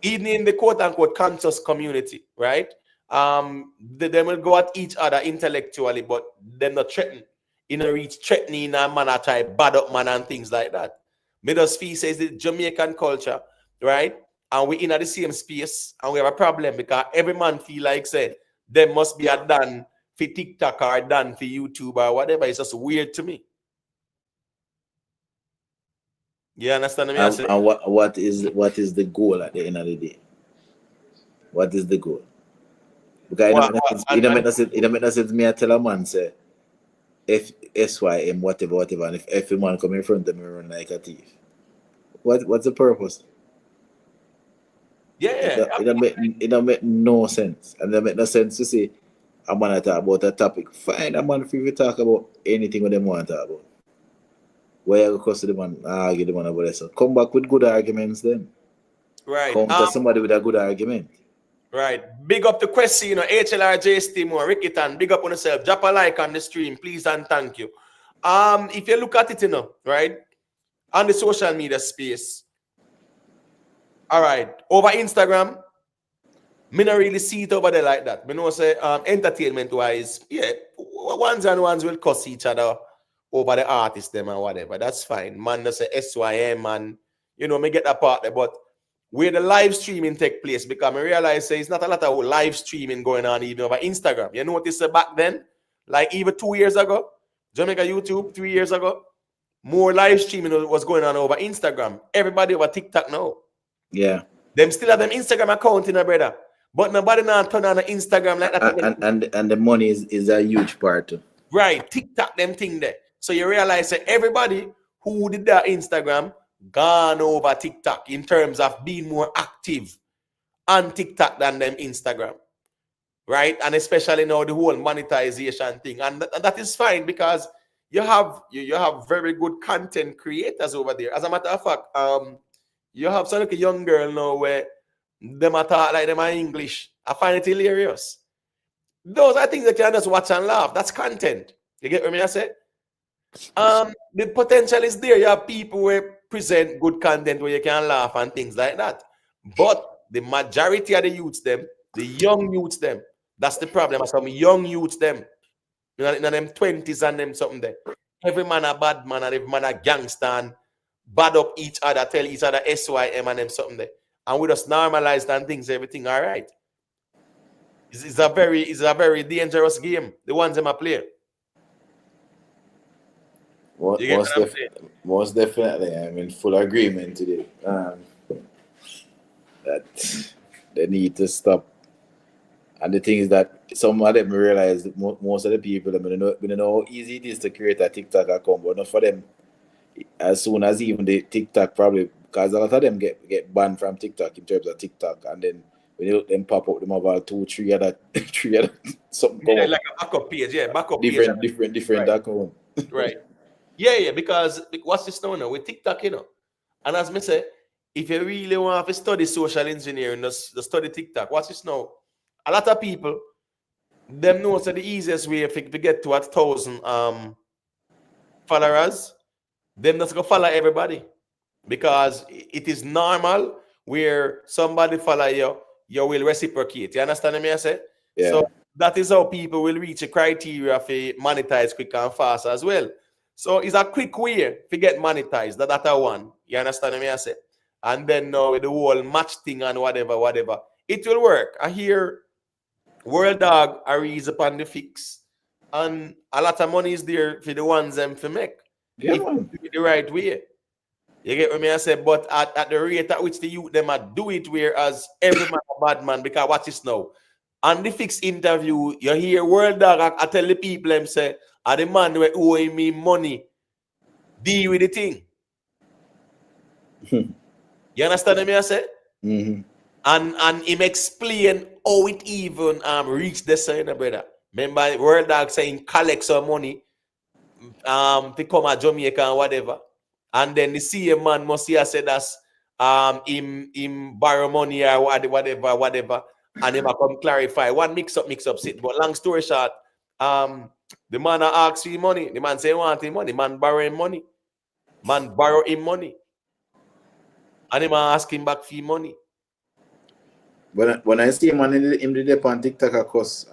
even in the quote unquote conscious community, right? They will go at each other intellectually, but they're not threatening. Reach threatening a man, I try bad up man and things like that. Middle fee says the Jamaican culture, right? And we in the same space and we have a problem because every man feel like said there must be a done for TikTok or done for YouTube or whatever. It's just weird to me. You understand me? And what is the goal at the end of the day? What is the goal? Because it don't make no sense me I tell a man say if SYM whatever and if every man come in front of me run like a thief. What's the purpose? Yeah. It don't make no sense. And it don't make no sense to say a man to talk about a topic. Find a man free to talk about anything what they want to talk about. Where you go to the man, argue the man about this. Come back with good arguments then. Right. Come to somebody with a good argument. Right. Big up the question, HLRJ more Rickitan. Big up on yourself. Drop a like on the stream, please and thank you. If you look at it, right, on the social media space. All right. Over Instagram, me not really see it over there like that. Me know say entertainment wise, yeah, ones and ones will cuss each other over the artist them and whatever. That's fine. Man, that's a SYM and me get that part there, but where the live streaming take place, because I realize say it's not a lot of live streaming going on even over Instagram. You notice back then, like even 2 years ago, Jamaica YouTube 3 years ago, more live streaming was going on over Instagram. Everybody over TikTok now. Yeah. Them still have them Instagram account in brother. But nobody now turn on the Instagram like that. And the money is a huge part too. Right. TikTok them thing there. So you realize that everybody who did that Instagram gone over TikTok in terms of being more active on TikTok than them Instagram. Right? And especially now the whole monetization thing. And that is fine because you have very good content creators over there. As a matter of fact, you have some like a young girl now where them talk like them are English. I find it hilarious. Those are things that you can just watch and laugh. That's content. You get what I say? The potential is there. You have people who present good content where you can laugh and things like that. But the majority of the youths, them, the young youths, them, that's the problem. Some young youths, them, in them 20s and them something there. Every man a bad man and every man a gangster and bad up each other, tell each other SYM and them something there. And we just normalize and things, everything all right. It's a very dangerous game. The ones them a play. Most definitely, I'm in full agreement today. That they need to stop. And the thing is that some of them realize that most of the people, we don't know how easy it is to create a TikTok account, but not for them. As soon as even the TikTok probably, because a lot of them get banned from TikTok in terms of TikTok, and then when you let them pop up, them about 2, 3 other something. Yeah, like a backup page, backup different page. Different right. account. Right. Yeah, because what's this now with TikTok, And as me say, if you really want to study social engineering, just study TikTok. What's this now? A lot of people, them know that the easiest way to get to 1,000 followers, them just go follow everybody. Because it is normal where somebody follow you, you will reciprocate. You understand me? I say? Yeah. So that is how people will reach a criteria for monetize quick and fast as well. So it's a quick way to get monetized. That's one. You understand me? I say? And then now with the whole match thing and whatever, it will work. I hear World Dog are easy upon the fix. And a lot of money is there for the ones them to make. Yeah, if you do it the right way. You get what I say? But at the rate at which the youth them do it, whereas every man a bad man, because watch this now. On the fixed interview, you hear World Dog, I tell the people them say, the man who owing me money, deal with the thing. You understand me? I say? Mm-hmm. And him explain how it even reached the side, brother. Remember, World Dog saying collect some money to come at Jamaica and whatever. And then the same man must have said that's him borrow money or whatever. And him come clarify. One mix up sit. But long story short, the man asked for money. The man say he want him money. Man borrow him money. Man borrow him money. And him ask him back for money. When I see him on TikTok, of course,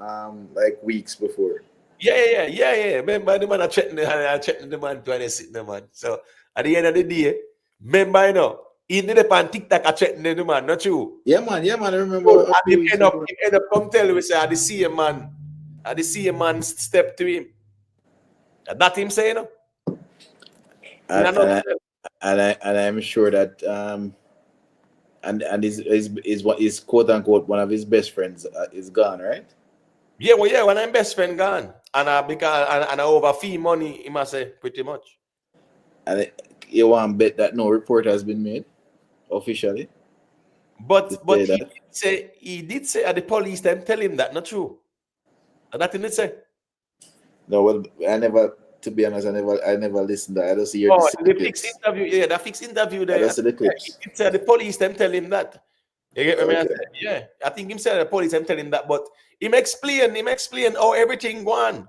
like weeks before. Yeah. Remember the man I threatened the man to sit the man. So at the end of the day, remember he did it on TikTok I threatened the man, not you. Yeah, man. I remember. And he end up come tell we say the same man And the same man step to him. That him saying, no? And I'm sure that and is what is quote unquote one of his best friends is gone, right? Yeah, well, yeah, when I'm best friend gone, and because and I over fee money, he must say pretty much. And you want to bet that no report has been made officially. But that. he did say at the police them tell him that, not true. And that didn't say. No, well, I never, to be honest, I never listened to that. I just hear the fixed interview, yeah, the fixed interview there. I just the clips. He said the police them tell him that. You get what I Okay. mean? Yeah, I think him said the police them tell him that, but him explain how everything gone.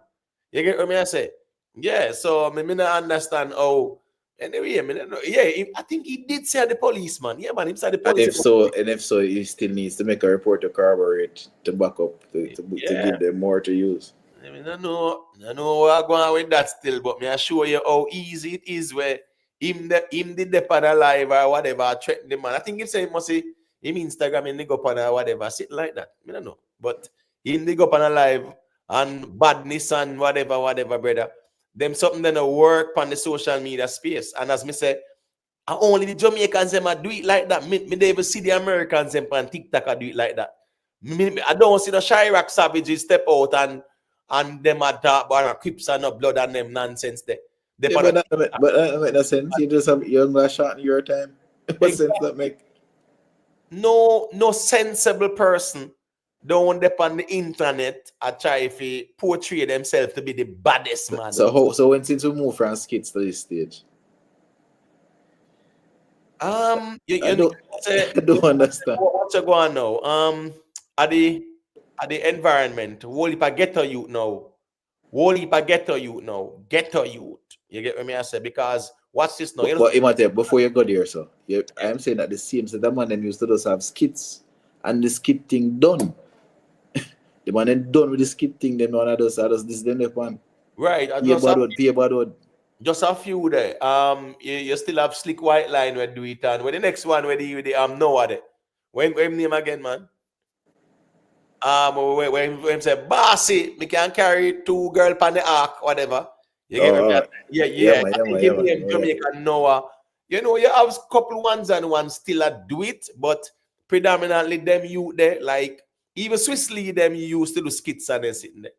You get what I say? Yeah, so I mean, I understand how. Anyway, I think he did say the policeman. Yeah, man, he said the And police. if so, he still needs to make a report to corroborate to back up to give them more to use. I mean, I know where I'm going with that still, but me I show you how easy it is where him did the pan alive or whatever, threaten the man. I think he say he must say him Instagram and dig up on or whatever, sit like that. I don't know. But him dig up on alive and badness and whatever, brother. Them something that work on the social media space. And as me say, only the Jamaicans them do it like that. Me they even see the Americans them on TikTok do it like that. I don't see the Chirac savages step out and them are dark about crips and no blood and them nonsense there. Yeah, but that make no sense. You just have young shot in your time. What sense that make? No sensible person don't depend on the internet and try to portray themselves to be the baddest man. So when since we move from skits to this stage? I don't understand. What's going on now? At the environment, whole heap of ghetto youth now. Ghetto youth. You get what I say? Because watch this now. But before you go there, so I am saying that the same so that man them used to just have skits and the skit thing done. The man then done with the skit thing, them one of those this then the one. Right. Pay bad word. Just a few there. You still have Slick White Line where do it and when the next one where the no other. When name again, man? When say bossy, me can carry 2 girls on the ark, whatever. You get me? Yeah. Jamaican Noah. You know, you have a couple ones and ones still do it, but predominantly them you there, like even Swissley them you used to do skits and then sitting there.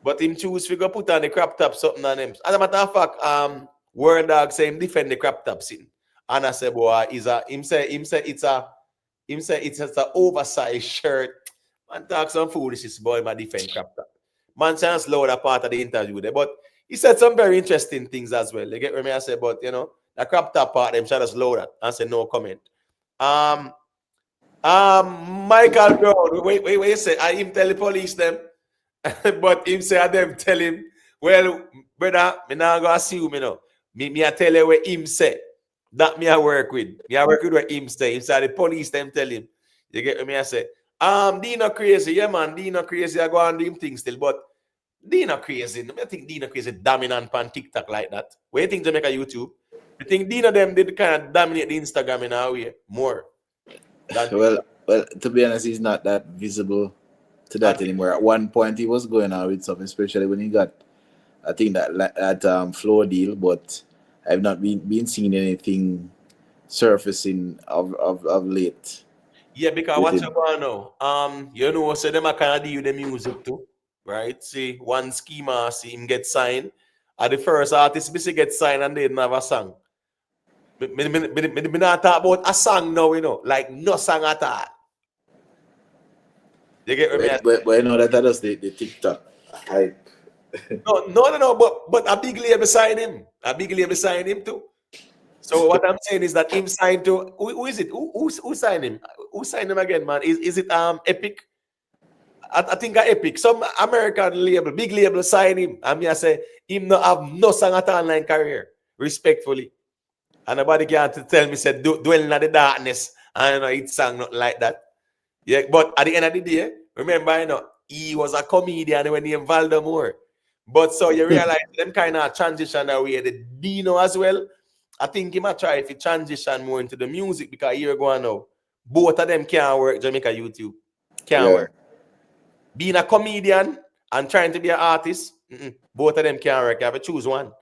But him choose to go put on the crop top something on him. As a matter of fact, Word Dog say him defend the crop top scene. And I say, boy, him say it's a oversized shirt. Man talk some foolishness, boy, my defend crop top. Man chance lower that part of the interview there. But he said some very interesting things as well. You get what I say, but you know, the crop top part, them shall just lower that and say no comment. Michael Brown, wait, you say I him tell the police them. But him say them tell him, well, brother, me not gonna assume, you know. Me I tell you what him say. That me I work with. Me I work with what him say. Him say the police them tell him. You get what me I say? Dino crazy, yeah man. Dino crazy. I go on do him things still, but Dino crazy. I think Dino crazy dominant on TikTok like that. What you think Jamaica YouTube? You think Dino them did kind of dominate the Instagram in our way more? Well, to be honest, he's not that visible to that anymore. At one point, he was going on with something, especially when he got, I think that floor deal. But I've not been seeing anything surfacing of late. Yeah, because what you going now? You know, so them I kind of deal with the music too, right? See, one schema, see him get signed. At the first artist, basically get signed and they didn't have a song. Me not talk about a song now, you know, like no song at all. You get what I mean? But you know that was the TikTok hype. No, but a big label signed him. A big label signed him too. So what I'm saying is that him signed to who is it? Who signed him? Who signed him again, man? Is it Epic? I think Epic. Some American label, big label signed him. I mean I say him not have no song at all in career, respectfully. And nobody can tell me said dwelling in the darkness. I don't know it sang not like that. Yeah, but at the end of the day, remember, you know, he was a comedian when he involved them more. But so you realize them kind of transition away the Dino as well. I think he might try if he transition more into the music because here going now, both of them can't work Jamaica YouTube. Can't work. Being a comedian and trying to be an artist, both of them can't work. You have to choose one.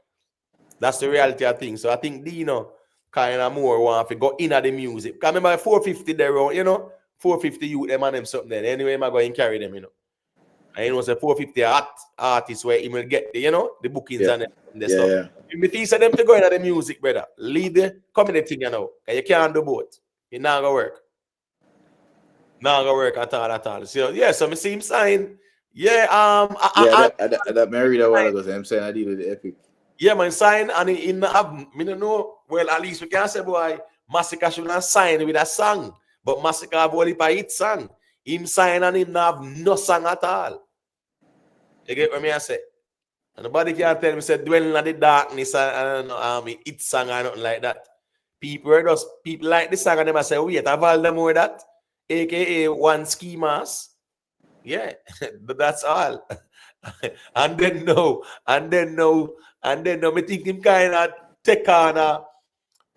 That's the reality of things. So I think Dino kind of more want to go in at the music. Because remember 450 there, 450 youth, them and them something there. Anyway, I'm going to carry them, And you know, say 450 artists where he will get the, the bookings and the stuff. Yeah. If you teach them to go into the music, brother, leave the community, you can't do both. It's not going to work. Not going to work at all. So, yeah, so I see him sign. Yeah, that married a while ago, so I'm saying I did with the epic. Yeah, man, sign and in have me don't know. Well, at least we can say, boy, Massacre should not sign with a song, but Massacre have only by hit song. Him sign and him not have no song at all. You get what I say? And nobody can tell me say dwelling in the darkness and hit song or nothing like that. People like the song and them say, wait, I've all them more that, aka one ski mask. Yeah, but that's all. and then no, me think him kind of take on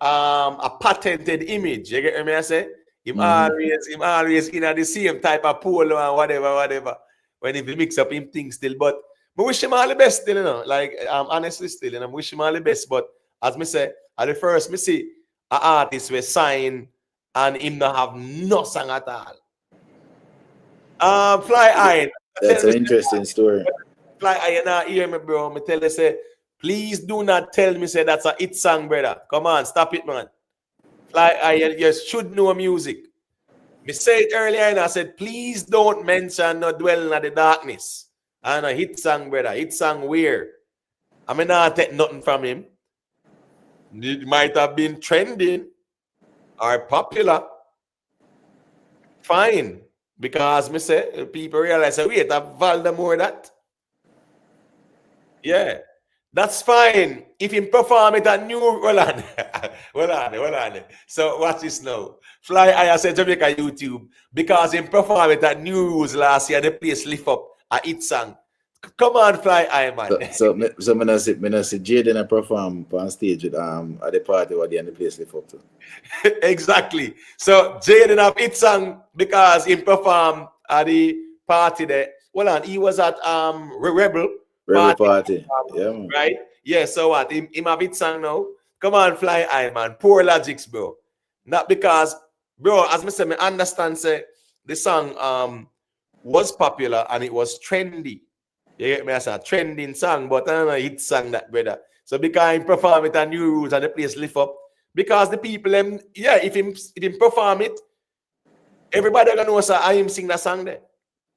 a patented image. You get what I say? Him always in the same type of polo and whatever. When he mix up him things still, but I wish him all the best still, like honestly still, I wish him all the best. But as me say, at the first me see an artist will sign and him not have no song at all. Fly Eye. That's an interesting story. Fly Eye, now hear me, bro. Me tell you, say, please do not tell me, say, that's a hit song, brother. Come on, stop it, man. Fly Eye, you should know music. Me say it earlier, and I said, please don't mention no dwelling in the darkness. And a hit song, brother. Hit song where? I mean, not take nothing from him. It might have been trending or popular. Fine. Because me say people realize, wait, I've valued more that. Yeah, that's fine. If you perform it at new, hold on. So watch this now. Fly I said Jamaica YouTube because he perform it at New Rules last year. The place lift up a hit song. Come on, Fly I man. So me not see Jaden perform on stage at the party where the place lift up too. Exactly. So Jaden have hit song because he performed at the party there. Hold on, he was at Rebel party. Yeah, man. Right? Yeah, so what? Him have hit song now. Come on, Fly I man. Poor logics, bro. Not because, bro, as I said, me understand say the song was popular and it was trendy. You get me as a trending song, but I don't know hit song that, brother. So because he perform it on New Rules and the place lift up, because the people, if him perform it, everybody gonna know I him sing that song there.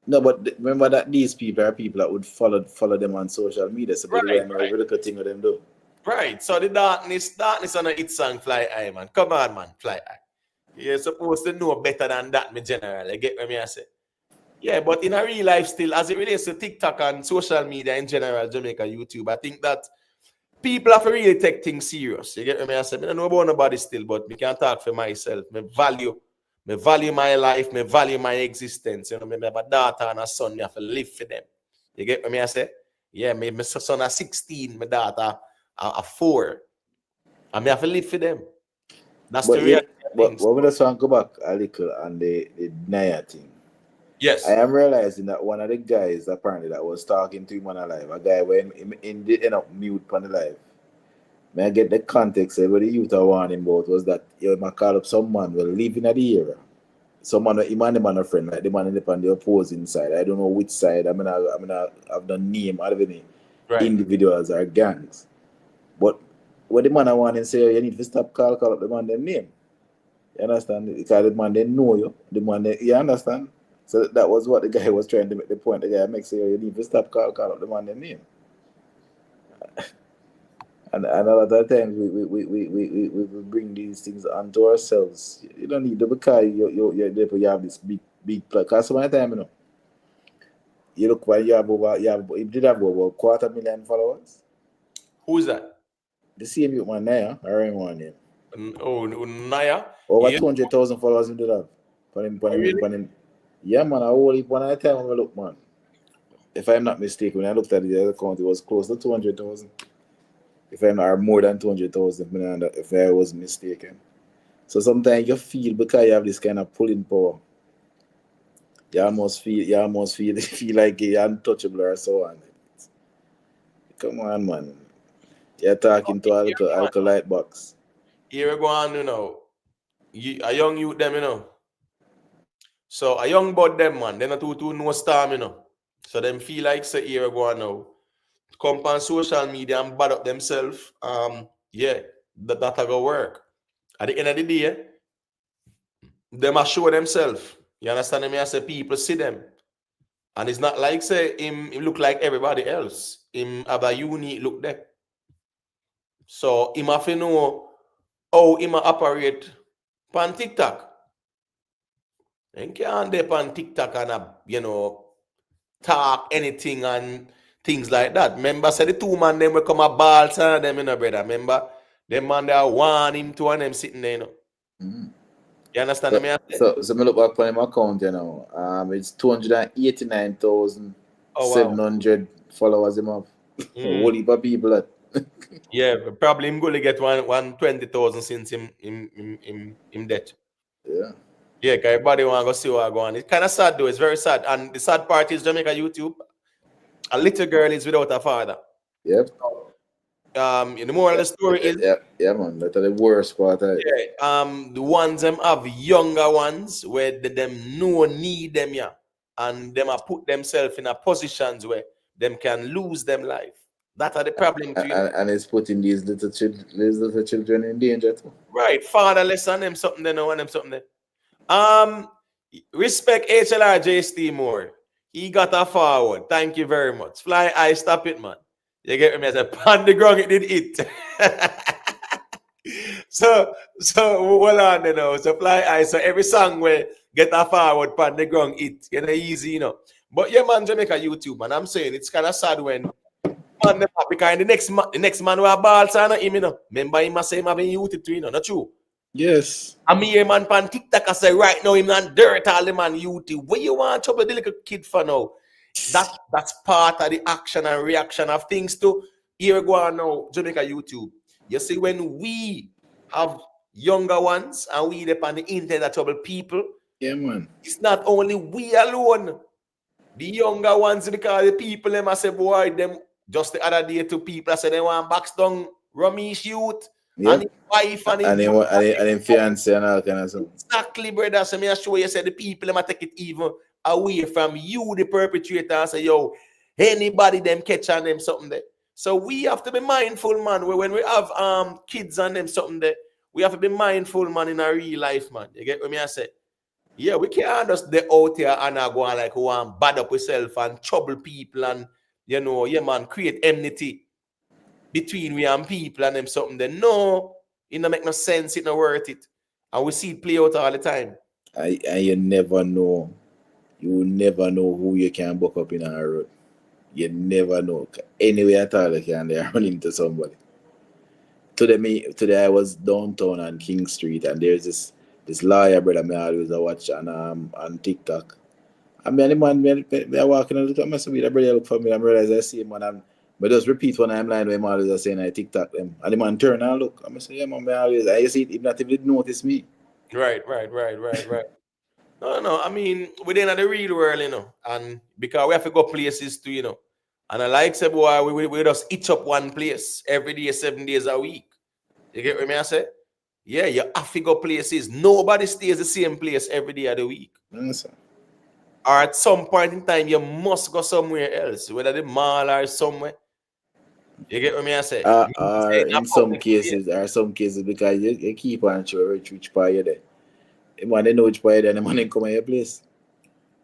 No, but remember that these people are people that would follow them on social media, so they know every little thing of them do. Right. So the darkness on a hit song, Fly Eye, man. Come on, man, Fly Eye. You're supposed to know better than that, me general. You get what I say? Yeah, but in a real life still, as it relates to TikTok and social media in general, Jamaica, YouTube, I think that people have to really take things serious. You get what I say? I don't know about nobody still, but me can talk for myself. Me value my life, me value my existence. You know, me have a daughter and a son, me have to live for them. You get what I say? Yeah, my son is 16, my daughter are 4. And me have to live for them. That's the reality. But when the song go back a little and the Naya thing. Yes. I am realizing that one of the guys apparently that was talking to him on a live, a guy when in the end up mute on the live. May I get the context of what the youth are warning about was that you might call up someone will live in the era. Someone man a friend, like the man on the opposing side. I don't know which side. I mean I've the name out of any individuals or gangs. But what the man I want to say, you need to stop call up the man their name. You understand? Because the man they know you. The man you understand? So that was what the guy was trying to make the point. The guy makes say, you need to stop call up the man their name. And a lot of times we bring these things onto ourselves. You don't need to because you have this big plug. Because some of the time, you know, you look when you did have over 250,000 followers. Who's that? The same youth man Naya, I remember one name. Oh, Naya. Over 200,000 followers you did have. Really? Yeah, man, I only one at a time when I look, man. If I'm not mistaken, when I looked at the other account, it was close to 200,000. If I'm not more than 200,000, if I was mistaken. So sometimes you feel because you have this kind of pulling power, You almost feel like you're untouchable or so on. Come on, man. You're talking to a little light box. Here we go on, a young youth them, So a young bud them, man, they not too no storm, So them feel like say here we go on now. Come on social media and bad up themselves. Yeah, that go work. At the end of the day, them a show themselves. You understand me? I say people see them. And it's not like say him look like everybody else. Him have a unique look there. So him have to know how him operate on TikTok. And can't they on TikTok and talk anything and things like that. Remember, say the two man them will come a ball and them, brother. Remember, them man they are one him two and them sitting there, Mm. You understand me? So me look back on my account, it's 288,700 followers him have. Whole heap of people that. Yeah, probably him going to get 120,000 since him dead. Yeah. Yeah, cause everybody want to go see what go on. It's kind of sad though. It's very sad. And the sad part is Jamaica YouTube. A little girl is without a father. Yep. The moral of the story is yeah, man. That's the worst part. the ones them have younger ones where them no need them and them are put themselves in a positions where them can lose them life. That are the problem too. And it's putting these little children in danger too. Right, fatherless and them something they know and them something there. Respect HLRJ more. He got a forward. Thank you very much. Fly I stop it, man. You get me? I said, pan the ground, it did it. so hold on, So fly I. So every song where get a forward, pan the ground, it. Easy, But yeah, man, Jamaica YouTube, man. I'm saying it's kind of sad when man them happy because the next man who a ball sign him, Remember him say him having youth too, Not true. Yes. I mean, a man pan TikTok, I say right now him not dirt all the man youth. Where you want to trouble the little kid for now? That's part of the action and reaction of things too. Here we go on now, Jamaica YouTube. You see, when we have younger ones and we depend on the internet trouble people, yeah, man. It's not only we alone. The younger ones, because the people them I say, boy, them just the other day to people I said they want box down Romeish youth and his wife and his fiance and all kind of stuff. Exactly, brother. So me I show you say the people them I take it even away from you, the perpetrator, and say, yo, anybody them catch on them something there. So we have to be mindful, man. When we have kids on them something there, we have to be mindful, man, in our real life, man. You get what me I say? Yeah, we can't just be out here and go on like one bad up yourself and trouble people and man, create enmity between we and people and them something there. No, it don't make no sense, it not worth it. And we see it play out all the time. And you never know. You never know who you can buck up in a road. You never know. Anyway at all you can run into somebody. Today I was downtown on King Street and there's this lawyer brother me always watch on TikTok. I mean the man me walking and look at myself, the brother look for me and realize I see him and I just repeat when I'm lying when I'm always saying I TikTok them. And the man turn and look. I'm say, yeah man, I see it even if they notice me. Right. No, I mean, we're in the real world, and because we have to go places too, And I like say, boy, we just each up one place every day, 7 days a week. You get what I say? Yeah, you have to go places. Nobody stays the same place every day of the week. Yes, or at some point in time, you must go somewhere else, whether the mall or somewhere. You get what I say? Or in some cases, because you keep on sure which part you're there. Man, they know which part you're there, and the man come at your place.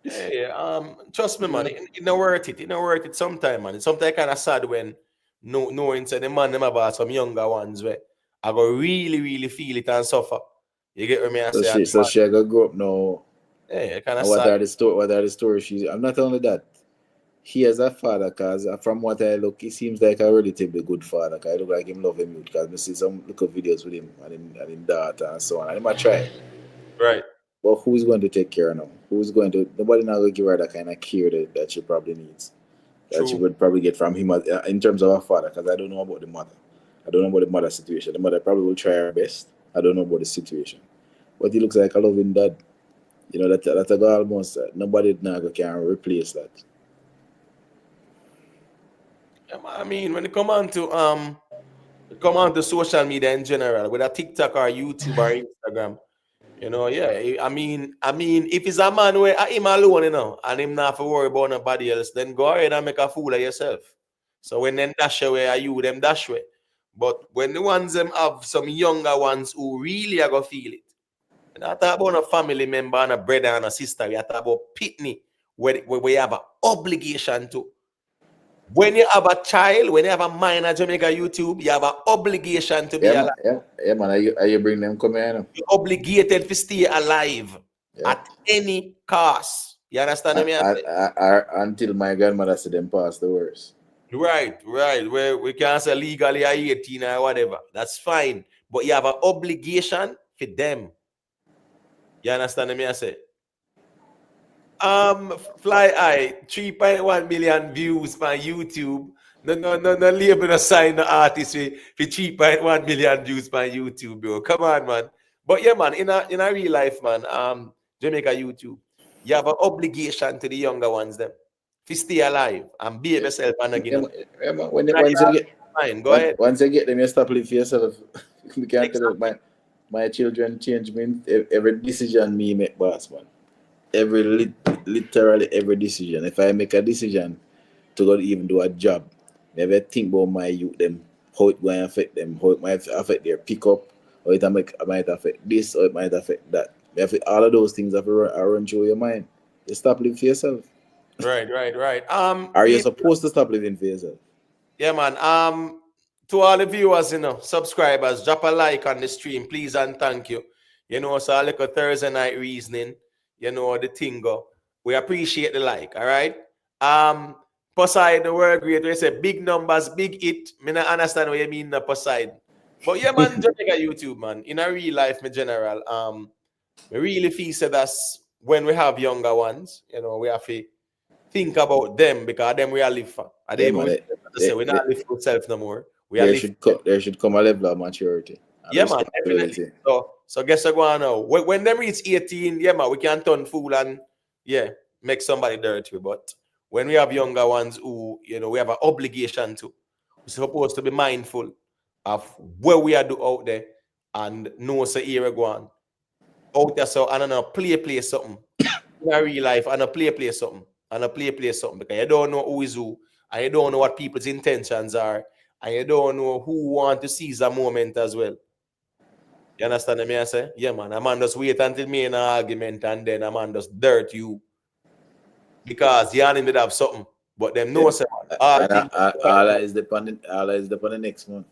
Yeah, trust me, man, it not worth it. It not worth it sometimes, man. It's sometimes kind of sad when knowing say the man them about some younger ones where I go really, really feel it and suffer. You get what I say? So she go grow up now. Yeah, kind of What sad. are the stories I'm not only that. He has a father, because from what I look, he seems like a relatively good father. Cause I look like him love him, because I see some little videos with him and him daughter and so on. And he might try. Right. But who's going to take care of him? Nobody now will give her that kind of care that she probably needs. That she would probably get from him in terms of her father, because I don't know about the mother. I don't know about the mother's situation. The mother probably will try her best. I don't know about the situation. But he looks like a loving dad. You know, that I got almost nobody now can replace that. I mean, when it come on to social media in general, whether TikTok or YouTube or Instagram, you know, yeah. I mean, if it's a man where him alone, you know, and him not have to worry about nobody else, then go ahead and make a fool of yourself. So when them dash away, are you them dash away. But when the ones them have some younger ones who really are gonna feel it. And I talk about a family member and a brother and a sister. We talk about pitney, where we have an obligation to. When you have a child, when you have a minor Jamaica YouTube, you have an obligation to be Yeah, alive. man. Yeah, man. Are you bring them come here? You're obligated to stay alive Yeah. at any cost. You understand me? Until my grandmother said them pass the worst. Right. Where we can't say legally at 18 or whatever. That's fine. But you have an obligation for them. You understand me? I say. Fly Eye, 3.1 million views on YouTube. No, label no sign the artist for 3.1 million views on YouTube, bro. Come on, man. But yeah, man, in a real life, man, Jamaica YouTube, you have an obligation to the younger ones, them, to stay alive and be yourself and again. Yeah, man. Once you get fine, go ahead. Once you get them, you stop living for yourself. We can't tell you, my children change me. Every decision me make, boss, man. Literally every decision. If I make a decision to go even do a job, maybe think about my youth, them, how it going to affect them, how it might affect their pickup, or it might affect this, or it might affect that. All of those things have to run through your mind. You stop living for yourself. Right. Are you supposed to stop living for yourself? Yeah, man. To all the viewers, you know, subscribers, drop a like on the stream, please and thank you. You know, so a little Thursday night reasoning, you know, the thing go. We appreciate the like, all right? Poseidon, the word great, we say big numbers, big hit. Me not understand what you mean, the Poseidon. But yeah, man, Jamaica YouTube, man. In a real life, in general, we really feel that that's when we have younger ones, you know, we have to think about them because them we are live for. Yeah, man, we not live for ourselves no more. There should come a level of maturity. Yeah, man, definitely. So guess what going on now? When them reach 18, yeah, man, we can turn fool and make somebody dirty. But when we have younger ones who, you know, we have an obligation to, we're supposed to be mindful of where we are do out there and know so here go on. Out there, so I don't know, play something. In a real life, and a play something. And a play something because you don't know who is who, and you don't know what people's intentions are, and you don't know who want to seize a moment as well. You understand me? I say, yeah, man. A man just wait until me in an argument, and then a man just dirt you because you and him did have something, but them know say all is dependent on the next one.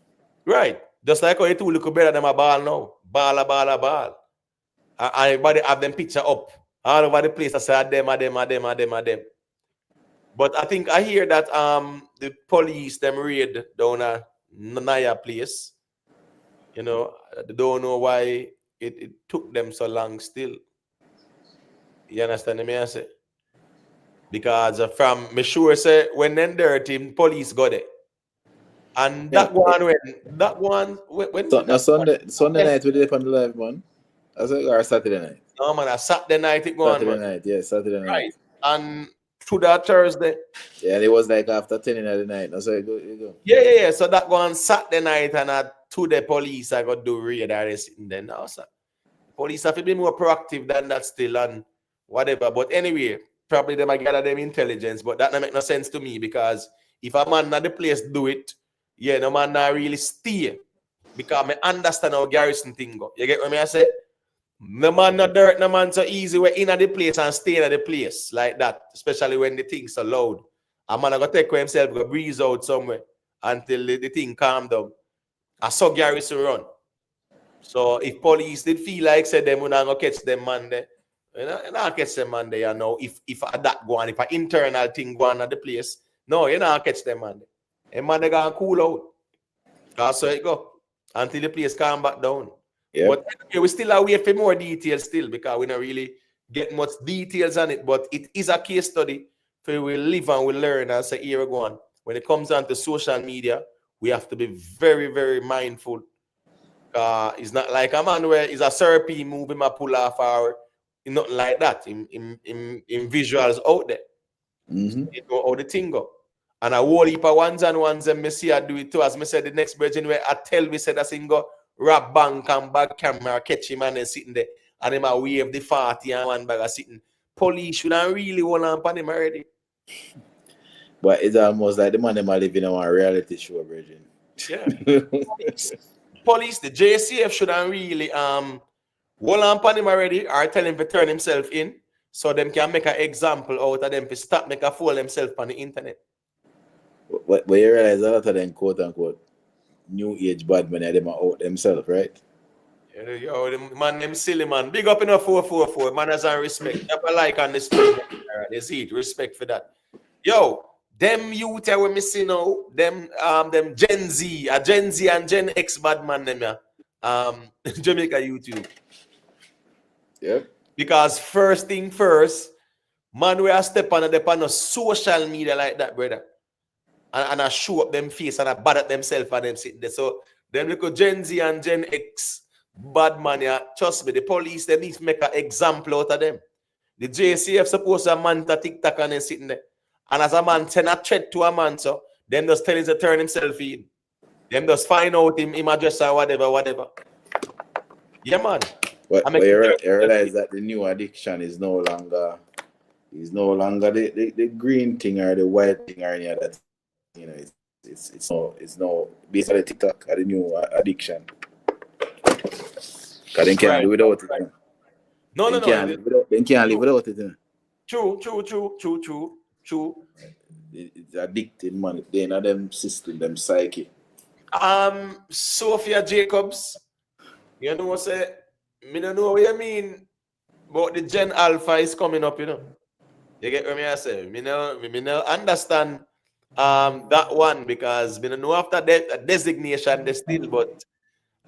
Right, just like how you two look better than a ball now, ball. And everybody have them picture up all over the place. I say them. But I think I hear that the police them raid down a Naya place. You know, they don't know why it took them so long still. You understand me? I say? Because from me sure say when them dirty police got it. And that Sunday night we did on the live, man. Or Saturday night. No, man, a Saturday night it going Saturday night, yeah, Saturday night. Right. And through that Thursday. Yeah, it was like after 10 in the night. No, so you go. Yeah. So that go on Saturday night and to the police I got do raid arrest then now, sir. Police have to be more proactive than that still and whatever. But anyway, probably they might gather them intelligence, but that don't make no sense to me because if a man at the place do it, yeah, no man not really stay. Because I understand how garrison thing go. You get what I say? No man not dirt, no man so easy we're in at the place and staying at the place like that, especially when the thing's so loud. A man gonna take himself, go breeze out somewhere until the thing calm down. I saw garrison run. So if police did feel like said them, we're not gonna catch them man there. You not catch them man there, you know. If that go on, if an internal thing go on at the place, no, you not catch them man there. And man they gonna cool out. That's how it go. Until the place calm back down. Yep. But anyway, we still are waiting for more details still because we don't really get much details on it. But it is a case study for we live and we learn as a year ago on. When it comes down to social media, we have to be very, very mindful. It's not like a man where it's a Serpy moving my pull off or nothing like that. In visuals out there. Mm-hmm. You know how the thing go. And a whole heap of ones and ones and me see I do it too. As me said, the next virgin where I tell me said that thing go rap bank and bag camera catch him and then sitting there and him a wave the 40 and one bag sitting. Police shouldn't really hold on upon him already. But it's almost like the man them are living on a reality show, virgin. Yeah. Police, the JCF shouldn't really hold on upon him already or tell him to turn himself in so them can make an example out of them to stop make a fool themselves on the internet. But you realize a lot of them quote unquote new age bad men them are out themselves, right? Yo, the man them silly man. Big up in a 444. Man has a respect. Have a like on the street. They see it. Respect for that. Yo, them youth that we missing now, them Gen Z, Gen Z and Gen X bad man them Jamaica YouTube. Yep. Because first thing first, man we are step on the social media like that, brother. And I show up them face and I bad at themselves and them sitting there. So them little Gen Z and Gen X bad man, yeah, trust me, the police they need to make an example out of them. The JCF supposed to man to TikTok and then sitting there. And as a man send a threat to a man, so them just tell him to turn himself in. Them just find out him address or whatever. Yeah, man. But you realize that the new addiction is no longer the green thing or the white thing or any of that. You know, it's no basically TikTok are the new addiction. Because they can't live without it. No. They can't live without it. True. It's addicted, man. They in them system, them psyche. Sophia Jacobs, you know what say? Me don't know what you mean, but the Gen Alpha is coming up, you know. You get what I say? Me no understand that one because me don't know after that designation they still, but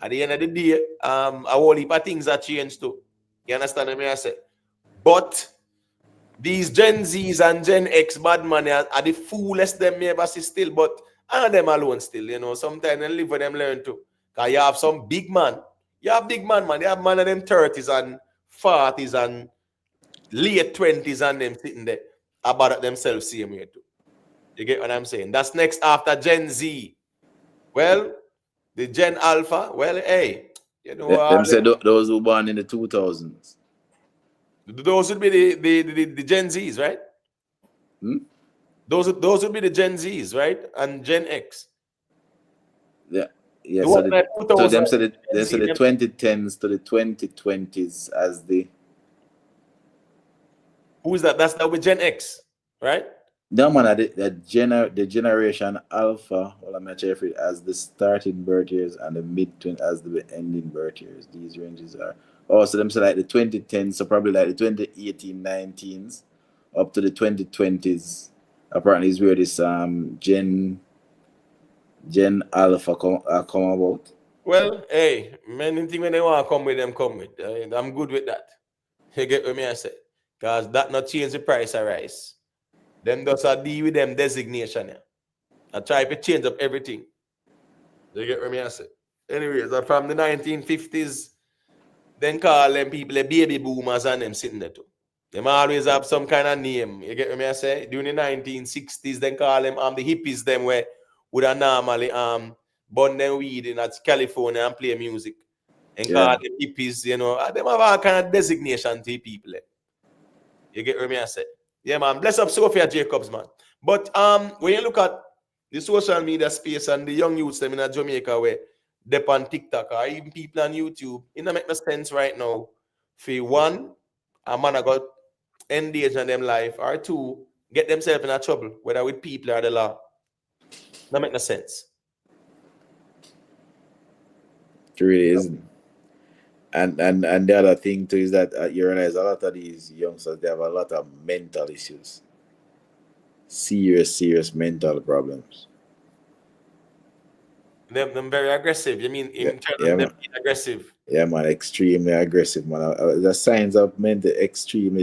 at the end of the day, a whole heap of things are changed too. You understand what I say? But these Gen Zs and Gen X bad man are the foolest them me ever see still, but and them alone still, you know. Sometimes they live with them learn too. Because you have some big man. You have big man. You have man of them 30s and 40s and late 20s and them sitting there about themselves same way too. You get what I'm saying? That's next after Gen Z. Well, the Gen Alpha, well, hey, you know them said those who born in the 2000s. Those would be the Gen Zs, right? Those would be the Gen Zs, right? And Gen X. Yeah. So them said the 2010s to the 2020s as the. Who is that? That's that with Gen X, right? No man, the generation Alpha, well I'm not sure if it as the starting birth years and the mid-20s as the ending birth years. These ranges are. Oh, so them say like the 2010s, so probably like the 2018, 19s, up to the 2020s. Apparently is where this Gen Alpha come about. Well, hey, many things when they want to come with them, come with. I'm good with that. You get what I say? Because that not change the price of rice. Them just a deal with them designation. Yeah. I try to change up everything. You get what I say? Anyways, from the 1950s, then call them people the baby boomers and them sitting there too. Them always have some kind of name. You get what I say? During the 1960s, then call them the hippies them where would have normally burn them weed in California and play music. And call them hippies, you know. Them have all kind of designation to people. You get what I say? Yeah, man. Bless up Sophia Jacobs, man. But when you look at the social media space and the young youths them in Jamaica where they on TikTok or even people on YouTube, it don't make no sense right now. For one, a man I got engaged in them life, or two, get themselves in a trouble, whether with people or the law. That make no sense. It really isn't. And the other thing too is that you realize a lot of these youngsters they have a lot of mental issues, serious mental problems. Them very aggressive. You mean in terms of them being aggressive? Yeah, man, extremely aggressive, man. The signs of mental extremely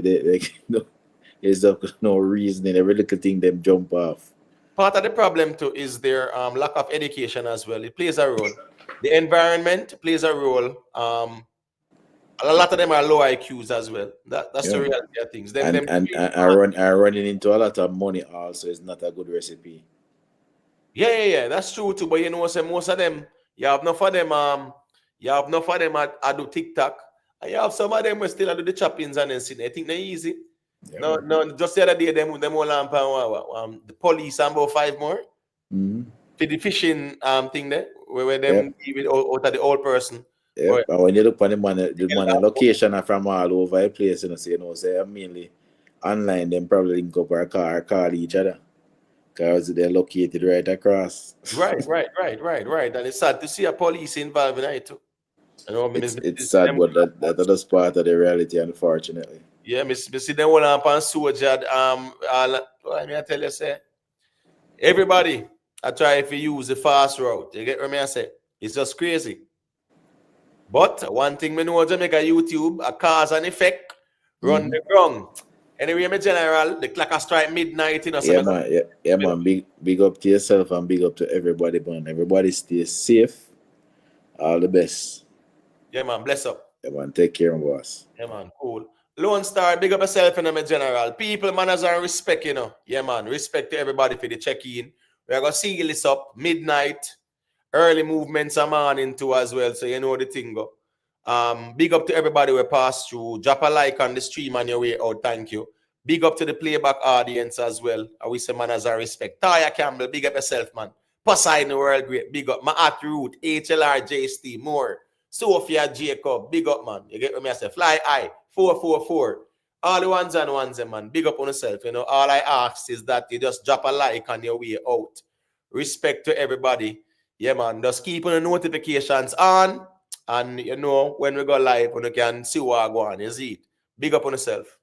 there's no reasoning. Every little thing them jump off. Part of the problem too is their lack of education as well. It plays a role. The environment plays a role. A lot of them are low IQs as well. That's the Yeah. reality of things. And running into a lot of money also is not a good recipe. Yeah. That's true too. But you know, say most of them, you have enough of them. I do TikTok, and you have some of them who still do the choppings and then sit. I think they're easy. Yeah, No. Just the other day, them all the police and about 5 more Mm-hmm. for the fishing thing there, where them Yep. give it out of the old person. Yep. And when you look on the money location are from all over the place, say mainly online, them probably link up or call each other. Because they're located right across. Right. And it's sad to see a police involved in it too. You know, It's sad, but that is part of the reality, unfortunately. Yeah, me see them all on soldier. Let me tell you, say, everybody, I try if you use the fast route. You get what I say? It's just crazy. But one thing we know, Jamaica YouTube, a cause and effect, run the ground. Anyway, my general, the clock strike midnight, Yeah, man. Yeah, man. Big up to yourself and big up to everybody, man. Everybody stay safe. All the best. Yeah, man. Bless up. Yeah, man. Take care, boss. Yeah, man. Cool. Lone Star, big up yourself and my general. People, manners and respect, Yeah, man. Respect to everybody for the check-in. We're going to seal this up midnight. Early movements are morning too as well. So you know the thing go. Big up to everybody we pass through. Drop a like on the stream on your way out. Thank you. Big up to the playback audience as well. I wish say manners and respect. Taya Campbell, big up yourself, man. Poseidon the world great. Big up. Maat Root, HLR JST, more. Sophia Jacob, big up, man. You get what me I say? Fly high, 444. All the ones and ones, man. Big up on yourself. All I ask is that you just drop a like on your way out. Respect to everybody. Yeah, man. Just keep on the notifications on. And when we go live, you can see what I go on. You see it. Big up on yourself.